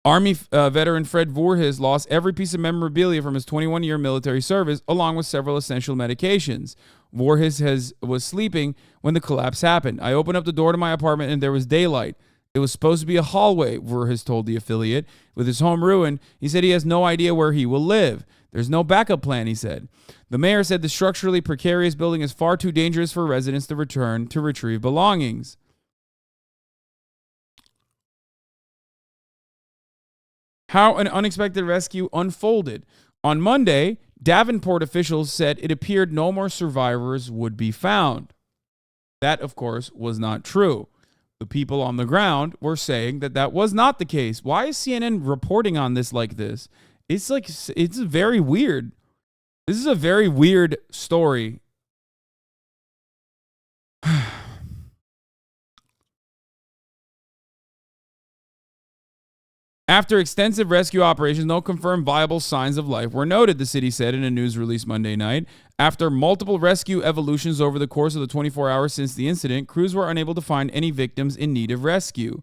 Army veteran Fred Voorhis lost every piece of memorabilia from his 21-year military service, along with several essential medications. Voorhis was sleeping when the collapse happened. I opened up the door to my apartment and there was daylight. It was supposed to be a hallway, Voorhis told the affiliate. With his home ruined, he said he has no idea where he will live. There's no backup plan, he said. The mayor said the structurally precarious building is far too dangerous for residents to return to retrieve belongings. How an unexpected rescue unfolded. On Monday, Davenport officials said it appeared no more survivors would be found. That, of course, was not true. The people on the ground were saying that that was not the case. Why is CNN reporting on this like this? It's very weird. This is a very weird story. After extensive rescue operations, no confirmed viable signs of life were noted, the city said in a news release Monday night. After multiple rescue evolutions over the course of the 24 hours since the incident, crews were unable to find any victims in need of rescue.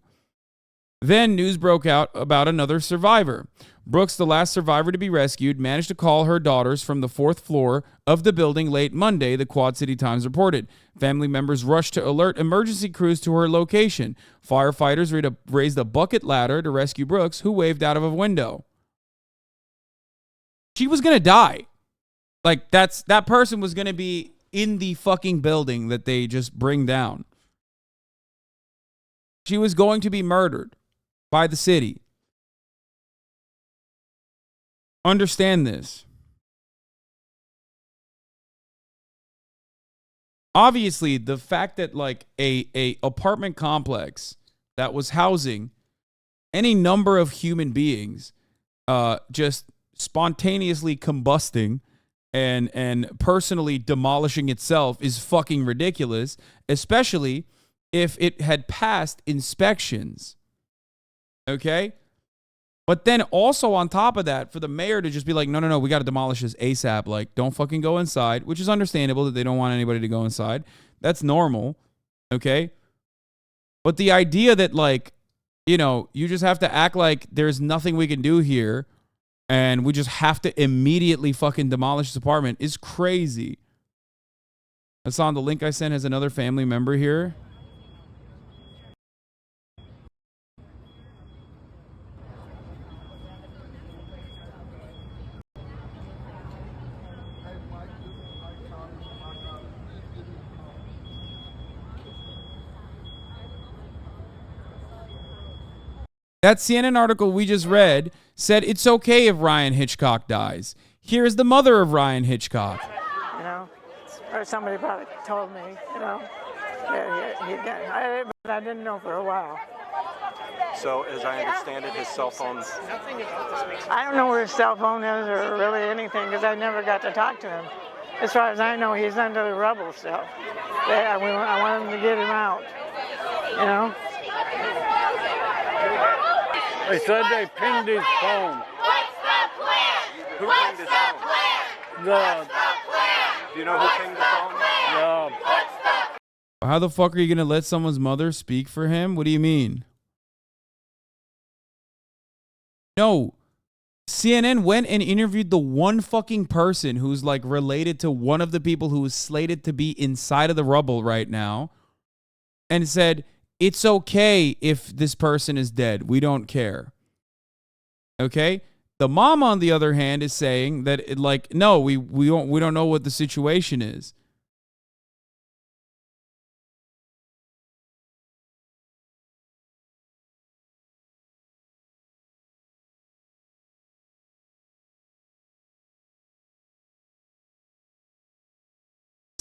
Then news broke out about another survivor. Brooks, the last survivor to be rescued, managed to call her daughters from the 4th floor of the building late Monday, the Quad City Times reported. Family members rushed to alert emergency crews to her location. Firefighters raised a bucket ladder to rescue Brooks, who waved out of a window. She was going to die. Like, that person was going to be in the fucking building that they just bring down. She was going to be murdered by the city. Understand this. Obviously, the fact that like a apartment complex that was housing any number of human beings just spontaneously combusting and personally demolishing itself is fucking ridiculous, especially if it had passed inspections. Okay? But then also on top of that, for the mayor to just be like, no, we got to demolish this ASAP. Like, don't fucking go inside, which is understandable that they don't want anybody to go inside. That's normal. Okay? But the idea that, like, you know, you just have to act like there's nothing we can do here and we just have to immediately fucking demolish this apartment is crazy. Hasan, the link I sent has another family member here. That CNN article we just read said it's okay if Ryan Hitchcock dies. Here's the mother of Ryan Hitchcock. You know, or somebody probably told me, you know, but I didn't know for a while. So, as I understand it, his cell phone... I don't know where his cell phone is or really anything because I never got to talk to him. As far as I know, he's under the rubble still. I want him to get him out, you know. They said they pinged his phone. What's the plan? Who pinged his phone? Do you know who pinged the phone? Yeah. How the fuck are you going to let someone's mother speak for him? What do you mean? No. CNN went and interviewed the one fucking person who's like related to one of the people who is slated to be inside of the rubble right now and said, it's okay if this person is dead. We don't care. Okay? The mom, on the other hand, is saying that no, we don't know what the situation is.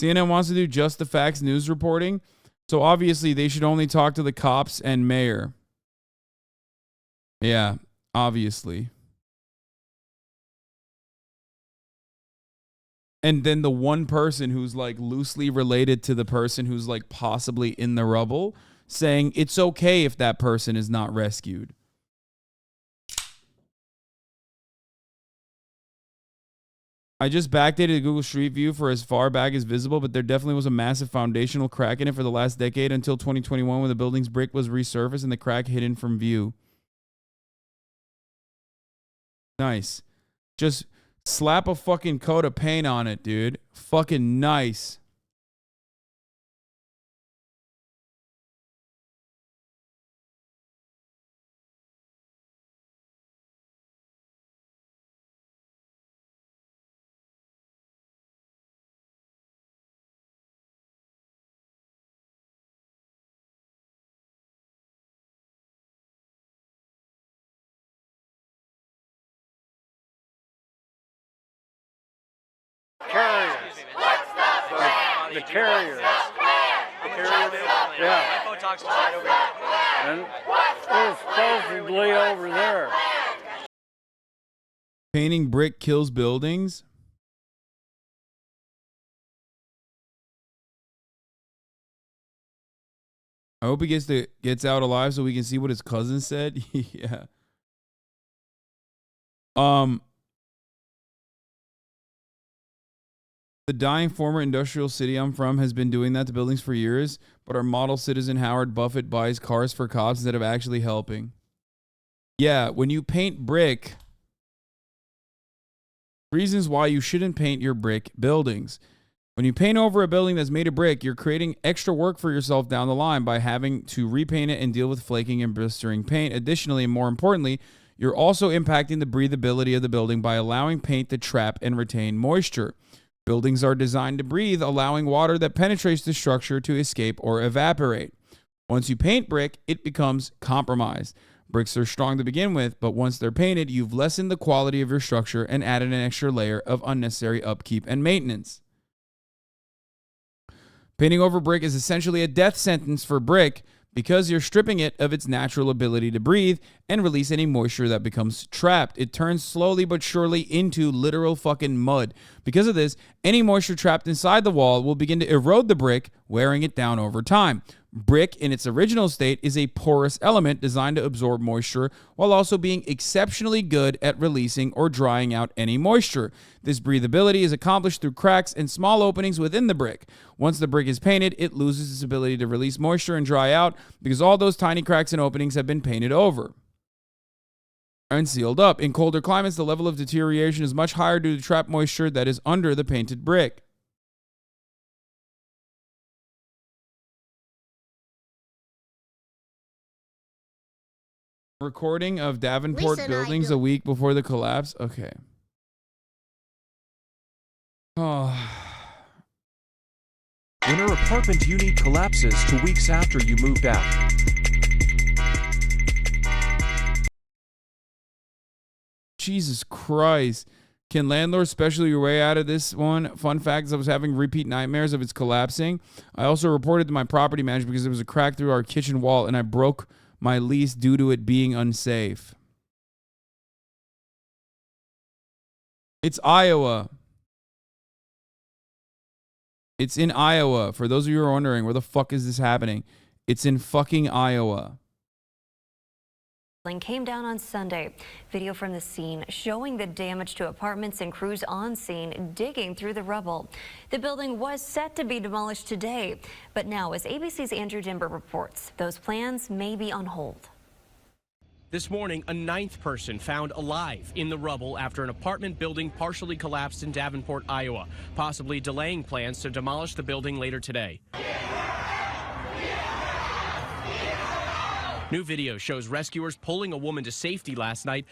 CNN wants to do just the facts news reporting, so obviously they should only talk to the cops and mayor. Yeah, obviously. And then the one person who's like loosely related to the person who's like possibly in the rubble saying it's okay if that person is not rescued. I just backdated Google Street View for as far back as visible, but there definitely was a massive foundational crack in it for the last decade until 2021 when the building's brick was resurfaced and the crack hidden from view. Nice. Just slap a fucking coat of paint on it, dude. Fucking nice. Carriers. The carriers. Yeah. And it's supposedly over there. Painting brick kills buildings. I hope he gets out alive so we can see what his cousin said. Yeah. The dying former industrial city I'm from has been doing that to buildings for years, but our model citizen Howard Buffett buys cars for cops instead of actually helping. Yeah, when you paint brick, reasons why you shouldn't paint your brick buildings. When you paint over a building that's made of brick, you're creating extra work for yourself down the line by having to repaint it and deal with flaking and blistering paint. Additionally, and more importantly, you're also impacting the breathability of the building by allowing paint to trap and retain moisture. Buildings are designed to breathe, allowing water that penetrates the structure to escape or evaporate. Once you paint brick, it becomes compromised. Bricks are strong to begin with, but once they're painted, you've lessened the quality of your structure and added an extra layer of unnecessary upkeep and maintenance. Painting over brick is essentially a death sentence for brick because you're stripping it of its natural ability to breathe and release any moisture that becomes trapped. It turns slowly but surely into literal fucking mud. Because of this, any moisture trapped inside the wall will begin to erode the brick, wearing it down over time. Brick, in its original state, is a porous element designed to absorb moisture while also being exceptionally good at releasing or drying out any moisture. This breathability is accomplished through cracks and small openings within the brick. Once the brick is painted, it loses its ability to release moisture and dry out because all those tiny cracks and openings have been painted over and sealed up. In colder climates, the level of deterioration is much higher due to trapped moisture that is under the painted brick. Recording of Davenport buildings a week before the collapse. Okay. Oh. Winter apartment unit collapses 2 weeks after you moved out. Jesus Christ. Can landlords special your way out of this one? Fun fact is I was having repeat nightmares of its collapsing. I also reported to my property manager because there was a crack through our kitchen wall and I broke my lease due to it being unsafe. It's Iowa. It's in Iowa. For those of you who are wondering, where the fuck is this happening? It's in fucking Iowa. Came down on Sunday. Video from the scene showing the damage to apartments and crews on scene digging through the rubble. The building was set to be demolished today, but now, as ABC's Andrew Dimber reports, those plans may be on hold. This morning, a 9th person found alive in the rubble after an apartment building partially collapsed in Davenport, Iowa, possibly delaying plans to demolish the building later today. New video shows rescuers pulling a woman to safety last night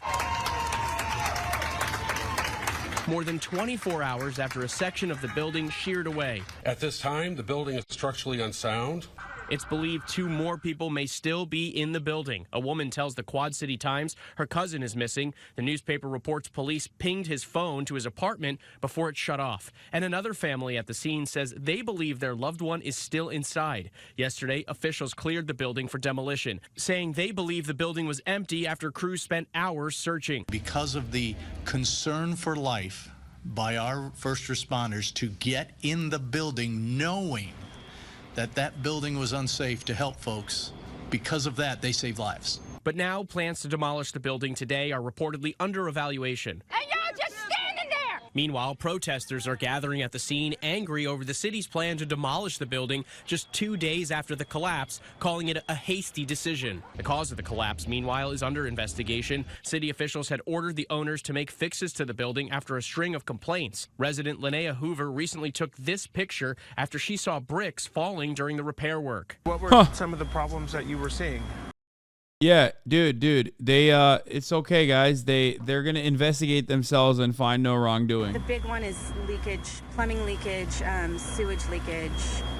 more than 24 hours after a section of the building sheared away. At this time, the building is structurally unsound. It's believed 2 more people may still be in the building. A woman tells the Quad City Times her cousin is missing. The newspaper reports police pinged his phone to his apartment before it shut off. And another family at the scene says they believe their loved one is still inside. Yesterday, officials cleared the building for demolition, saying they believe the building was empty after crews spent hours searching. Because of the concern for life by our first responders to get in the building knowing that that building was unsafe to help folks. Because of that, they saved lives. But now plans to demolish the building today are reportedly under evaluation. And y'all just standing there! Meanwhile, protesters are gathering at the scene, angry over the city's plan to demolish the building just 2 days after the collapse, calling it a hasty decision. The cause of the collapse, meanwhile, is under investigation. City officials had ordered the owners to make fixes to the building after a string of complaints. Resident Linnea Hoover recently took this picture after she saw bricks falling during the repair work. What were some of the problems that you were seeing? Yeah, dude, they it's okay, guys. They're gonna investigate themselves and find no wrongdoing. The big one is leakage, plumbing leakage, sewage leakage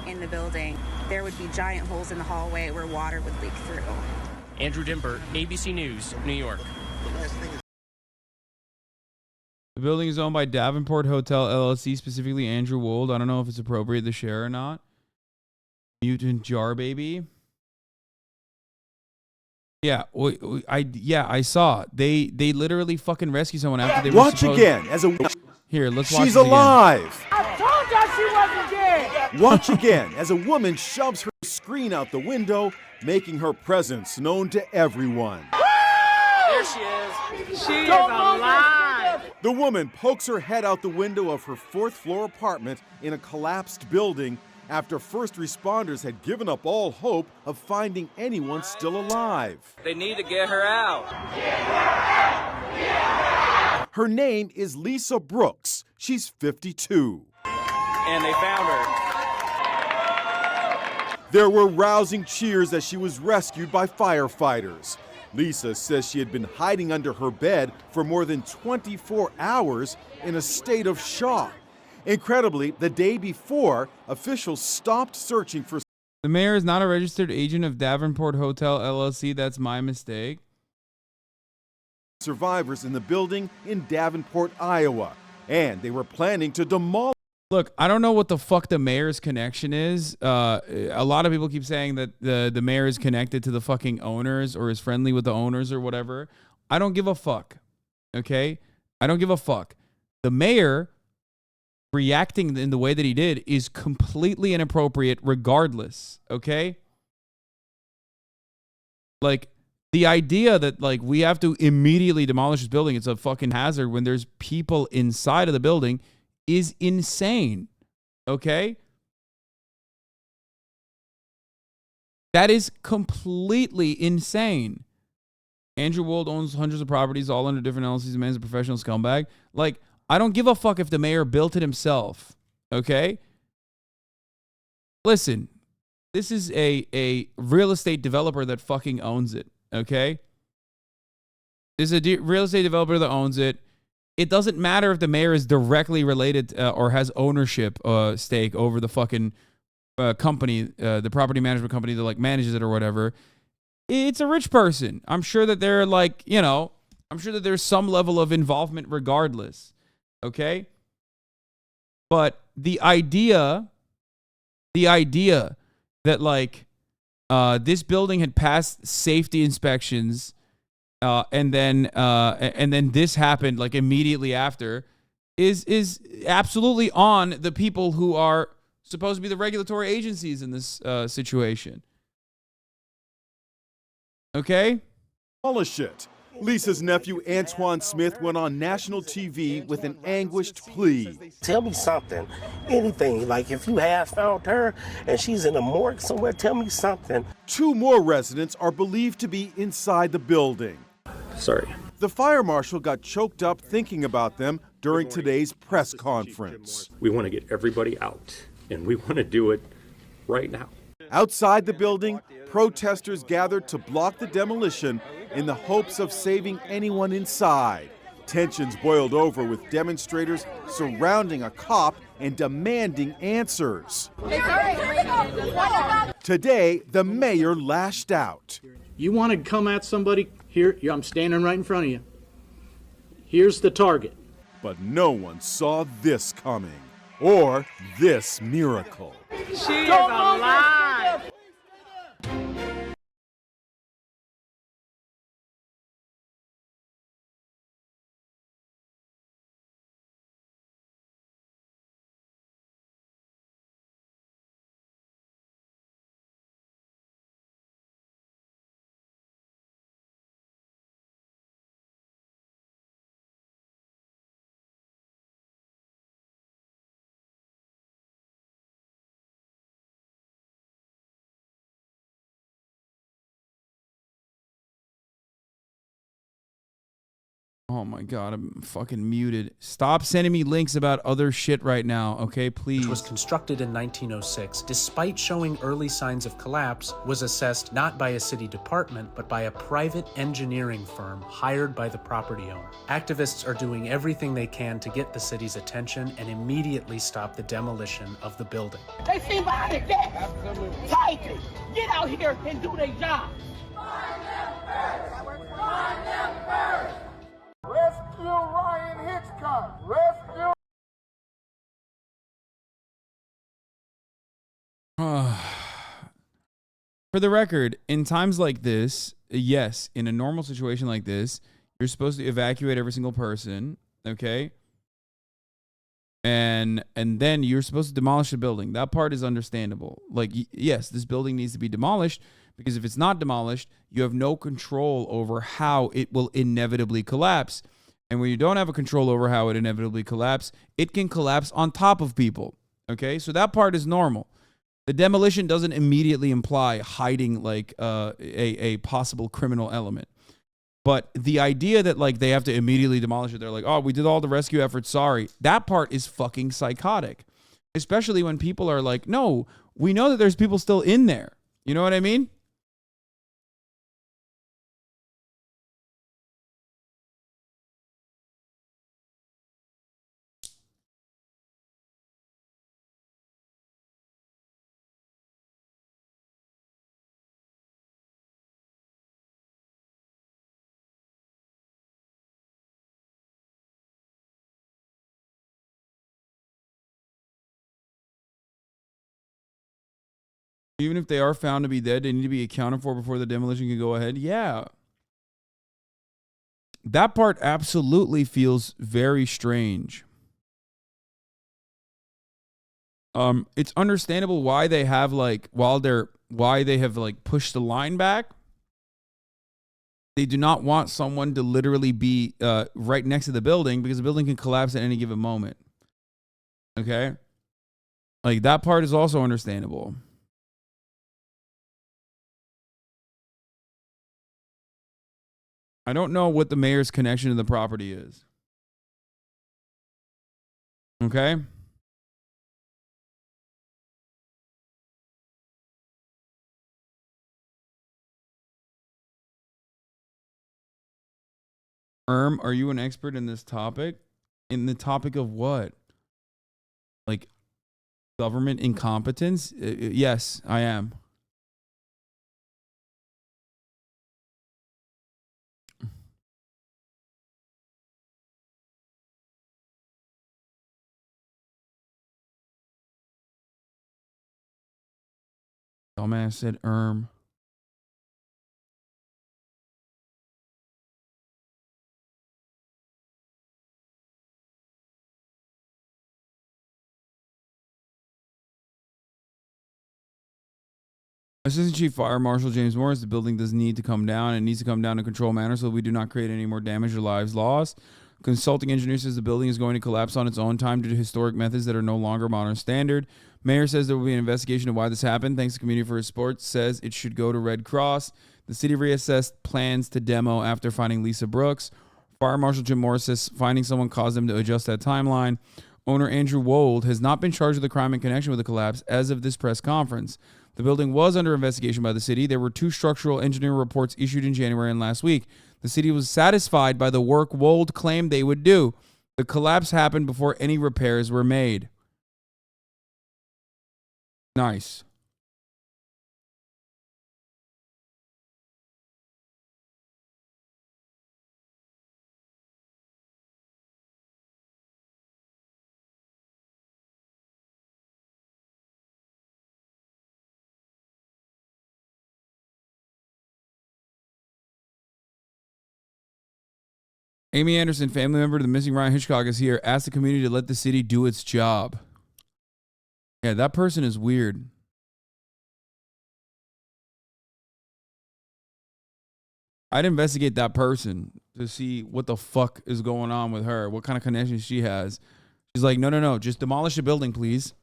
in the building. There would be giant holes in the hallway where water would leak through. Andrew Dimbert, ABC News, New York. The building is owned by Davenport Hotel LLC, specifically Andrew Wold. I don't know if it's appropriate to share or not. Mutant Jar Baby. Yeah, I saw. They literally fucking rescue someone after they watch again as a Here, let's watch. She's alive. I told y'all she wasn't dead! Watch again as a woman shoves her screen out the window, making her presence known to everyone. There she is. She is alive! The woman pokes her head out the window of her 4th floor apartment in a collapsed building after first responders had given up all hope of finding anyone still alive. They need to get her out. Her name is Lisa Brooks. She's 52. And they found her. There were rousing cheers as she was rescued by firefighters. Lisa says she had been hiding under her bed for more than 24 hours in a state of shock. Incredibly, the day before, officials stopped searching for... The mayor is not a registered agent of Davenport Hotel LLC. That's my mistake. ...survivors in the building in Davenport, Iowa. And they were planning to demolish... Look, I don't know what the fuck the mayor's connection is. A lot of people keep saying that the mayor is connected to the fucking owners or is friendly with the owners or whatever. I don't give a fuck. Okay? I don't give a fuck. The mayor... reacting in the way that he did is completely inappropriate regardless, okay? Like, the idea that, like, we have to immediately demolish this building, it's a fucking hazard when there's people inside of the building, is insane, okay? That is completely insane. Andrew Wold owns hundreds of properties, all under different LLCs, and man's a professional scumbag. Like, I don't give a fuck if the mayor built it himself, okay? Listen, this is a real estate developer that fucking owns it, okay? This is a real estate developer that owns it. It doesn't matter if the mayor is directly related or has ownership stake over the fucking company, the property management company that, like, manages it or whatever. It's a rich person. I'm sure that they're, like, you know, I'm sure that there's some level of involvement regardless. Okay? But the idea that, like, this building had passed safety inspections and then this happened, like, immediately after is absolutely on the people who are supposed to be the regulatory agencies in this situation. Okay? Demolish it. Lisa's nephew, Antoine Smith, went on national TV with an anguished plea. Tell me something, anything, like if you have found her and she's in a morgue somewhere, tell me something. 2 more residents are believed to be inside the building. Sorry. The fire marshal got choked up thinking about them during today's press conference. We want to get everybody out, and we want to do it right now. Outside the building, protesters gathered to block the demolition in the hopes of saving anyone inside. Tensions boiled over with demonstrators surrounding a cop and demanding answers. Today, the mayor lashed out. You want to come at somebody? Here, I'm standing right in front of you. Here's the target. But no one saw this coming, or this miracle. She is alive. Oh my God, I'm fucking muted. Stop sending me links about other shit right now, okay, please. Which was constructed in 1906, despite showing early signs of collapse, was assessed not by a city department, but by a private engineering firm hired by the property owner. Activists are doing everything they can to get the city's attention and immediately stop the demolition of the building. They see behind it, tightly. Get out here and do their job. Find them first. Find them first. Rescue Ryan Hitchcock. Rescue. For the record, in times like this, yes, in a normal situation like this, you're supposed to evacuate every single person, okay? And then you're supposed to demolish the building. That part is understandable. Like, yes, this building needs to be demolished, because if it's not demolished, you have no control over how it will inevitably collapse. And when you don't have a control over how it inevitably collapses, it can collapse on top of people. Okay, so that part is normal. The demolition doesn't immediately imply hiding like a possible criminal element. But the idea that like they have to immediately demolish it, they're like, oh, we did all the rescue efforts, sorry. That part is fucking psychotic. Especially when people are like, no, we know that there's people still in there. You know what I mean? Even if they are found to be dead, they need to be accounted for before the demolition can go ahead. Yeah. That part absolutely feels very strange. It's understandable why they have like, why they have like pushed the line back. They do not want someone to literally be right next to the building, because the building can collapse at any given moment. Okay? Like, that part is also understandable. I don't know what the mayor's connection to the property is. Okay? Are you an expert in this topic? In the topic of what? Like government incompetence? Yes, I am. Dumbass said Assistant Chief Fire Marshal James Morris, the building does need to come down. It needs to come down in a controlled manner so we do not create any more damage or lives lost. Consulting engineer says the building is going to collapse on its own time due to historic methods that are no longer modern standard. Mayor says there will be an investigation of why this happened. Thanks to community for his support. Says it should go to Red Cross. The city reassessed plans to demo after finding Lisa Brooks. Fire Marshal Jim Morris says finding someone caused them to adjust that timeline. owner Andrew Wold, has not been charged with a crime in connection with the collapse as of this press conference. The building was under investigation by the city. There were 2 structural engineering reports issued in January and last week. The city was satisfied by the work Wold claimed they would do. The collapse happened before any repairs were made. Nice. Amy Anderson, family member to the missing Ryan Hitchcock, is here. Ask the community to let the city do its job. Yeah, that person is weird. I'd investigate that person to see what the fuck is going on with her, what kind of connections she has. She's like, no, just demolish the building, please.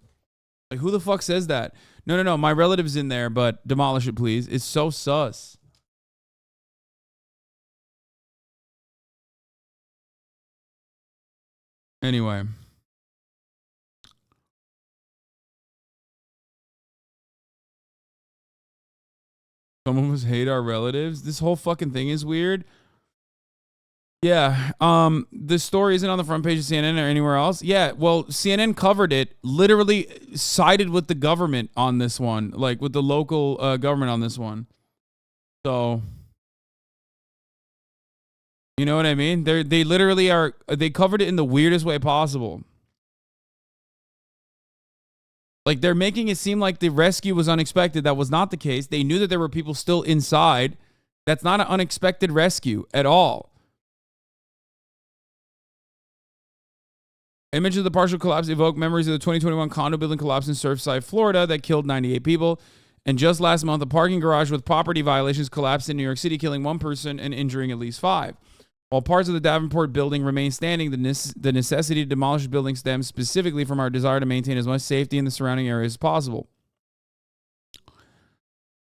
Like, who the fuck says that? No, my relative's in there, but demolish it, please. It's so sus. Anyway. Some of us hate our relatives. This whole fucking thing is weird. Yeah. The story isn't on the front page of CNN or anywhere else. Yeah. Well, CNN covered it, literally sided with the government on this one, like with the local government on this one. So, you know what I mean? They literally are, they covered it in the weirdest way possible. Like, they're making it seem like the rescue was unexpected. That was not the case. They knew that there were people still inside. That's not an unexpected rescue at all. Images of the partial collapse evoke memories of the 2021 condo building collapse in Surfside, Florida that killed 98 people. And just last month, a parking garage with property violations collapsed in New York City, killing 1 person and injuring at least 5. While parts of the Davenport building remain standing, the necessity to demolish the building stems specifically from our desire to maintain as much safety in the surrounding areas as possible.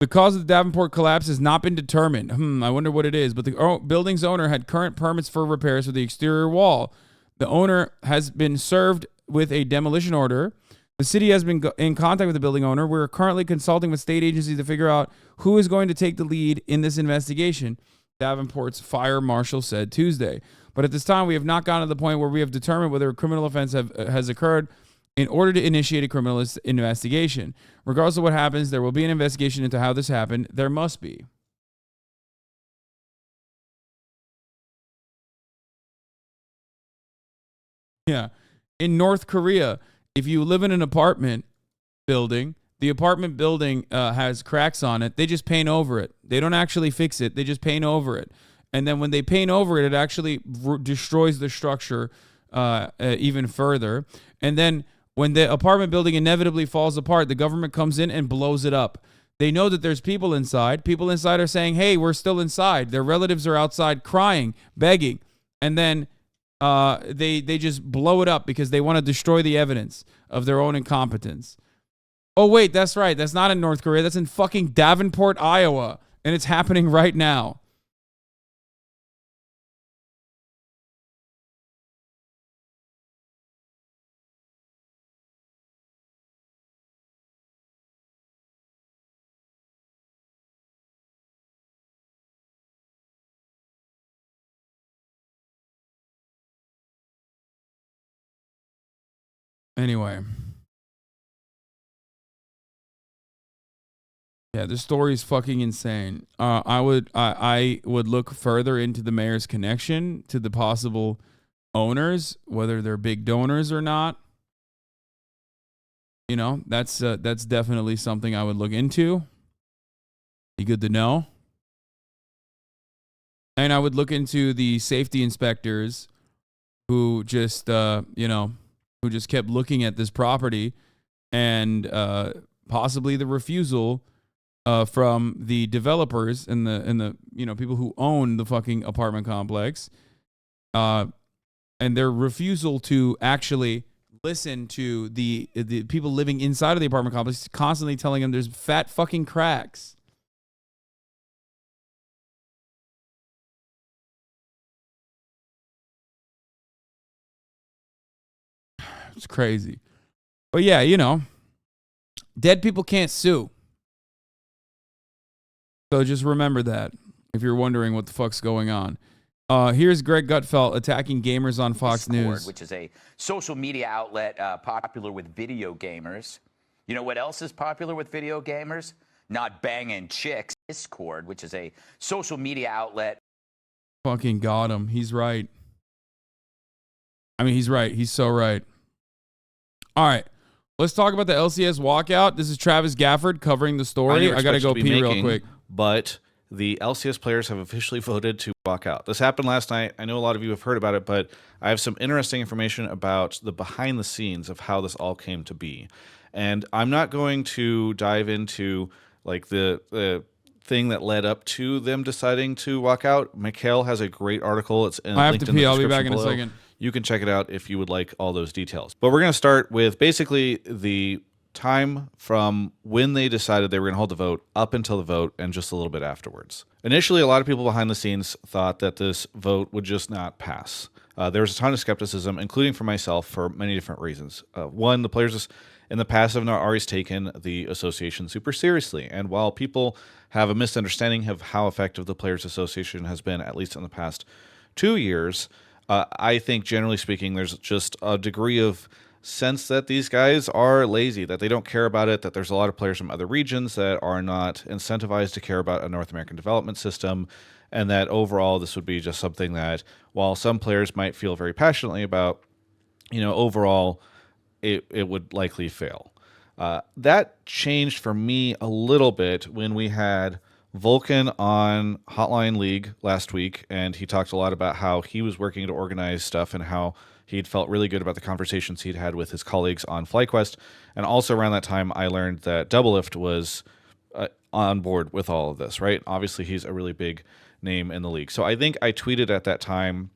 The cause of the Davenport collapse has not been determined. I wonder what it is. But the building's owner had current permits for repairs for the exterior wall. The owner has been served with a demolition order. The city has been in contact with the building owner. We're currently consulting with state agencies to figure out who is going to take the lead in this investigation, Davenport's fire marshal said Tuesday. But at this time, we have not gotten to the point where we have determined whether a criminal offense has occurred in order to initiate a criminal investigation. Regardless of what happens, there will be an investigation into how this happened. There must be. Yeah. In North Korea, if you live in an apartment building, the apartment building has cracks on it. They just paint over it. They don't actually fix it. They just paint over it. And then when they paint over it, it actually destroys the structure even further. And then when the apartment building inevitably falls apart, the government comes in and blows it up. They know that there's people inside. People inside are saying, hey, we're still inside. Their relatives are outside crying, begging. And then they just blow it up because they want to destroy the evidence of their own incompetence. Oh, wait, that's right. That's not in North Korea. That's in fucking Davenport, Iowa. And it's happening right now. Anyway. Yeah, this story is fucking insane. I would look further into the mayor's connection to the possible owners, whether they're big donors or not. You know, that's definitely something I would look into. Be good to know. And I would look into the safety inspectors who just who just kept looking at this property, and possibly the refusal from the developers and the people who own the fucking apartment complex, and their refusal to actually listen to the people living inside of the apartment complex, constantly telling them there's fat fucking cracks. It's crazy. But yeah, you know, dead people can't sue. So just remember that if you're wondering what the fuck's going on. Here's Greg Gutfeld attacking gamers on Fox News. Which is a social media outlet popular with video gamers. You know what else is popular with video gamers? Not banging chicks. Discord, which is a social media outlet. Fucking got him. He's right. I mean, he's right. He's so right. All right. Let's talk about the LCS walkout. This is Travis Gafford covering the story. I got to go pee real quick. But the LCS players have officially voted to walk out. This happened last night. I know a lot of you have heard about it, but I have some interesting information about the behind the scenes of how this all came to be. And I'm not going to dive into like the thing that led up to them deciding to walk out. Mikhail has a great article. It's I have to pee. I'll be back in a second. You can check it out if you would like all those details. But we're going to start with basically the time from when they decided they were going to hold the vote up until the vote and just a little bit afterwards. Initially, a lot of people behind the scenes thought that this vote would just not pass. There was a ton of skepticism, including for myself, for many different reasons. One, the players in the past have not always taken the association super seriously. And while people have a misunderstanding of how effective the Players Association has been, at least in the past 2 years, I think generally speaking, there's just a degree of sense that these guys are lazy, that they don't care about it, that there's a lot of players from other regions that are not incentivized to care about a North American development system, and that overall this would be just something that, while some players might feel very passionately about, you know, overall it would likely fail. That changed for me a little bit when we had Vulcan on Hotline League last week, and he talked a lot about how he was working to organize stuff and how he'd felt really good about the conversations he'd had with his colleagues on FlyQuest. And also around that time, I learned that Doublelift was on board with all of this, right? Obviously, he's a really big name in the league. So I think I tweeted at that time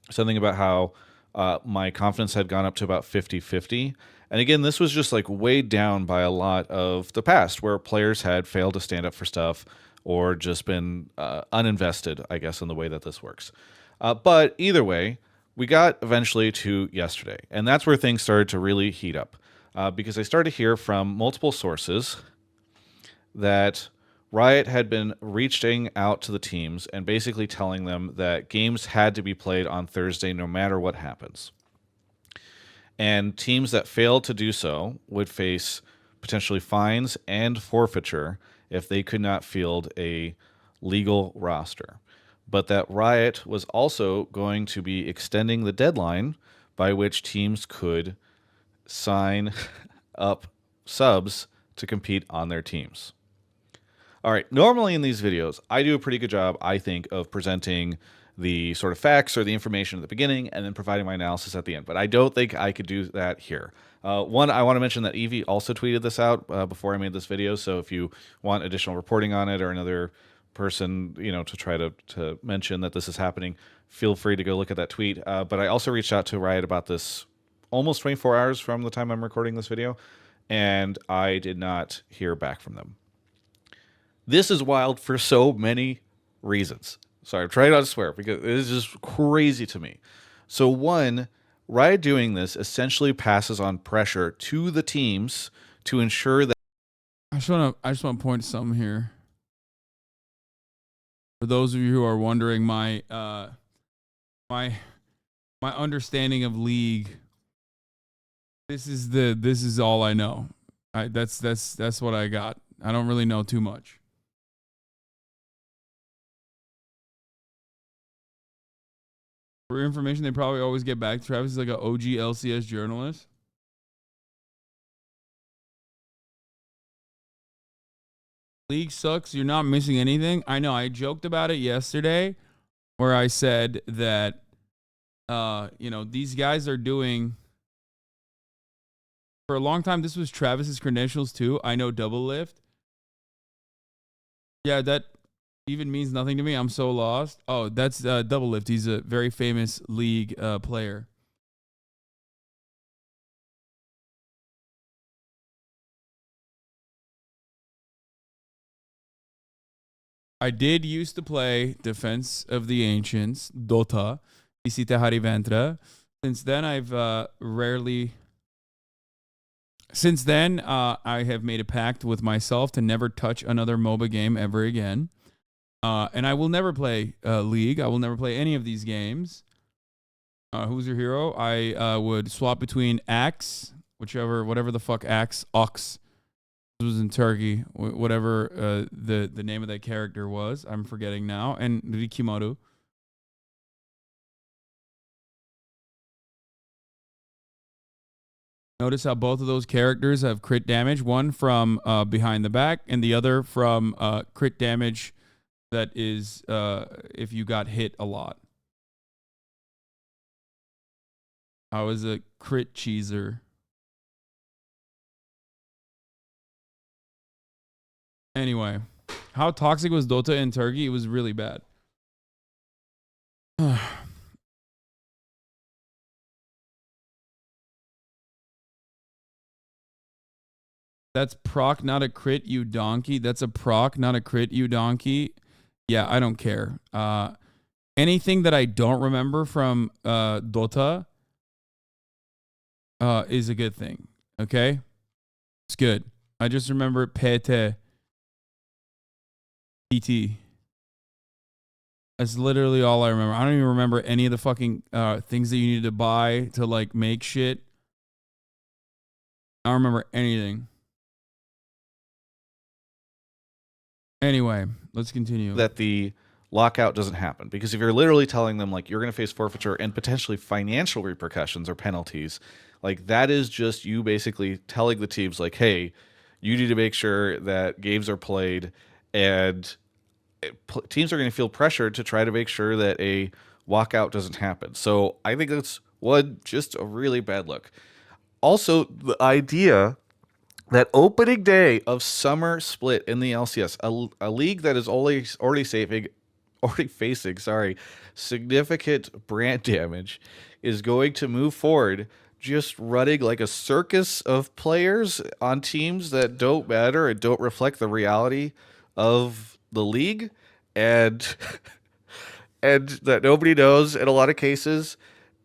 something about how my confidence had gone up to about 50-50. And again, this was just like weighed down by a lot of the past where players had failed to stand up for stuff or just been uninvested, I guess, in the way that this works. But either way, we got eventually to yesterday, and that's where things started to really heat up because I started to hear from multiple sources that Riot had been reaching out to the teams and basically telling them that games had to be played on Thursday no matter what happens. And teams that failed to do so would face potentially fines and forfeiture if they could not field a legal roster. But that Riot was also going to be extending the deadline by which teams could sign up subs to compete on their teams. All right, normally in these videos, I do a pretty good job, I think, of presenting the sort of facts or the information at the beginning and then providing my analysis at the end. But I don't think I could do that here. One, I want to mention that Evie also tweeted this out before I made this video. So if you want additional reporting on it or another person, you know, to try to mention that this is happening, feel free to go look at that tweet. But I also reached out to Riot about this almost 24 hours from the time I'm recording this video, and I did not hear back from them. This is wild for so many reasons. Sorry, I'm trying not to swear because it is just crazy to me. So one, Riot doing this essentially passes on pressure to the teams to ensure that. I just want to point to something here. For those of you who are wondering, my understanding of League. This is all I know. That's what I got. I don't really know too much. For your information, they probably always get back. Travis is like an OG LCS journalist. League sucks. You're not missing anything. I know. I joked about it yesterday where I said that, these guys are doing. For a long time, this was Travis's credentials too. I know Doublelift. Yeah, that even means nothing to me. I'm so lost. Oh, that's Doublelift. He's a very famous League player. I did used to play Defense of the Ancients, Dota, Visita Hariventra. Since then, I've rarely Since then, I have made a pact with myself to never touch another MOBA game ever again. And I will never play League. I will never play any of these games. Who's your hero? I would swap between Axe, whatever the fuck Axe, Ox was in Turkey, whatever the name of that character was. I'm forgetting now. And Rikimaru. Notice how both of those characters have crit damage. One from behind the back, and the other from crit damage that is if you got hit a lot. I was a crit cheeser. Anyway, how toxic was Dota in Turkey? It was really bad. That's proc, not a crit, you donkey. That's a proc, not a crit, you donkey. Yeah, I don't care. Anything that I don't remember from Dota is a good thing. Okay? It's good. I just remember PT. That's literally all I remember. I don't even remember any of the fucking things that you needed to buy to like make shit. I don't remember anything. Anyway, let's continue. That the lockout doesn't happen, because if you're literally telling them like you're going to face forfeiture and potentially financial repercussions or penalties, like that is just you basically telling the teams like, hey, you need to make sure that games are played, and teams are going to feel pressured to try to make sure that a walkout doesn't happen. So I think that's just a really bad look. Also, the idea that opening day of summer split in the LCS, a league that is already facing significant brand damage, is going to move forward just running like a circus of players on teams that don't matter and don't reflect the reality of the league, and and that nobody knows in a lot of cases,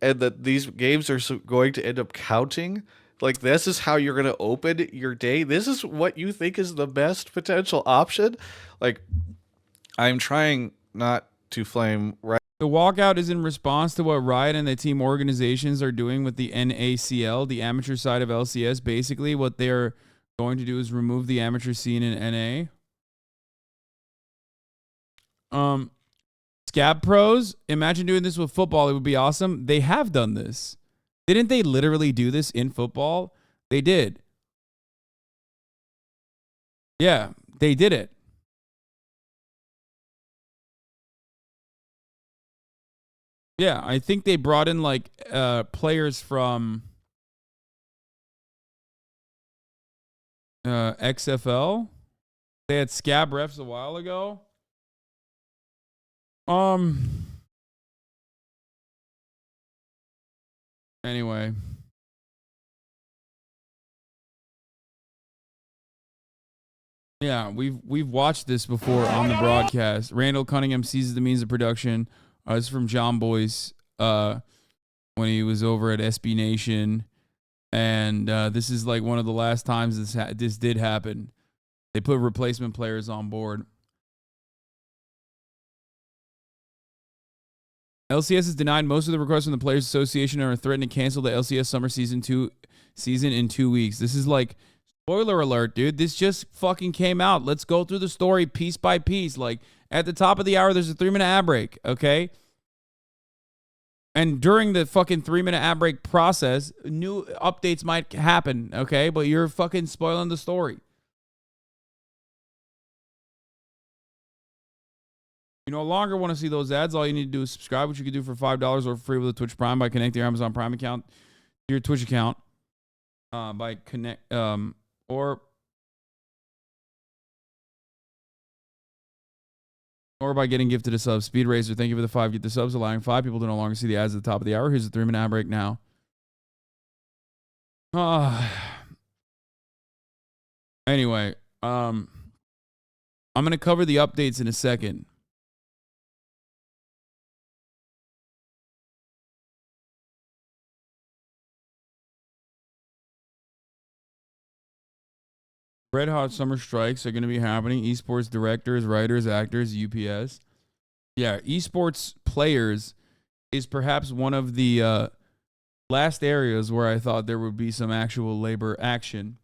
and that these games are going to end up counting. Like, this is how you're going to open your day? This is what you think is the best potential option? Like, I'm trying not to flame right. The walkout is in response to what Riot and the team organizations are doing with the NACL, the amateur side of LCS. Basically, what they're going to do is remove the amateur scene in NA. Scab Pros, imagine doing this with football. It would be awesome. They have done this. Didn't they literally do this in football? They did. Yeah, they did it. Yeah, I think they brought in like players from XFL. They had scab refs a while ago. Anyway. Yeah, we've watched this before on the broadcast. Randall Cunningham seizes the means of production. This is from John Boyce when he was over at SB Nation. And this is like one of the last times this did happen. They put replacement players on board. LCS has denied most of the requests from the Players Association and are threatening to cancel the LCS summer season in 2 weeks. This is like, spoiler alert, dude. This just fucking came out. Let's go through the story piece by piece. Like, at the top of the hour, there's a 3-minute ad break, okay? And during the fucking 3-minute ad break process, new updates might happen, okay? But you're fucking spoiling the story. You no longer want to see those ads. All you need to do is subscribe, which you can do for $5 or free with a Twitch Prime by connecting your Amazon Prime account to your Twitch account. Or by getting gifted a sub. Speed Racer, thank you for the 5 get the subs, allowing 5 people to no longer see the ads at the top of the hour. Here's a 3-minute ad break now. Anyway, I'm going to cover the updates in a second. Red hot summer strikes are going to be happening. Esports directors, writers, actors, UPS. Yeah, esports players is perhaps one of the last areas where I thought there would be some actual labor action.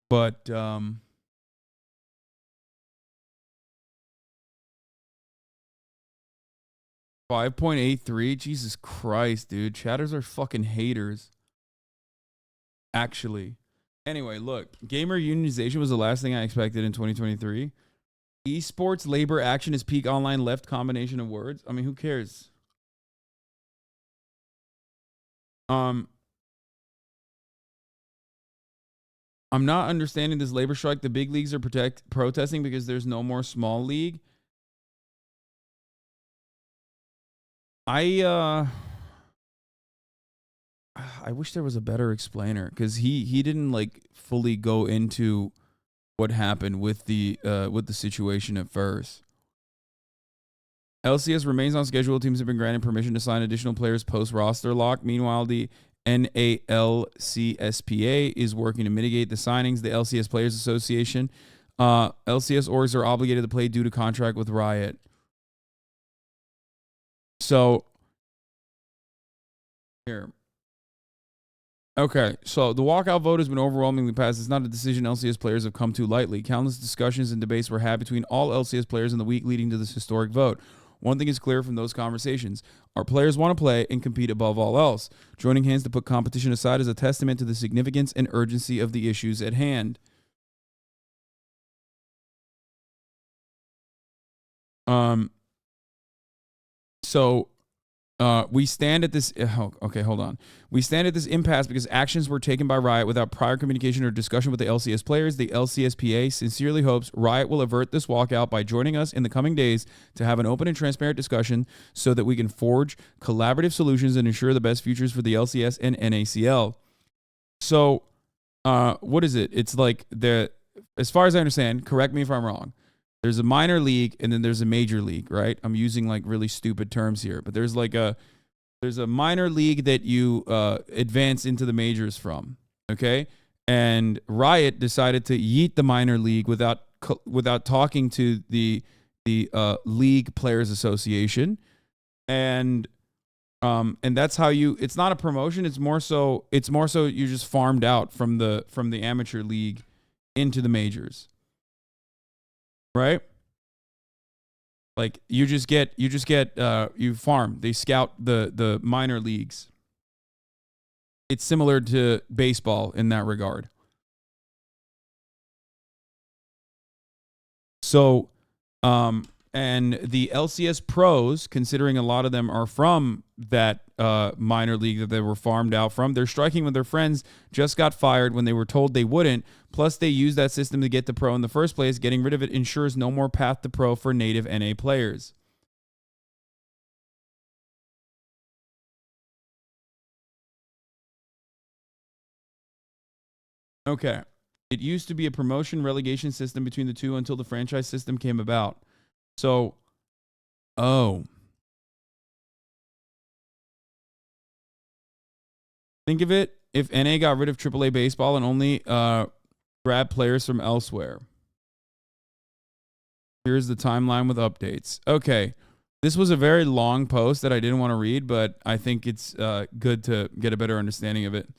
But 5.83, Jesus Christ, dude. Chatters are fucking haters. Actually. Anyway, look, gamer unionization was the last thing I expected in 2023. Esports labor action is peak online left combination of words. I mean, who cares? I'm not understanding this labor strike. The big leagues are protesting because there's no more small league. I wish there was a better explainer, because he didn't like fully go into what happened with the situation at first. LCS remains on schedule. Teams have been granted permission to sign additional players post roster lock. Meanwhile, the NALCSPA is working to mitigate the signings. The LCS Players Association, LCS orgs are obligated to play due to contract with Riot. So here. Okay, so the walkout vote has been overwhelmingly passed. It's not a decision LCS players have come to lightly. Countless discussions and debates were had between all LCS players in the week leading to this historic vote. One thing is clear from those conversations. Our players want to play and compete above all else. Joining hands to put competition aside is a testament to the significance and urgency of the issues at hand. We stand at this. Okay, hold on. We stand at this impasse because actions were taken by Riot without prior communication or discussion with the LCS players. The LCSPA sincerely hopes Riot will avert this walkout by joining us in the coming days to have an open and transparent discussion so that we can forge collaborative solutions and ensure the best futures for the LCS and NACL. So, what is it? It's like as far as I understand, correct me if I'm wrong. There's a minor league and then there's a major league, right? I'm using like really stupid terms here, but there's a minor league that you advance into the majors from, okay? And Riot decided to yeet the minor league without talking to the League Players Association, and that's how you. It's not a promotion. It's more so you're just farmed out from the amateur league into the majors. Right? Like you farm. They scout the minor leagues. It's similar to baseball in that regard. So, and the LCS pros, considering a lot of them are from that minor league that they were farmed out from, they're striking with their friends, just got fired when they were told they wouldn't. Plus, they use that system to get to pro in the first place. Getting rid of it ensures no more path to pro for native NA players. Okay. It used to be a promotion relegation system between the two until the franchise system came about. So, think of it if NA got rid of AAA baseball and only grab players from elsewhere. Here's the timeline with updates. Okay. This was a very long post that I didn't want to read, but I think it's good to get a better understanding of it.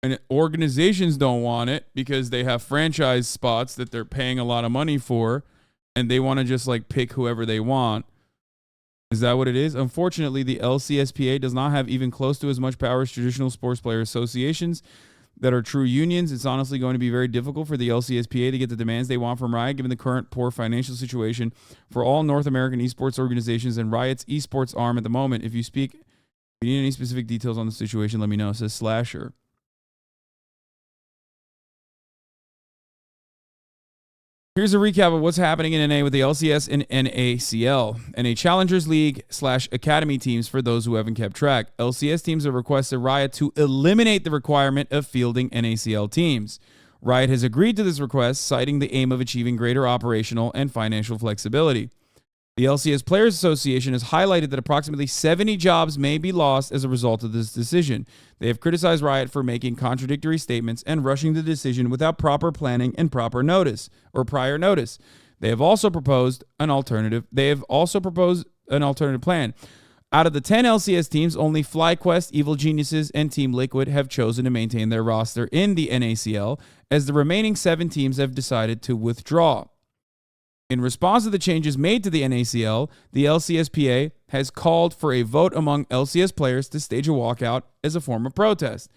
And organizations don't want it because they have franchise spots that they're paying a lot of money for, and they want to just like pick whoever they want. Is that what it is? Unfortunately, the LCSPA does not have even close to as much power as traditional sports player associations that are true unions. It's honestly going to be very difficult for the LCSPA to get the demands they want from Riot, given the current poor financial situation for all North American esports organizations and Riot's esports arm at the moment. If you need any specific details on the situation, let me know, says Slasher. Here's a recap of what's happening in NA with the LCS and NACL. NA Challengers League / Academy teams for those who haven't kept track. LCS teams have requested Riot to eliminate the requirement of fielding NACL teams. Riot has agreed to this request, citing the aim of achieving greater operational and financial flexibility. The LCS Players Association has highlighted that approximately 70 jobs may be lost as a result of this decision. They have criticized Riot for making contradictory statements and rushing the decision without proper planning and proper notice or prior notice. They have also proposed an alternative. Plan. Out of the 10 LCS teams, only FlyQuest, Evil Geniuses, and Team Liquid have chosen to maintain their roster in the NACL, as the remaining 7 teams have decided to withdraw. In response to the changes made to the NACL, the LCSPA has called for a vote among LCS players to stage a walkout as a form of protest.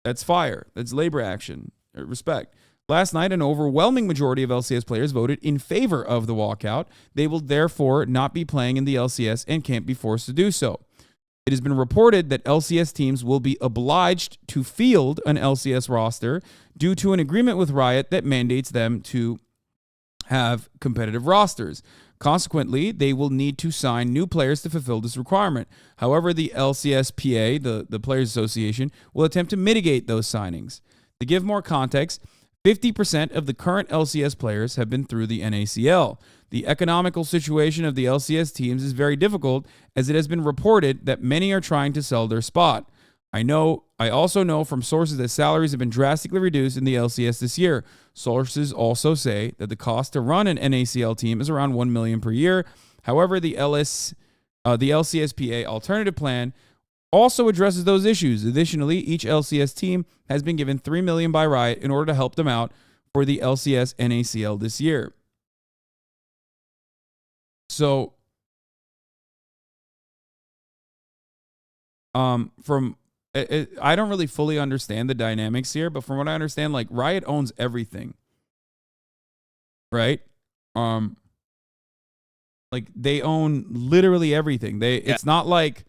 That's fire. That's labor action. Respect. Last night, an overwhelming majority of LCS players voted in favor of the walkout. They will therefore not be playing in the LCS and can't be forced to do so. It has been reported that LCS teams will be obliged to field an LCS roster due to an agreement with Riot that mandates them to have competitive rosters. Consequently, they will need to sign new players to fulfill this requirement. However, the LCSPA, the Players Association, will attempt to mitigate those signings. To give more context, 50% of the current LCS players have been through the NACL. The economical situation of the LCS teams is very difficult, as it has been reported that many are trying to sell their spot. I also know from sources that salaries have been drastically reduced in the LCS this year. Sources also say that the cost to run an NACL team is around $1 million per year. However, the LCSPA alternative plan also addresses those issues. Additionally, each LCS team has been given $3 million by Riot in order to help them out for the LCS NACL this year. So, I don't really fully understand the dynamics here, but from what I understand, like, Riot owns everything, right? Like, they own literally everything. It's not like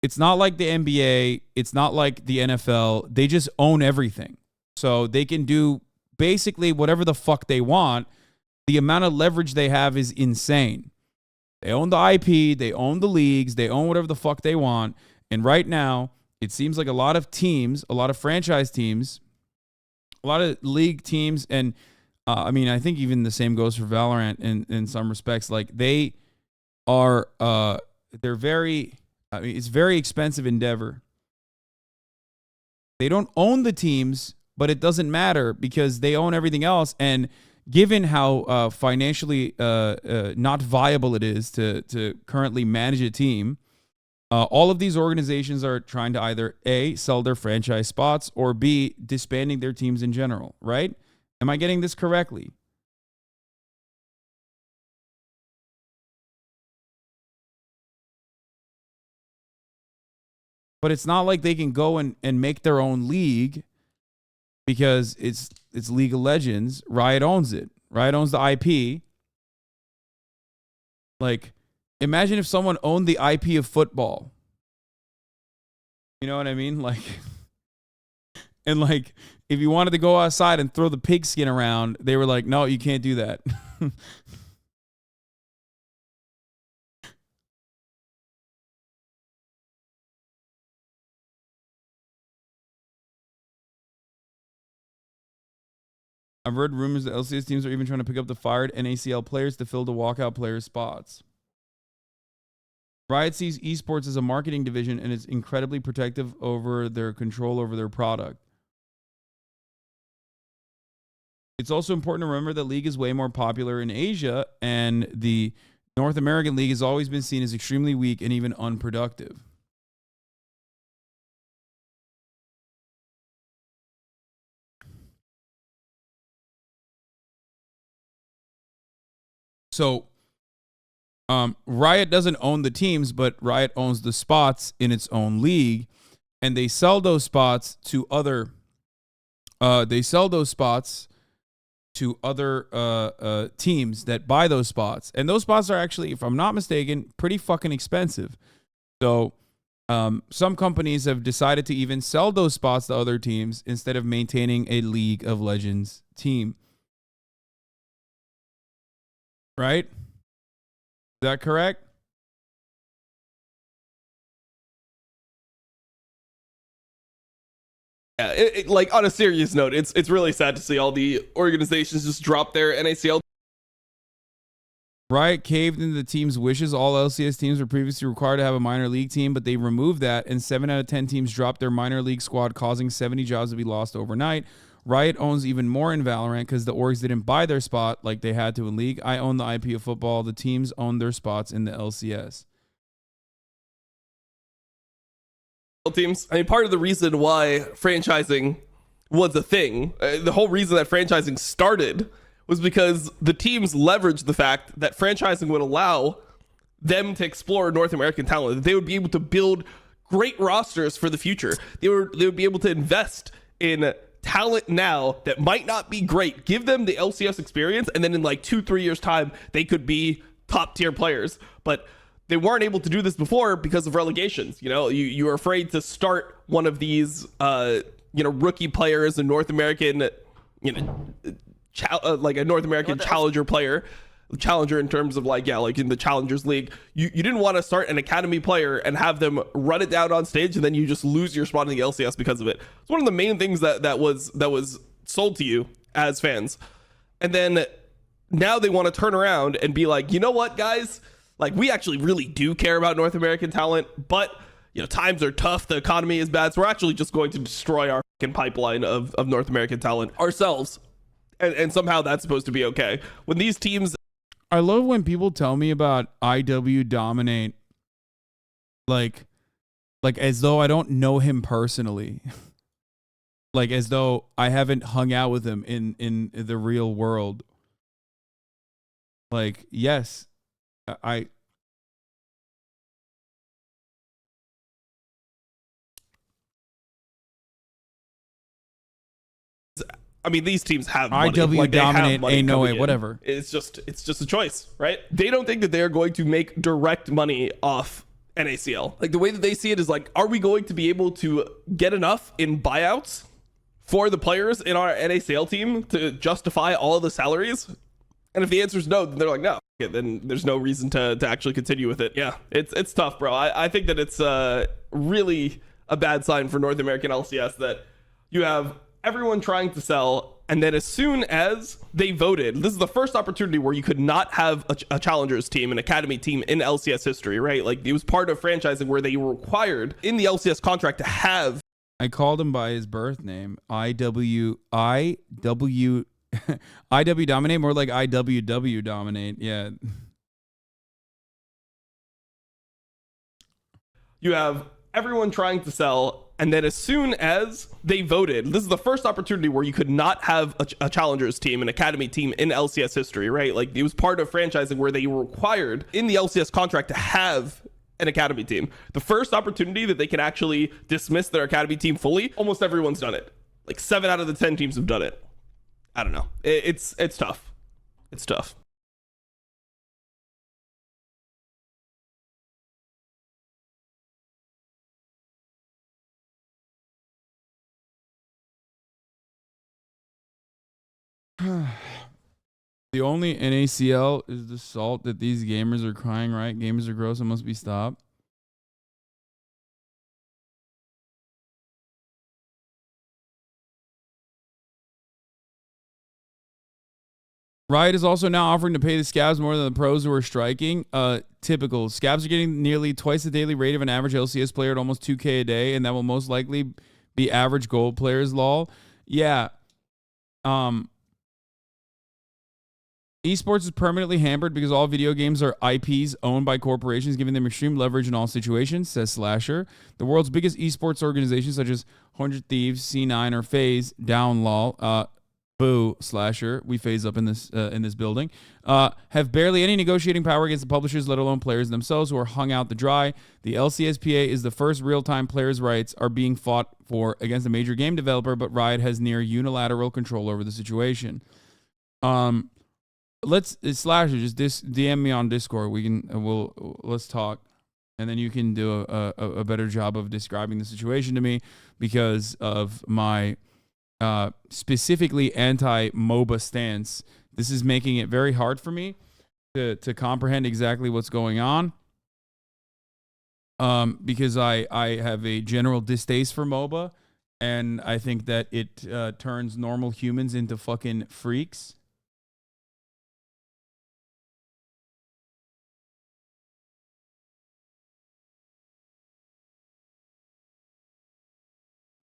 the NBA, it's not like the NFL. They just own everything. So they can do basically whatever the fuck they want. The amount of leverage they have is insane. They own the IP, they own the leagues, they own whatever the fuck they want. And right now, it seems like a lot of teams, a lot of franchise teams, a lot of league teams, and I mean, I think even the same goes for Valorant in some respects. Like, they are, they're very, I mean, it's very expensive endeavor. They don't own the teams, but it doesn't matter because they own everything else. And given how financially not viable it is to currently manage a team, all of these organizations are trying to either A, sell their franchise spots, or B, disbanding their teams in general, right? Am I getting this correctly? But it's not like they can go and make their own league because it's League of Legends. Riot owns it. Riot owns the IP. Like, imagine if someone owned the IP of football. You know what I mean? Like, and like, if you wanted to go outside and throw the pigskin around, they were like, no, you can't do that. I've heard rumors that LCS teams are even trying to pick up the fired NACL players to fill the walkout players' spots. Riot sees esports as a marketing division and is incredibly protective over their control over their product. It's also important to remember that League is way more popular in Asia, and the North American League has always been seen as extremely weak and even unproductive. So, Riot doesn't own the teams, but Riot owns the spots in its own league, and they sell those spots to other. Teams that buy those spots, and those spots are actually, if I'm not mistaken, pretty fucking expensive. So, some companies have decided to even sell those spots to other teams instead of maintaining a League of Legends team. Right? Is that correct? Yeah, like on a serious note, it's really sad to see all the organizations just drop their NACL. Riot caved into the team's wishes. All LCS teams were previously required to have a minor league team, but they removed that, and 7 out of 10 teams dropped their minor league squad, causing 70 jobs to be lost overnight. Riot owns even more in Valorant because the orgs didn't buy their spot like they had to in League. I own the IP of football. The teams own their spots in the LCS. Teams. I mean, part of the reason why franchising was a thing, the whole reason that franchising started was because the teams leveraged the fact that franchising would allow them to explore North American talent. They would be able to build great rosters for the future. They would be able to invest in talent now that might not be great, give them the LCS experience, and then in like 2-3 years time, they could be top tier players. But they weren't able to do this before because of relegations. You know, you were afraid to start one of these, rookie players, a North American, like a North American challenger in terms of like in the Challengers League. You didn't want to start an academy player and have them run it down on stage and then you just lose your spot in the LCS because of it. It's one of the main things that was sold to you as fans. And then now they want to turn around and be like, you know what, guys? Like, we actually really do care about North American talent, but times are tough. The economy is bad. So we're actually just going to destroy our fucking pipeline of North American talent ourselves. And somehow that's supposed to be okay. When these teams... I love when people tell me about IW Dominate, like as though I don't know him personally. Like as though I haven't hung out with him in the real world. Like, yes, I mean, these teams have money. IW Dominate, ain't no way, whatever. It's just a choice, right? They don't think that they are going to make direct money off NACL. Like, the way that they see it is like, are we going to be able to get enough in buyouts for the players in our NACL team to justify all of the salaries? And if the answer is no, then they're like, no. Okay, then there's no reason to actually continue with it. Yeah, it's tough, bro. I think that it's really a bad sign for North American LCS that you have everyone trying to sell, and then as soon as they voted, this is the first opportunity where you could not have a challengers team, an academy team in LCS history, right? Like, it was part of franchising where they were required in the LCS contract to have. I called him by his birth name, IW Dominate, more like IWW Dominate. Yeah. You have everyone trying to sell, and then as soon as they voted, this is the first opportunity where you could not have a challengers team, an academy team in LCS history, right? Like, it was part of franchising where they were required in the LCS contract to have an academy team. The first opportunity that they can actually dismiss their academy team fully, almost everyone's done it. Like 7 out of the 10 teams have done it. I don't know. It's tough. It's tough. The only NACL is the salt that these gamers are crying, right? Gamers are gross and must be stopped. Riot is also now offering to pay the scabs more than the pros who are striking. Typical. Scabs are getting nearly twice the daily rate of an average LCS player at almost 2K a day, and that will most likely be average gold players, lol. Yeah. Esports is permanently hampered because all video games are IPs owned by corporations, giving them extreme leverage in all situations, says Slasher. The world's biggest esports organizations, such as 100 Thieves, C9, or FaZe, down lol, boo, Slasher, we phase up in this building, have barely any negotiating power against the publishers, let alone players themselves who are hung out to dry. The LCSPA is the first real-time players' rights are being fought for against a major game developer, but Riot has near unilateral control over the situation. Slasher, just DM me on Discord. Let's talk, and then you can do a better job of describing the situation to me because of my specifically anti-MOBA stance. This is making it very hard for me to comprehend exactly what's going on. Because I have a general distaste for MOBA, And I think that it turns normal humans into fucking freaks.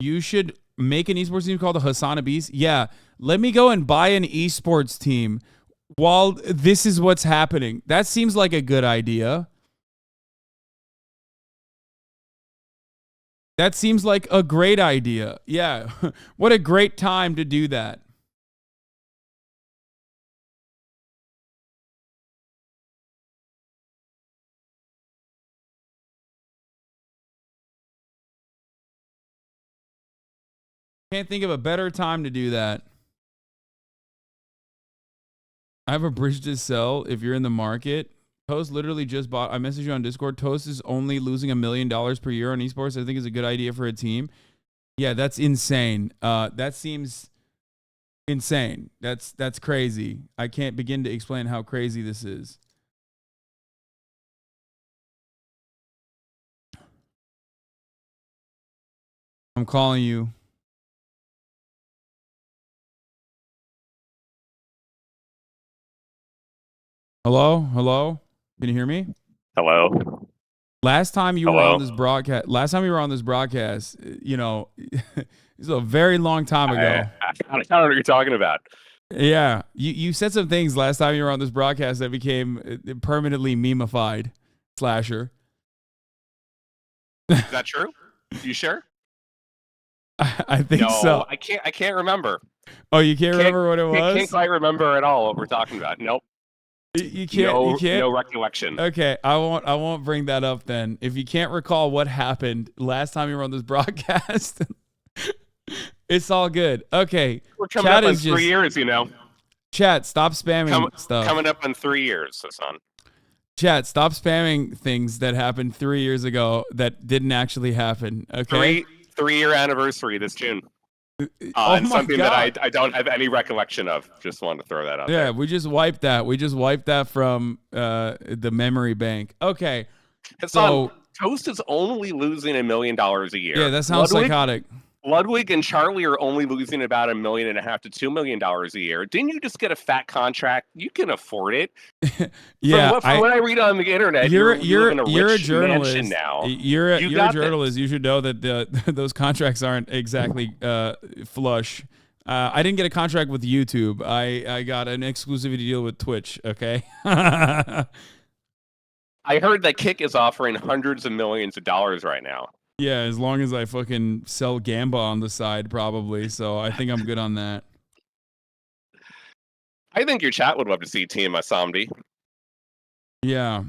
You should make an esports team called the HasanAbis. Yeah, let me go and buy an esports team while this is what's happening. That seems like a good idea. That seems like a great idea. Yeah, what a great time to do that. Can't think of a better time to do that. I have a bridge to sell if you're in the market. Toast literally just bought. I messaged you on Discord. Toast is only losing $1 million per year on esports. I think is a good idea for a team. Yeah, that's insane. That seems insane. That's crazy. I can't begin to explain how crazy this is. I'm calling you. Hello? Hello? Can you hear me? Hello. Last time you were on this broadcast, you know, it's a very long time ago. I don't know what you're talking about. Yeah. You said some things last time you were on this broadcast that became permanently memeified. Slasher. Is that true? You sure? I think so. I can't remember. Oh, you can't remember what it was? Can't quite remember at all what we're talking about. Nope. You can't. No recollection. Okay, I won't bring that up then. If you can't recall what happened last time you were on this broadcast, it's all good. Okay. We're coming up on 3 years, you know. Chat, stop spamming stuff. Coming up on 3 years, Hasan. Chat, stop spamming things that happened 3 years ago that didn't actually happen. Okay. 3-year anniversary this June. Oh and my something God. that I don't have any recollection of. Just wanted to throw that out there. Yeah, we just wiped that. We just wiped that from the memory bank. Okay. Hasan, So Toast is only losing $1 million a year. yeah, that sounds psychotic. Ludwig and Charlie are only losing about $1.5 million to $2 million a year. Didn't you just get a fat contract? You can afford it. Yeah, from what I read on the internet, you're in a a rich journalist mansion now. You're a got journalist. You should know that those contracts aren't exactly flush. I didn't get a contract with YouTube. I got an exclusivity deal with Twitch. Okay. I heard that Kick is offering hundreds of millions of dollars right now. Yeah, as long as I fucking sell Gamba on the side, probably. So I think I'm good on that. I think your chat would love to see Team AOC. Yeah.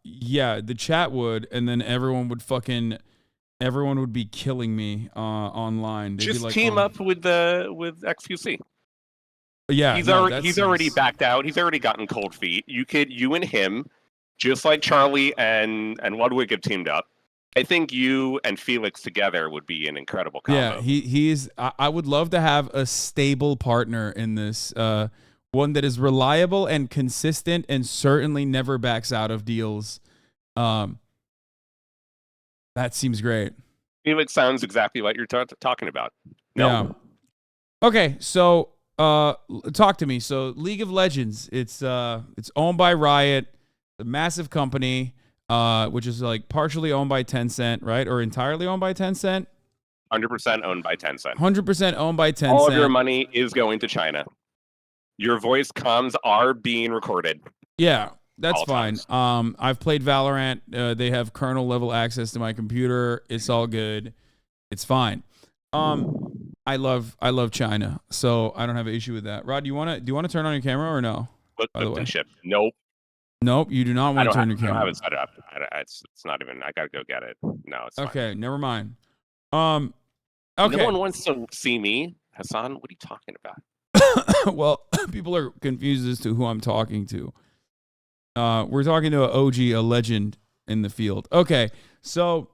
Yeah, the chat would, and then everyone would be killing me online. They'd Just be like, team up with XQC. Yeah, he's no, already backed out. He's already gotten cold feet. You and him, just like Charlie and Ludwig have teamed up. I think you and Felix together would be an incredible combo. Yeah, he's. I would love to have a stable partner in this. One that is reliable and consistent, and certainly never backs out of deals. That seems great. Felix sounds exactly like you're talking about. No. Yeah. Okay, so talk to me. So League of Legends, it's owned by Riot, a massive company. Which is like partially owned by Tencent, right? Or entirely owned by Tencent? 100% owned by Tencent. 100% owned by Tencent. All of your money is going to China. Your voice comms are being recorded. Yeah, that's fine. I've played Valorant. They have kernel level access to my computer. It's all good. It's fine. I love China, so I don't have an issue with that. Rod, do you want to turn on your camera or no? By the way, ship. Nope. Nope, you do not want to turn your camera. I don't have it set up. It's not even. I gotta go get it. No, it's okay. Fine. Never mind. Okay. No one wants to see me, Hasan. What are you talking about? Well, people are confused as to who I'm talking to. We're talking to an OG, a legend in the field. Okay, so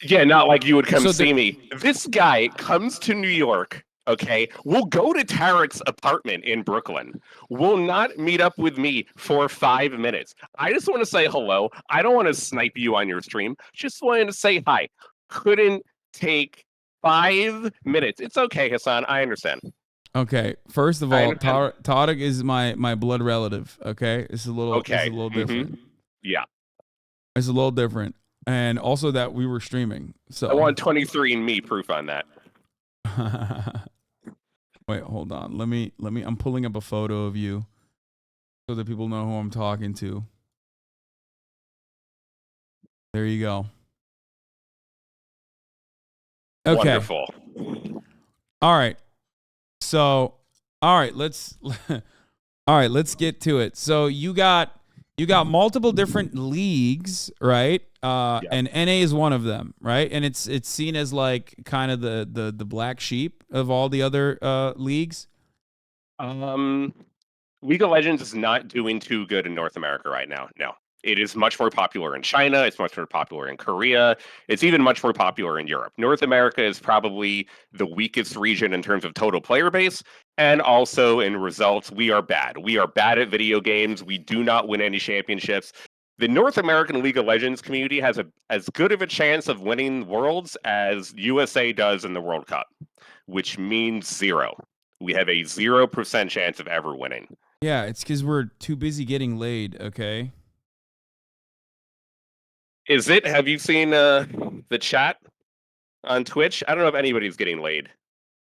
yeah, not like you would come see me. This guy comes to New York. Okay, we'll go to Tarek's apartment in Brooklyn. Will not meet up with me for 5 minutes. I just want to say hello. I don't want to snipe you on your stream. Just wanted to say hi. Couldn't take 5 minutes. It's okay, Hasan. I understand. Okay. First of all, Tariq is my blood relative. Okay, it's a little different. Yeah. It's a little different, and also that we were streaming. So I want 23andMe proof on that. Wait, hold on. Let me. I'm pulling up a photo of you so that people know who I'm talking to. There you go. Okay. Wonderful. All right. So, all right, let's get to it. So you got multiple different leagues, right? And NA is one of them, right? And it's seen as like kind of the black sheep of all the other leagues. League of Legends is not doing too good in North America right now. No. It is much more popular in China. It's much more popular in Korea. It's even much more popular in Europe. North America is probably the weakest region in terms of total player base. And also in results, we are bad. We are bad at video games. We do not win any championships. The North American League of Legends community has as good of a chance of winning Worlds as USA does in the World Cup, which means 0. We have a 0% chance of ever winning. Yeah, it's because we're too busy getting laid, okay? Is it? Have you seen the chat on Twitch? I don't know if anybody's getting laid.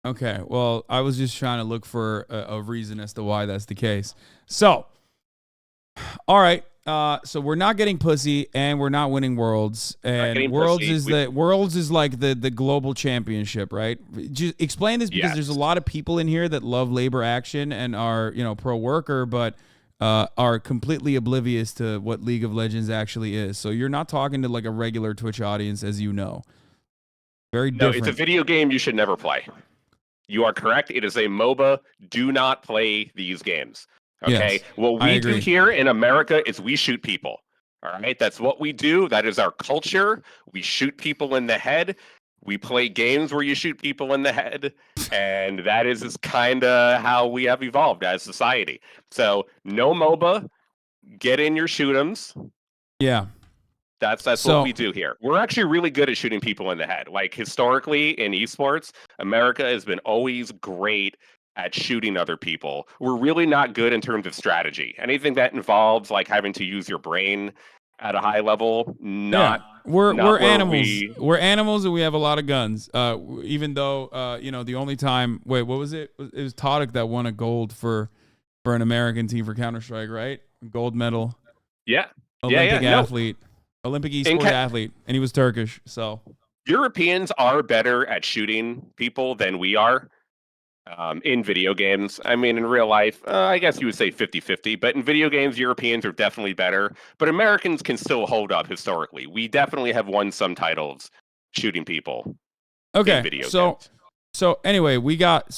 Okay, well, I was just trying to look for a reason as to why that's the case. So, all right, so we're not getting pussy and we're not winning Worlds. And Worlds is like the global championship, right? Just explain this because there's a lot of people in here that love labor action and are pro worker, but are completely oblivious to what League of Legends actually is. So you're not talking to like a regular Twitch audience, as you know. Very different. No, it's a video game you should never play. You are correct. It is a MOBA. Do not play these games. Okay. Yes, what we do here in America is we shoot people. All right. That's what we do. That is our culture. We shoot people in the head. We play games where you shoot people in the head, and that is kind of how we have evolved as society. So no MOBA, get in your shoot 'ems. Yeah. That's what we do here. We're actually really good at shooting people in the head. Like historically in esports, America has been always great at shooting other people. We're really not good in terms of strategy. Anything that involves like having to use your brain at a high level, we're animals. We're animals, and we have a lot of guns. Even though the only time what was it? It was Tadic that won a gold for an American team for Counter-Strike, right? Gold medal. Yeah. Olympic athlete. Olympic esports athlete, and he was Turkish. So Europeans are better at shooting people than we are. In video games. I mean, in real life, I guess you would say 50-50, but in video games, Europeans are definitely better. But Americans can still hold up historically. We definitely have won some titles shooting people. Okay, in video games. So anyway, we got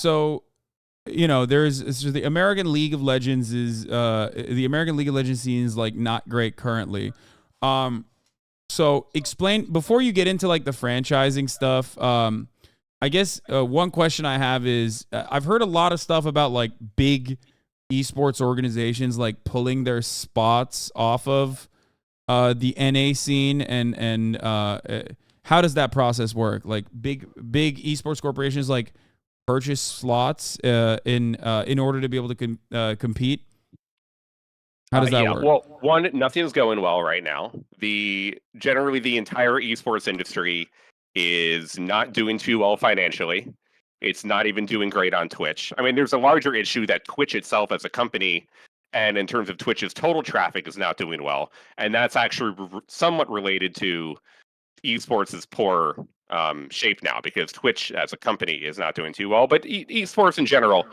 there's the American League of Legends is the American League of Legends scene is like not great currently. So explain before you get into like the franchising stuff. I guess one question I have is I've heard a lot of stuff about like big esports organizations like pulling their spots off of the NA scene and how does that process work? Like big esports corporations like purchase slots in order to be able to compete. How does that work? Well, one, nothing's going well right now. Generally the entire esports industry is not doing too well financially. It's not even doing great on Twitch. I mean, there's a larger issue that Twitch itself as a company, and in terms of Twitch's total traffic, is not doing well. And that's actually somewhat related to esports' poor shape now, because Twitch as a company is not doing too well, but esports in general,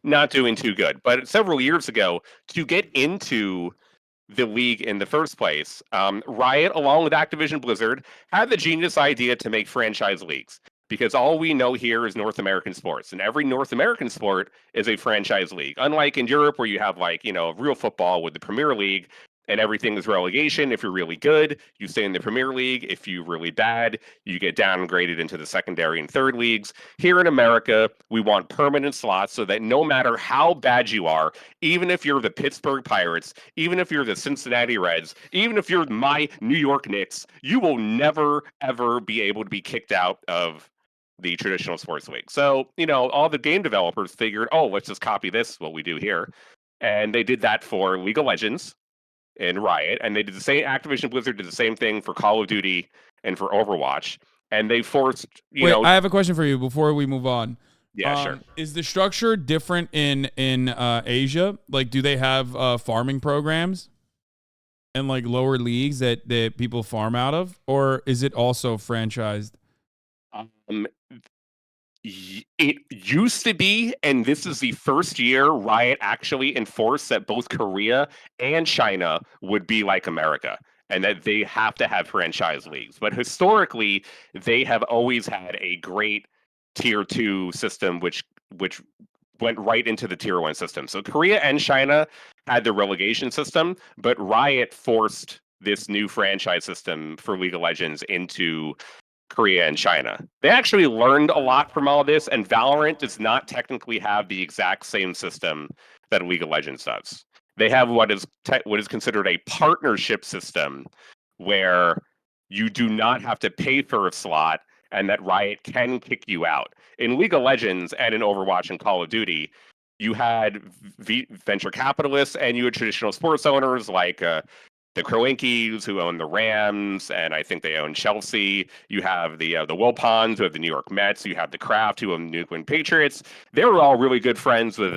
not doing too good. But several years ago, to get into the league in the first place, Riot, along with Activision Blizzard, had the genius idea to make franchise leagues, because all we know here is North American sports, and every North American sport is a franchise league. Unlike in Europe, where you have real football with the Premier League, and everything is relegation. If you're really good, you stay in the Premier League. If you're really bad, you get downgraded into the secondary and third leagues. Here in America, we want permanent slots so that no matter how bad you are, even if you're the Pittsburgh Pirates, even if you're the Cincinnati Reds, even if you're my New York Knicks, you will never, ever be able to be kicked out of the traditional sports league. So, all the game developers figured, oh, let's just copy this, what we do here. And they did that for League of Legends and Riot. And they did the same, Activision Blizzard did the same thing for Call of Duty and for Overwatch. And they forced, Wait, I have a question for you before we move on. Yeah, sure. Is the structure different in Asia? Like, do they have farming programs and like lower leagues that people farm out of, or is it also franchised? It used to be, and this is the first year Riot actually enforced that both Korea and China would be like America, and that they have to have franchise leagues. But historically, they have always had a great tier 2 system, which went right into the tier 1 system. So Korea and China had the relegation system, but Riot forced this new franchise system for League of Legends into Korea and China. They actually learned a lot from all this, and Valorant does not technically have the exact same system that League of Legends does. They have what is considered a partnership system, where you do not have to pay for a slot, and that Riot can kick you out. In League of Legends and in Overwatch and Call of Duty, you had venture capitalists and you had traditional sports owners like the Kroenkes, who own the Rams, and I think they own Chelsea. You have the Wilpons, who have the New York Mets. You have the Kraft, who own the New England Patriots. They were all really good friends with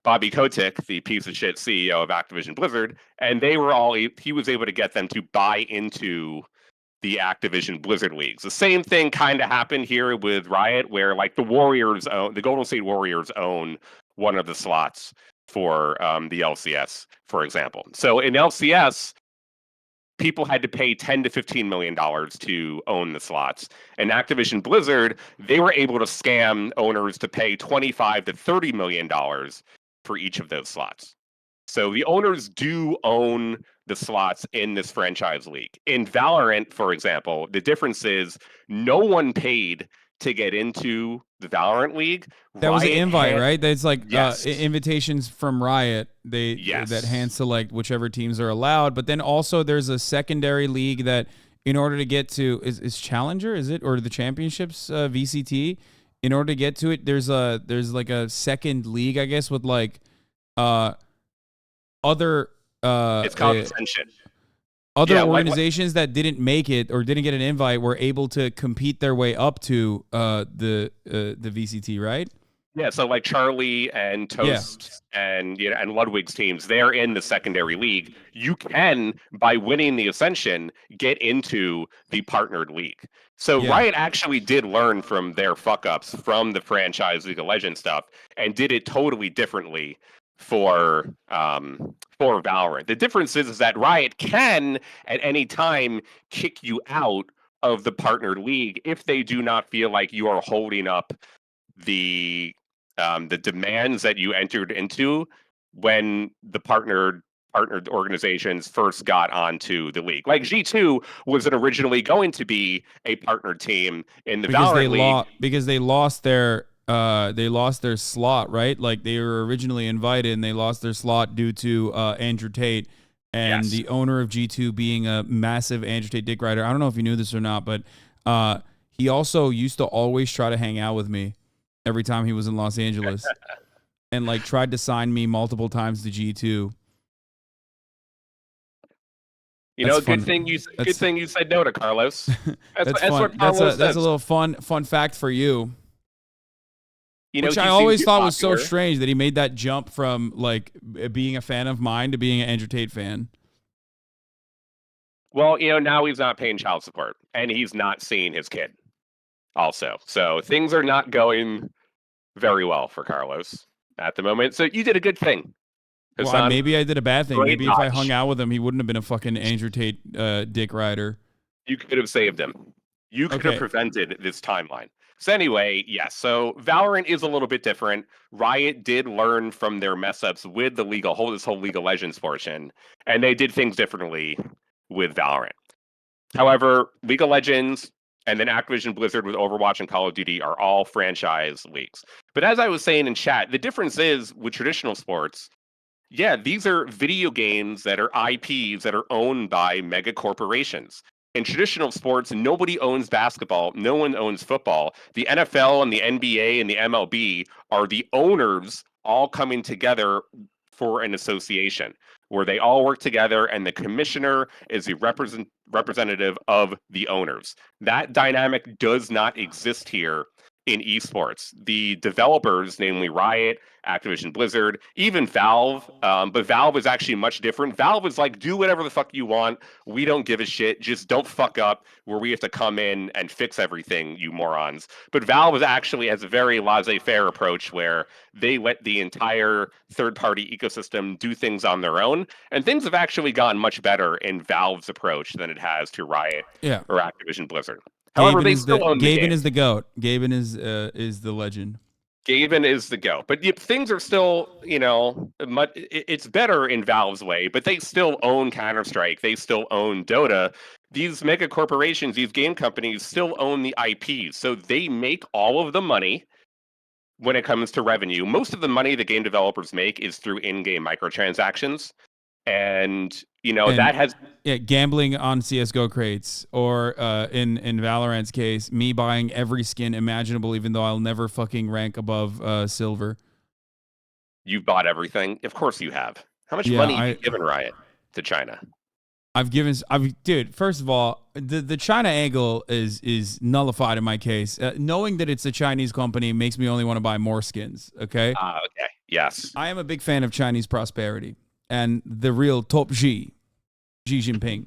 Bobby Kotick, the piece of shit CEO of Activision Blizzard, and he was able to get them to buy into the Activision Blizzard leagues. The same thing kind of happened here with Riot, where like the Golden State Warriors own one of the slots for the LCS, for example. So in LCS, people had to pay $10 to $15 million to own the slots. And Activision Blizzard, they were able to scam owners to pay $25 to $30 million for each of those slots. So the owners do own the slots in this franchise league. In Valorant, for example, the difference is no one paid to get into the Valorant League. That was an invite, right? That's like invitations from Riot. That hands to like whichever teams are allowed. But then also there's a secondary league that, in order to get to, is Challenger, is it, or the championships, VCT? In order to get to it, there's like a second league, I guess, with like other. It's called Ascension. Other organizations that didn't make it or didn't get an invite were able to compete their way up to the VCT, right? Yeah, so like Charlie and Toast and Ludwig's teams, they're in the secondary league. You can, by winning the Ascension, get into the partnered league. So Riot actually did learn from their fuck-ups from the franchise League of Legends stuff and did it totally differently for Valorant. The difference is that Riot can at any time kick you out of the partnered league if they do not feel like you are holding up the demands that you entered into when the partnered organizations first got onto the league. Like G2 was originally going to be a partnered team in the Valorant league because they lost their slot, right? Like they were originally invited and they lost their slot due to Andrew Tate and the owner of G2 being a massive Andrew Tate dick rider. I don't know if you knew this or not, but he also used to always try to hang out with me every time he was in Los Angeles and like tried to sign me multiple times to G2. Good thing you said no to Carlos. That's fun. That's a little fun fact for you. Which I always thought was so strange that he made that jump from like being a fan of mine to being an Andrew Tate fan. Well, now he's not paying child support and he's not seeing his kid also. So things are not going very well for Carlos at the moment. So you did a good thing. Hasan, well, maybe I did a bad thing. Maybe if I hung out with him, he wouldn't have been a fucking Andrew Tate dick rider. You could have saved him. You could have prevented this timeline. So anyway, yes. So Valorant is a little bit different. Riot did learn from their mess ups with the this whole League of Legends portion, and they did things differently with Valorant. However, League of Legends and then Activision Blizzard with Overwatch and Call of Duty are all franchise leagues. But as I was saying in chat, the difference is with traditional sports, these are video games that are IPs that are owned by mega corporations. In traditional sports, nobody owns basketball. No one owns football. The NFL and the NBA and the MLB are the owners all coming together for an association where they all work together, and the commissioner is the representative of the owners. That dynamic does not exist here in esports. The developers, namely Riot, Activision Blizzard, even Valve, but Valve is actually much different. Valve is like, do whatever the fuck you want. We don't give a shit. Just don't fuck up where we have to come in and fix everything, you morons. But Valve is actually has a very laissez-faire approach where they let the entire third-party ecosystem do things on their own. And things have actually gotten much better in Valve's approach than it has to Riot or Activision Blizzard. However, they still own the game. Gaben is the GOAT. Gaben is the legend. Gaben is the GOAT. But things are still, it's better in Valve's way, but they still own Counter-Strike. They still own Dota. These mega corporations, these game companies still own the IPs. So they make all of the money when it comes to revenue. Most of the money the game developers make is through in-game microtransactions. And that has gambling on CS:GO crates, or in Valorant's case, me buying every skin imaginable, even though I'll never fucking rank above silver. You've bought everything, of course you have. How much money have you given Riot to China? Dude. First of all, the China angle is nullified in my case. Knowing that it's a Chinese company makes me only want to buy more skins. Okay. Okay. Yes. I am a big fan of Chinese prosperity. And the real top Xi Jinping.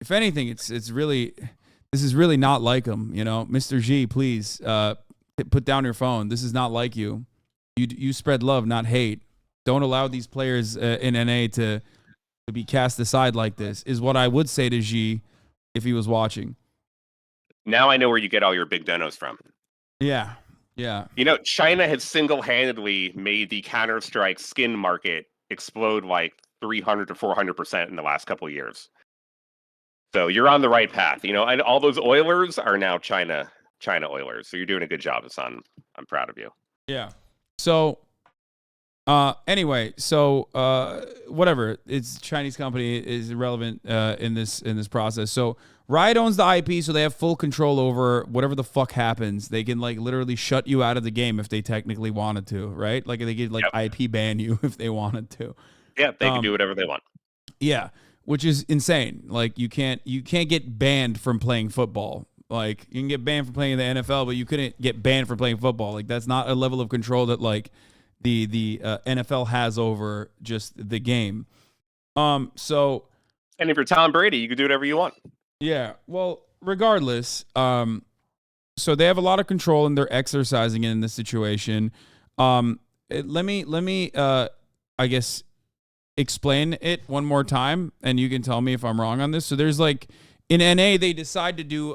If anything, this is really not like him. Mr. Xi, please put down your phone. This is not like you. You spread love, not hate. Don't allow these players in NA to be cast aside like this. Is what I would say to Xi if he was watching. Now I know where you get all your big donos from. Yeah. Yeah. China has single-handedly made the Counter-Strike skin market explode like 300 to 400% in the last couple of years. So you're on the right path, and all those Oilers are now China Oilers. So you're doing a good job, Hasan. I'm proud of you. Yeah. So anyway, whatever. It's a Chinese company is irrelevant in this process. So Riot owns the IP, so they have full control over whatever the fuck happens. They can literally shut you out of the game if they technically wanted to, right? Like they could IP ban you if they wanted to. Yeah, they can do whatever they want. Yeah, which is insane. Like you can't get banned from playing football. Like you can get banned from playing in the NFL, but you couldn't get banned from playing football. Like that's not a level of control that the NFL has over just the game. And if you're Tom Brady, you can do whatever you want. Yeah. Well, regardless, so they have a lot of control and they're exercising it in this situation. Let me I guess explain it one more time, and you can tell me if I'm wrong on this. So there's in NA they decide to do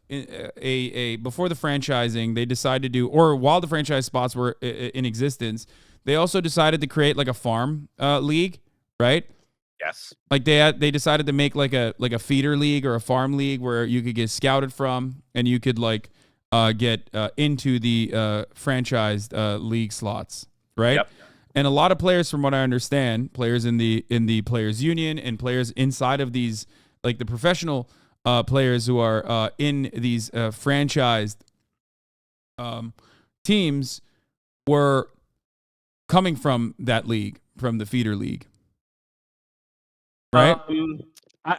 before the franchising, they decided to do, or while the franchise spots were in existence, they also decided to create a farm league, right? Yes. They decided to make like a feeder league or a farm league where you could get scouted from and you could get into the franchised league slots, right? Yep. And a lot of players, from what I understand, players in the players union and players inside of these, the professional players who are in these franchised teams, were coming from that league, from the feeder league. Right?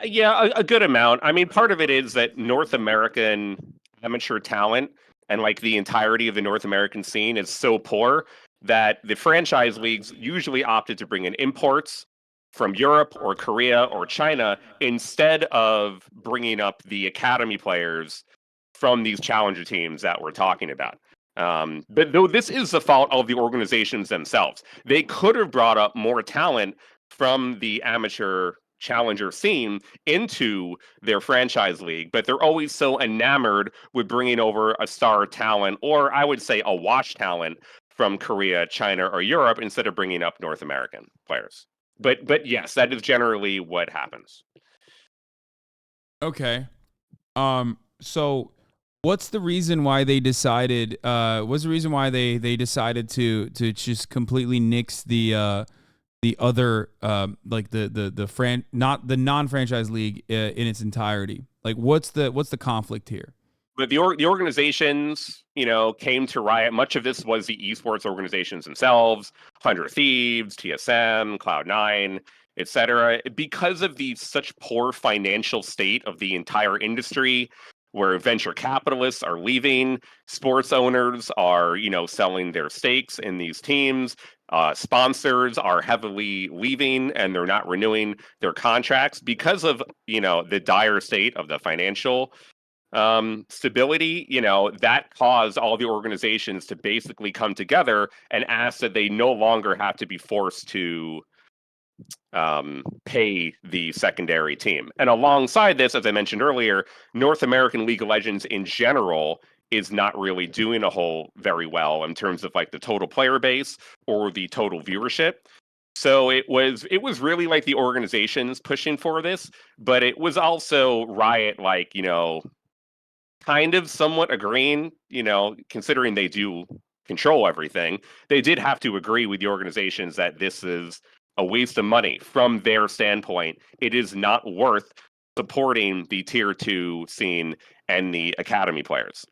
Yeah, a good amount. I mean, part of it is that North American amateur talent and the entirety of the North American scene is so poor that the franchise leagues usually opted to bring in imports from Europe or Korea or China instead of bringing up the academy players from these challenger teams that we're talking about. But though this is the fault of the organizations themselves, they could have brought up more talent from the amateur challenger scene into their franchise league, but they're always so enamored with bringing over a star talent, or I would say a wash talent from Korea, China, or Europe instead of bringing up North American players. But yes, that is generally what happens. Okay. So what's the reason why they decided to just completely nix the the other like the non-franchise league in its entirety? Like what's the conflict here? But the organizations, came to Riot. Much of this was the esports organizations themselves, 100 Thieves, TSM, Cloud9, etc. Because of the such poor financial state of the entire industry, where venture capitalists are leaving, sports owners are, selling their stakes in these teams. Sponsors are heavily leaving and they're not renewing their contracts because of, the dire state of the financial stability, that caused all the organizations to basically come together and ask that they no longer have to be forced to pay the secondary team. And alongside this, as I mentioned earlier, North American League of Legends in general is not really doing very well in terms of like the total player base or the total viewership. So it was really like the organizations pushing for this, but it was also Riot, like, kind of somewhat agreeing, considering they do control everything. They did have to agree with the organizations that this is a waste of money from their standpoint. It is not worth supporting the tier 2 scene and the academy players.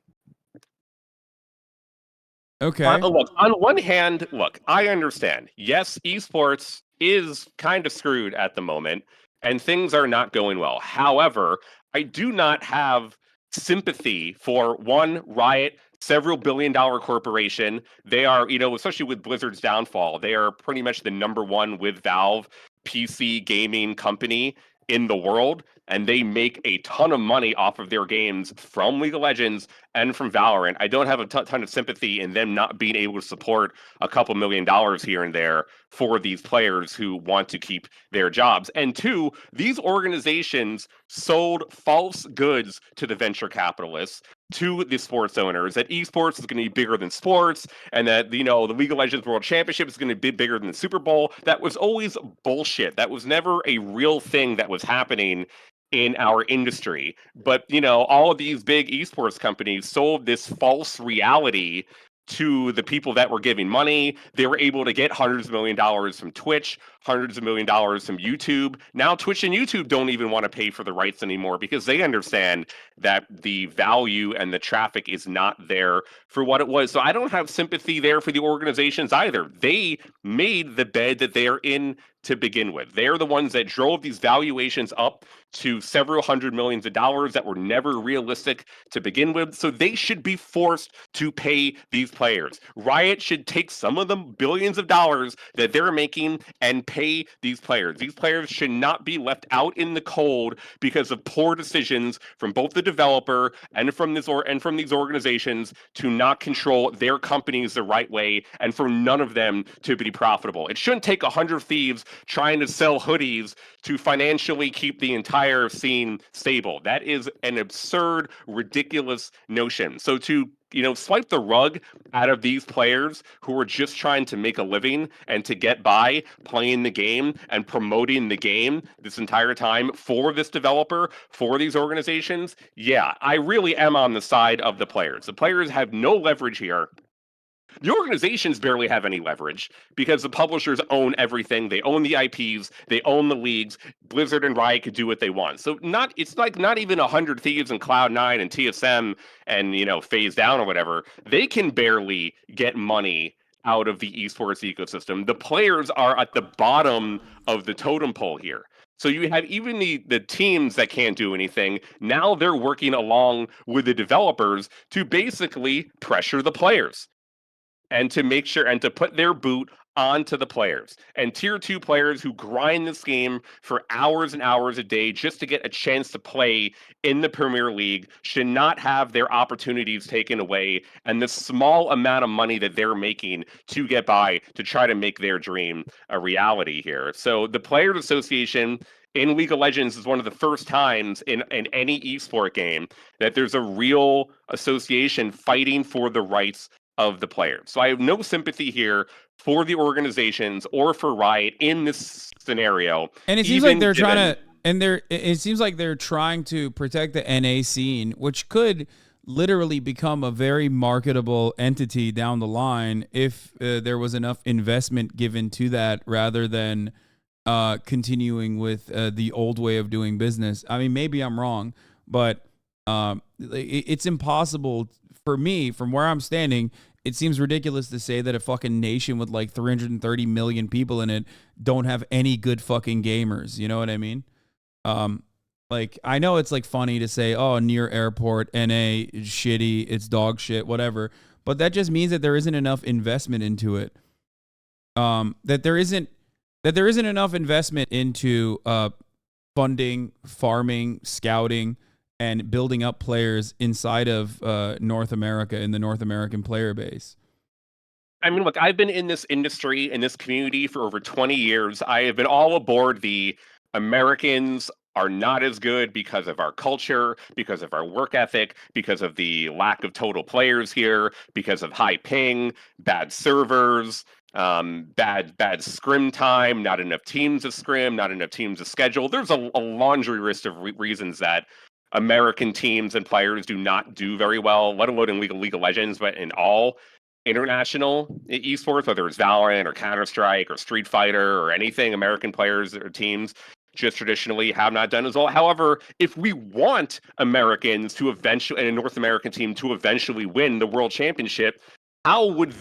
Okay. Look, on one hand, I understand. Yes, esports is kind of screwed at the moment, and things are not going well. However, I do not have sympathy for Riot, several billion-dollar corporation. They are, especially with Blizzard's downfall, they are pretty much the #1 with Valve PC gaming company in the world, and they make a ton of money off of their games from League of Legends and from Valorant. I don't have a ton of sympathy in them not being able to support a couple $1 million here and there for these players who want to keep their jobs. And two, these organizations sold false goods to the venture capitalists, to the sports owners, that esports is going to be bigger than sports, and that, the League of Legends World Championship is going to be bigger than the Super Bowl. That was always bullshit. That was never a real thing that was happening in our industry. But, all of these big esports companies sold this false reality to the people that were giving money. They were able to get hundreds of $1 million from Twitch, hundreds of $1 million from YouTube. Now Twitch and YouTube don't even want to pay for the rights anymore because they understand that the value and the traffic is not there for what it was. So I don't have sympathy there for the organizations either. They made the bed that they are in to begin with. They're the ones that drove these valuations up to several hundred millions of dollars that were never realistic to begin with. So they should be forced to pay these players. Riot should take some of the billions of dollars that they're making and pay these players. These players should not be left out in the cold because of poor decisions from both the developer and from these organizations to not control their companies the right way, and for none of them to be profitable. It shouldn't take 100 Thieves trying to sell hoodies to financially keep the entire scene stable. That is an absurd, ridiculous notion. So to swipe the rug out of these players who are just trying to make a living and to get by playing the game and promoting the game this entire time for this developer, for these organizations, yeah, I really am on the side of the players. The players have no leverage here. The organizations barely have any leverage because the publishers own everything. They own the IPs, they own the leagues. Blizzard and Riot could do what they want. So it's not even 100 Thieves and Cloud9 and TSM and Phase Down or whatever. They can barely get money out of the esports ecosystem. The players are at the bottom of the totem pole here. So you have even the teams that can't do anything. Now they're working along with the developers to basically pressure the players, and to make sure and to put their boot onto the players. And tier 2 players who grind this game for hours and hours a day just to get a chance to play in the Premier League should not have their opportunities taken away and the small amount of money that they're making to get by to try to make their dream a reality here. So the Players Association in League of Legends is one of the first times in any esport game that there's a real association fighting for the rights of the players. So I have no sympathy here for the organizations or for Riot in this scenario. And it seems like they're trying to, it seems like they're trying to protect the NA scene, which could literally become a very marketable entity down the line if there was enough investment given to that rather than continuing with the old way of doing business. I mean, maybe I'm wrong, but it's impossible for me, from where I'm standing. It seems ridiculous to say that a fucking nation with like 330 million people in it don't have any good fucking gamers. You know what I mean? Like, I know it's like funny to say, oh, near airport, NA is shitty, it's dog shit, whatever. But that just means that there isn't enough investment into it. That there isn't enough investment into funding, farming, scouting, and building up players inside of North America, in the North American player base. I mean, look, I've been in this industry, in this community for over 20 years. I have been all aboard the Americans are not as good because of our culture, because of our work ethic, because of the lack of total players here, because of high ping, bad servers, bad scrim time, not enough teams to scrim, not enough teams to schedule. There's a laundry list of reasons that American teams and players do not do very well, let alone in League of Legends, but in all international esports, whether it's Valorant or Counter-Strike or Street Fighter or anything, American players or teams just traditionally have not done as well. However, if we want Americans to eventually, and a North American team to eventually win the World Championship, how would,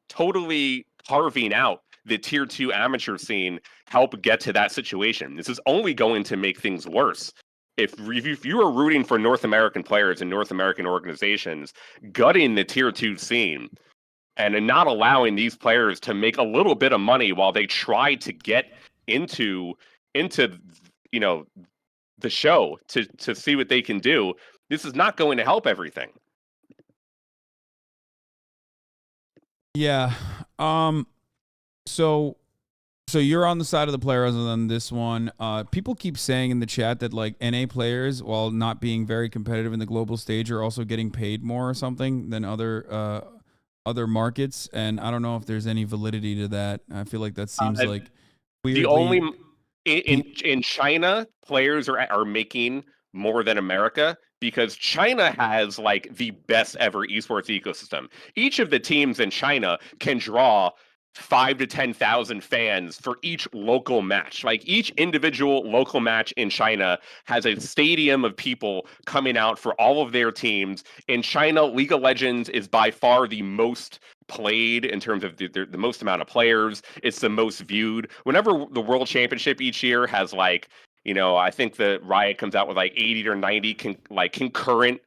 totally carving out the tier 2 amateur scene help get to that situation? This is only going to make things worse. If you are rooting for North American players and North American organizations, gutting the tier 2 scene and not allowing these players to make a little bit of money while they try to get into the show to see what they can do, this is not going to help everything. Yeah. So you're on the side of the players on this one. People keep saying in the chat that like NA players, while not being very competitive in the global stage, are also getting paid more or something than other markets, and I don't know if there's any validity to that. I feel like that seems like weirdly... The only in China, players are making more than America because China has like the best ever esports ecosystem. Each of the teams in China can draw 5,000 to 10,000 fans for each local match. Like each individual local match in China has a stadium of people coming out for all of their teams. In China, League of Legends is by far the most played in terms of the most amount of players. It's the most viewed. Whenever the World Championship each year has like, I think the Riot comes out with like 80 or 90 concurrent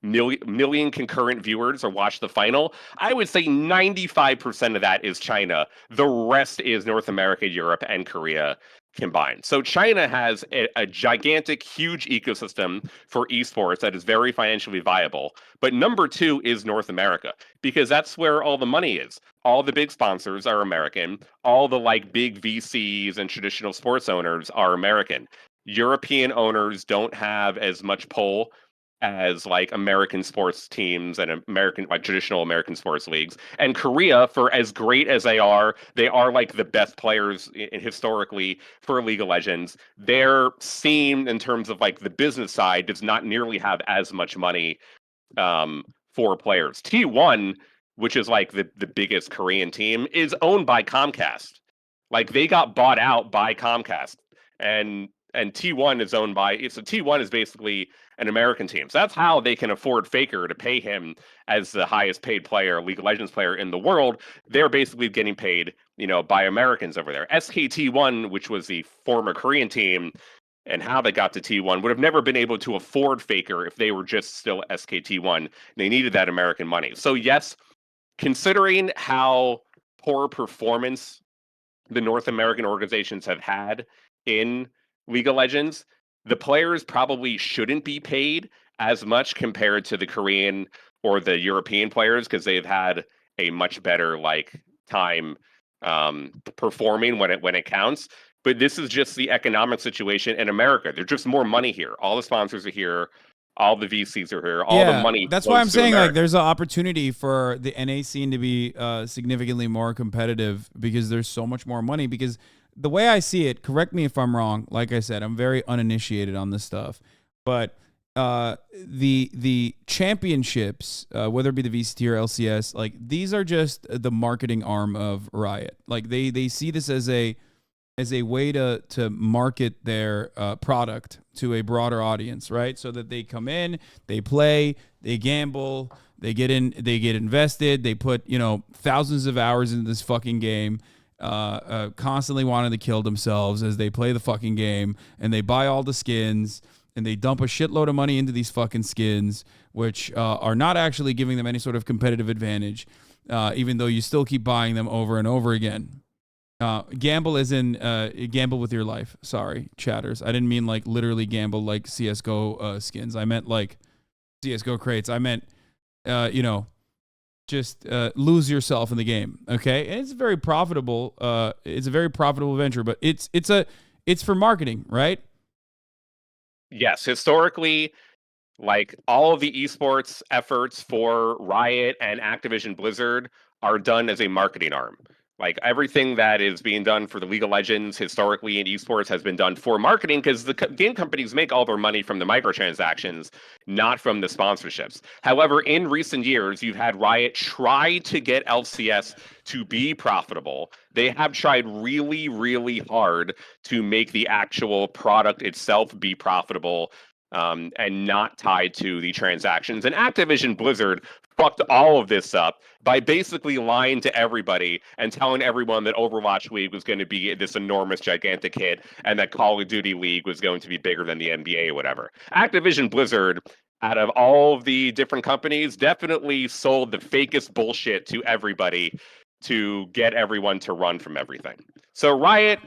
million concurrent viewers or watch the final, I would say 95% of that is China. The rest is North America, Europe, and Korea combined. So China has a gigantic, huge ecosystem for esports that is very financially viable. But number 2 is North America, because that's where all the money is. All the big sponsors are American. All the like big VCs and traditional sports owners are American. European owners don't have as much pull as like American sports teams and American, like traditional American sports leagues. And Korea, for as great as they are like the best players historically for League of Legends. Their scene in terms of like the business side does not nearly have as much money for players. T1, which is like the biggest Korean team, is owned by Comcast. Like they got bought out by Comcast, and T1 is owned by, T1 is basically an American team. So that's how they can afford Faker to pay him as the highest paid player, League of Legends player in the world. They're basically getting paid, by Americans over there. SKT1, which was the former Korean team, and how they got to T1 would have never been able to afford Faker if they were just still SKT1. They needed that American money. So yes, considering how poor performance the North American organizations have had in League of Legends, the players probably shouldn't be paid as much compared to the Korean or the European players, because they've had a much better time performing when it counts. But this is just the economic situation in America. There's just more money here. All the sponsors are here. All the VCs are here. All the money. That's why I'm saying there's an opportunity for the NA scene to be significantly more competitive, because there's so much more money. Because the way I see it, correct me if I'm wrong, like I said, I'm very uninitiated on this stuff, but the championships, whether it be the VCT or LCS, like these are just the marketing arm of Riot. Like they see this as a way to market their product to a broader audience, right? So that they come in, they play, they gamble, they get invested, they put, thousands of hours into this fucking game, constantly wanting to kill themselves as they play the fucking game, and they buy all the skins, and they dump a shitload of money into these fucking skins, which are not actually giving them any sort of competitive advantage, even though you still keep buying them over and over again. Gamble is in gamble with your life. Sorry, chatters. I didn't mean like literally gamble like CSGO skins. I meant like CSGO crates. I meant, just lose yourself in the game. Okay, and it's very profitable. It's a very profitable venture, but it's for marketing, right? Yes, historically, like all of the esports efforts for Riot and Activision Blizzard are done as a marketing arm. Like everything that is being done for the League of Legends historically in esports has been done for marketing because the game companies make all their money from the microtransactions, not from the sponsorships. However, in recent years, you've had Riot try to get LCS to be profitable. They have tried really, really hard to make the actual product itself be profitable and not tied to the transactions. And Activision Blizzard fucked all of this up by basically lying to everybody and telling everyone that Overwatch League was going to be this enormous, gigantic hit and that Call of Duty League was going to be bigger than the NBA or whatever. Activision Blizzard, out of all of the different companies, definitely sold the fakest bullshit to everybody to get everyone to run from everything. So Riot,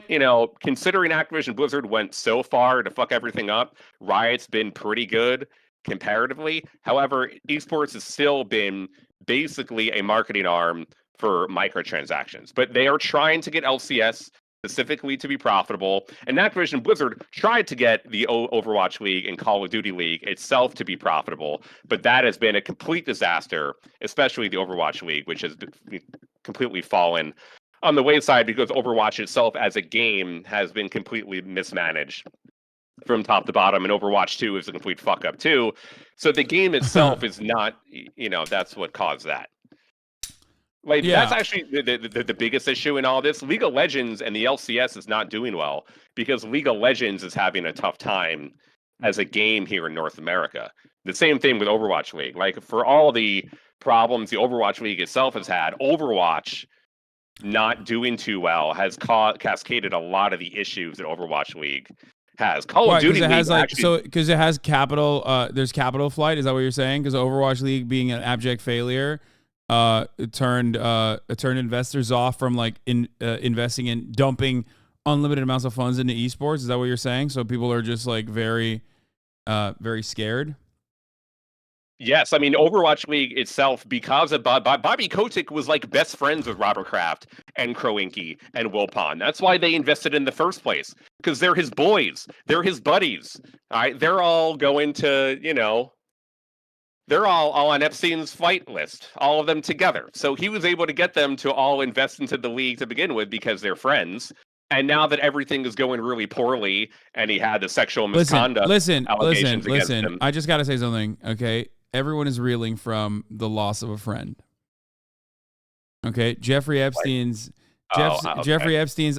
considering Activision Blizzard went so far to fuck everything up, Riot's been pretty good comparatively. However, esports has still been basically a marketing arm for microtransactions. But they are trying to get LCS specifically to be profitable. And Activision Blizzard tried to get the Overwatch League and Call of Duty League itself to be profitable. But that has been a complete disaster, especially the Overwatch League, which has completely fallen on the wayside because Overwatch itself as a game has been completely mismanaged from top to bottom, and Overwatch 2 is a complete fuck up too. So the game itself is not, that's what caused that. Like that's actually the biggest issue in all this. League of Legends and the LCS is not doing well because League of Legends is having a tough time as a game here in North America. The same thing with Overwatch League. Like for all the problems the Overwatch League itself has had, Overwatch not doing too well has cascaded a lot of the issues that Overwatch League has. Call of Duty it has League because it has capital. There's capital flight. Is that what you're saying? Because Overwatch League being an abject failure, it turned investors off from like investing in dumping unlimited amounts of funds into esports. Is that what you're saying? So people are just like very scared. Yes, I mean Overwatch League itself, because of Bobby Kotick was like best friends with Robert Kraft and Kroenke and Wilpon. That's why they invested in the first place, because they're his boys, they're his buddies. All right, they're all going to, they're all on Epstein's flight list, all of them together. So he was able to get them to all invest into the league to begin with because they're friends. And now that everything is going really poorly, and he had the sexual misconduct allegations against him. I just got to say something, okay? Everyone is reeling from the loss of a friend. Okay, Jeffrey Epstein's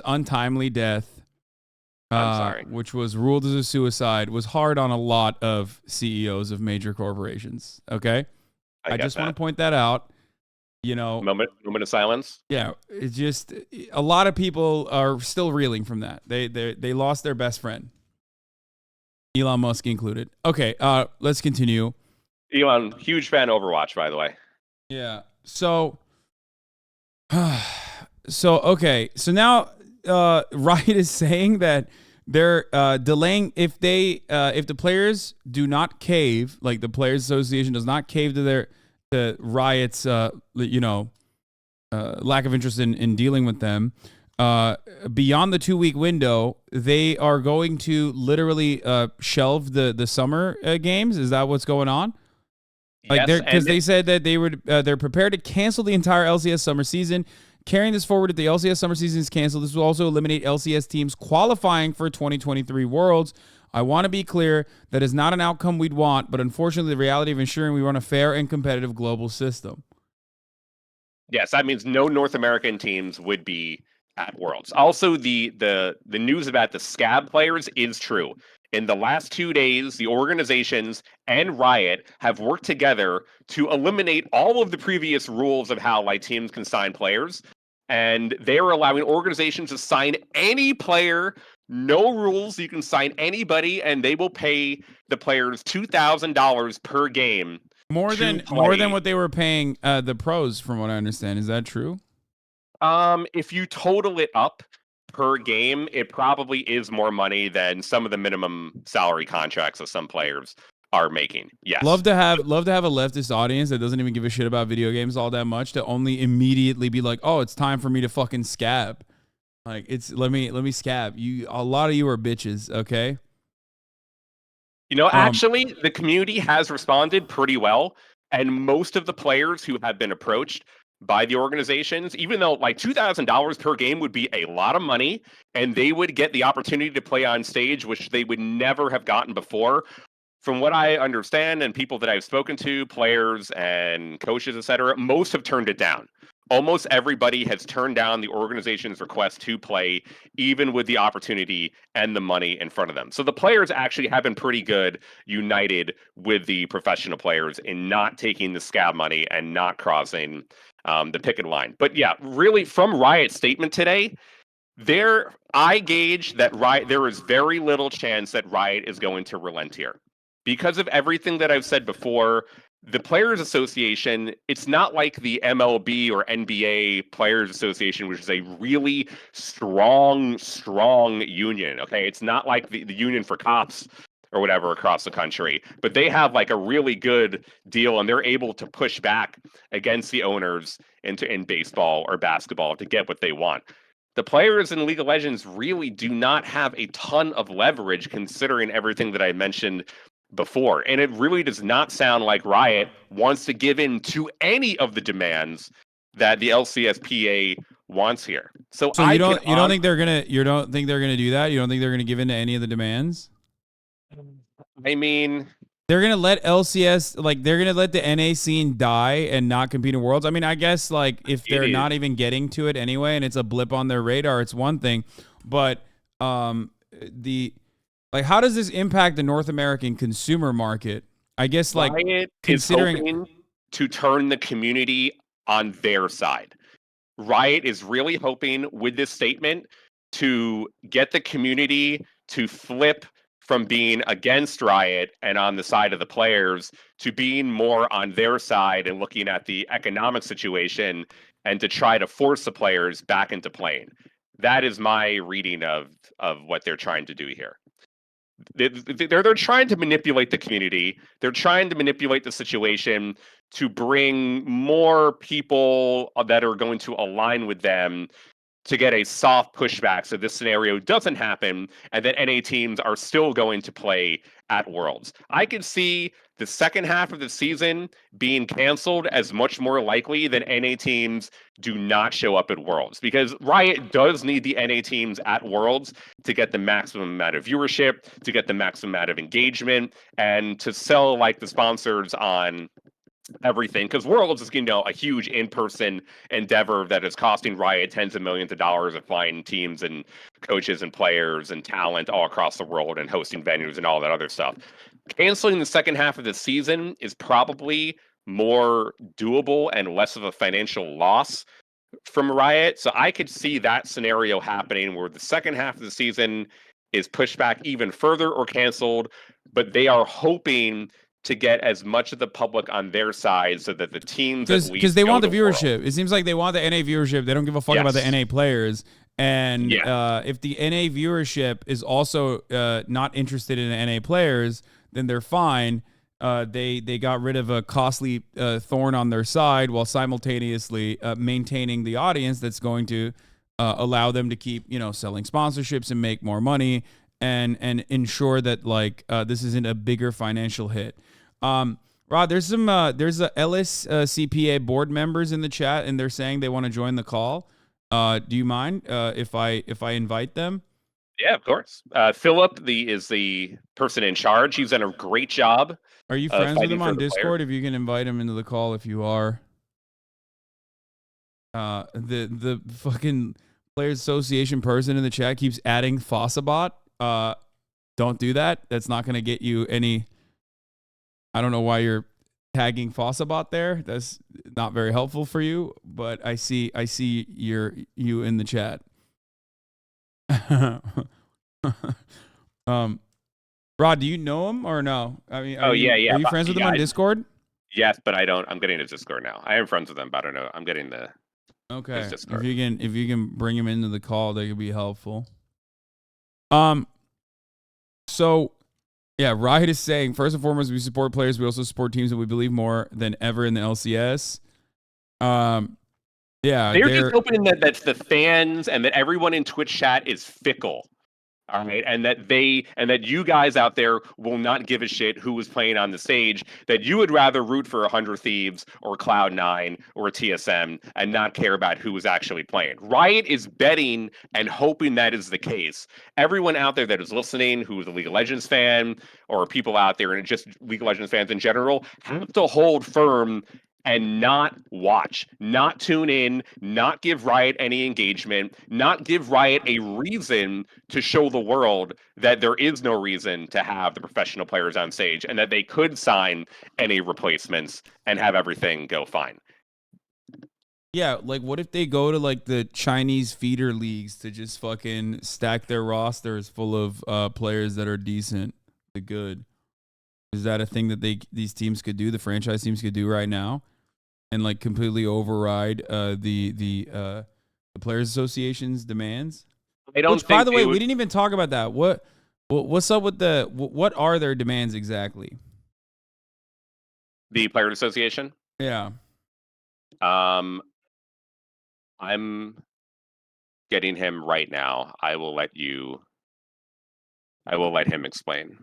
untimely death, which was ruled as a suicide, was hard on a lot of CEOs of major corporations. Okay, I just want to point that out. Moment of silence. Yeah, it's just a lot of people are still reeling from that. They lost their best friend, Elon Musk included. Okay, let's continue. Elon, huge fan of Overwatch, by the way. Yeah. So okay. So now Riot is saying that they're delaying if the players do not cave, like the Players Association does not cave to Riot's lack of interest in dealing with them. Beyond the 2-week window, they are going to literally shelve the summer games. Is that what's going on? Because they said that they're prepared to cancel the entire LCS summer season. Carrying this forward, if the LCS summer season is canceled, this will also eliminate LCS teams qualifying for 2023 Worlds. I want to be clear that is not an outcome we'd want, but unfortunately the reality of ensuring we run a fair and competitive global system. Yes, that means no North American teams would be at Worlds. Also, the news about the scab players is true. In the last 2 days, the organizations and Riot have worked together to eliminate all of the previous rules of how like teams can sign players, and they are allowing organizations to sign any player. No rules. You can sign anybody, and they will pay the players $2,000 per game. More than what they were paying the pros, from what I understand. Is that true? If you total it up per game, it probably is more money than some of the minimum salary contracts that some players are making. Yes. Love to have a leftist audience that doesn't even give a shit about video games all that much to only immediately be like, oh, it's time for me to fucking scab. Like it's let me scab. A lot of you are bitches, okay? You know, actually, the community has responded pretty well, and most of the players who have been approached by the organizations, even though like $2,000 per game would be a lot of money, and they would get the opportunity to play on stage, which they would never have gotten before. From what I understand, and people that I've spoken to, players and coaches, etc., most have turned it down. Almost everybody has turned down the organization's request to play, even with the opportunity and the money in front of them. So the players actually have been pretty good, united with the professional players in not taking the scab money and not crossing the picket line. But yeah, really, from Riot's statement today, I gauge that there is very little chance that Riot is going to relent here. Because of everything that I've said before, the Players Association, it's not like the MLB or NBA Players Association, which is a really strong union, okay? It's not like the union for cops or whatever across the country, but they have like a really good deal, and they're able to push back against the owners in baseball or basketball to get what they want. The players in League of Legends really do not have a ton of leverage considering everything that I mentioned before. And it really does not sound like Riot wants to give in to any of the demands that the LCSPA wants here. So you don't think they're gonna do that? You don't think they're gonna give in to any of the demands? I mean, they're gonna let LCS, like they're gonna let the NA scene die and not compete in Worlds. I mean, I guess like if they're not even getting to it anyway and it's a blip on their radar, it's one thing. But how does this impact the North American consumer market? I guess like Riot considering is hoping to turn the community on their side. Riot is really hoping with this statement to get the community to flip from being against Riot and on the side of the players to being more on their side and looking at the economic situation and to try to force the players back into playing. That is my reading of what they're trying to do here. They're trying to manipulate the community. They're trying to manipulate the situation to bring more people that are going to align with them to get a soft pushback so this scenario doesn't happen and that NA teams are still going to play at Worlds. I could see the second half of the season being canceled as much more likely than NA teams do not show up at Worlds, because Riot does need the NA teams at Worlds to get the maximum amount of viewership, to get the maximum amount of engagement, and to sell like the sponsors on everything, because Worlds is, a huge in-person endeavor that is costing Riot tens of millions of dollars of flying teams and coaches and players and talent all across the world and hosting venues and all that other stuff. Canceling the second half of the season is probably more doable and less of a financial loss from Riot. So I could see that scenario happening where the second half of the season is pushed back even further or canceled, but they are hoping to get as much of the public on their side so that the teams because they want the viewership. It seems like they want the NA viewership. They don't give a fuck about the NA players. And if the NA viewership is also not interested in the NA players, then they're fine. They got rid of a costly thorn on their side while simultaneously maintaining the audience that's going to allow them to keep selling sponsorships and make more money and ensure that this isn't a bigger financial hit. Rod, there's a Ellis CPA board members in the chat, and they're saying they want to join the call. Do you mind if I invite them? Yeah, of course. Philip is the person in charge. He's done a great job. Are you friends with him on Discord? Discord? If you can invite him into the call, if you are. The fucking Players Association person in the chat keeps adding Fossabot. Don't do that. That's not going to get you any. I don't know why you're tagging Fossabot there. That's not very helpful for you. But I see you in the chat. Rod, do you know him or no? I mean, are you friends with him on Discord? Yes, but I don't. I'm getting his Discord now. I am friends with him, but I don't know. I'm getting the. Okay. His Discord. If you can bring him into the call, that could be helpful. So, yeah, Riot is saying, first and foremost, we support players. We also support teams that we believe more than ever in the LCS. Yeah, they're just hoping that the fans and that everyone in Twitch chat is fickle. All right, and that you guys out there will not give a shit who was playing on the stage. That you would rather root for 100 Thieves or Cloud9 or TSM and not care about who was actually playing. Riot is betting and hoping that is the case. Everyone out there that is listening, who is a League of Legends fan, or people out there and just League of Legends fans in general, have to hold firm and not watch, not tune in, not give Riot any engagement, not give Riot a reason to show the world that there is no reason to have the professional players on stage and that they could sign any replacements and have everything go fine. Yeah, like what if they go to like the Chinese feeder leagues to just fucking stack their rosters full of players that are decent to good? Is that a thing that these teams could do, the franchise teams could do right now? And like completely override the Players Association's demands. I don't. Which, by the way, we didn't even talk about that. What's up with what are their demands exactly? The Players Association. Yeah. I'm getting him right now. I will let him explain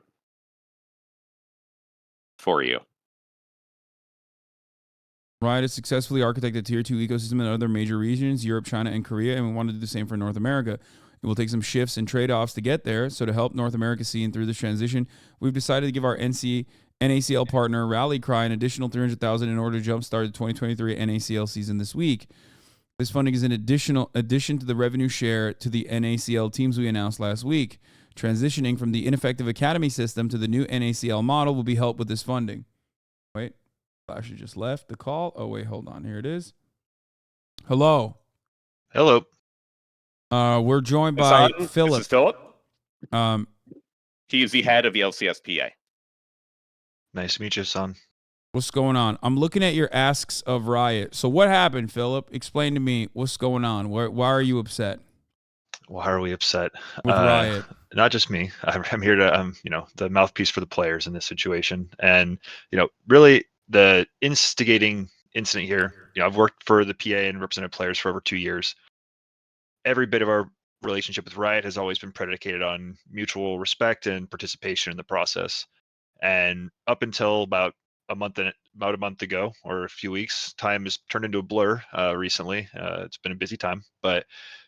for you. Riot has successfully architected a tier 2 ecosystem in other major regions, Europe, China, and Korea, and we want to do the same for North America. It will take some shifts and trade-offs to get there, so to help North America see and through this transition, we've decided to give our NACL partner, Rally Cry, an additional $300,000 in order to jumpstart the 2023 NACL season this week. This funding is an addition to the revenue share to the NACL teams we announced last week. Transitioning from the ineffective academy system to the new NACL model will be helped with this funding. Wait. Flash just left the call. Oh, wait, hold on. Here it is. Hello. Hello. We're joined by Philip. This is Philip. Um, he is the head of the LCSPA. Nice to meet you, son. What's going on? I'm looking at your asks of Riot. So what happened, Philip? Explain to me what's going on. Why are you upset? Why are we upset? With Riot. Not just me. I'm here to, the mouthpiece for the players in this situation. And, really the instigating incident here, I've worked for the PA and represented players for over 2 years. Every bit of our relationship with Riot has always been predicated on mutual respect and participation in the process. And up until about a month ago, or a few weeks, time has turned into a blur recently. It's been a busy time, but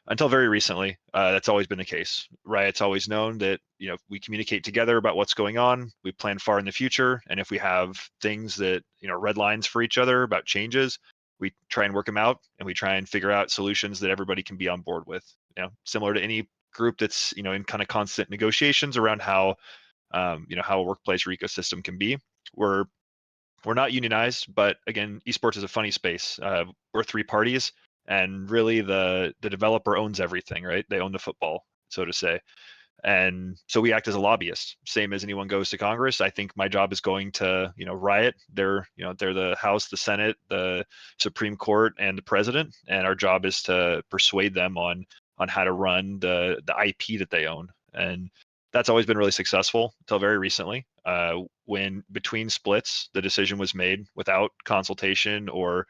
until very recently, that's always been the case. Riot's always known that, we communicate together about what's going on. We plan far in the future. And if we have things that, red lines for each other about changes, we try and work them out, and we try and figure out solutions that everybody can be on board with, similar to any group that's, in kind of constant negotiations around how, how a workplace or ecosystem can be. We're not unionized, but again, esports is a funny space. We're 3 parties, and really the developer owns everything, right? They own the football, so to say. And so we act as a lobbyist, same as anyone goes to Congress. I think my job is going to, Riot. They're the House, the Senate, the Supreme Court, and the president. And our job is to persuade them on how to run the IP that they own. And that's always been really successful until very recently, when between splits, the decision was made without consultation or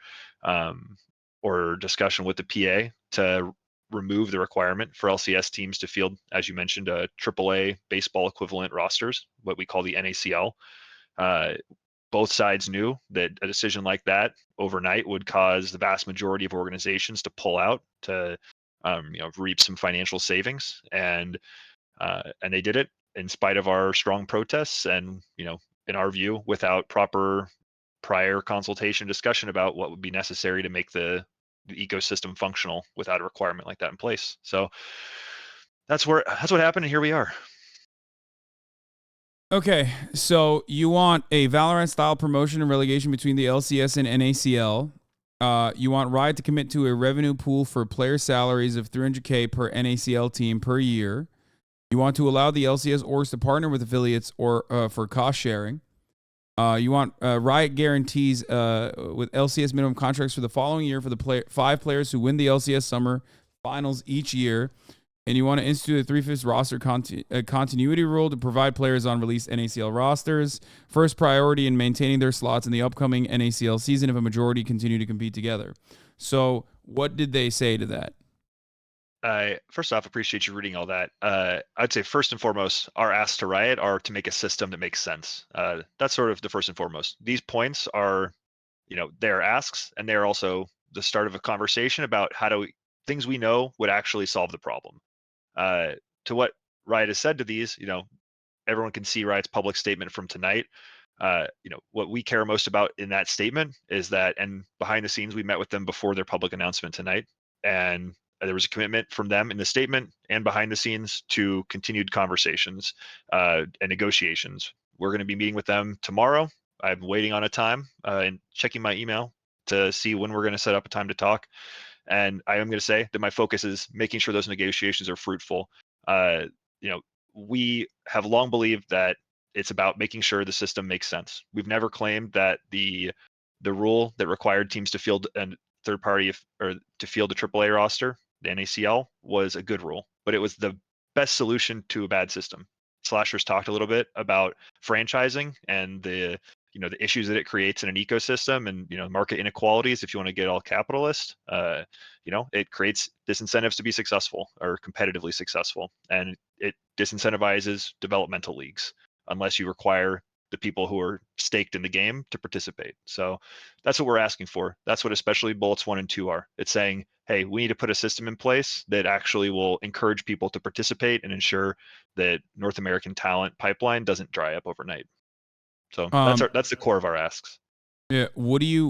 discussion with the PA to remove the requirement for LCS teams to field, as you mentioned, Triple A baseball equivalent rosters, what we call the NACL. Both sides knew that a decision like that overnight would cause the vast majority of organizations to pull out to reap some financial savings. And And they did it in spite of our strong protests and, in our view, without proper prior consultation discussion about what would be necessary to make the ecosystem functional without a requirement like that in place. So that's what happened, and here we are. Okay, so you want a Valorant style promotion and relegation between the LCS and NACL. You want Riot to commit to a revenue pool for player salaries of $300K per NACL team per year. You want to allow the LCS orgs to partner with affiliates or for cost sharing. You want Riot guarantees with LCS minimum contracts for the following year for the 5 players who win the LCS Summer Finals each year. And you want to institute a 3/5 roster continuity rule to provide players on released NACL rosters first priority in maintaining their slots in the upcoming NACL season if a majority continue to compete together. So what did they say to that? First off, appreciate you reading all that. I'd say first and foremost, our asks to Riot are to make a system that makes sense. That's sort of the first and foremost. These points are, they're asks, and they're also the start of a conversation about things we know would actually solve the problem. To what Riot has said to these, everyone can see Riot's public statement from tonight. What we care most about in that statement is that, and behind the scenes, we met with them before their public announcement tonight, and there was a commitment from them in the statement and behind the scenes to continued conversations and negotiations. We're going to be meeting with them tomorrow. I'm waiting on a time and checking my email to see when we're going to set up a time to talk. And I am going to say that my focus is making sure those negotiations are fruitful. We have long believed that it's about making sure the system makes sense. We've never claimed that the rule that required teams to field a third party or to field a AAA roster, the NACL, was a good rule, but it was the best solution to a bad system. Slashers talked a little bit about franchising and the issues that it creates in an ecosystem and, market inequalities. If you want to get all capitalist, it creates disincentives to be successful or competitively successful. And it disincentivizes developmental leagues unless you require the people who are staked in the game to participate. So that's what we're asking for. That's what especially bullets 1 and 2 are. It's saying, hey, we need to put a system in place that actually will encourage people to participate and ensure that North American talent pipeline doesn't dry up overnight. So that's the core of our asks. Yeah. What do you?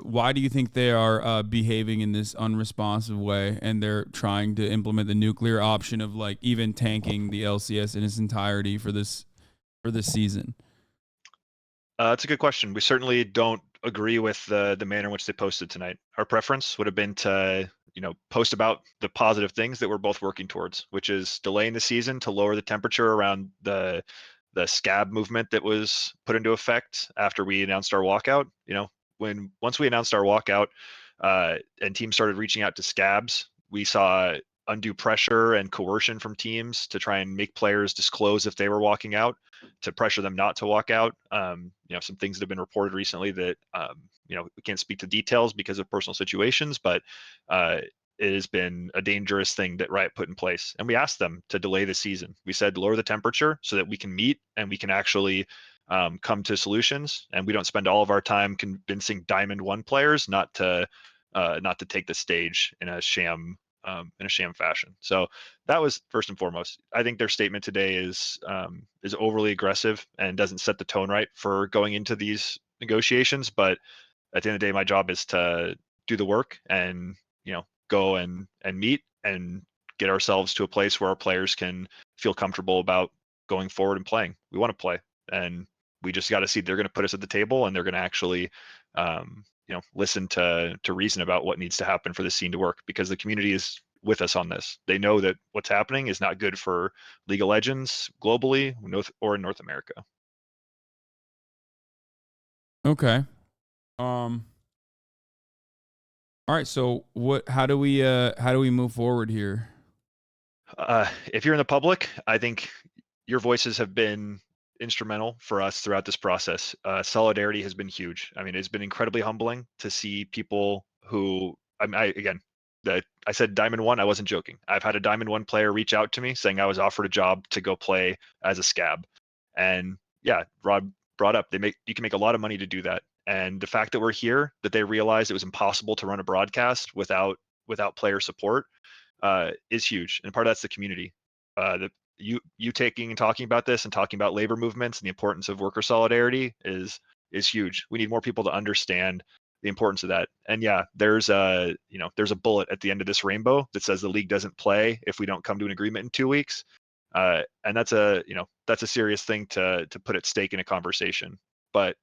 Why do you think they are behaving in this unresponsive way, and they're trying to implement the nuclear option of like even tanking the LCS in its entirety for this season? That's a good question. We certainly don't agree with the manner in which they posted tonight. Our preference would have been to post about the positive things that we're both working towards, which is delaying the season to lower the temperature around the scab movement that was put into effect after we announced our walkout. Once we announced our walkout and teams started reaching out to scabs, we saw undue pressure and coercion from teams to try and make players disclose if they were walking out, to pressure them not to walk out. Some things that have been reported recently that we can't speak to details because of personal situations, but it has been a dangerous thing that Riot put in place. And we asked them to delay the season. We said lower the temperature so that we can meet and we can actually come to solutions, and we don't spend all of our time convincing Diamond 1 players not to take the stage in a sham fashion. So that was first and foremost. I think their statement today is overly aggressive and doesn't set the tone right for going into these negotiations. But at the end of the day, my job is to do the work and go and meet and get ourselves to a place where our players can feel comfortable about going forward and playing. We want to play, and we just got to see they're going to put us at the table, and they're going to actually listen to reason about what needs to happen for the scene to work, because the community is with us on this. They know that what's happening is not good for League of Legends globally or in North America. Okay. All right. So how do we move forward here? If you're in the public, I think your voices have been instrumental for us throughout this process. Solidarity has been huge. I mean, it's been incredibly humbling to see people who, I said Diamond 1, I wasn't joking. I've had a Diamond 1 player reach out to me saying I was offered a job to go play as a scab. And yeah, Rob brought up, you can make a lot of money to do that. And the fact that we're here, that they realized it was impossible to run a broadcast without player support is huge. And part of that's the community. you taking and talking about this and talking about labor movements and the importance of worker solidarity is huge. We need more people to understand the importance of that. And yeah, there's a bullet at the end of this rainbow that says the league doesn't play if we don't come to an agreement in 2 weeks. And that's a serious thing to put at stake in a conversation. But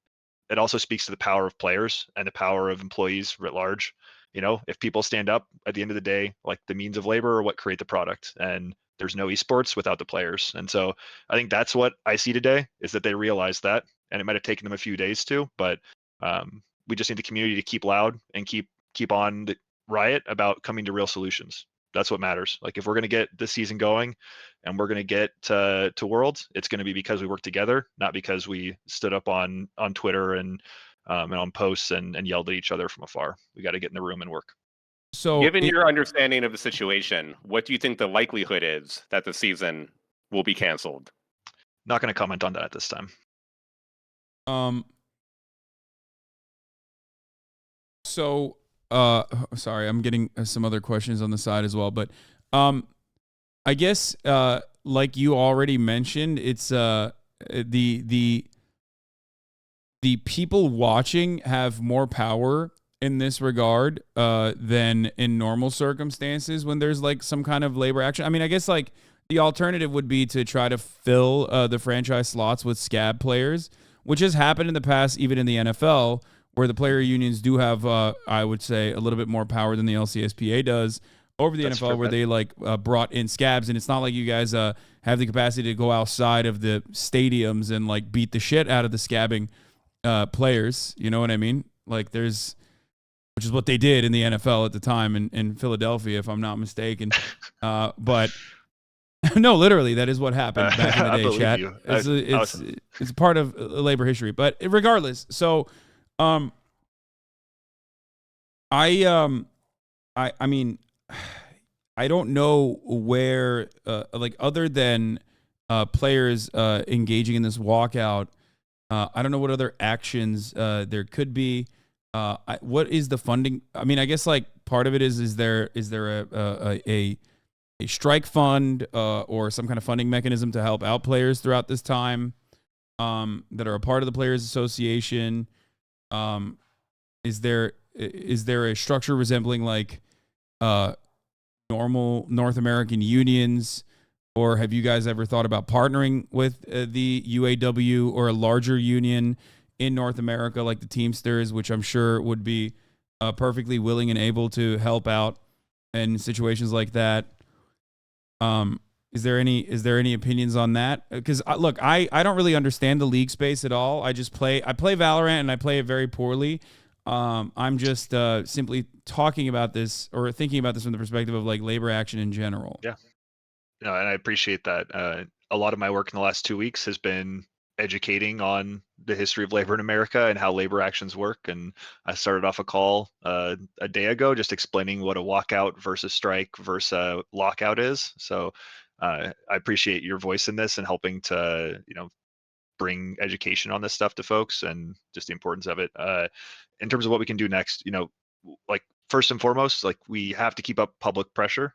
it also speaks to the power of players and the power of employees writ large. If people stand up at the end of the day, like the means of labor are what create the product, and there's no esports without the players. And so I think that's what I see today, is that they realize that, and it might have taken them a few days to, but we just need the community to keep loud and keep on the riot about coming to real solutions. That's what matters. Like, if we're going to get this season going and we're going to get to Worlds, it's going to be because we work together, not because we stood up on Twitter and on posts and yelled at each other from afar. We got to get in the room and work. So, given your understanding of the situation, what do you think the likelihood is that the season will be canceled? Not going to comment on that at this time. So, sorry, I'm getting some other questions on the side as well, but I guess like you already mentioned, it's the people watching have more power in this regard than in normal circumstances when there's like some kind of labor action. I mean, I guess like the alternative would be to try to fill the franchise slots with scab players, which has happened in the past, even in the NFL, where the player unions do have, I would say, a little bit more power than the LCSPA does over the NFL, where they like brought in scabs. And it's not like you guys have the capacity to go outside of the stadiums and like beat the shit out of the scabbing players. You know what I mean? Like which is what they did in the NFL at the time in Philadelphia, if I'm not mistaken. But no, literally, that is what happened back in the day, chat. It's part of labor history. But regardless, so I mean, I don't know where like other than players engaging in this walkout, I don't know what other actions there could be. What is the funding? I mean, I guess like part of it is there a strike fund or some kind of funding mechanism to help out players throughout this time that are a part of the Players Association? Is there a structure resembling like normal North American unions, or have you guys ever thought about partnering with the UAW or a larger union in North America like the Teamsters, which I'm sure would be perfectly willing and able to help out in situations like that? Is there any opinions on that? Because look, I don't really understand the league space at all. I play Valorant and I play it very poorly. I'm just simply talking about this or thinking about this from the perspective of like labor action in general. Yeah. No, and I appreciate that. A lot of my work in the last 2 weeks has been educating on the history of labor in America and how labor actions work. And I started off a call a day ago just explaining what a walkout versus strike versus lockout is. So I appreciate your voice in this and helping to, bring education on this stuff to folks and just the importance of it. In terms of what we can do next, like first and foremost, like we have to keep up public pressure.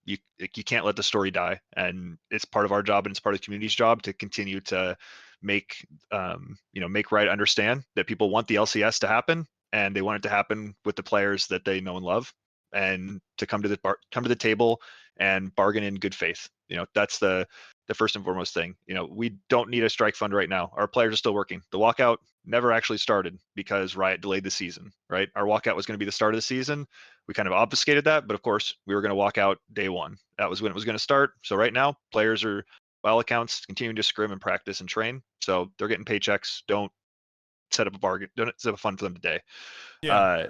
You can't let the story die, and it's part of our job and it's part of the community's job to continue to make right understand that people want the LCS to happen and they want it to happen with the players that they know and love, and to come to the table and bargain in good faith. That's the first and foremost thing. We don't need a strike fund right now. Our players are still working. The walkout never actually started because Riot delayed the season, right? Our walkout was going to be the start of the season. We kind of obfuscated that, but of course we were going to walk out day one. That was when it was going to start. So right now players are, by all accounts, continuing to scrim and practice and train. So they're getting paychecks. Don't set up a bargain. Don't set up a fund for them today. Yeah.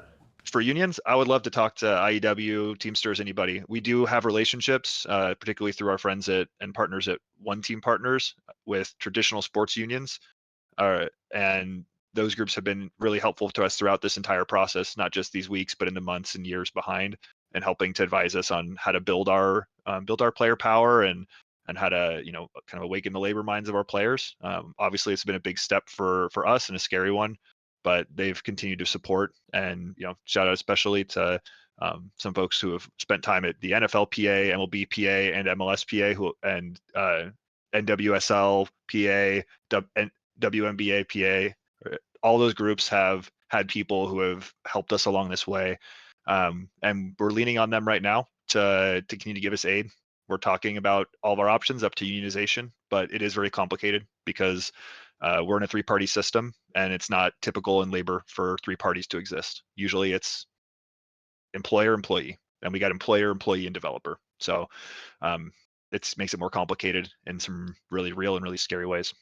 For unions, I would love to talk to IEW, Teamsters, anybody. We do have relationships, particularly through our friends and partners at One Team Partners with traditional sports unions. And those groups have been really helpful to us throughout this entire process, not just these weeks, but in the months and years behind, and helping to advise us on how to build our player power and how to, kind of awaken the labor minds of our players. Obviously, it's been a big step for us and a scary one, but they've continued to support. And shout out especially to some folks who have spent time at the NFL PA, MLB PA, and MLS PA, and NWSL PA, and WNBA PA. All those groups have had people who have helped us along this way, and we're leaning on them right now to continue to give us aid. We're talking about all of our options up to unionization, but it is very complicated because we're in a three-party system, and it's not typical in labor for three parties to exist. Usually it's employer-employee, and we got employer-employee and developer. So it makes it more complicated in some really real and really scary ways.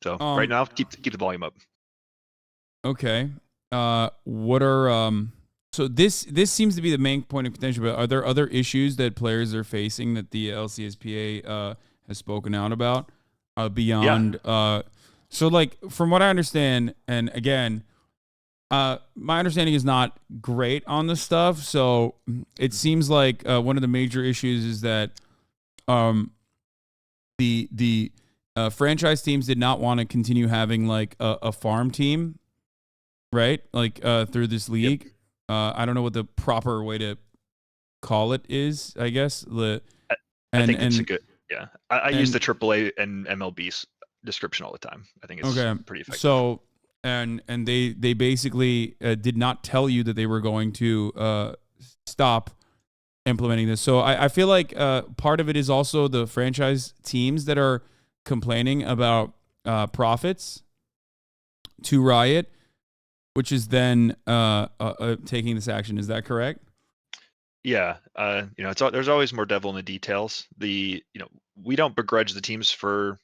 So right now, keep the volume up. Okay. What are so this seems to be the main point of contention, but are there other issues that players are facing that the LCSPA has spoken out about beyond so like from what I understand, and again, my understanding is not great on this stuff, so it seems like one of the major issues is that the franchise teams did not want to continue having like a farm team, right? Like through this league. Yep. I don't know what the proper way to call it is, I guess. I think it's a good, I use the AAA and MLB's description all the time. I think it's pretty effective. So, and they basically did not tell you that they were going to stop implementing this. So I feel like part of it is also the franchise teams that are complaining about profits to Riot, which is then taking this action. Is that correct? Yeah, there's always more devil in the details. We don't begrudge the teams for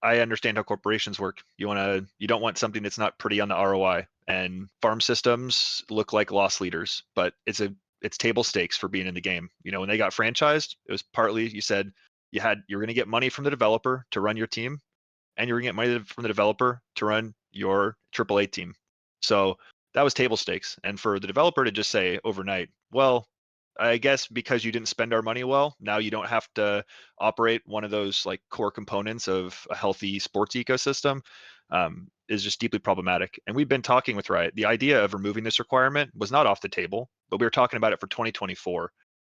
I understand how corporations work. You don't want something that's not pretty on the ROI, and farm systems look like loss leaders, but it's table stakes for being in the game. When they got franchised, it was partly you said you're going to get money from the developer to run your team, and you're going to get money from the developer to run your AAA team. So that was table stakes. And for the developer to just say overnight, well, I guess because you didn't spend our money well, now you don't have to operate one of those like core components of a healthy sports ecosystem, is just deeply problematic. And we've been talking with Riot. The idea of removing this requirement was not off the table, but we were talking about it for 2024.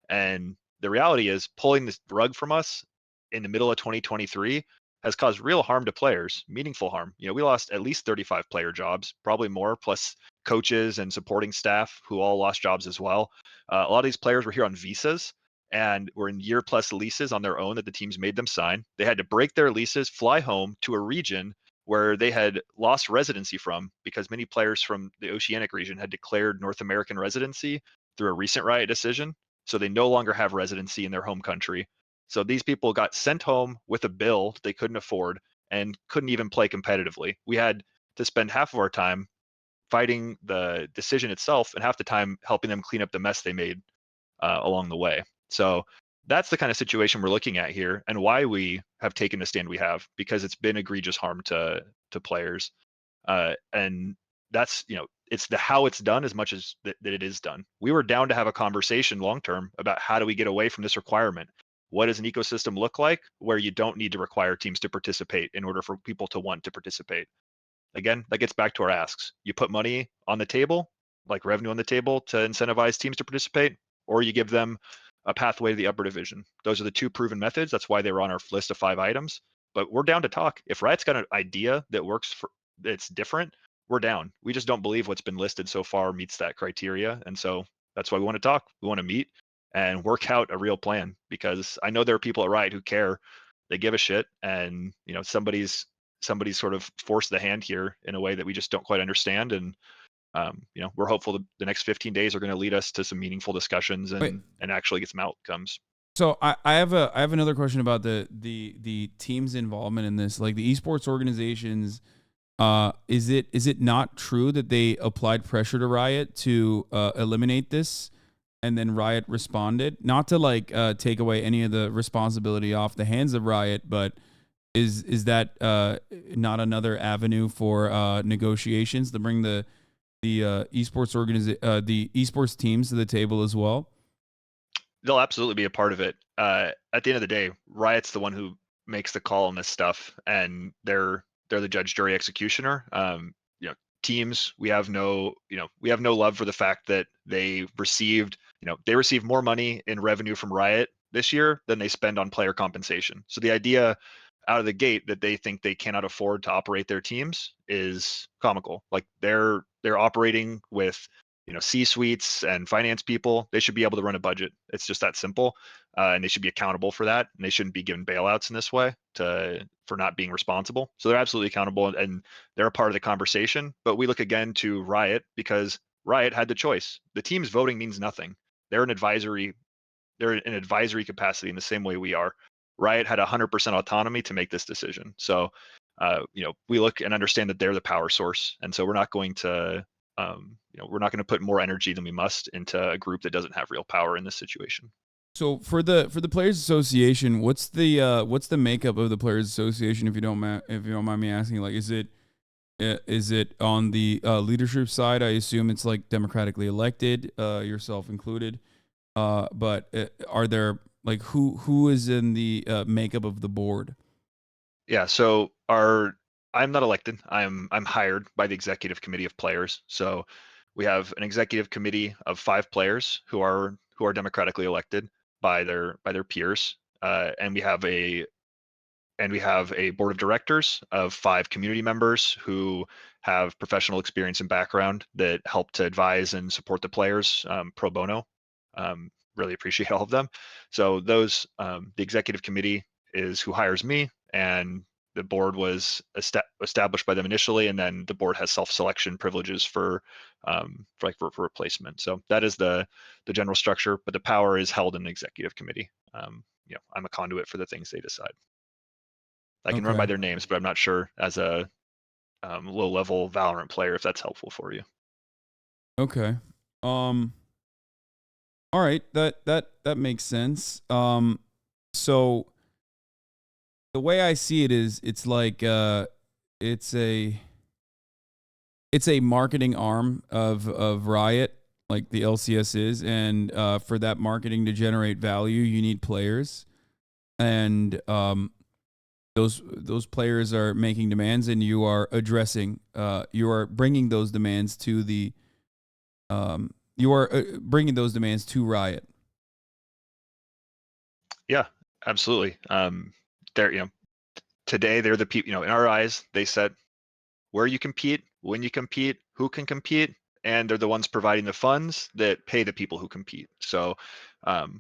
And the reality is pulling this rug from us in the middle of 2023 has caused real harm to players, meaningful harm. We lost at least 35 player jobs, probably more, plus coaches and supporting staff who all lost jobs as well. A lot of these players were here on visas and were in year-plus leases on their own that the teams made them sign. They had to break their leases, fly home to a region where they had lost residency from because many players from the Oceanic region had declared North American residency through a recent Riot decision. So they no longer have residency in their home country. So these people got sent home with a bill they couldn't afford and couldn't even play competitively. We had to spend half of our time fighting the decision itself and half the time helping them clean up the mess they made along the way. So that's the kind of situation we're looking at here, and why we have taken the stand we have, because it's been egregious harm to players. And that's, it's the how it's done as much as that it is done. We were down to have a conversation long term about how do we get away from this requirement. What does an ecosystem look like where you don't need to require teams to participate in order for people to want to participate? Again, that gets back to our asks. You put money on the table, like revenue on the table, to incentivize teams to participate, or you give them a pathway to the upper division. Those are the two proven methods. That's why they were on our list of 5 items. But we're down to talk. If Riot's got an idea that works that's different, we're down. We just don't believe what's been listed so far meets that criteria. And so that's why we want to talk. We want to meet and work out a real plan, because I know there are people at Riot who care. They give a shit, and somebody's sort of forced the hand here in a way that we just don't quite understand. And we're hopeful the next 15 days are going to lead us to some meaningful discussions and actually get some outcomes. So I have another question about the team's involvement in this, like the esports organizations. Is it not true that they applied pressure to Riot to eliminate this, and then Riot responded? Not to take away any of the responsibility off the hands of Riot, but is that not another avenue for negotiations to bring the esports teams to the table as well? They'll absolutely be a part of it. At the end of the day, Riot's the one who makes the call on this stuff, and they're the judge, jury, executioner. teams, we have no love for the fact that they received more money in revenue from Riot this year than they spend on player compensation. So the idea out of the gate that they think they cannot afford to operate their teams is comical. Like they're operating with C-suites and finance people. They should be able to run a budget. It's just that simple, and they should be accountable for that. And they shouldn't be given bailouts in this way for not being responsible. So they're absolutely accountable, and they're a part of the conversation. But we look again to Riot because Riot had the choice. The teams voting means nothing. They're in advisory capacity in the same way we are. Riot had 100% autonomy to make this decision. So, we look and understand that they're the power source, and so we're not going to put more energy than we must into a group that doesn't have real power in this situation. So for the Players Association, what's the makeup of the Players Association? If you don't mind me asking, like, is it on the leadership side? I assume it's like democratically elected, yourself included. But are there like who is in the makeup of the board? Yeah, so I'm not elected. I'm hired by the executive committee of players. So we have an executive committee of 5 players who are democratically elected by their peers, and we have a board of directors of 5 community members who have professional experience and background that help to advise and support the players pro bono. Really appreciate all of them. So those the executive committee is who hires me, and the board was established by them initially, and then the board has self-selection privileges for replacement. So that is the general structure, but the power is held in the executive committee. I'm a conduit for the things they decide. I can run by their names, but I'm not sure as a low-level Valorant player if that's helpful for you. Okay. All right. That makes sense. So the way I see it is, it's like it's a marketing arm of Riot, like the LCS is, and for that marketing to generate value, you need players, and those players are making demands, and you are addressing, you are bringing those demands to the bringing those demands to Riot. Yeah, absolutely. Today they're the people, in our eyes, they set where you compete, when you compete, who can compete, and they're the ones providing the funds that pay the people who compete. So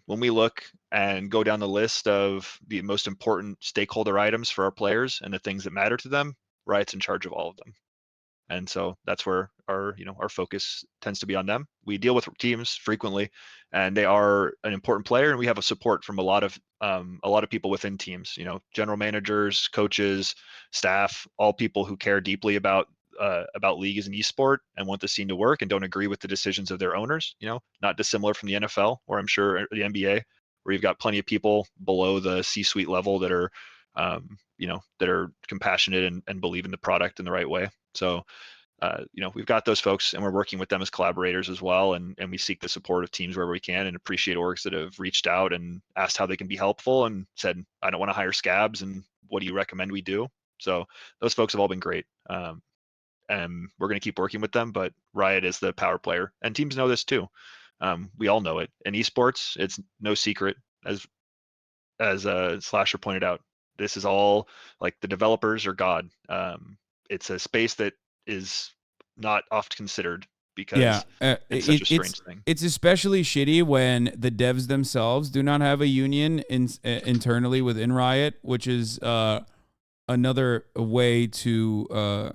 when we look and go down the list of the most important stakeholder items for our players and the things that matter to them, Riot's in charge of all of them. And so that's where our focus tends to be on them. We deal with teams frequently, and they are an important player, and we have a support from a lot of people within teams. General managers, coaches, staff, all people who care deeply about league as an esport and want the scene to work and don't agree with the decisions of their owners. Not dissimilar from the NFL, or I'm sure the NBA, where you've got plenty of people below the C-suite level that are that are compassionate and believe in the product in the right way. So, we've got those folks, and we're working with them as collaborators as well. And we seek the support of teams wherever we can, and appreciate orgs that have reached out and asked how they can be helpful and said, I don't want to hire scabs, and what do you recommend we do? So those folks have all been great. And we're going to keep working with them, but Riot is the power player, and teams know this too. We all know it. In esports, it's no secret, as Slasher pointed out. This is all like the developers are God. It's a space that is not oft considered because it's such a strange thing. It's especially shitty when the devs themselves do not have a union internally within Riot, which is another way to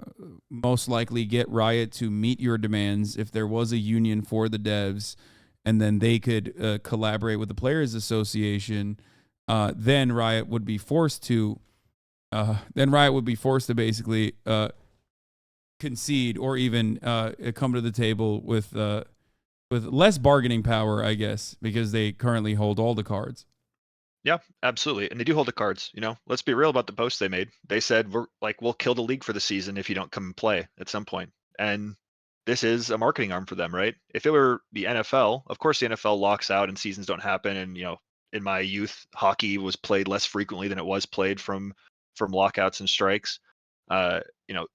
most likely get Riot to meet your demands if there was a union for the devs, and then they could collaborate with the Players Association. Then Riot would be forced to basically concede, or even come to the table with less bargaining power, I guess, because they currently hold all the cards. Yeah, absolutely. And they do hold the cards. Let's be real about the post they made. They said, we'll kill the league for the season if you don't come and play at some point. And this is a marketing arm for them, right? If it were the NFL, of course the NFL locks out and seasons don't happen. And, in my youth, hockey was played less frequently than it was played from lockouts and strikes.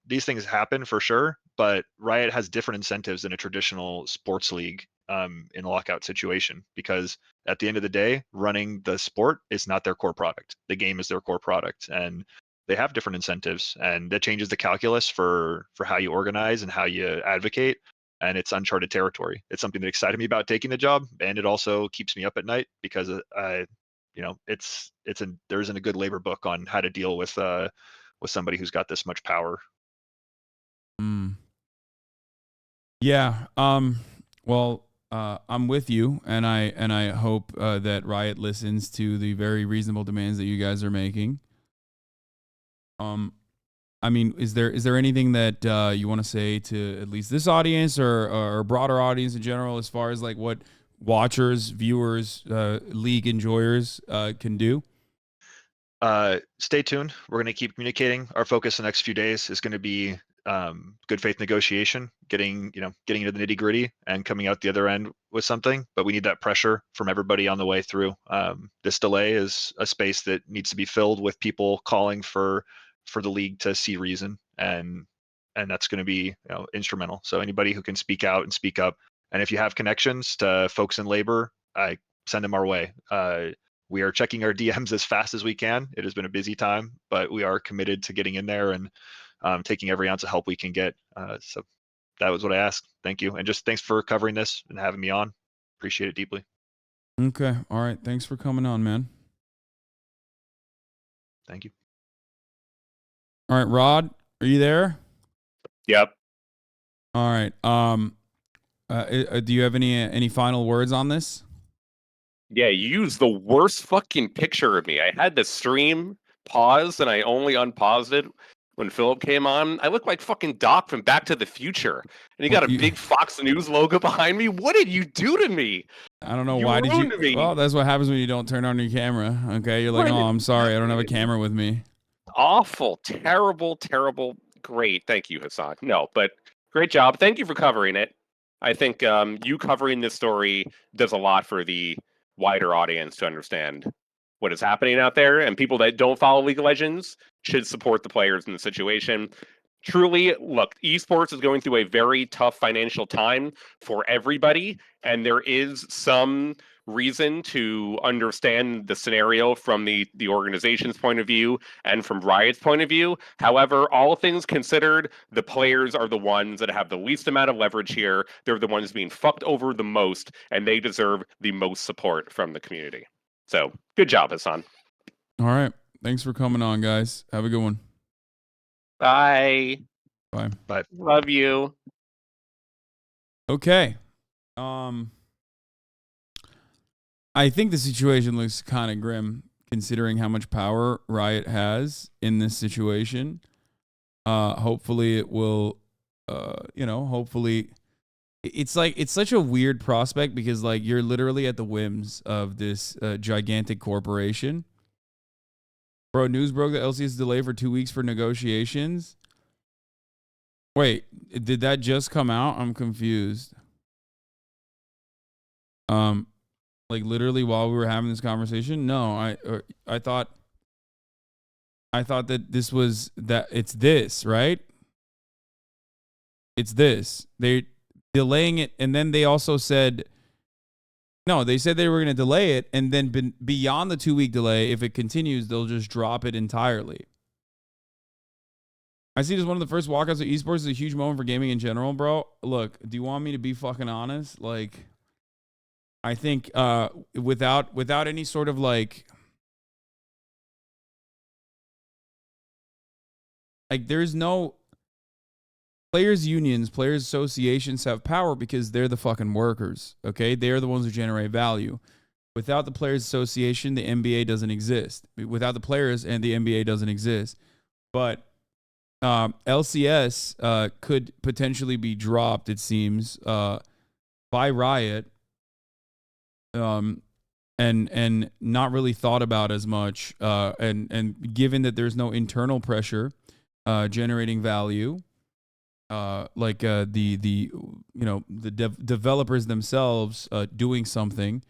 These things happen for sure, but Riot has different incentives than a traditional sports league in a lockout situation, because at the end of the day, running the sport is not their core product. The game is their core product, and they have different incentives, and that changes the calculus for how you organize and how you advocate. And it's uncharted territory. It's something that excited me about taking the job, and it also keeps me up at night because there isn't a good labor book on how to deal with somebody who's got this much power. Yeah. Well, I'm with you, and I hope that Riot listens to the very reasonable demands that you guys are making. I mean, is there anything that you want to say to at least this audience or a broader audience in general, as far as like what watchers, viewers, league enjoyers can do? Stay tuned. We're going to keep communicating. Our focus the next few days is going to be good faith negotiation, getting into the nitty gritty and coming out the other end with something. But we need that pressure from everybody on the way through. This delay is a space that needs to be filled with people calling for the league to see reason, and that's going to be instrumental. So anybody who can speak out and speak up, and if you have connections to folks in labor, I send them our way. We are checking our DMs as fast as we can. It has been a busy time, but we are committed to getting in there and taking every ounce of help we can get. So that was what I asked. Thank you. And just thanks for covering this and having me on. Appreciate it deeply. Okay. All right. Thanks for coming on, man. Thank you. All right, Rod, are you there? Yep. All right. Do you have any final words on this? Yeah, you used the worst fucking picture of me. I had the stream paused and I only unpaused it when Philip came on. I look like fucking Doc from Back to the Future. And you got a big Fox News logo behind me. What did you do to me? I don't know. You Why did ruined you? me. Well, that's what happens when you don't turn on your camera. Okay, you're like, oh, I'm sorry, I don't have a camera with me. Awful, terrible, terrible. Great. Thank you, Hasan. No, but great job. Thank you for covering it. I think you covering this story does a lot for the wider audience to understand what is happening out there, and people that don't follow League of Legends should support the players in the situation. Truly, look, esports is going through a very tough financial time for everybody, and there is some reason to understand the scenario from the organization's point of view and from Riot's point of view. However, all things considered, the players are the ones that have the least amount of leverage here. They're the ones being fucked over the most, and they deserve the most support from the community. So, good job, Hasan. All right. Thanks for coming on, guys. Have a good one. Bye. Bye. Bye. Love you. Okay. I think the situation looks kind of grim considering how much power Riot has in this situation. Hopefully it will, hopefully it's such a weird prospect because like you're literally at the whims of this gigantic corporation. Bro, news broke that LCS is delayed for 2 weeks for negotiations. Wait, did that just come out? I'm confused. Like literally while we were having this conversation? No, I thought that this was that it's this, right? It's this. They're delaying it, and then they also said no, they said they were going to delay it, and then beyond the 2 week delay, if it continues, they'll just drop it entirely. I see it as one of the first walkouts of esports is a huge moment for gaming in general, bro. Look, do you want me to be fucking honest? Like, I think without any sort of like there's no players unions, players associations have power because they're the fucking workers, okay? They're the ones who generate value. Without the players association, the NBA doesn't exist. Without the players and the NBA doesn't exist. But LCS could potentially be dropped, it seems, by Riot, and not really thought about as much. And given that there's no internal pressure generating value, developers themselves doing something,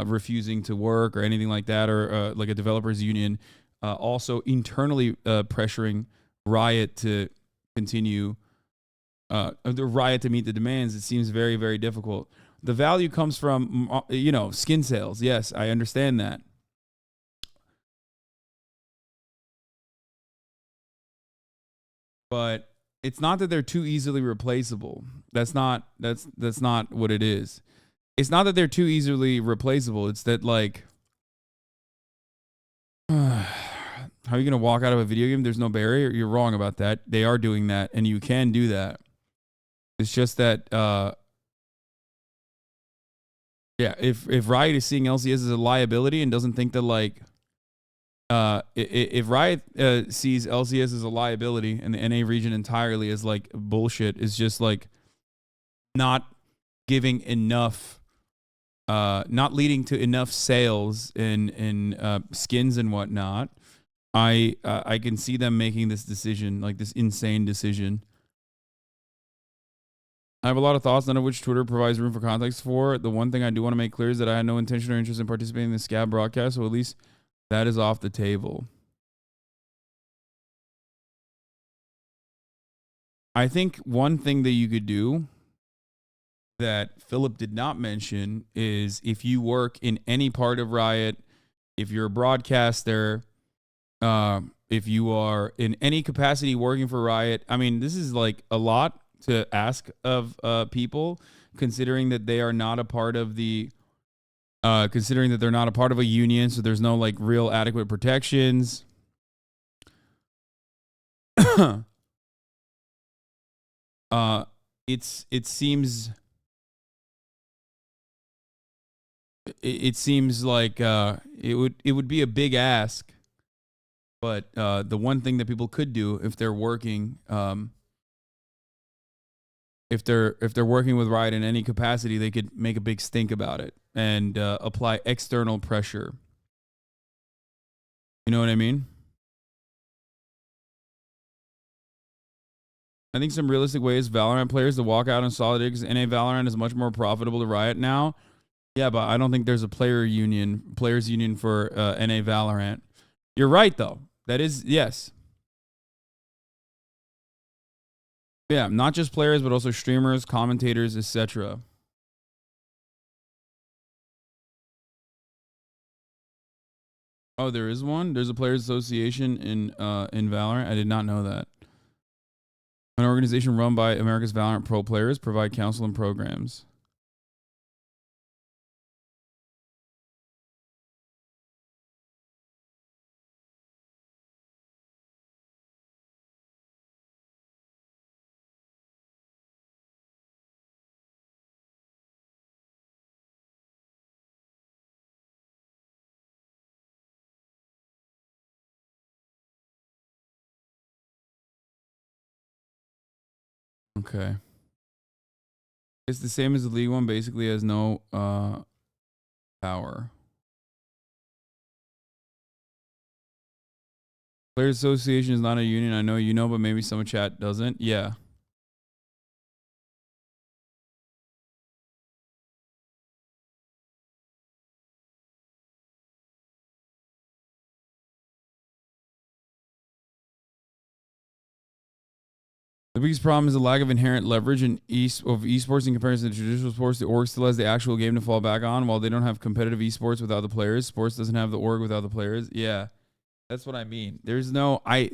refusing to work or anything like that, or like a developers union also internally pressuring Riot to continue, the Riot to meet the demands, it seems very, very difficult. The value comes from, skin sales. Yes, I understand that. But it's not that they're too easily replaceable. That's not what it is. It's not that they're too easily replaceable. It's that, like, how are you going to walk out of a video game? There's no barrier. You're wrong about that. They are doing that, and you can do that. It's just that, if Riot is seeing LCS as a liability and doesn't think that, like, if Riot sees LCS as a liability and the NA region entirely as, like, bullshit, is just, like, not giving enough, not leading to enough sales in skins and whatnot, I can see them making this decision, like this insane decision. I have a lot of thoughts, none of which Twitter provides room for context for. The one thing I do want to make clear is that I had no intention or interest in participating in the scab broadcast, so at least that is off the table. I think one thing that you could do that Philip did not mention is if you work in any part of Riot, if you're a broadcaster, if you are in any capacity working for Riot, I mean, this is like a lot to ask of people, considering that they are not a part of the, considering that they're not a part of a union, so there's no like real adequate protections. It seems like it would be a big ask, but the one thing that people could do if they're working, if they're working with Riot in any capacity, they could make a big stink about it and apply external pressure. You know what I mean? I think some realistic ways Valorant players to walk out in solidarity, because NA Valorant is much more profitable to Riot now. Yeah, but I don't think there's a players union for NA Valorant. You're right, though. That is, yes. Yeah, not just players, but also streamers, commentators, etc. Oh, there is one? There's a players association in Valorant? I did not know that. An organization run by America's Valorant pro players, provide counsel and programs. Okay. It's the same as the League one, basically has no power. Players Association is not a union. I know you know, but maybe some chat doesn't. Yeah. The biggest problem is the lack of inherent leverage in esports in comparison to traditional sports. The org still has the actual game to fall back on, while they don't have competitive esports without the players. Sports doesn't have the org without the players. Yeah, that's what I mean. There's no, I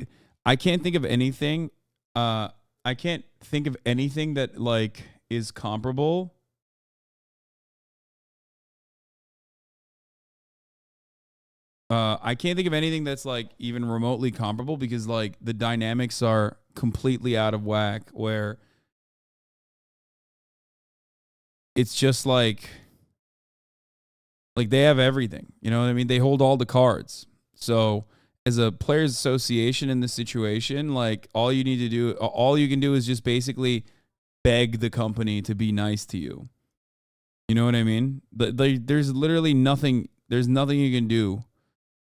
can't think of anything. I can't think of anything that like is comparable. I can't think of anything that's like even remotely comparable, because like the dynamics are completely out of whack, where it's just like they have everything, you know what I mean? They hold all the cards. So as a players association in this situation, like all you can do is just basically beg the company to be nice to you. You know what I mean? There's literally nothing. There's nothing you can do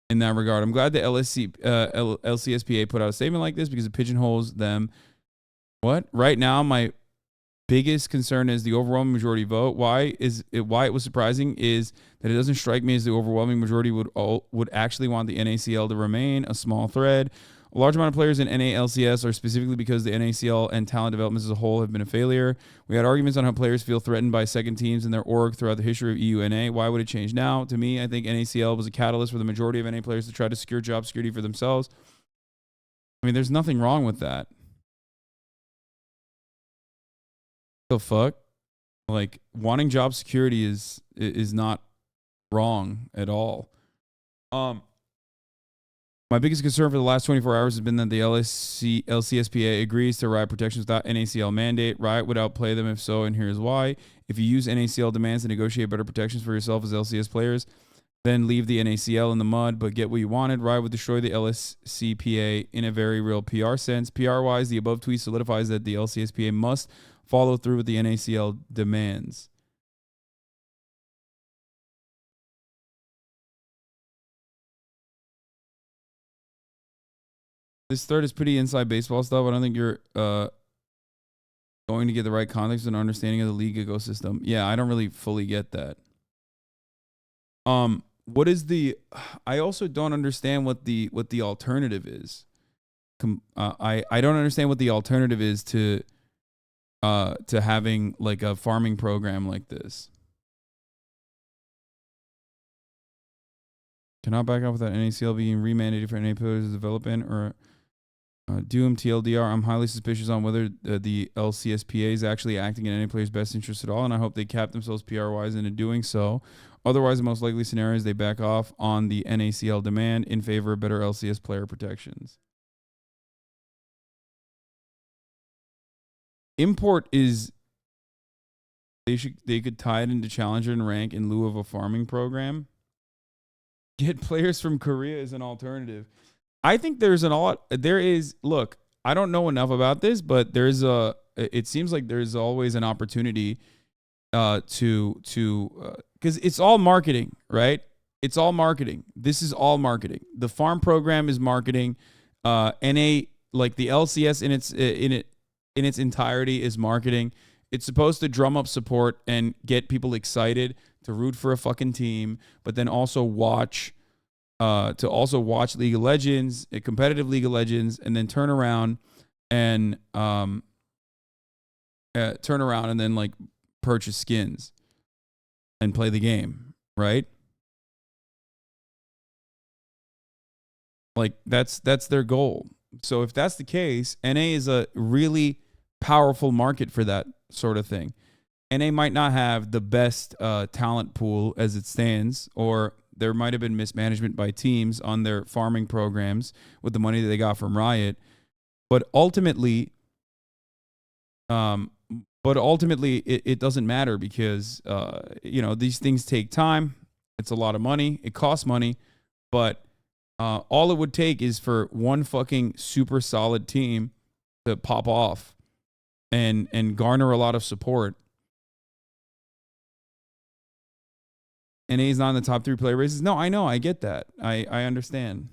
in that regard. I'm glad the LCSPA put out a statement like this, because it pigeonholes them. What? Right now, my biggest concern is the overwhelming majority vote. Why it was surprising is that it doesn't strike me as the overwhelming majority would actually want the NACL to remain. A small thread A large amount of players in NA LCS are specifically because the NACL and talent developments as a whole have been a failure. We had arguments on how players feel threatened by second teams in their org throughout the history of EU NA. Why would it change now? To me, I think NACL was a catalyst for the majority of NA players to try to secure job security for themselves. I mean, there's nothing wrong with that. The fuck? Like, wanting job security is not wrong at all. My biggest concern for the last 24 hours has been that the LCSPA agrees to Riot protections without NACL mandate. Riot would outplay them if so, and here's why. If you use NACL demands to negotiate better protections for yourself as LCS players, then leave the NACL in the mud, but get what you wanted. Riot would destroy the LCPA in a very real PR sense. PR-wise, the above tweet solidifies that the LCSPA must follow through with the NACL demands. This third is pretty inside baseball stuff. I don't think you're going to get the right context and understanding of the league ecosystem. Yeah, I don't really fully get that. What is the? I also don't understand what the alternative is. I don't understand what the alternative is to having like a farming program like this. Cannot back off without NACL being remandated for NA players to develop in or Doom TLDR. I'm highly suspicious on whether the LCSPA is actually acting in any player's best interest at all, and I hope they cap themselves PR-wise into doing so. Otherwise, the most likely scenario is they back off on the NACL demand in favor of better LCS player protections. Import is they could tie it into challenger and rank in lieu of a farming program. Get players from Korea as an alternative. I think there is, look, I don't know enough about this, but it seems like there's always an opportunity because it's all marketing, right? It's all marketing. This is all marketing. The farm program is marketing. NA, like the LCS in its entirety is marketing. It's supposed to drum up support and get people excited to root for a fucking team, but then also watch League of Legends, a competitive League of Legends, and then turn around and then like purchase skins and play the game, right? Like that's their goal. So if that's the case, NA is a really powerful market for that sort of thing. NA might not have the best talent pool as it stands, or there might have been mismanagement by teams on their farming programs with the money that they got from Riot. But ultimately, it doesn't matter because, these things take time. It's a lot of money. It costs money. But all it would take is for one fucking super solid team to pop off and garner a lot of support. NA is not in the top 3 player races. No, I know. I get that. I understand.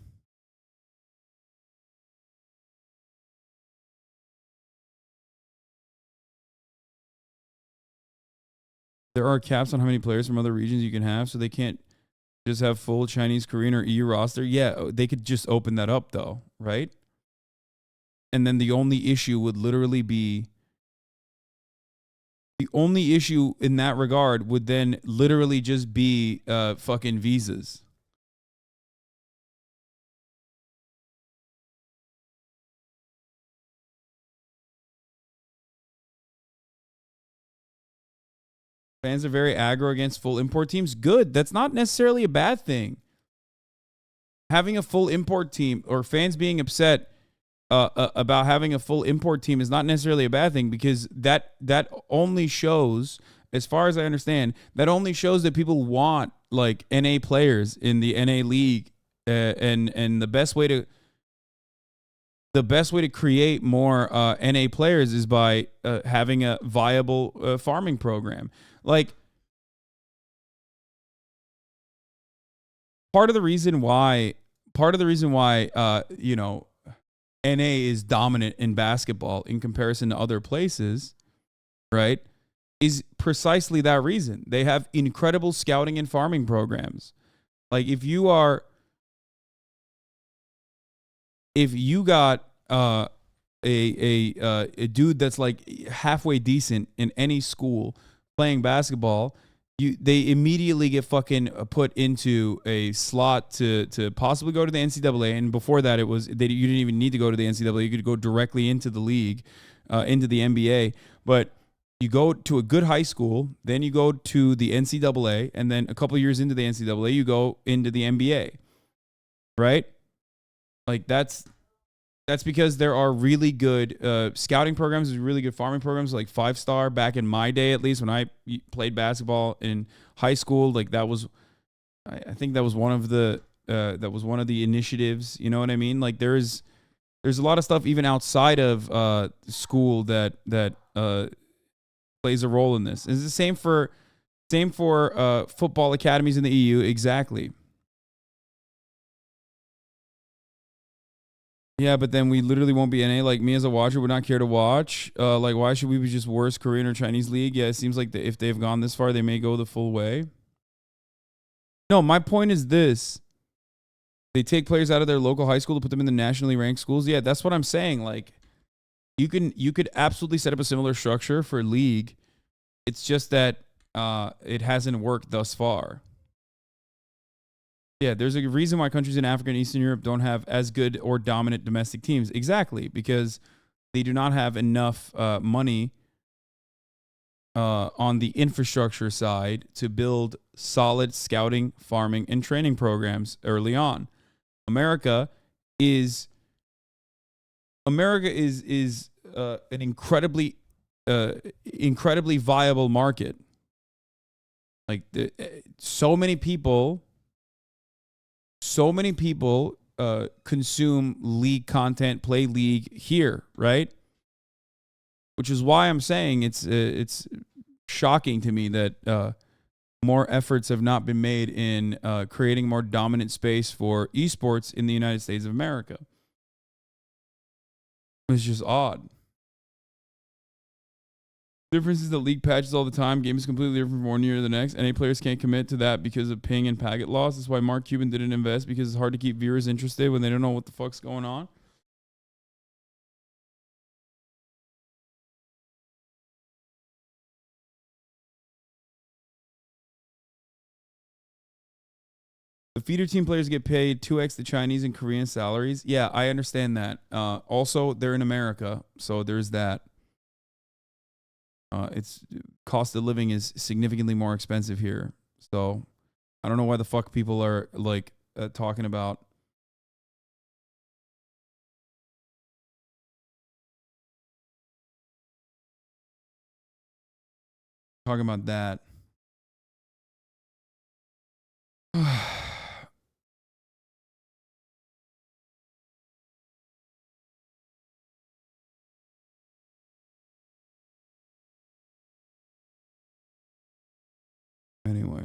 There are caps on how many players from other regions you can have, so they can't just have full Chinese, Korean, or EU roster. Yeah, they could just open that up, though, right? And then the only issue would literally be... The only issue in that regard would then literally just be fucking visas. Fans are very aggro against full import teams. Good. That's not necessarily a bad thing. Having a full import team or fans being upset about having a full import team is not necessarily a bad thing, because that only shows, as far as I understand, that only shows that people want like NA players in the NA league, and the best way to create more NA players is by having a viable farming program. Like, part of the reason why NA is dominant in basketball in comparison to other places, right, is precisely that reason. They have incredible scouting and farming programs. Like, if you are if you got a dude that's like halfway decent in any school playing basketball, they immediately get fucking put into a slot to possibly go to the NCAA. And before that, you didn't even need to go to the NCAA. You could go directly into the league, into the NBA. But you go to a good high school, then you go to the NCAA, and then a couple of years into the NCAA, you go into the NBA, right? Like that's because there are really good scouting programs, there's really good farming programs, like 5-star back in my day, at least when I played basketball in high school. Like that was, I think that was one of the initiatives. You know what I mean? Like there's a lot of stuff even outside of school that plays a role in this. It's the same for football academies in the EU. Exactly. Yeah, but then we literally won't be NA. Like me as a watcher would not care to watch. Like why should we be just worse Korean or Chinese league? Yeah, it seems like if they've gone this far, they may go the full way. No, my point is this. They take players out of their local high school to put them in the nationally ranked schools. Yeah, that's what I'm saying. Like you could absolutely set up a similar structure for league. It's just that it hasn't worked thus far. Yeah, there's a reason why countries in Africa and Eastern Europe don't have as good or dominant domestic teams. Exactly, because they do not have enough money on the infrastructure side to build solid scouting, farming, and training programs early on. America is an incredibly viable market. Like so many people consume league content, play league here, right? Which is why I'm saying it's shocking to me that more efforts have not been made in creating more dominant space for esports in the United States of America. It's just odd. The difference is the league patches all the time. Game is completely different from one year to the next. NA players can't commit to that because of ping and packet loss. That's why Mark Cuban didn't invest, because it's hard to keep viewers interested when they don't know what the fuck's going on. The feeder team players get paid 2x the Chinese and Korean salaries. Yeah, I understand that. Also, they're in America, so there's that. It's cost of living is significantly more expensive here. So I don't know why the fuck people are like talking about that. Anyway.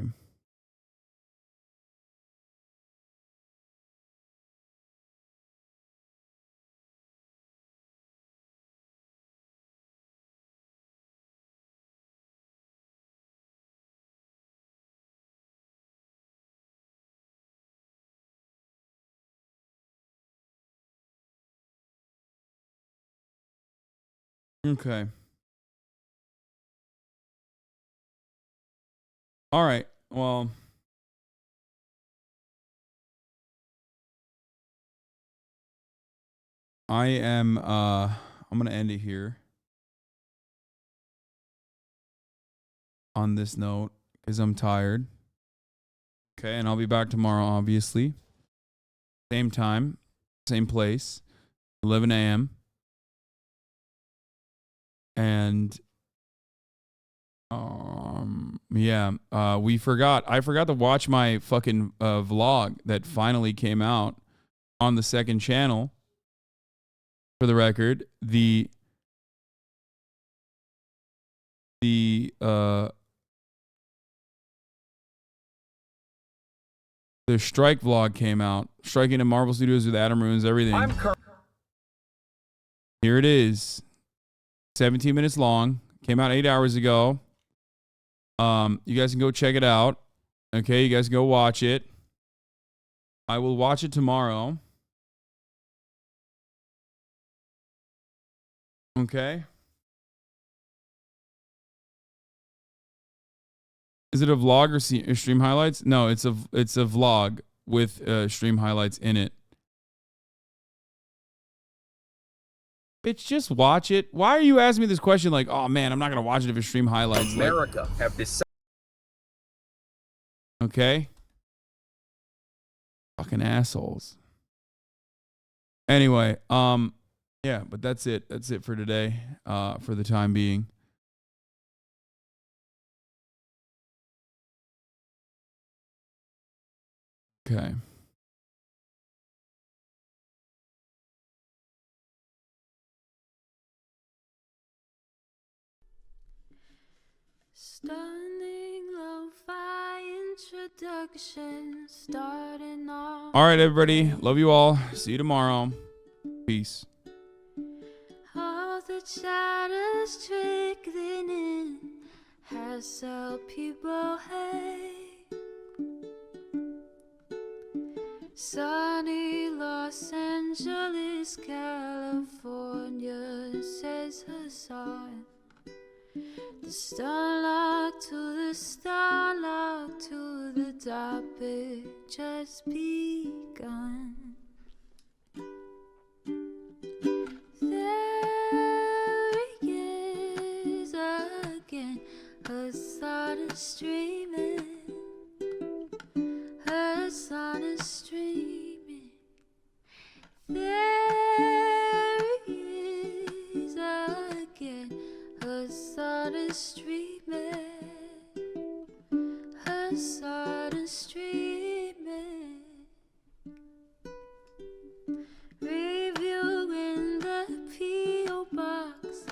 Okay. All right. Well, I'm going to end it here on this note because I'm tired. Okay, and I'll be back tomorrow, obviously. Same time, same place, 11 a.m. And yeah, I forgot to watch my fucking vlog that finally came out on the second channel. For the record, the strike vlog came out. Striking in Marvel Studios with Adam ruins everything. Here it is. 17 minutes long. Came out 8 hours ago. You guys can go check it out. Okay, you guys can go watch it. I will watch it tomorrow. Okay. Is it a vlog or stream highlights? No, it's a vlog with stream highlights in it. Bitch, just watch it. Why are you asking me this question like, oh man, I'm not gonna watch it if it's stream highlights? America have decided. Okay. Fucking assholes. Anyway, yeah, but that's it. That's it for today, for the time being. Okay. Stunning lo-fi introduction starting off. All right, everybody. Love you all. See you tomorrow. Peace. All the shadows trickling in has helped people hate. Sunny Los Angeles, California, says Hasan. The starlock to the starlock to the topic just begun. There he is again, Hasan is streaming. Hasan is streaming. There he is again, Hasan is streaming. Hasan is streaming. Reviewing the P.O. box,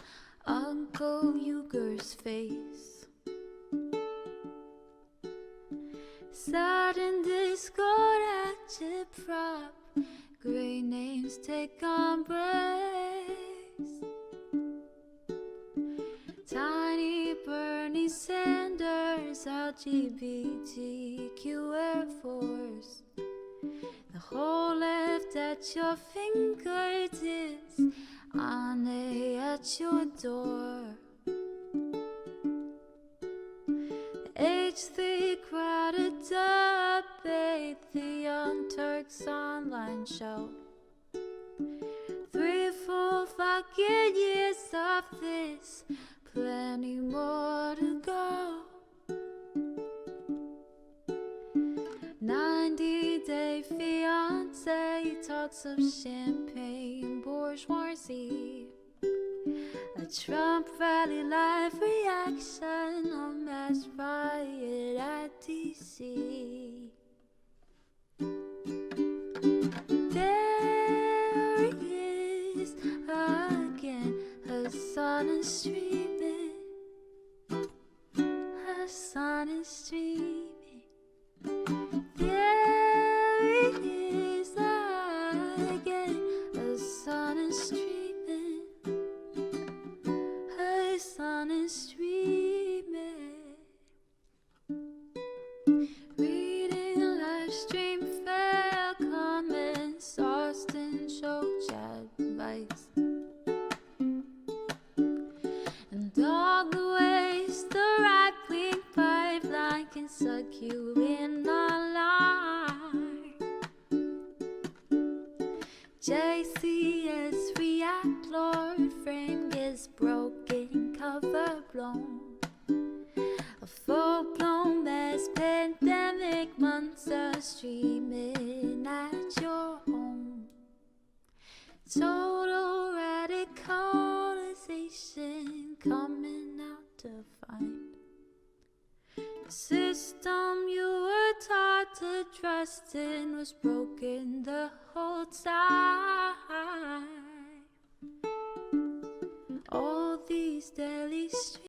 Uncle Uger's face. Sudden Discord agitprop, great names take embrace. Tiny Bernie Sanders, LGBTQ Air Force. The whole left at your fingertips, Ane at your door. H3 crowded debate, the Young Turks online show. 3 full fucking years of this, plenty more to go. 90-day fiance talks of champagne bourgeoisie. A Trump rally live reaction, a mass riot at DC. There he is again, Hasan is streaming. Hasan is streaming. There he is again, Hasan is streaming. Hasan is streaming. Reading live stream fair comments, Austin show chat advice. And all the ways the right-wing pipeline can suck you in online. JCS react, Lord frame gets broken, cover blown. A full-blown mass pandemic monster streaming at your home. Total radicalization coming out to find. The system you were taught to trust in was broken the whole time. All these daily streams